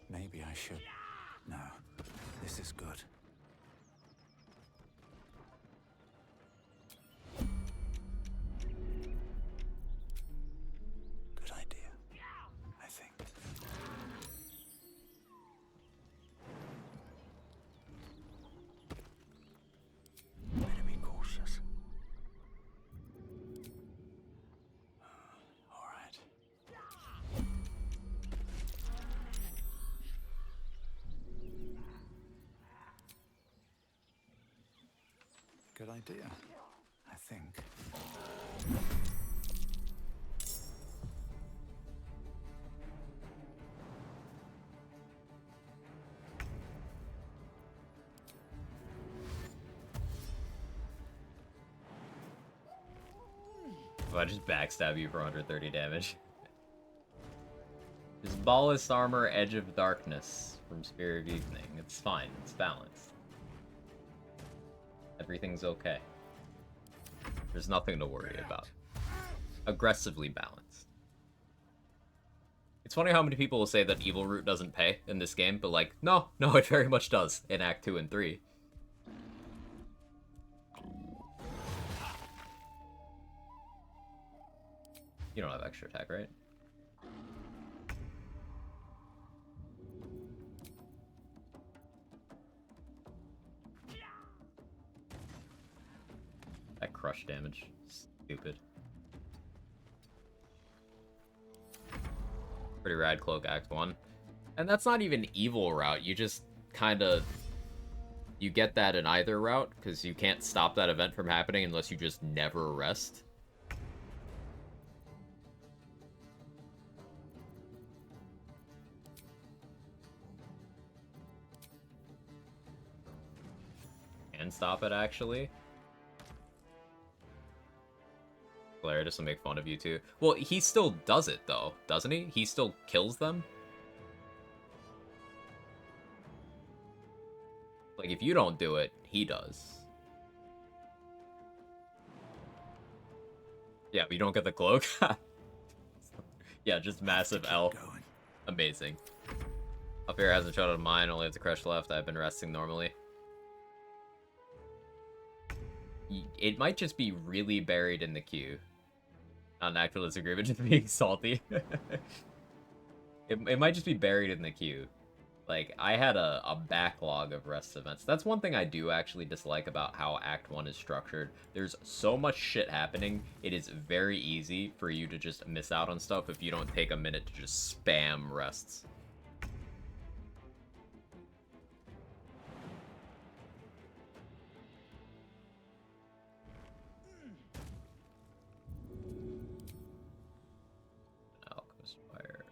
Maybe I should. No, this is good. Good idea, I think. Better be cautious. All right. Good idea, I think. If I just backstab you for 130 damage. Just Ballast armor, Edge of Darkness from Spirit of Evening. It's fine, it's balanced. Everything's okay. There's nothing to worry about. Aggressively balanced. It's funny how many people will say that Evil Root doesn't pay in this game, but like, no, it very much does in Act 2 and 3. You don't have extra attack, right? That crush damage. Stupid. Pretty rad cloak Act 1. And that's not even evil route, you just kinda... You get that in either route, because you can't stop that event from happening unless you just never rest. And stop it, actually. Galarius will make fun of you too. Well, he still does it though, doesn't he? He still kills them? Like, if you don't do it, he does. Yeah, but you don't get the cloak? Yeah, just massive L. Amazing. Up here hasn't showed on mine, only have the crush left. I've been resting normally. It might just be really buried in the queue. Not an actual disagreement, just being salty. It might just be buried in the queue. Like, I had a backlog of rest events. That's one thing I do actually dislike about how Act 1 is structured. There's so much shit happening, it is very easy for you to just miss out on stuff if you don't take a minute to just spam rests. Alchemist Fire.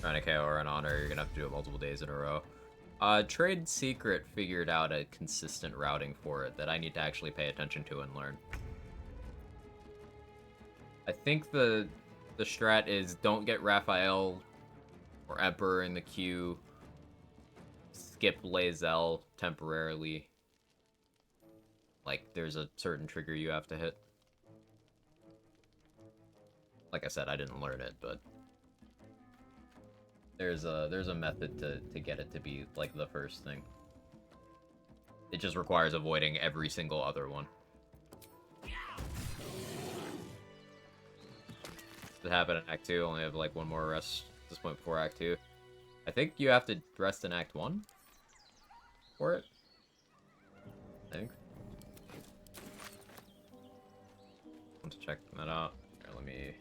Trying to KO or an honor, you're gonna have to do it multiple days in a row. Trade Secret figured out a consistent routing for it that I need to actually pay attention to and learn. I think the strat is don't get Raphael or Emperor in the queue. Skip Lae'zel temporarily. Like, there's a certain trigger you have to hit. Like I said, I didn't learn it, but there's a method to get it to be like the first thing. It just requires avoiding every single other one. It happened in Act 2, only have like one more rest at this point before Act 2. I think you have to rest in Act 1 for it. I think. I want to check that out. Here, let me...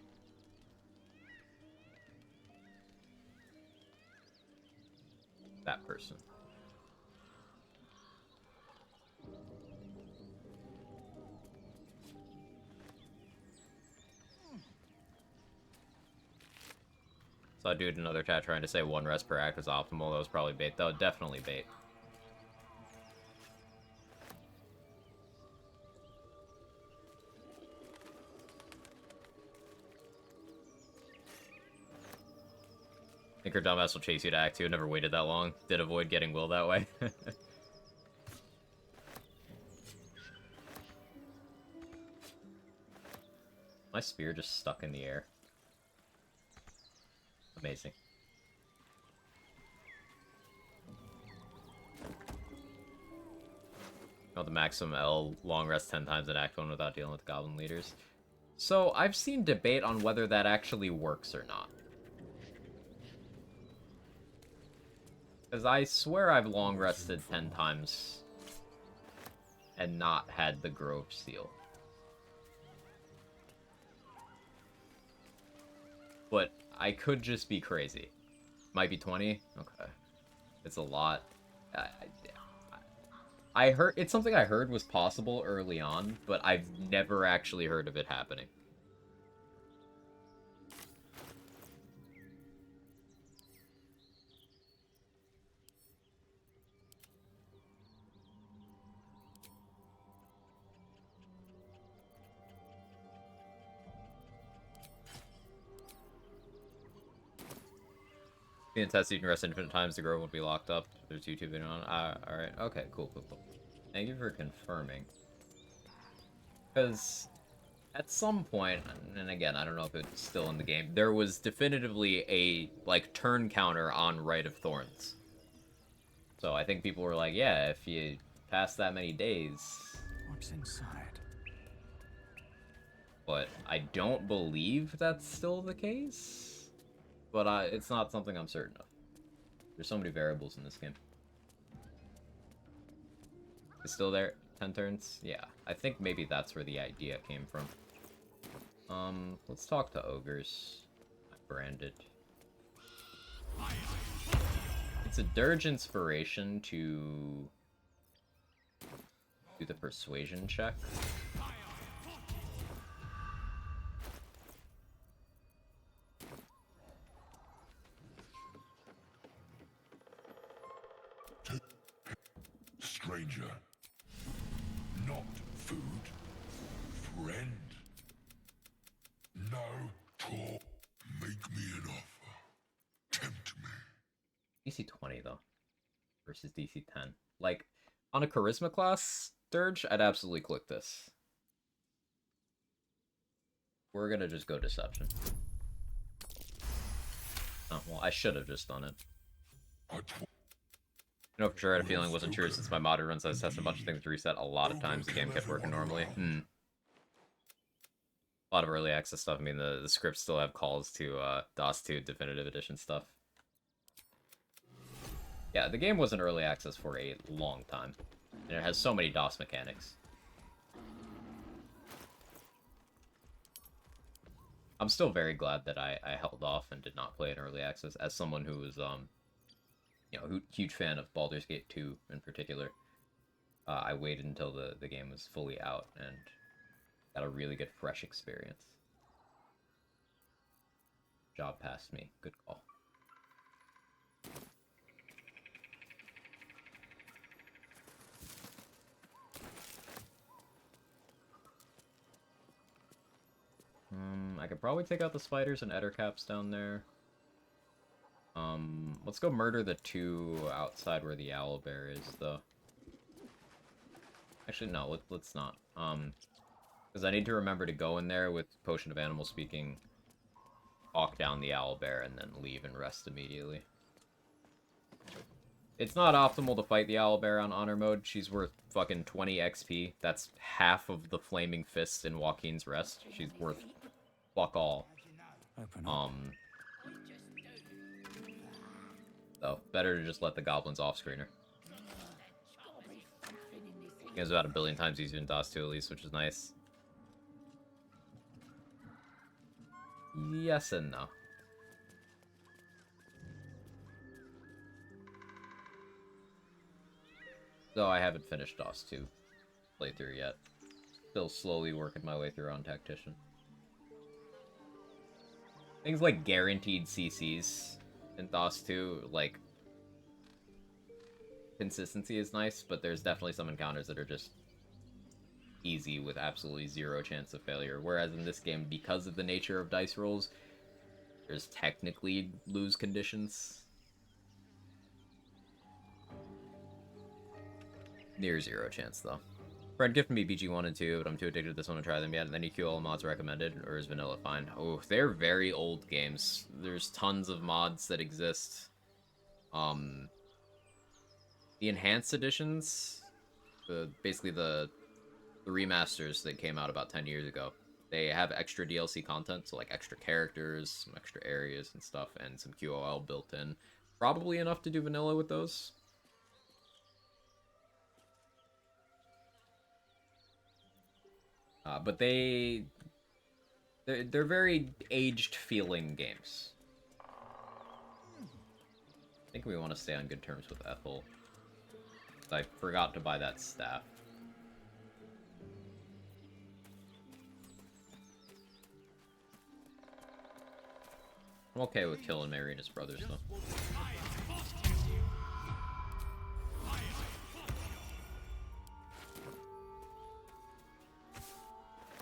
That person. Saw a dude in another chat trying to say one rest per act was optimal. That was probably bait, though. Definitely bait. I think her dumbass will chase you to Act 2. Never waited that long. Did avoid getting Will that way. My spear just stuck in the air. Amazing. Oh, the maximum L long rest 10 times in Act 1 without dealing with goblin leaders. So, I've seen debate on whether that actually works or not. Because I swear I've long rested 10 times and not had the Grove Seal. But I could just be crazy. Might be 20? Okay. It's a lot. I heard it's something I heard was possible early on, but I've never actually heard of it happening. Being tested, you can rest infinite times, the grove won't be locked up. There's YouTube video on. Alright, okay, cool. Thank you for confirming. Because at some point, and again, I don't know if it's still in the game, there was definitively a, like, turn counter on Rite of Thorns. So I think people were like, yeah, if you pass that many days... What's inside? But I don't believe that's still the case. But it's not something I'm certain of. There's so many variables in this game. It's still there? 10 turns? Yeah. I think maybe that's where the idea came from. Let's talk to ogres. Branded. It's a Dirge inspiration to do the persuasion check. Stranger. Not food. Friend. No talk. Make me an offer. Tempt me. DC 20 though. Versus DC 10. Like, on a charisma class, Dirge, I'd absolutely click this. We're gonna just go deception. Oh, well, I should have just done it. I know for sure I had a feeling it wasn't true since my modded runs I was testing a bunch of things to reset a lot of times the game kept working normally. A lot of early access stuff. I mean, the scripts still have calls to DOS 2 Definitive Edition stuff. Yeah, the game was in early access for a long time. And it has so many DOS mechanics. I'm still very glad that I held off and did not play in early access as someone who was, you know, huge fan of Baldur's Gate 2 in particular. I waited until the game was fully out and got a really good fresh experience. Job passed me. Good call. I could probably take out the spiders and ettercaps down there. Let's go murder the two outside where the owlbear is, though. Actually, no, let's not. Because I need to remember to go in there with Potion of Animal Speaking, walk down the owlbear, and then leave and rest immediately. It's not optimal to fight the owlbear on honor mode. She's worth fucking 20 XP. That's half of the flaming fist in Joaquin's Rest. She's worth fuck all. So, better to just let the goblins off-screener. Game's about 1 billion times easier than DOS 2 at least, which is nice. Yes and no. Though I haven't finished DOS 2 playthrough yet. Still slowly working my way through on Tactician. Things like guaranteed CCs in DOS 2, like, consistency is nice, but there's definitely some encounters that are just easy with absolutely zero chance of failure. Whereas in this game, because of the nature of dice rolls, there's technically lose conditions. Near 0 chance, though. Friend gifted me BG1 and 2, but I'm too addicted to this one to try them yet. Any QL mods recommended, or is vanilla fine? Oh, they're very old games. There's tons of mods that exist. The enhanced editions, basically the remasters that came out about 10 years ago, they have extra DLC content, so like extra characters, some extra areas and stuff, and some QOL built in. Probably enough to do vanilla with those. But they're very aged-feeling games. I think we want to stay on good terms with Ethel. I forgot to buy that staff. I'm okay with killing Marina's brothers, though.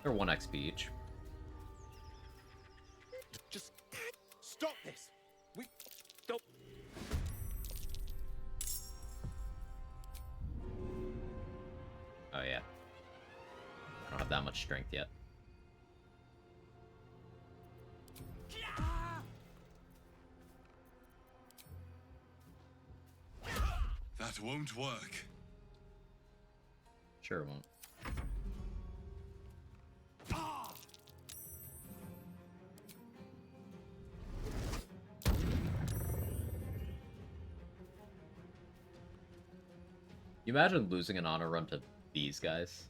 They're 1 XP each. Just stop this. We don't. Oh yeah. I don't have that much strength yet. That won't work. Sure it won't. You imagine losing an honor run to these guys?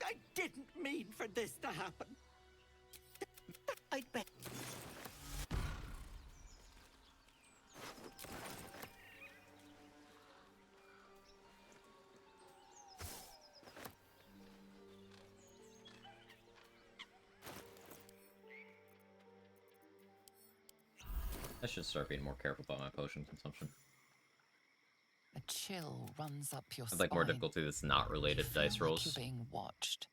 I didn't mean for this to happen. I bet. I should start being more careful about my potion consumption. A chill runs up your I'd like more spine. difficulty that's not related to Feel dice like rolls. you're being watched.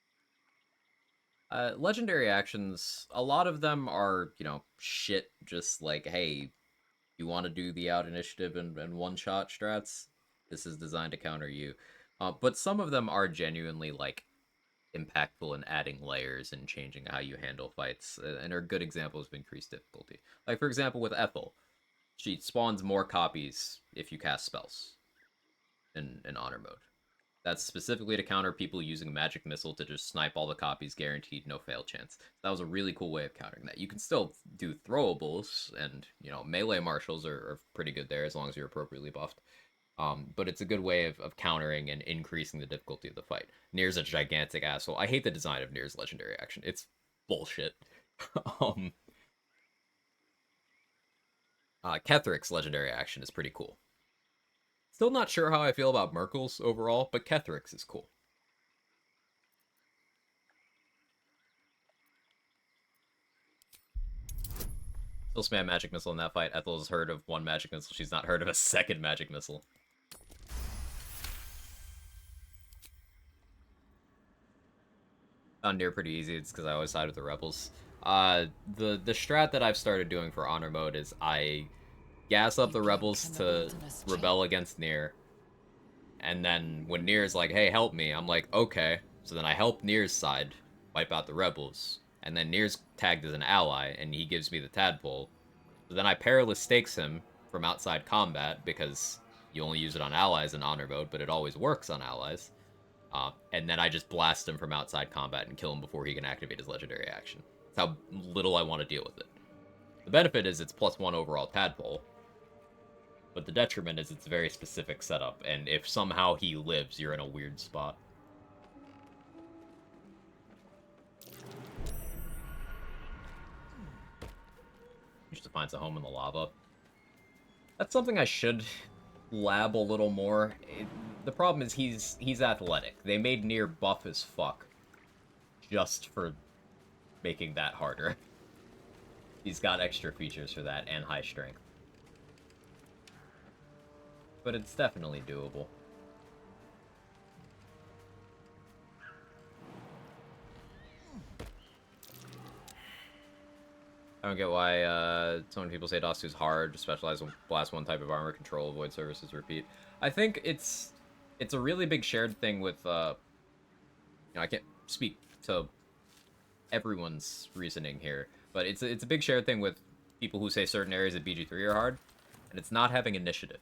Legendary actions, a lot of them are, you know, shit, just like, hey, you want to do the out initiative and one-shot strats? This is designed to counter you. But some of them are genuinely, like, impactful in adding layers and changing how you handle fights, and are good examples of increased difficulty. Like, for example, with Ethel, she spawns more copies if you cast spells in honor mode. That's specifically to counter people using Magic Missile to just snipe all the copies, guaranteed, no fail chance. That was a really cool way of countering that. You can still do throwables, and, you know, melee marshals are pretty good there as long as you're appropriately buffed. But it's a good way of countering and increasing the difficulty of the fight. Nier's a gigantic asshole. I hate the design of Nier's legendary action. It's bullshit. Kethric's legendary action is pretty cool. Still not sure how I feel about Merkel's overall, but Kethric's is cool. Still spam Magic Missile in that fight. Ethel's heard of 1 Magic Missile. She's not heard of a 2nd Magic Missile. Found Nier pretty easy. It's because I always side with the rebels. The strat that I've started doing for honor mode is I gas up the rebels to rebel against Nier, and then when Nier's like, hey, help me, I'm like, okay. So then I help Nier's side, wipe out the rebels, and then Nier's tagged as an ally, and he gives me the tadpole. So then I perilous stakes him from outside combat, because you only use it on allies in honor mode, but it always works on allies. And then I just blast him from outside combat and kill him before he can activate his legendary action. That's how little I want to deal with it. The benefit is it's +1 overall tadpole, but the detriment is it's a very specific setup, and if somehow he lives, you're in a weird spot. He just finds a home in the lava. That's something I should lab a little more. The problem is he's athletic. They made Nier buff as fuck just for making that harder. He's got extra features for that and high strength. But it's definitely doable. I don't get why so many people say DOS 2 is hard. Specialize will blast one type of armor, control, avoid services, repeat. I think it's a really big shared thing with you know, I can't speak to everyone's reasoning here, but it's a big shared thing with people who say certain areas of BG3 are hard, and it's not having initiative.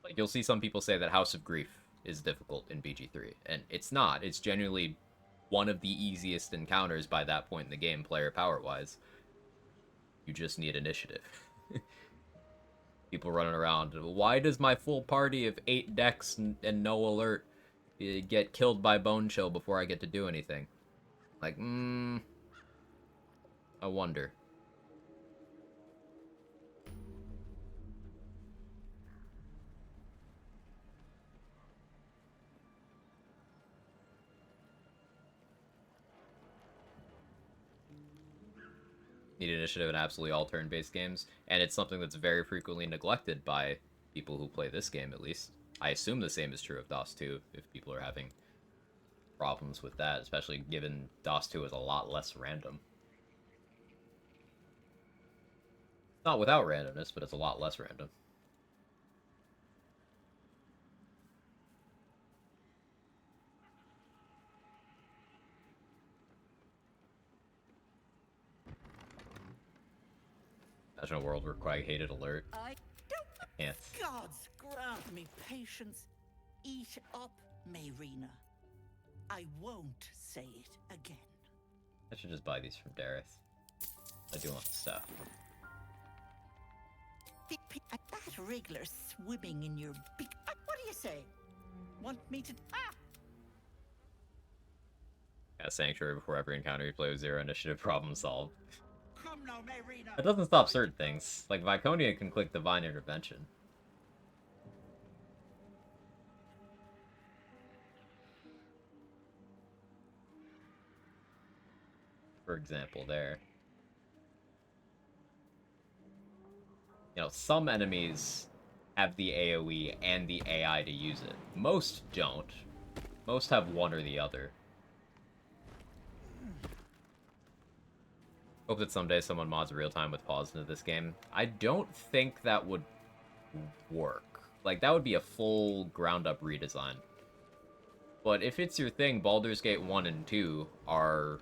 Like, you'll see some people say that House of Grief is difficult in BG3, and it's not. It's genuinely one of the easiest encounters by that point in the game, player power-wise. You just need initiative. People running around. Why does my full party of 8 decks and no alert get killed by Bone Chill before I get to do anything? Like, I wonder. Need initiative in absolutely all turn-based games, and it's something that's very frequently neglected by people who play this game, at least. I assume the same is true of DOS 2, if people are having problems with that, especially given DOS 2 is a lot less random. Not without randomness, but it's a lot less random. Imagine a world where Quag hated alert. I Can't. Gods grant me patience. Eat up, Mayrina. I won't say it again. I should just buy these from Dareth. I do want the stuff. That wriggler swimming in your big... What do you say? Want me to... Got a Sanctuary before every encounter you play with 0 initiative, problem solved. Come now, Mayrina. That doesn't stop certain things. Like, Viconia can click Divine Intervention. For example, there. You know, some enemies have the AoE and the AI to use it. Most don't. Most have one or the other. Hope that someday someone mods real-time with pause into this game. I don't think that would work. Like, that would be a full ground-up redesign. But if it's your thing, Baldur's Gate 1 and 2 are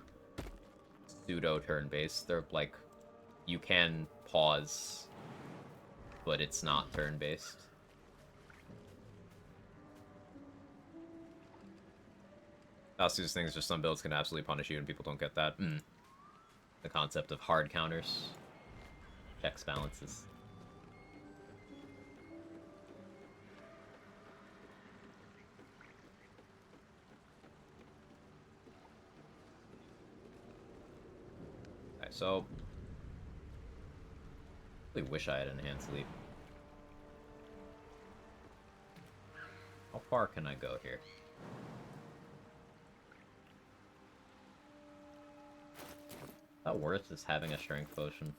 pseudo-turn-based. They're, like, you can pause, but it's not turn-based. Those things, just some builds can absolutely punish you, and people don't get that. The concept of hard counters. Checks balances. Okay, so... I really wish I had Enhanced Leap. How far can I go here? Is that worth just having a strength potion?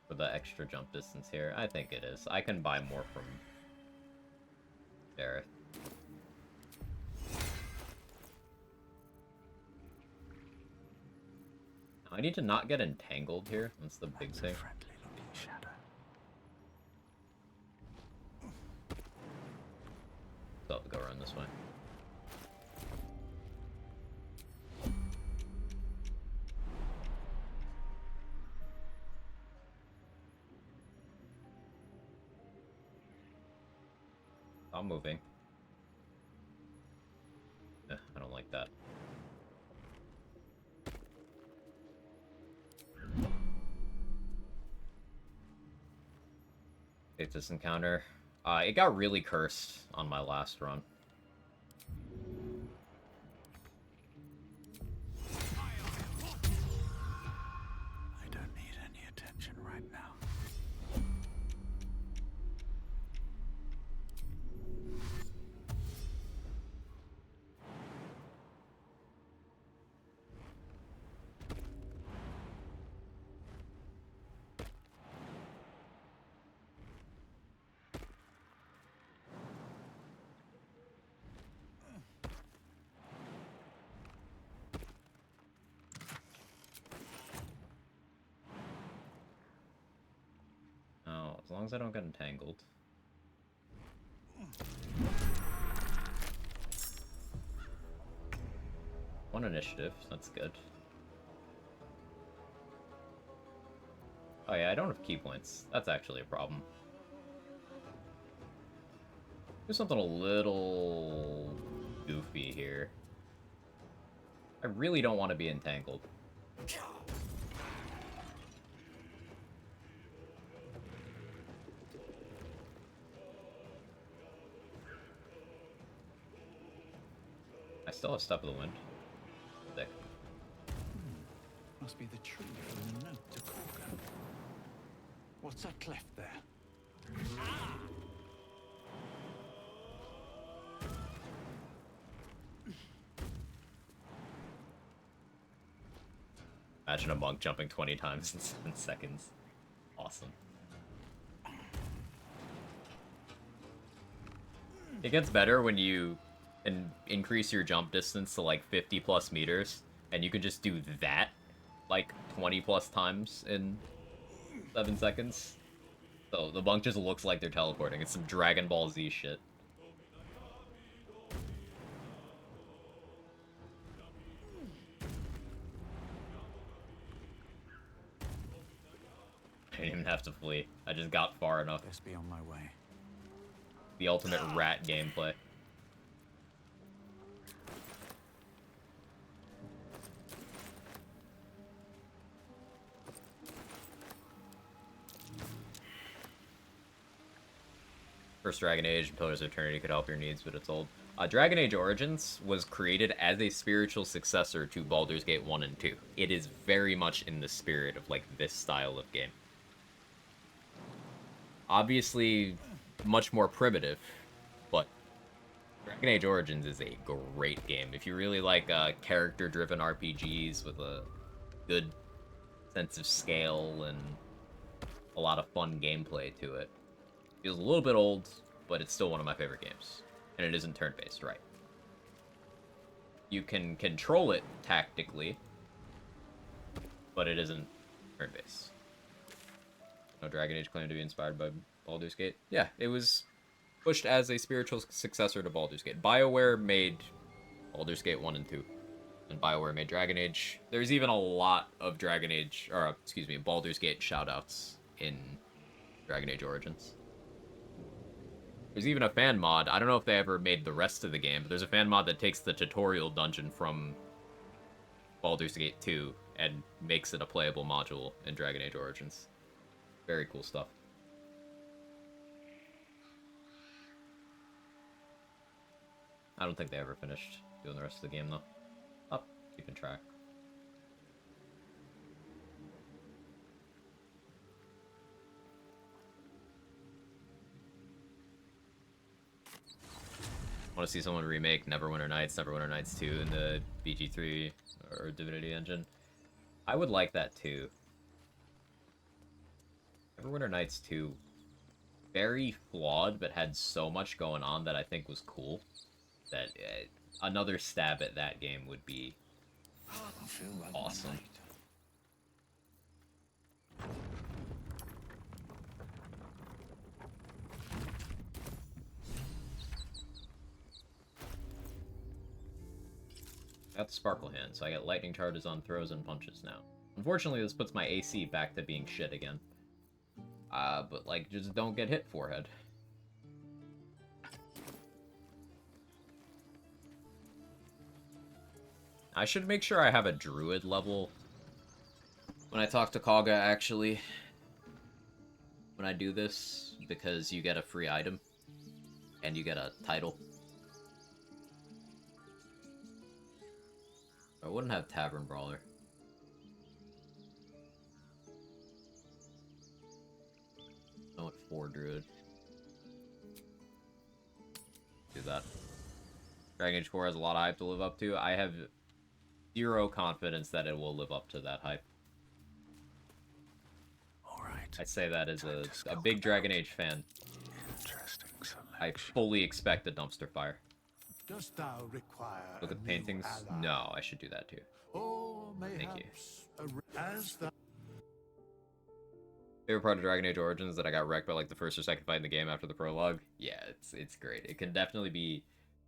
For the extra jump distance here? I think it is. I can buy more from Dareth. I need to not get entangled here. That's the big thing. Still have to go around this way. I'm moving. I don't like that. Take this encounter. It got really cursed on my last run. I don't need any attention right now. long as I don't get entangled. One initiative, that's good. Oh yeah, I don't have key points. That's actually a problem. Do something a little goofy here. I really don't want to be entangled. I still have Step of the Wind. Sick. Must be the tree from the note to Korga. What's that cleft there? Imagine a monk jumping 20 times in 7 seconds. Awesome. It gets better when you increase your jump distance to like 50 plus meters, and you can just do that like 20 plus times in 7 seconds. So the monk just looks like they're teleporting. It's some Dragon Ball Z shit. I didn't even have to flee. I just got far enough. Best be on my way. The ultimate rat gameplay. First Dragon Age and Pillars of Eternity could help your needs, but it's old. Dragon Age Origins was created as a spiritual successor to Baldur's Gate 1 and 2. It is very much in the spirit of like this style of game. Obviously, much more primitive, but Dragon Age Origins is a great game. If you really like character-driven RPGs with a good sense of scale and a lot of fun gameplay to it. Feels a little bit old, but it's still one of my favorite games. And it isn't turn-based, right? You can control it tactically, but it isn't turn-based. No Dragon Age claimed to be inspired by Baldur's Gate. Yeah, it was pushed as a spiritual successor to Baldur's Gate. BioWare made Baldur's Gate 1 and 2. And BioWare made Dragon Age. There's even a lot of Dragon Age, or excuse me, Baldur's Gate shoutouts in Dragon Age Origins. There's even a fan mod. I don't know if they ever made the rest of the game, but there's a fan mod that takes the tutorial dungeon from Baldur's Gate 2 and makes it a playable module in Dragon Age Origins. Very cool stuff. I don't think they ever finished doing the rest of the game, though. Oh, keeping track. Want to see someone remake Neverwinter Nights, Neverwinter Nights 2 in the BG3 or Divinity engine. I would like that too. Neverwinter Nights 2, very flawed, but had so much going on that I think was cool. That another stab at that game would be awesome. I got the Sparkle Hand, so I get lightning charges on throws and punches now. Unfortunately, this puts my AC back to being shit again. But like, just don't get hit, forehead. I should make sure I have a druid level when I talk to Kaga, actually. When I do this, because you get a free item. And you get a title. I wouldn't have Tavern Brawler. I went 4 Druid. Do that. Dragon Age 4 has a lot of hype to live up to. I have zero confidence that it will live up to that hype. Alright. I say that as a big Dragon Age fan. Interesting selection. I fully expect a dumpster fire. Dost thou require Look at a paintings? new ally? No, I should do that too. Or Thank you. mayhaps as the Favorite part of Dragon Age Origins is that I got wrecked by like the first or second fight in the game after the prologue. Yeah, it's great. It can definitely be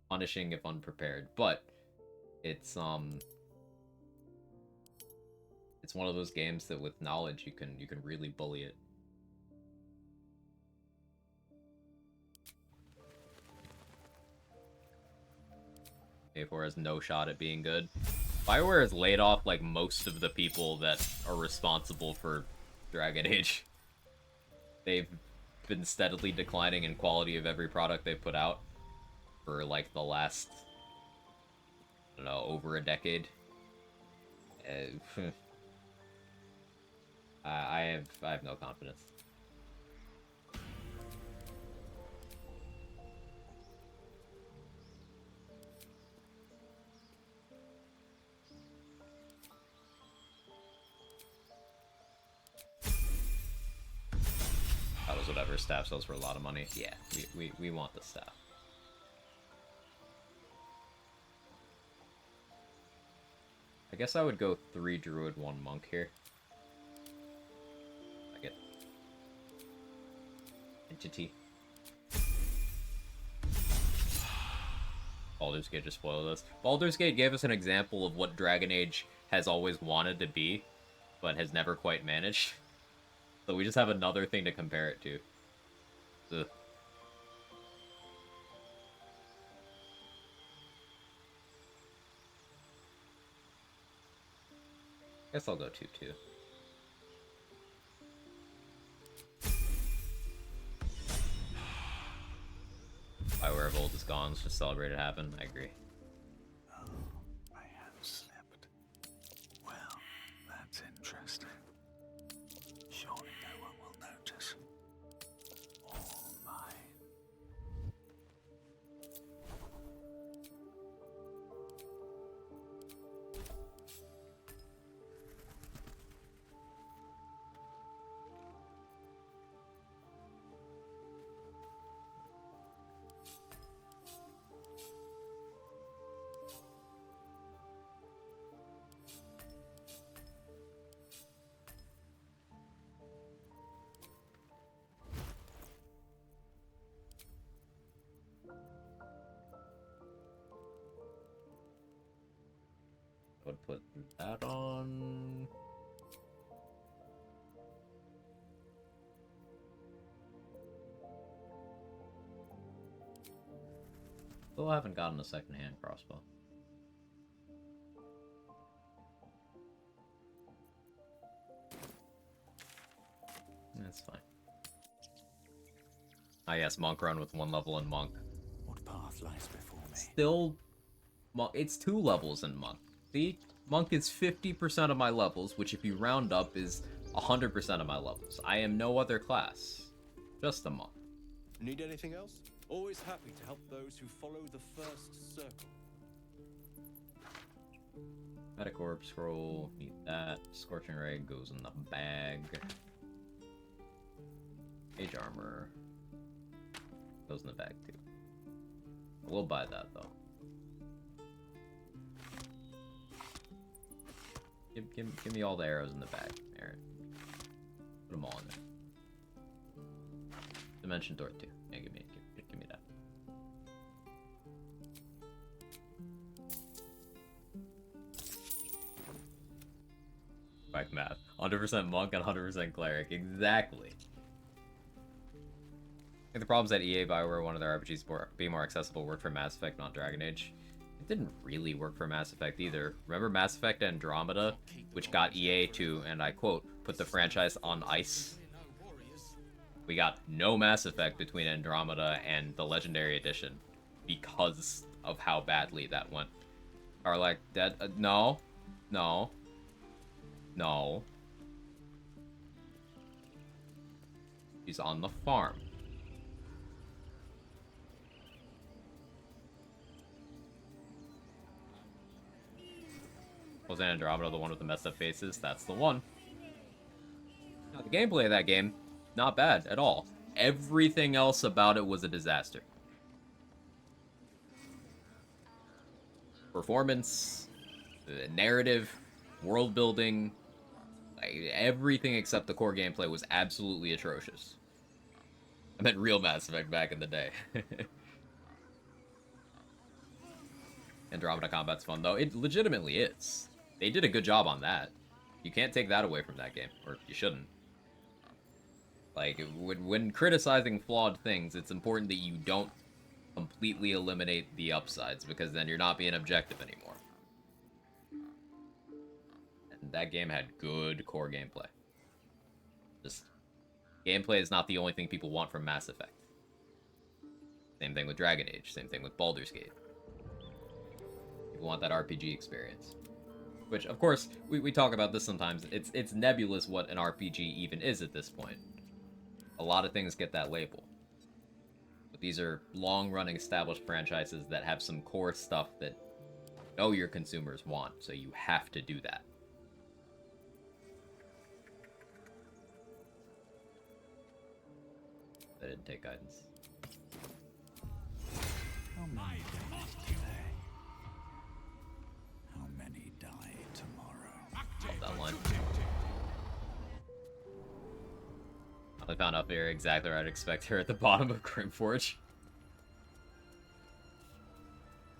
punishing if unprepared, but it's one of those games that with knowledge you can really bully it. A4 has no shot at being good. BioWare has laid off like most of the people that are responsible for Dragon Age. They've been steadily declining in quality of every product they've put out for like the last, I don't know, over a decade. I have no confidence. That was whatever. Staff sells for a lot of money. Yeah, we want the staff. I guess I would go 3 druid, 1 monk here. I get entity. Baldur's Gate just spoiled us. Baldur's Gate gave us an example of what Dragon Age has always wanted to be, but has never quite managed. So we just have another thing to compare it to. Ugh. Guess I'll go 2-2. BioWare of Old is gone. Let's just celebrate it happened. I agree. Oh, my hand slipped. Well, that's interesting. Surely no one will notice. All mine. Would put that on. Still haven't gotten a second-hand crossbow. That's fine. Ah yes, monk run with 1 level in monk. What path lies before me? Still, it's 2 levels in monk. See, monk is 50% of my levels, which if you round up is 100% of my levels. I am no other class, just a monk. Need anything else? Always happy to help those who follow the first circle. Metacorp scroll, need that. Scorching Ray goes in the bag. Mage armor goes in the bag too. We'll buy that though. Give me all the arrows in the bag, Aaron. Put them all in there. Dimension Door 2. Yeah, give me that. Back math. 100% monk and 100% cleric. Exactly. I think the problems that EA BioWare wanted their RPGs be more accessible worked for Mass Effect, not Dragon Age. It didn't really work for Mass Effect either. Remember Mass Effect Andromeda, which got EA to, and I quote, put the franchise on ice? We got no Mass Effect between Andromeda and the Legendary Edition because of how badly that went. Are like, that, no. He's on the farm. Wasn't Andromeda the one with the messed up faces? That's the one. Now, the gameplay of that game, not bad at all. Everything else about it was a disaster. Performance, narrative, world building, like Like, everything except the core gameplay was absolutely atrocious. I meant real Mass Effect back in the day. Andromeda combat's fun, though. It legitimately is. They did a good job on that. You can't take that away from that game, or you shouldn't. Like, when criticizing flawed things, it's important that you don't completely eliminate the upsides, because then you're not being objective anymore. And that game had good core gameplay. Just, gameplay is not the only thing people want from Mass Effect. Same thing with Dragon Age, same thing with Baldur's Gate. People want that RPG experience. Which, of course, we talk about this sometimes. It's nebulous what an RPG even is at this point. A lot of things get that label. But these are long-running established franchises that have some core stuff that you know your consumers want, so you have to do that. I didn't take guidance. How many days today? How many die tomorrow? Love that line. I found out there exactly where I'd expect her at the bottom of Grimforge.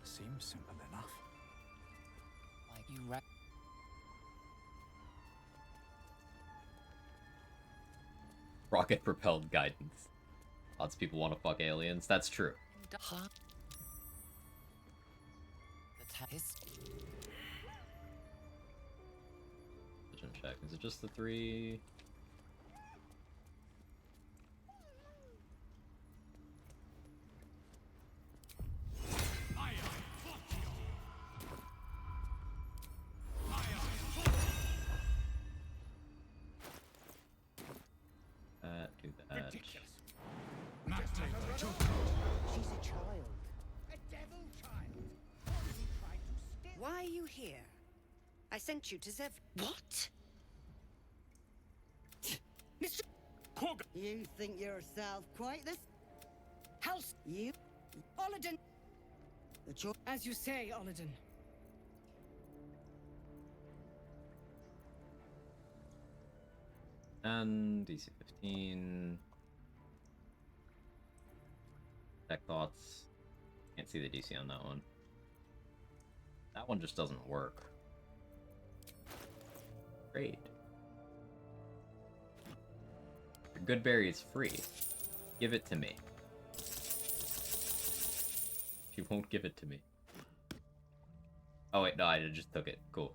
Seems simple enough. Like you Rocket-propelled guidance. Lots of people want to fuck aliens. That's true. Vision check. Is it just the 3? Do that. She's a child. A devil child. Why are you here? I sent you to Zev. What? Mr. You think yourself quite this? House. You? Olladin. As you say, Olladin. And DC 15. Tech thoughts. Can't see the DC on that one. That one just doesn't work. Great. Your Goodberry is free. Give it to me. She won't give it to me. Oh wait, no, I just took it. Cool.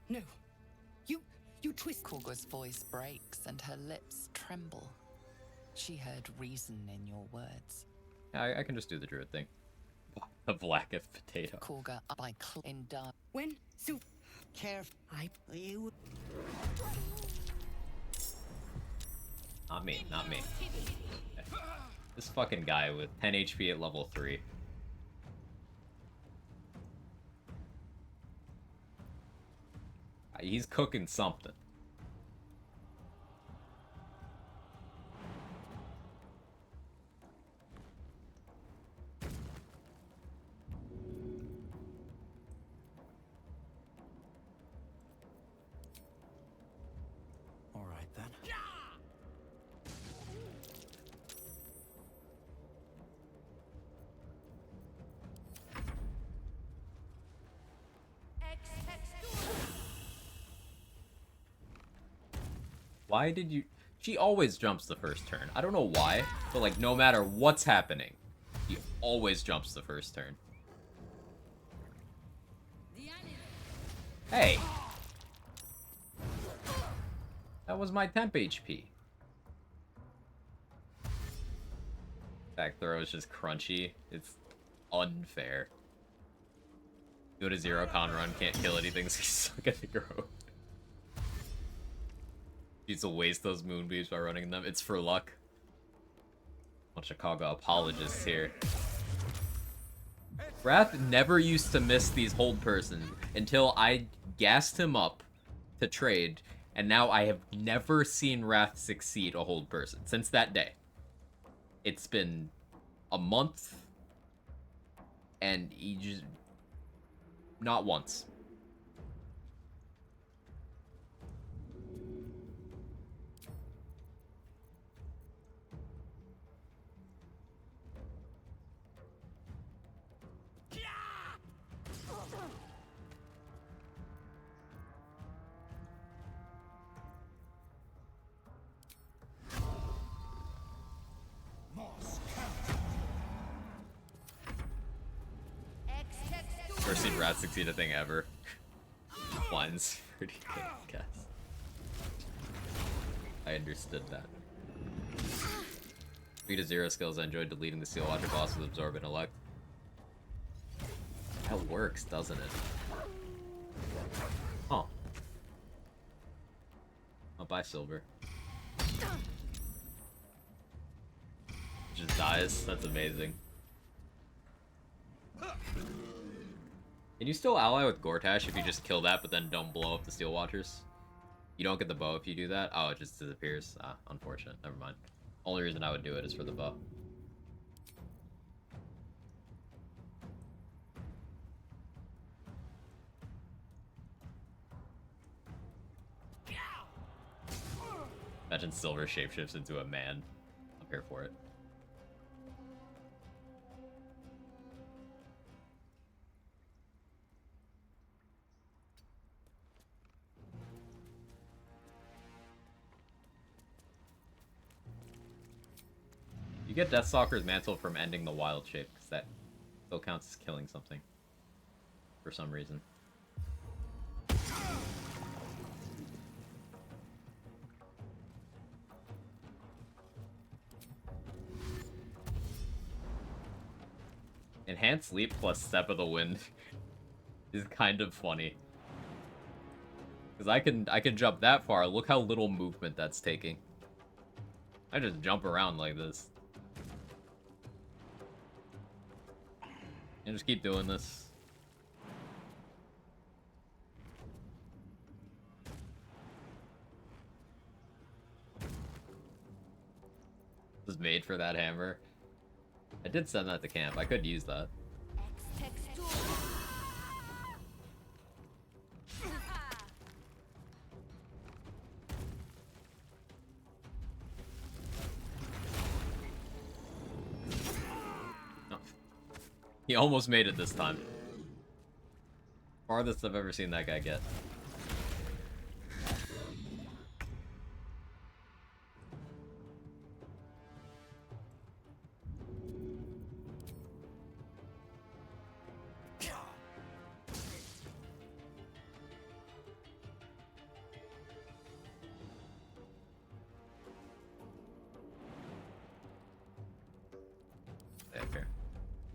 No. You twist. Korga's voice breaks and her lips tremble. She heard reason in your words. I can just do the druid thing. The blackest potato. Korga by in dark. When? So Careful. You. Not me, not me. Okay. This fucking guy with 10 HP at level 3. He's cooking something. All right then. Why did you... She always jumps the first turn. I don't know why, but like no matter what's happening, he always jumps the first turn. Hey! That was my temp HP. Back throw is just crunchy. It's unfair. Go to zero con run, can't kill anything, so you suck at the grow. Needs to waste those moonbeams by running them. It's for luck. Bunch of Kaga apologists here. Wrath never used to miss these hold persons until I gassed him up to trade, and now I have never seen Wrath succeed a hold person since that day. It's been a month, and he just... Not once. First seen Rat succeed a thing ever. Line's pretty good, I guess. I understood that. 3 to 0 skills. I enjoyed deleting the Steel Watcher boss with Absorb Intellect. That works, doesn't it? Huh. Oh, bye, Silver. Just dies. That's amazing. Can you still ally with Gortash if you just kill that but then don't blow up the Steel Watchers? You don't get the bow if you do that? Oh, it just disappears. Ah, unfortunate. Never mind. Only reason I would do it is for the bow. Imagine Silver shapeshifts into a man. I'm here for it. You get Deathstalker's Mantle from ending the wild shape, because that still counts as killing something. For some reason. Enhanced Leap plus Step of the Wind is kind of funny. Because I can jump that far. Look how little movement that's taking. I just jump around like this. And just keep doing this. This is made for that hammer. I did send that to camp. I could use that. He almost made it this time. Farthest I've ever seen that guy get.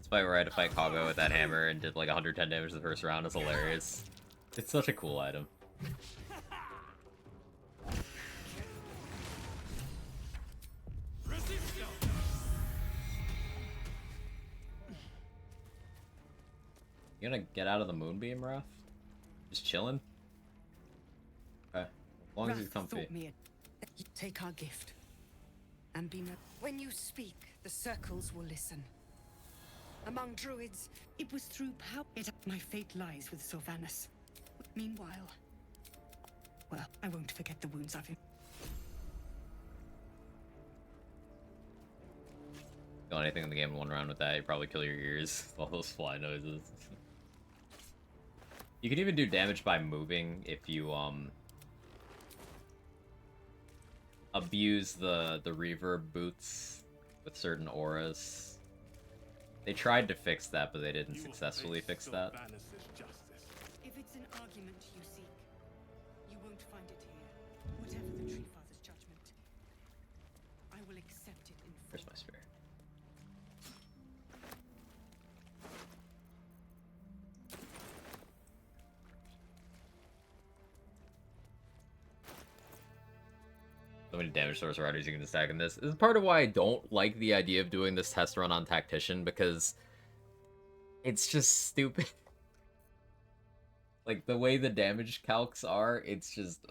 Fight where I had to fight Kago with that hammer and did like 110 damage the first round is hilarious. It's such a cool item. You gonna get out of the Moonbeam, Wrath? Just chilling? Okay. As long as he's comfy. Take our gift. And be when you speak, the circles will listen. Among druids, it was through power. My fate lies with Sylvanas. Meanwhile, well, I won't forget the wounds I've. Kill anything in the game in one round with that, you probably kill your ears with all those fly noises. You can even do damage by moving if you abuse the reverb boots with certain auras. They tried to fix that, but they didn't successfully fix that. If it's an argument you seek, you won't find it here. Whatever the Tree Father's judgment, I will accept it in full. Where's my spear? So many damage source riders you can stack in this. This is part of why I don't like the idea of doing this test run on Tactician, because it's just stupid. Like, the way the damage calcs are, it's just,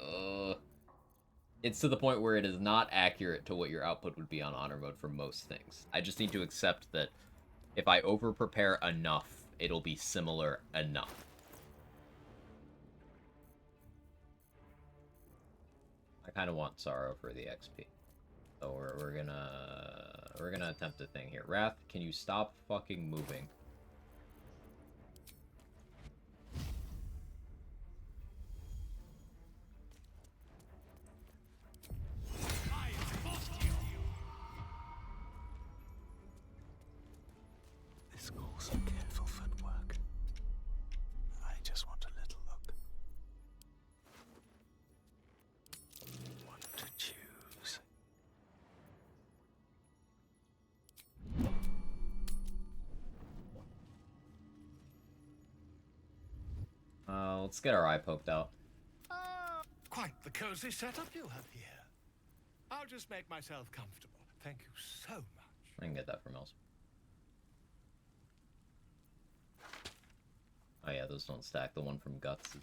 It's to the point where it is not accurate to what your output would be on honor mode for most things. I just need to accept that if I over-prepare enough, it'll be similar enough. I kind of want Sorrow for the XP. So we're gonna attempt a thing here. Wrath, can you stop fucking moving? This calls for careful footwork. I just want a little look. What to choose? Let's get our eye poked out. Quite the cozy setup you have here. I'll just make myself comfortable. Thank you so much. I can get that from elsewhere. Oh yeah, those don't stack. The one from Guts is...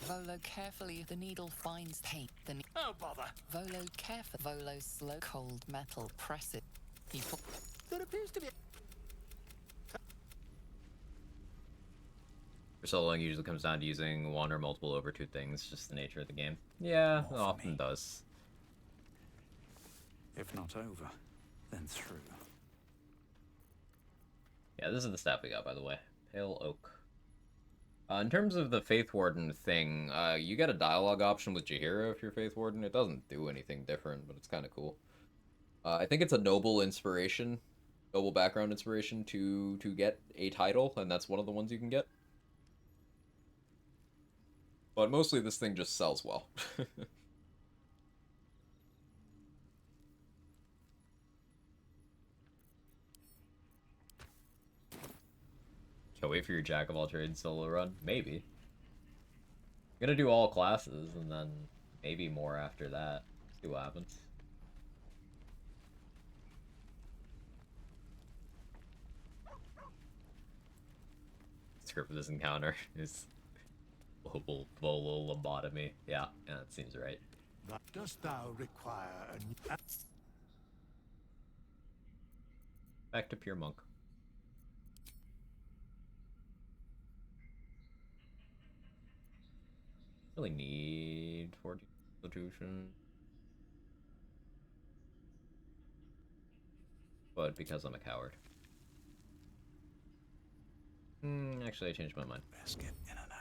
Volo carefully, the needle finds paint. Oh, bother. Volo careful. Volo slow cold metal. Press it. He put... There appears to be... For soloing, usually comes down to using one or multiple over two things. Just the nature of the game. Yeah, it often does. If not over, then through. Yeah, this is the staff we got, by the way. Pale Oak. In terms of the Faith Warden thing, you get a dialogue option with Jaheira if you're Faith Warden. It doesn't do anything different, but it's kind of cool. I think it's a noble inspiration, noble background inspiration to get a title, and that's one of the ones you can get. But mostly this thing just sells well. Can't wait for your Jack of all trades solo run. Maybe. I'm gonna do all classes and then maybe more after that. See what happens. Script of this encounter is global Volo lobotomy. Yeah, that seems right. Dost thou require a new... Back to Pure Monk. Really need 14 Constitution. But because I'm a coward. Actually, I changed my mind. Best get in and out.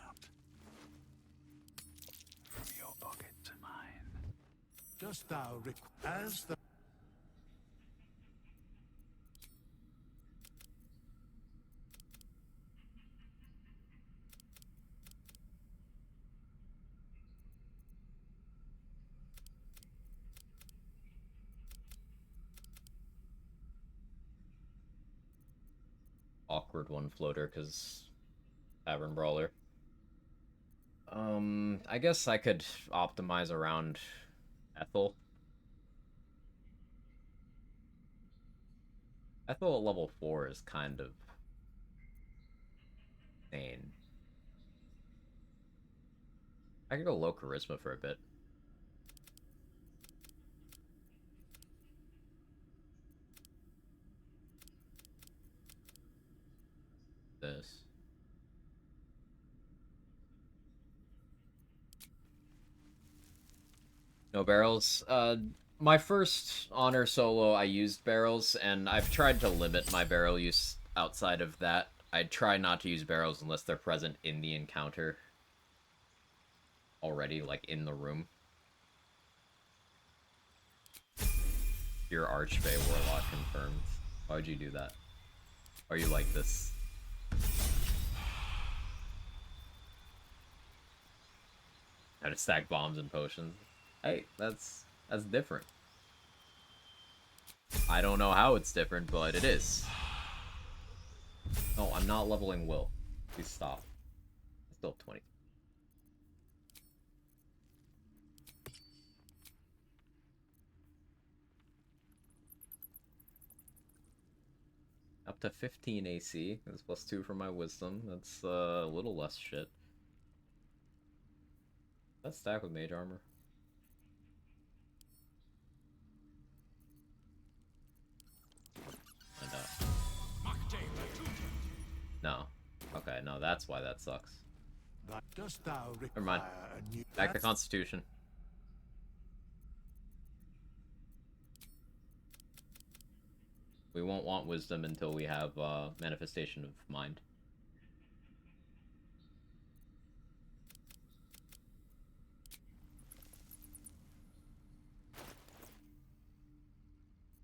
From your pocket to mine. Dost thou require... As the... Awkward one floater because Tavern Brawler. I guess I could optimize around Ethel. Ethel at level 4 is kind of insane. I could go low charisma for a bit. This. No barrels. My first honor solo, I used barrels, and I've tried to limit my barrel use outside of that. I try not to use barrels unless they're present in the encounter already, like in the room. Your Archfey Warlock confirmed. Why would you do that? Are you like this? How to stack bombs and potions. Hey, that's different. I don't know how it's different, but it is. No, I'm not leveling Will. Please stop. I still have 20. Up to 15 AC. That's +2 for my wisdom. That's a little less shit. Let's stack with mage armor. And, no. Okay, no, that's why that sucks. Dost thou Never mind. require a new... Back to Constitution. We won't want wisdom until we have manifestation of mind.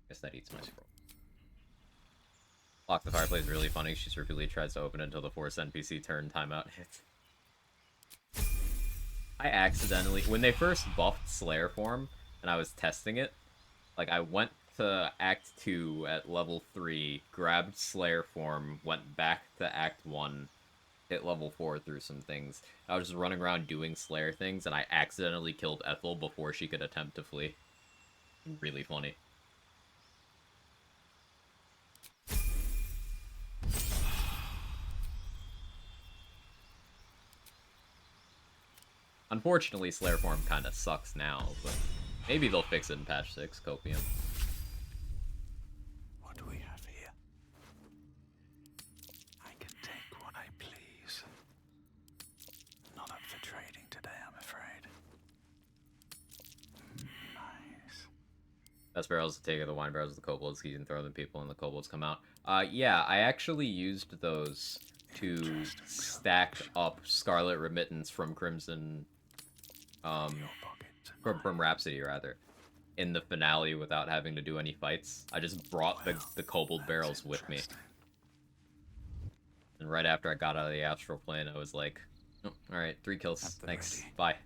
Guess that eats my scroll. Lock the Fireplace is really funny. She repeatedly tries to open it until the force NPC turn timeout hits. I accidentally, when they first buffed Slayer form and I was testing it, like I went to Act 2 at level 3, grabbed Slayer form, went back to Act 1, hit level 4 through some things. I was just running around doing Slayer things and I accidentally killed Ethel before she could attempt to flee. Really funny. Unfortunately, Slayer form kind of sucks now, but maybe they'll fix it in patch 6, Copium. What do we have here? I can take what I please. Not up for trading today, I'm afraid. Nice. Best barrels to take are the wine barrels of the kobolds. You can throw them people and the kobolds come out. Yeah, I actually used those to stack up Scarlet Remittance from Crimson... from Rhapsody, rather, in the finale without having to do any fights. I just brought the kobold barrels with me. And right after I got out of the astral plane, I was like, oh, alright, 3 kills, thanks, bye.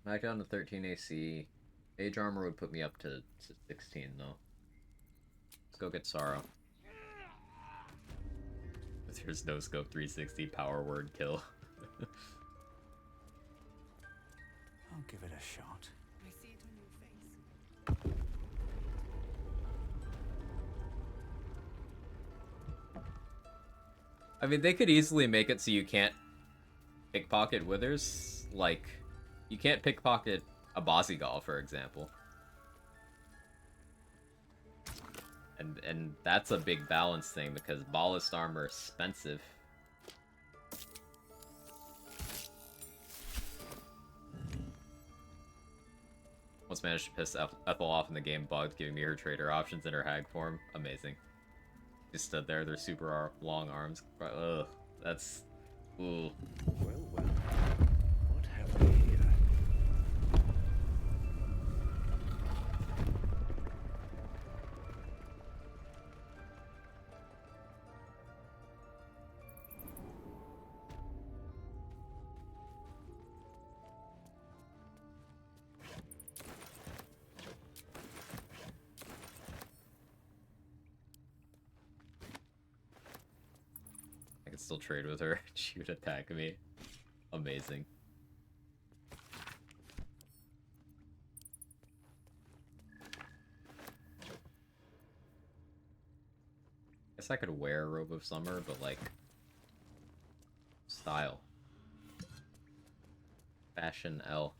Back down to 13 AC. Mage armor would put me up to 16, though. Let's go get Sorrow. There's no scope 360 power word kill. I'll give it a shot. I see it on your face. I mean, they could easily make it so you can't pickpocket Withers. Like, you can't pickpocket a Bossygal, for example. And that's a big balance thing, because ballast armor is expensive. Once managed to piss Ethel off in the game bugged, giving me her trader options in her hag form. Amazing. Just stood there, their super long arms. Ugh, that's... Ooh. Well, what have we here? I can still trade with her. She would attack me. Amazing. Guess I could wear Robe of Summer, but like... style. Fashion L.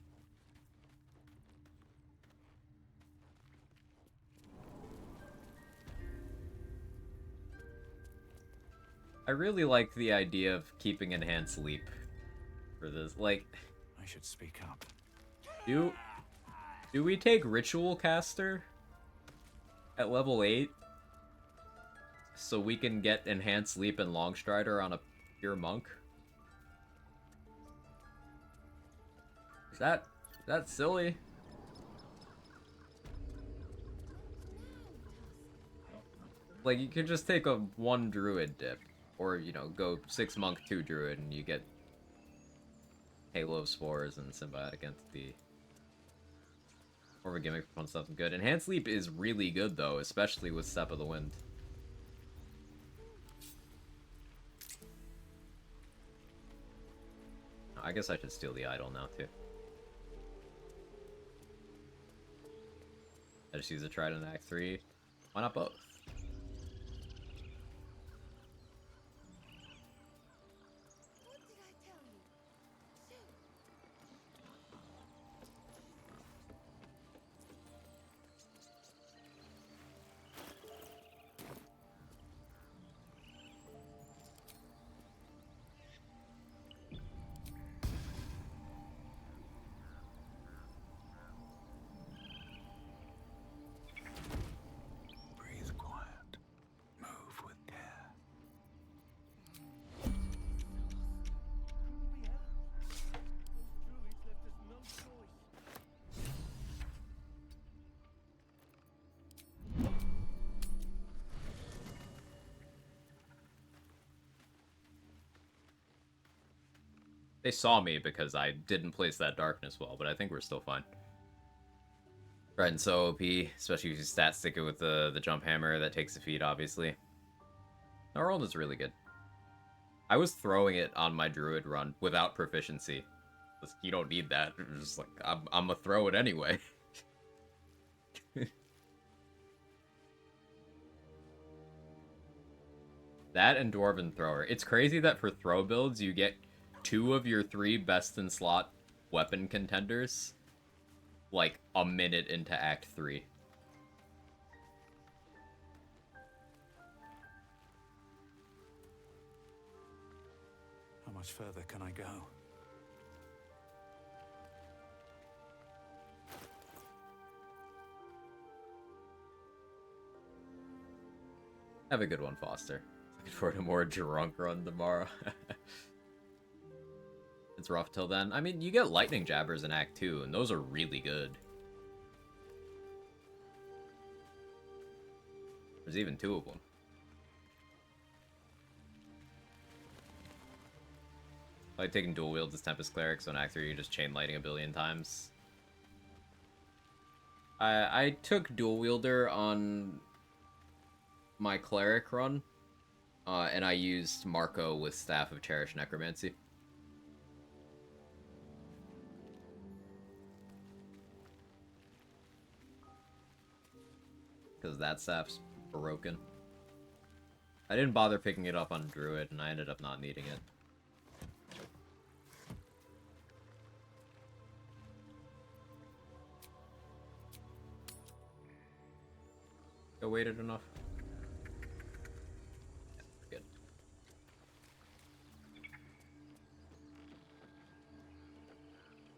I really like the idea of keeping Enhanced Leap for this. Like, I should speak up. Do we take Ritual Caster at level 8 so we can get Enhanced Leap and Longstrider on a pure monk? Is that silly? Like, you could just take a 1 druid dip. Or, you know, go 6 monk, 2 druid, and you get Halo of Spores and Symbiotic Entity. More of a gimmick for fun stuff than good. Enhanced Leap is really good, though, especially with Step of the Wind. I guess I should steal the idol now, too. I just use a Trident in Act 3. Why not both? Breathe quiet. Move with care. They saw me because I didn't place that darkness well, but I think we're still fine. Right, and so OP, especially if you stat stick it with the jump hammer that takes the feed, obviously. Gnarled is really good. I was throwing it on my druid run without proficiency. You don't need that. It's just like, I'm gonna throw it anyway. That and Dwarven Thrower. It's crazy that for throw builds, you get 2 of your 3 best in slot weapon contenders like a minute into Act 3. How much further can I go? Have a good one, Foster. Looking forward to a more drunk run tomorrow. It's rough till then. I mean, you get lightning jabbers in Act 2, and those are really good. There's even 2 of them. I like taking dual wields as Tempest Cleric, so in Act 3 you just chain lighting a billion times. I took dual wielder on my cleric run, and I used Marco with Staff of Cherished Necromancy. Because that staff's broken. I didn't bother picking it up on Druid, and I ended up not needing it. I waited enough. Yeah, good.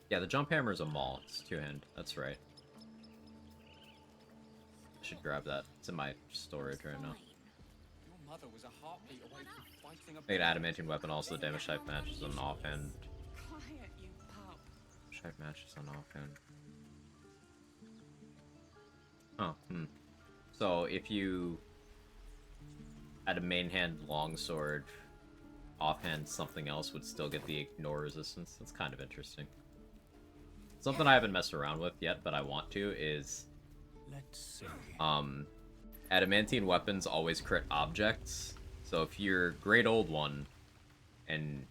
Yeah, the jump hammer is a maul. It's 2-hand. That's right. I should grab that. It's in my storage right now. Your mother was a heartbeat away from fighting a Made adamantine weapon also damage type matches on offhand. Quiet, you pup. Type matches on offhand. Oh, So if you had a main hand longsword, offhand something else would still get the ignore resistance. That's kind of interesting. Something I haven't messed around with yet, but I want to is Let's see. Adamantine weapons always crit objects. So if you're Great Old One and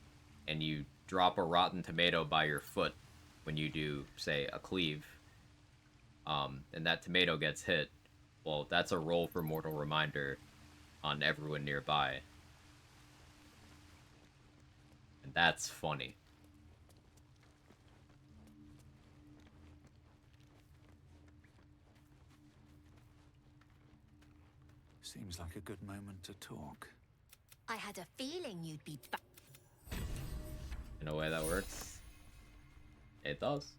you drop a rotten tomato by your foot when you do, say, a cleave, and that tomato gets hit, well, that's a roll for Mortal Reminder on everyone nearby. And that's funny. Seems like a good moment to talk. I had a feeling you'd be back. In a way that works. It does.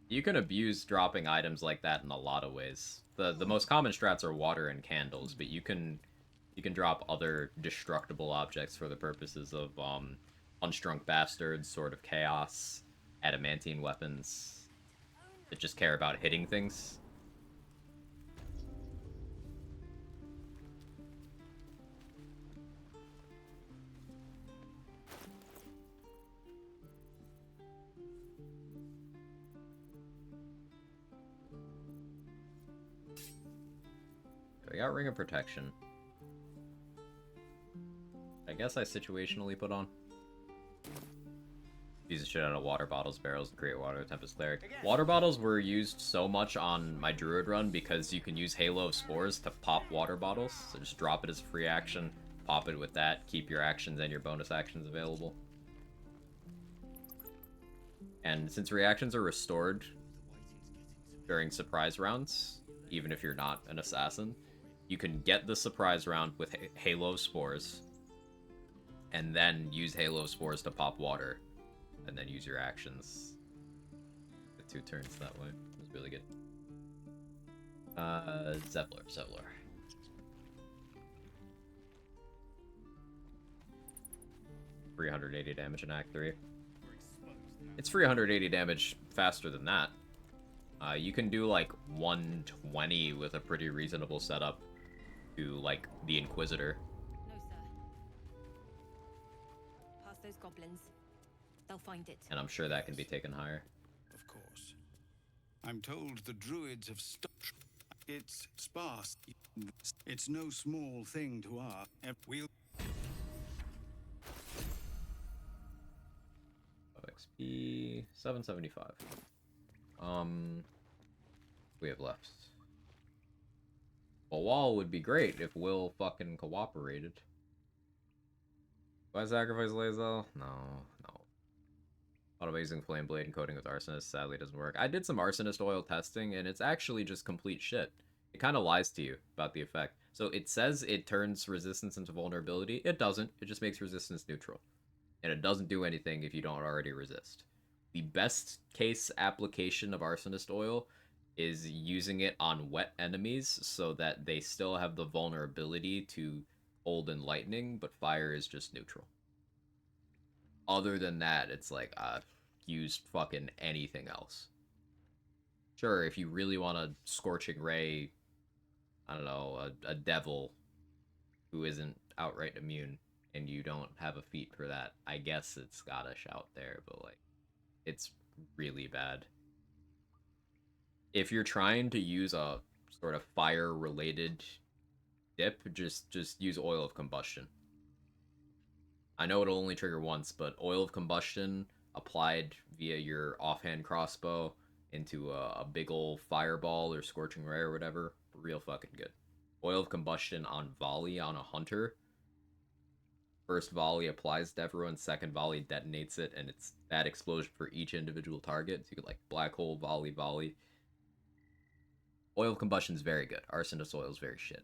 You can abuse dropping items like that in a lot of ways. The most common strats are water and candles, but you can drop other destructible objects for the purposes of Unstrung Bastards, Sword of Chaos, adamantine weapons that just care about hitting things. I got Ring of Protection. I guess I situationally put on. Use the shit out of water bottles, barrels, and create water Tempest Cleric. Water bottles were used so much on my Druid run because you can use Halo of Spores to pop water bottles. So just drop it as a free action, pop it with that, keep your actions and your bonus actions available. And since reactions are restored during surprise rounds, even if you're not an assassin, you can get the surprise round with Halo of Spores, and then use Halo of Spores to pop water, and then use your actions. The 2 turns that way. It was really good. Zevlor. 380 damage in Act 3. It's 380 damage faster than that. You can do like 120 with a pretty reasonable setup to like the Inquisitor. No, sir. Past those goblins. They'll find it. And I'm sure that can be taken higher. Of course. I'm told the druids have stopped. It's sparse. It's no small thing to ask. We'll... XP 775. We have left. A wall would be great if Will fucking cooperated. Do I sacrifice Lae'zel? No. Auto-basing Flame Blade and coating with Arsonist sadly doesn't work. I did some Arsonist oil testing, and it's actually just complete shit. It kind of lies to you about the effect. So it says it turns resistance into vulnerability. It doesn't. It just makes resistance neutral. And it doesn't do anything if you don't already resist. The best case application of Arsonist oil is using it on wet enemies so that they still have the vulnerability to cold and lightning, but fire is just neutral. Other than that, it's like, use fucking anything else. Sure, if you really want a Scorching Ray, I don't know, a devil who isn't outright immune, and you don't have a feat for that, I guess it's got a shout there, but like, it's really bad. If you're trying to use a sort of fire-related dip, just use Oil of Combustion. I know it'll only trigger once, but Oil of Combustion applied via your offhand crossbow into a big ol' fireball or Scorching Ray or whatever, real fucking good. Oil of Combustion on volley on a hunter. First volley applies to everyone, second volley detonates it, and it's that explosion for each individual target. So you could like black hole, volley. Oil of Combustion is very good. Arsonist oil is very shit.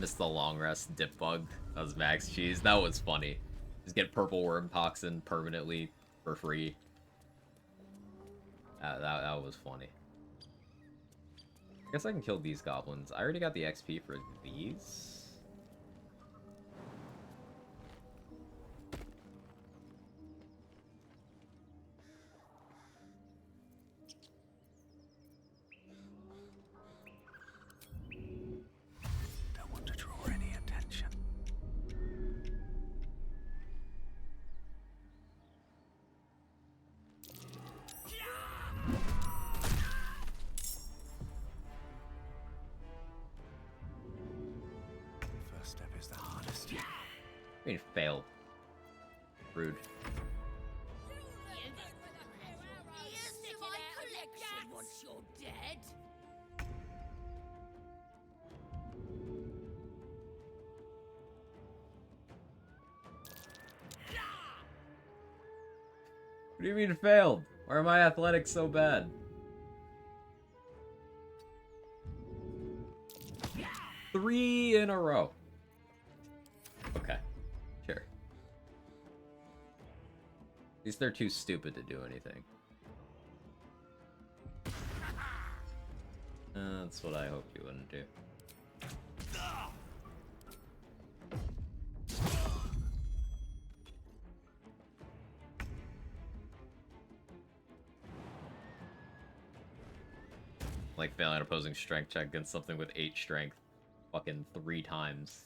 Missed the long rest dip bug. That was max cheese. That was funny. Just get purple worm toxin permanently for free. That was funny. I guess I can kill these goblins. I already got the XP for these. Don't want to draw any attention. First step is the hardest. I mean, failed. Rude. Once you're dead. What do you mean failed? Why are my athletics so bad? Three in a row. Okay, sure. At least they're too stupid to do anything. That's what I hoped you wouldn't do. Like failing an opposing strength check against something with 8 strength fucking 3 times.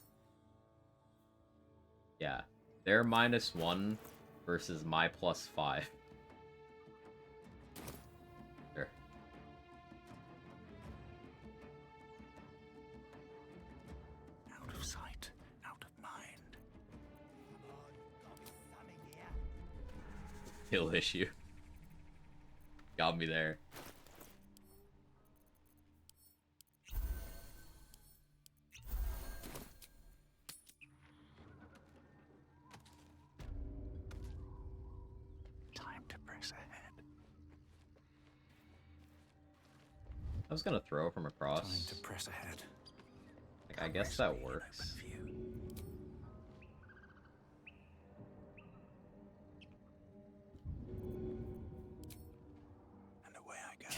Yeah. They're -1 versus my +5. Hill issue. Got me there. Time to press ahead. I was gonna throw from across. Time to press ahead. Like, I guess that works. And away I go.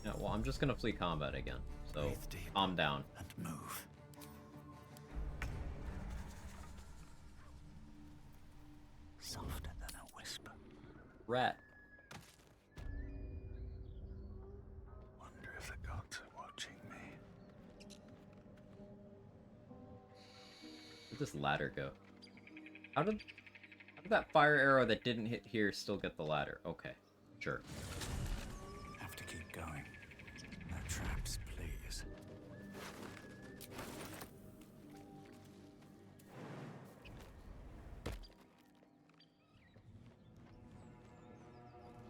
Yeah, well, I'm just gonna flee combat again, so calm down. And move. Softer than a whisper. Rat. Wonder if the gods are watching me. Where'd this ladder go? How did that fire arrow that didn't hit here still get the ladder? Okay, sure. Have to keep going. No traps, please.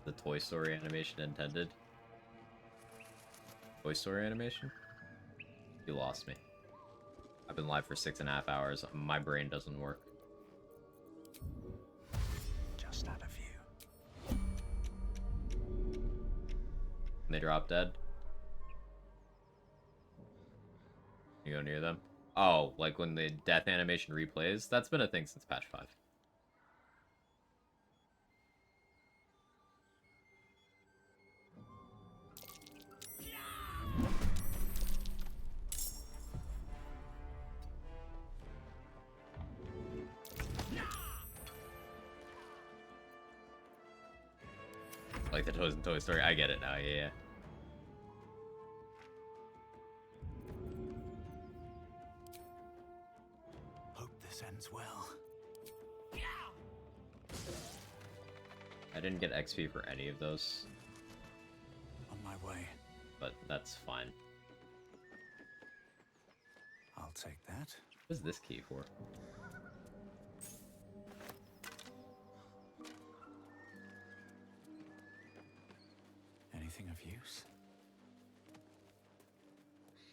The Toy Story animation intended. Toy Story animation? You lost me. I've been live for 6.5 hours. My brain doesn't work. Just out of view. They drop dead. You go near them? Oh, like when the death animation replays? That's been a thing since patch 5. Like the Toys and Toy Story. I get it now, yeah. Hope this ends well. I didn't get XP for any of those, On my way. but that's fine. I'll take that. What's this key for? Anything of use?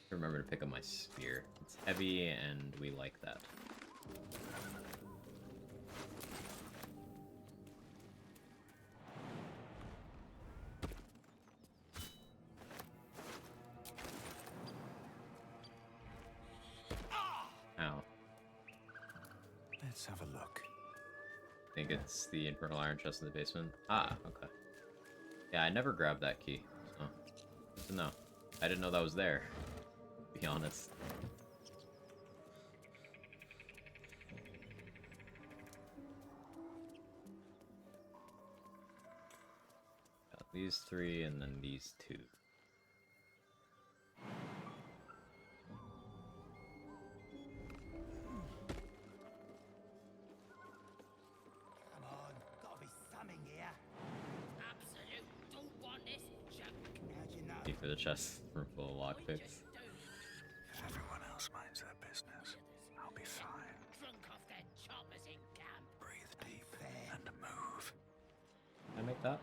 Remember to pick up my spear. It's heavy and we like that. Ow. Let's have a look. I think it's the Infernal Iron Chest in the basement. Ah, okay. Yeah, I never grabbed that key, so good to know. I didn't know that was there, to be honest. Got these 3 and then these 2. Come on, gotta be something here. Absolute don't want this junk. How'd you know? Need for the chest room full of lockpicks. If everyone else minds their business, I'll be fine. Drunk off their choppers in camp. Breathe deep and move. Can I make that?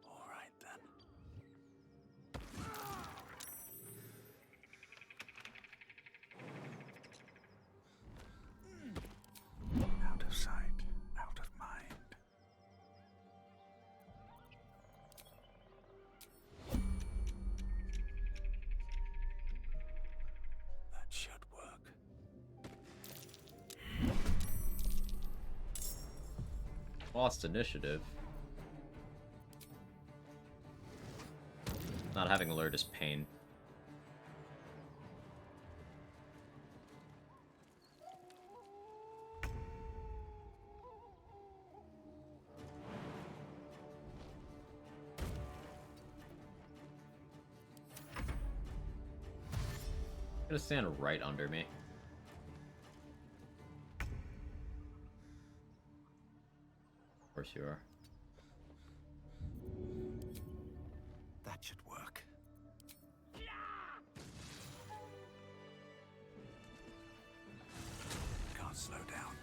All right then. Out of sight, out of mind. That should work. Lost initiative. Not having alert is pain. Gonna stand right under me. course you are. That should work. Can't slow down.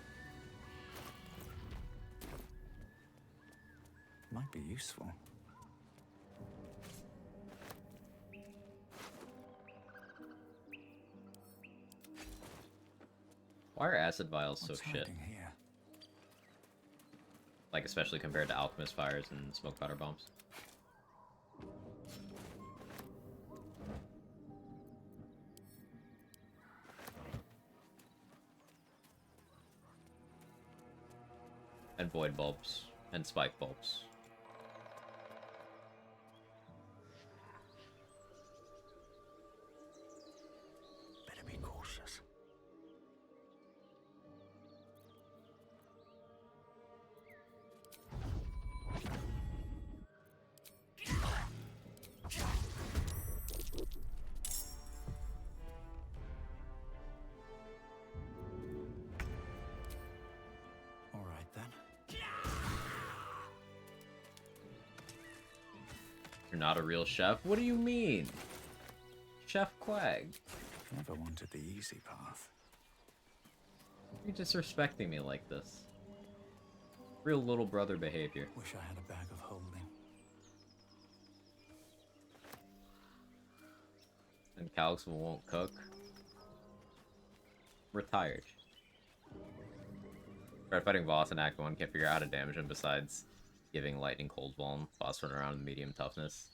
Might be useful. Why are acid vials so What's shit? hiding here? Like, especially compared to alchemist fires and smoke powder bombs. And void bulbs. And spike bulbs. Better be cautious. All right then. You're not a real chef? What do you mean? Chef Quag. Never wanted the easy path. You're disrespecting me like this. Real little brother behavior. Wish I had a bag of holding. And Calix won't cook. Retired. Tried fighting Voss in Act 1, can't figure out how to damage him besides giving lightning cold wall and phosphorus around with medium toughness.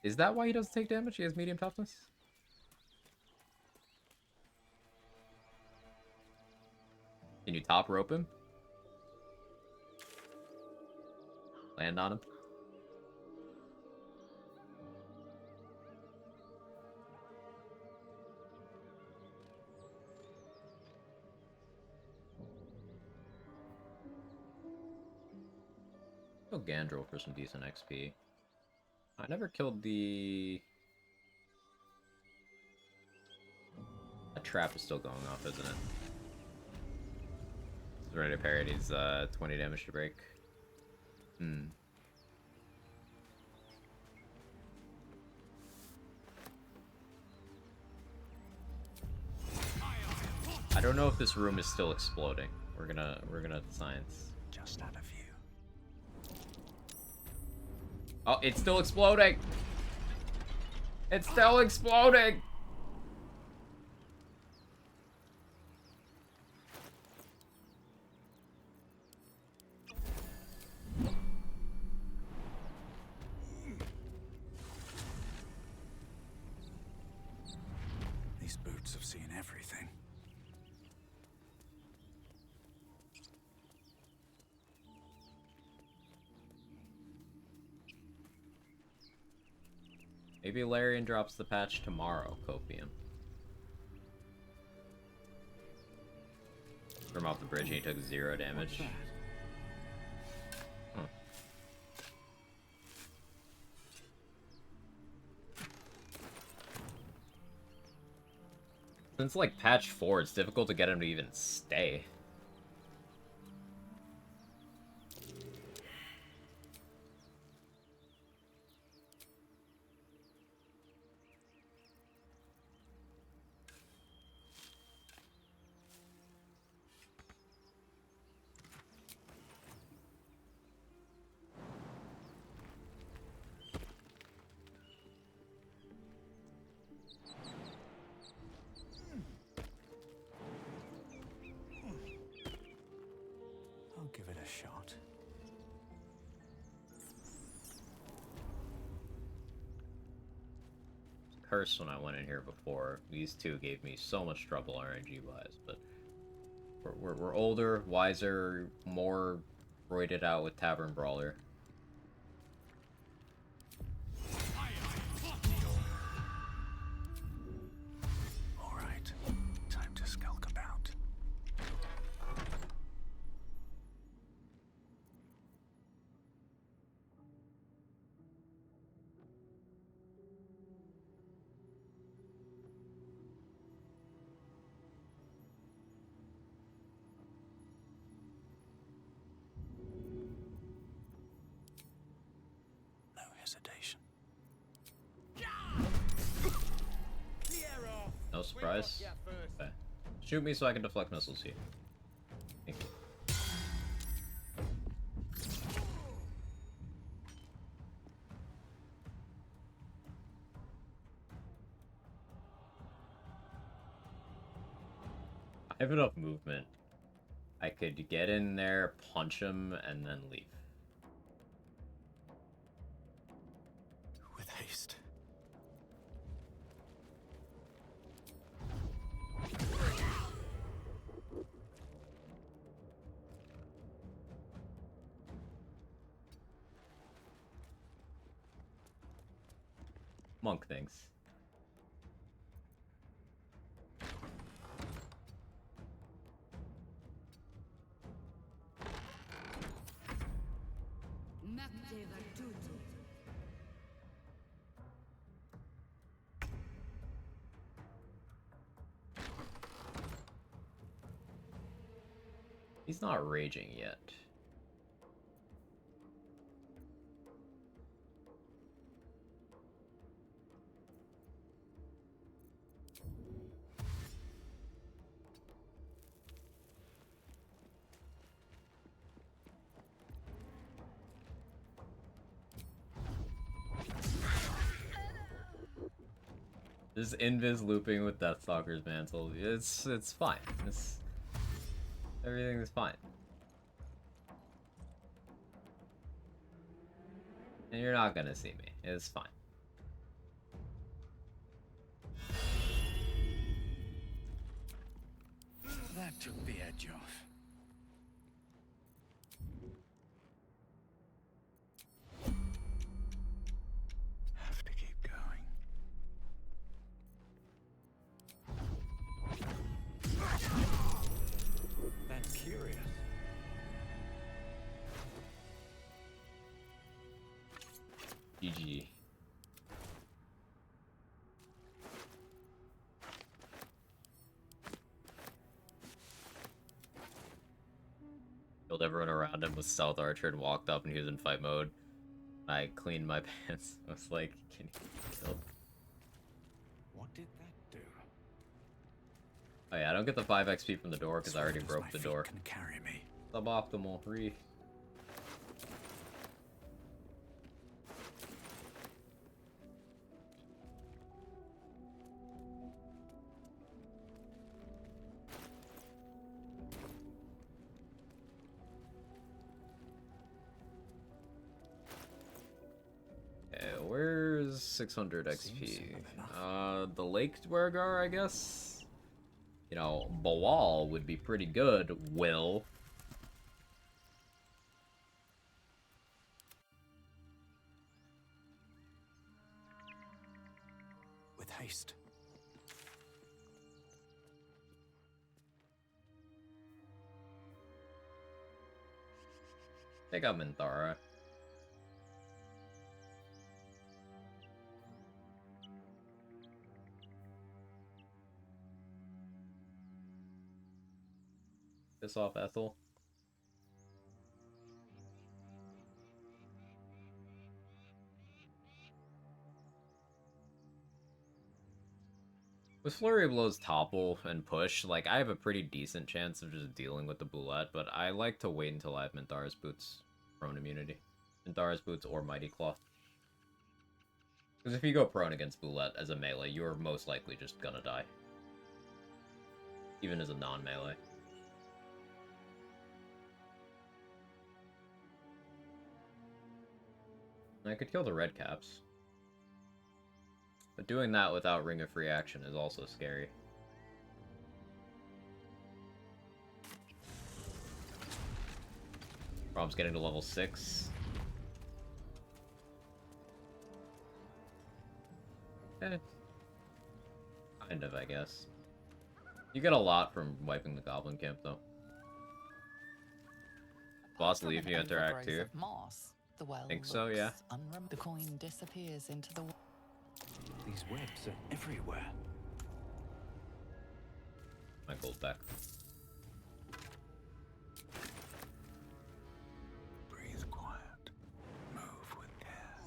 Is that why he doesn't take damage? He has medium toughness? Can you top rope him? Land on him? Kill Gandrel for some decent XP. I never killed the... A trap is still going off, isn't it? It's ready to parry. He's 20 damage to break. I don't know if this room is still exploding. We're gonna science. Just out of view. Oh, it's still exploding! It's still exploding! These boots have seen everything. Maybe Larian drops the patch tomorrow, Copium. From off the bridge, he took 0 damage. Huh. Since, like, patch 4, it's difficult to get him to even stay. I'll give it a shot. Cursed when I went in here before. These two gave me so much trouble RNG-wise, but we're older, wiser, more roided out with Tavern Brawler. All right, time to skulk about. sedation. No surprise. Okay. Shoot me so I can deflect missiles here. Thank you. I have enough movement. I could get in there, punch him, and then leave. With haste. Monk things. He's not raging yet. This invis looping with Deathstalker's mantle. It's fine. Everything is fine. And you're not gonna see me. It's fine. That took the edge off. Have to keep going. That's curious. GG. Killed everyone around him with Stealth Archer and walked up and he was in fight mode. I cleaned my pants. I was like, can you kill? What did that do? Oh yeah, I don't get the 5 XP from the door because I already broke the door. Can carry me. Suboptimal. Re. Where's 600 XP? The Lake Dwergar, I guess? You know, Bawal would be pretty good, Will. With haste. Take out Minthara. Piss off Ethel. With Flurry of Blows topple and push, like, I have a pretty decent chance of just dealing with the Boulette, but I like to wait until I have Minthara's Boots prone immunity. Minthara's Boots or Mighty Claw. Because if you go prone against Boulette as a melee, you're most likely just gonna die. Even as a non-melee. I could kill the red caps. But doing that without Ring of Free Action is also scary. Problem's getting to level 6. Eh. Kind of, I guess. You get a lot from wiping the Goblin Camp, though. Boss leave, you enter Act 2. Moss. The well Think so, yeah. The coin disappears into the. These webs are everywhere. My gold back. Breathe quiet. Move with care.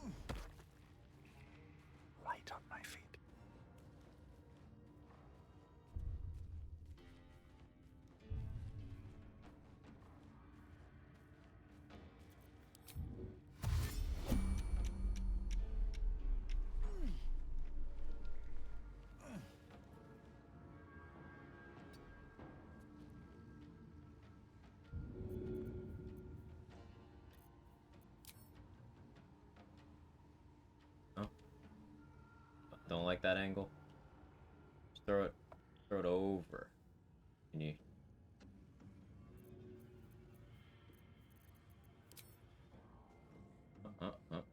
like that angle. Just throw it over. Can you?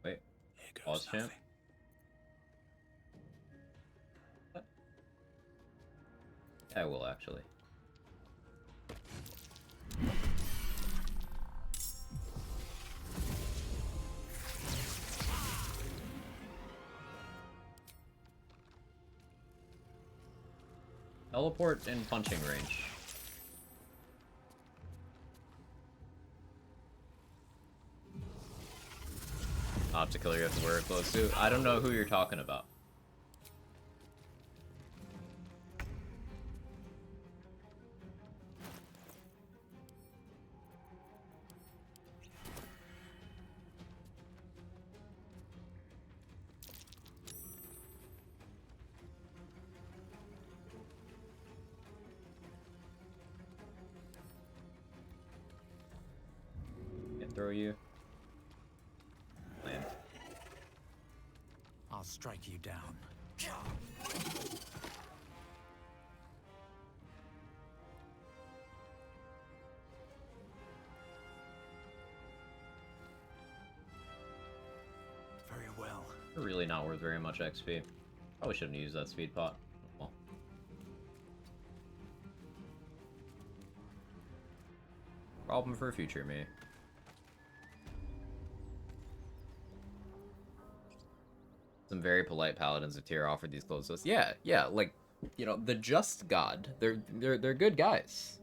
Wait. Pause champ. What? Yeah, I will actually. Teleport in punching range. Optical, you have to wear a close suit. I don't know who you're talking about. Can't throw you. Land. I'll strike you down. Very well. Really not worth very much XP. Probably shouldn't use that speed pot. Well. Problem for future me. Some very polite paladins of Tyr offered these clothes to us. Yeah, like, you know, the Just God. They're good guys.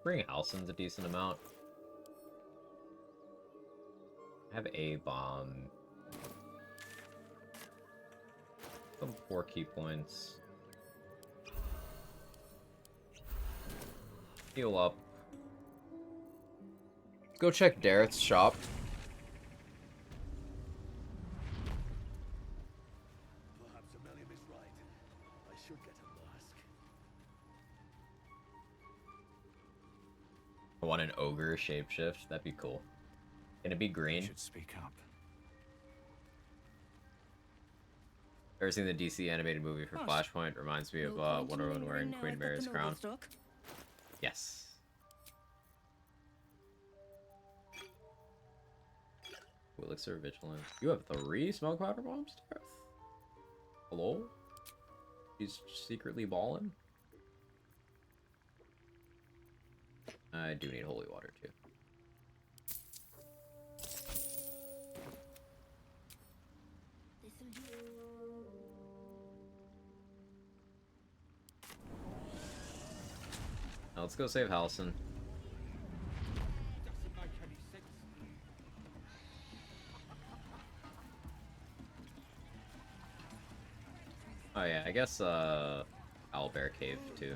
Bring Halsin's a decent amount. I have a bomb. Some 4 key points. Heal up. Go check Dareth's shop. Perhaps Amelia is right. I should get a mask. I want an ogre shapeshift. That'd be cool. Can it be green? You should speak up. Ever seen the DC animated movie for Flashpoint? Reminds me of Wonder Woman wearing Queen Mary's crown. Yes. Elixir Vigilance. You have 3 smoke powder bombs, Dareth? Hello? He's secretly balling? I do need holy water too. Now let's go save Halsin. Oh yeah, I guess Owlbear Cave too.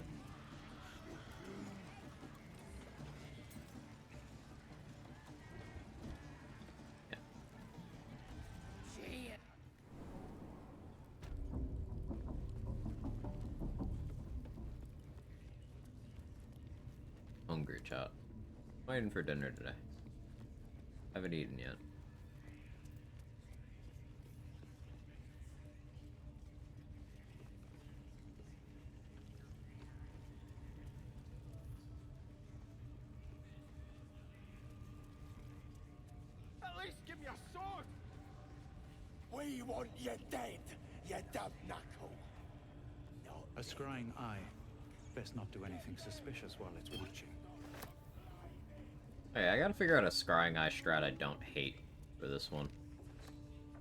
Hungry, chat. Waiting for dinner today. Haven't eaten yet. At least give me a sword! We want you dead, you dumb knuckle. No. A scrying eye. Best not do anything suspicious while it's watching. Hey, I gotta figure out a scrying eye strat I don't hate for this one.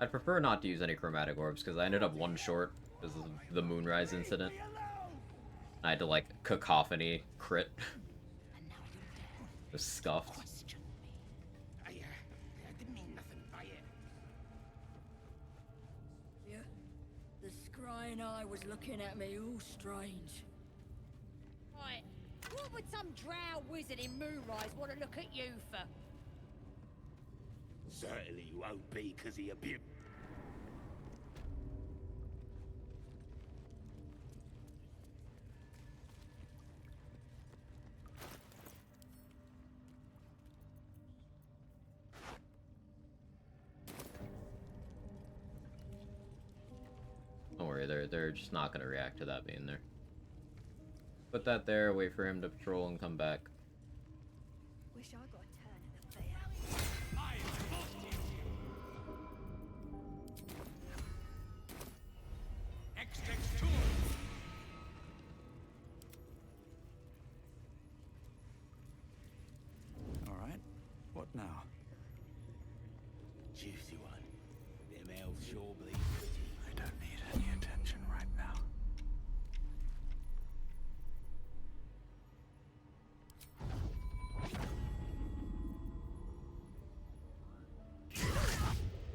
I'd prefer not to use any chromatic orbs because I ended up 1 short because of the Moonrise incident. I had to like cacophony crit. Just scuffed. I didn't mean nothing by it. Yeah. The scry lying eye was looking at me all strange. Right. What would some drow wizard in Moonrise want to look at you for? Certainly you won't be, because he abused. Don't worry, they're just not gonna react to that being there. Put that there, wait for him to patrol and come back. Wish I got a turn at the fair. All right. What now? Juicy one. Them elves sure bleed pretty. I don't need any attention right now.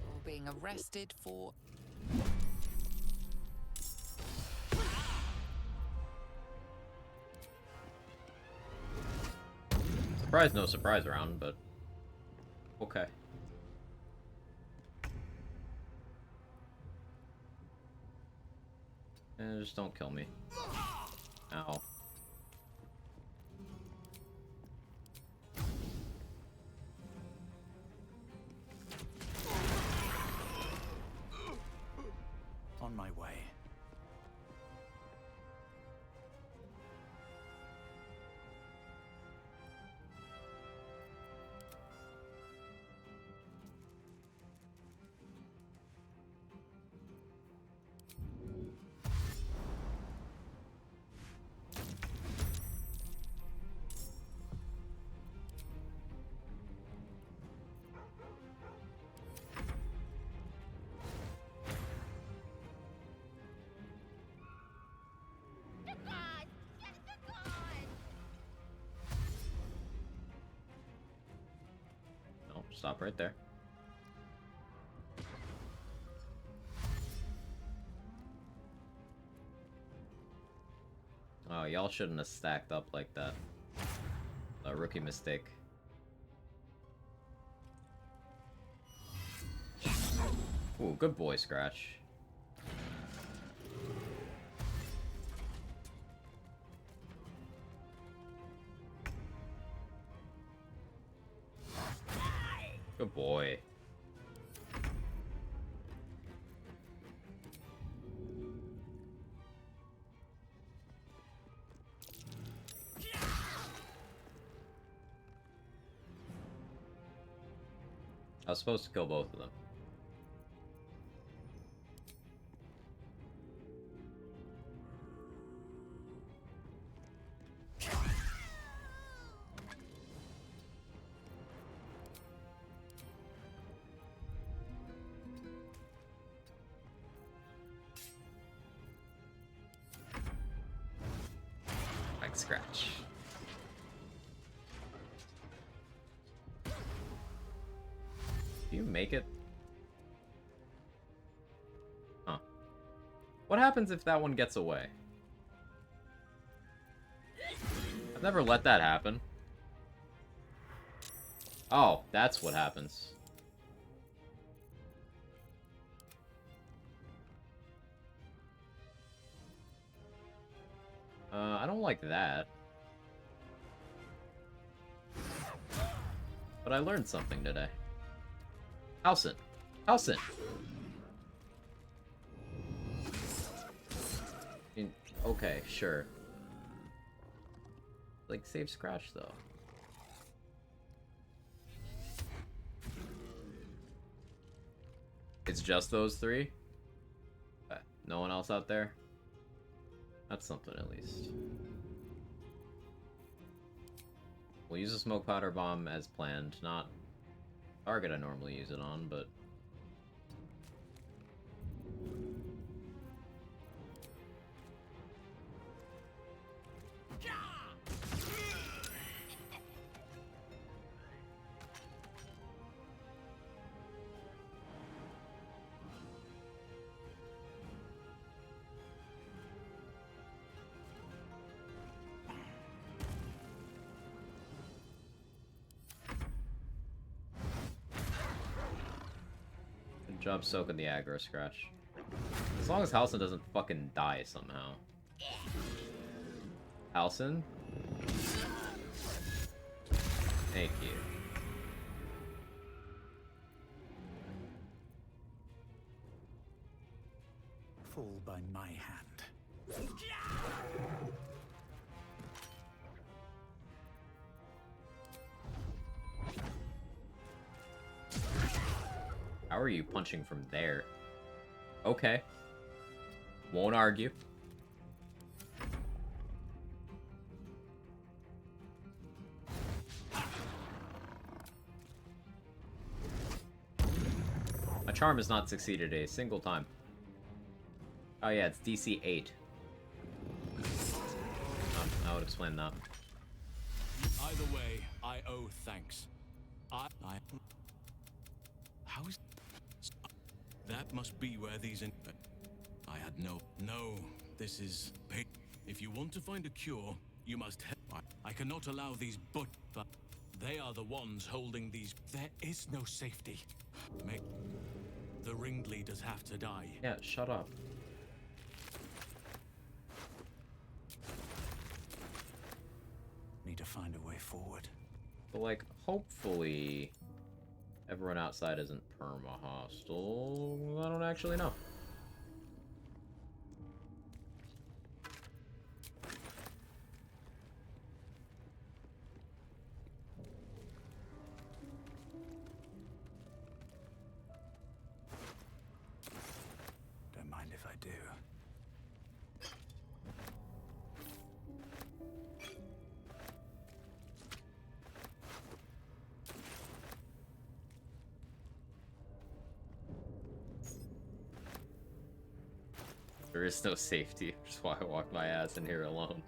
Or being arrested for... Surprise, no surprise round, but okay. Just don't kill me. Ow. On my way. No, stop right there. Oh, y'all shouldn't have stacked up like that. A rookie mistake. Ooh, good boy, Scratch. Good boy. I was supposed to kill both of them. Like Scratch. Do you make it? Huh. What happens if that one gets away? I've never let that happen. Oh, that's what happens. I don't like that. But I learned something today. Halsin. Halsin. Okay, sure. Like, save Scratch, though. It's just those three? No one else out there? That's something, at least. We'll use a smoke powder bomb as planned, not target I normally use it on, but Jump, soak, and the aggro scratch. As long as Halsin doesn't fucking die somehow. Halsin? Thank you. Fall by my hand. How are you punching from there? Okay. Won't argue. My charm has not succeeded a single time. Oh yeah, it's DC 8. I would explain that. Either way, I owe thanks. How is... That must be where these I had no... this is... If you want to find a cure, you must help. I cannot allow these but they are the ones holding these... There is no safety. The ringleaders have to die. Yeah, shut up. Need to find a way forward. But like, hopefully everyone outside isn't perma-hostile. I don't actually know. Don't mind if I do. There is no safety, which is why I walked my ass in here alone.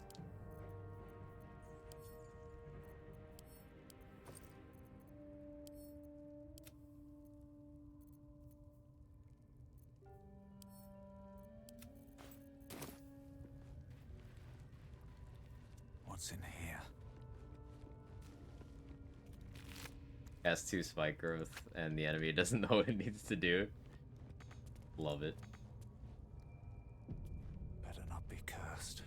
What's in here? Has 2 spike growth, and the enemy doesn't know what it needs to do. Love it. Better not be cursed.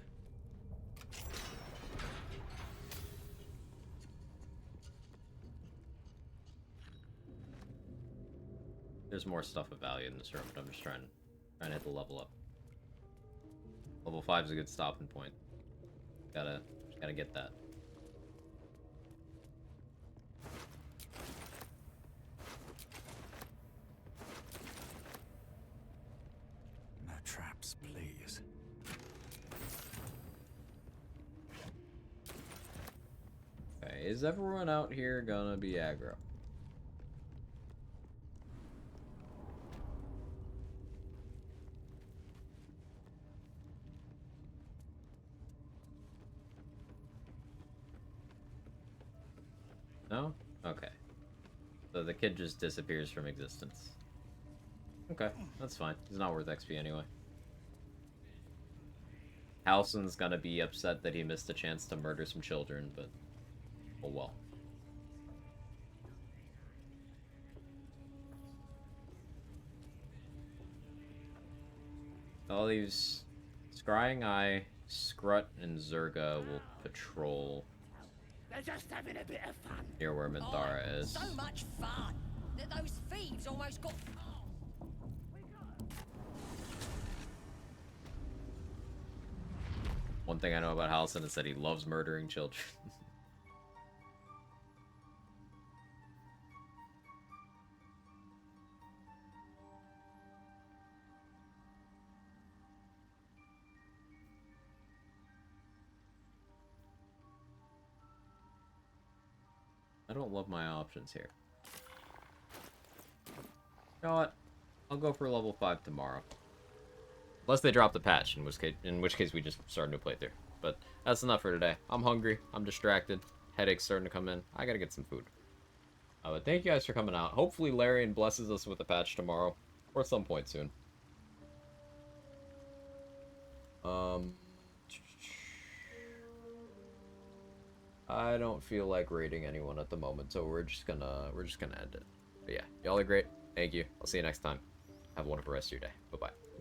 There's more stuff of value in this room, but I'm just trying to hit the level up. Level 5 is a good stopping point. Gotta get that. No traps, please. Okay, is everyone out here gonna be aggro? No? Okay. So the kid just disappears from existence. Okay, that's fine. He's not worth XP anyway. Halsin's gonna be upset that he missed a chance to murder some children, but oh well. All these Scrying Eye, Scrut, and Zerga will patrol They're just having a bit of fun. near where Minthara is. So much fun that those thieves almost got. One thing I know about Halsin is that he loves murdering children. I don't love my options here. You know what? I'll go for level 5 tomorrow. Unless they drop the patch, in which case we just start a new playthrough. But that's enough for today. I'm hungry. I'm distracted. Headaches starting to come in. I gotta get some food. But thank you guys for coming out. Hopefully Larian blesses us with a patch tomorrow. Or at some point soon. I don't feel like raiding anyone at the moment, so we're just gonna end it. But yeah, y'all are great. Thank you. I'll see you next time. Have a wonderful rest of your day. Bye-bye.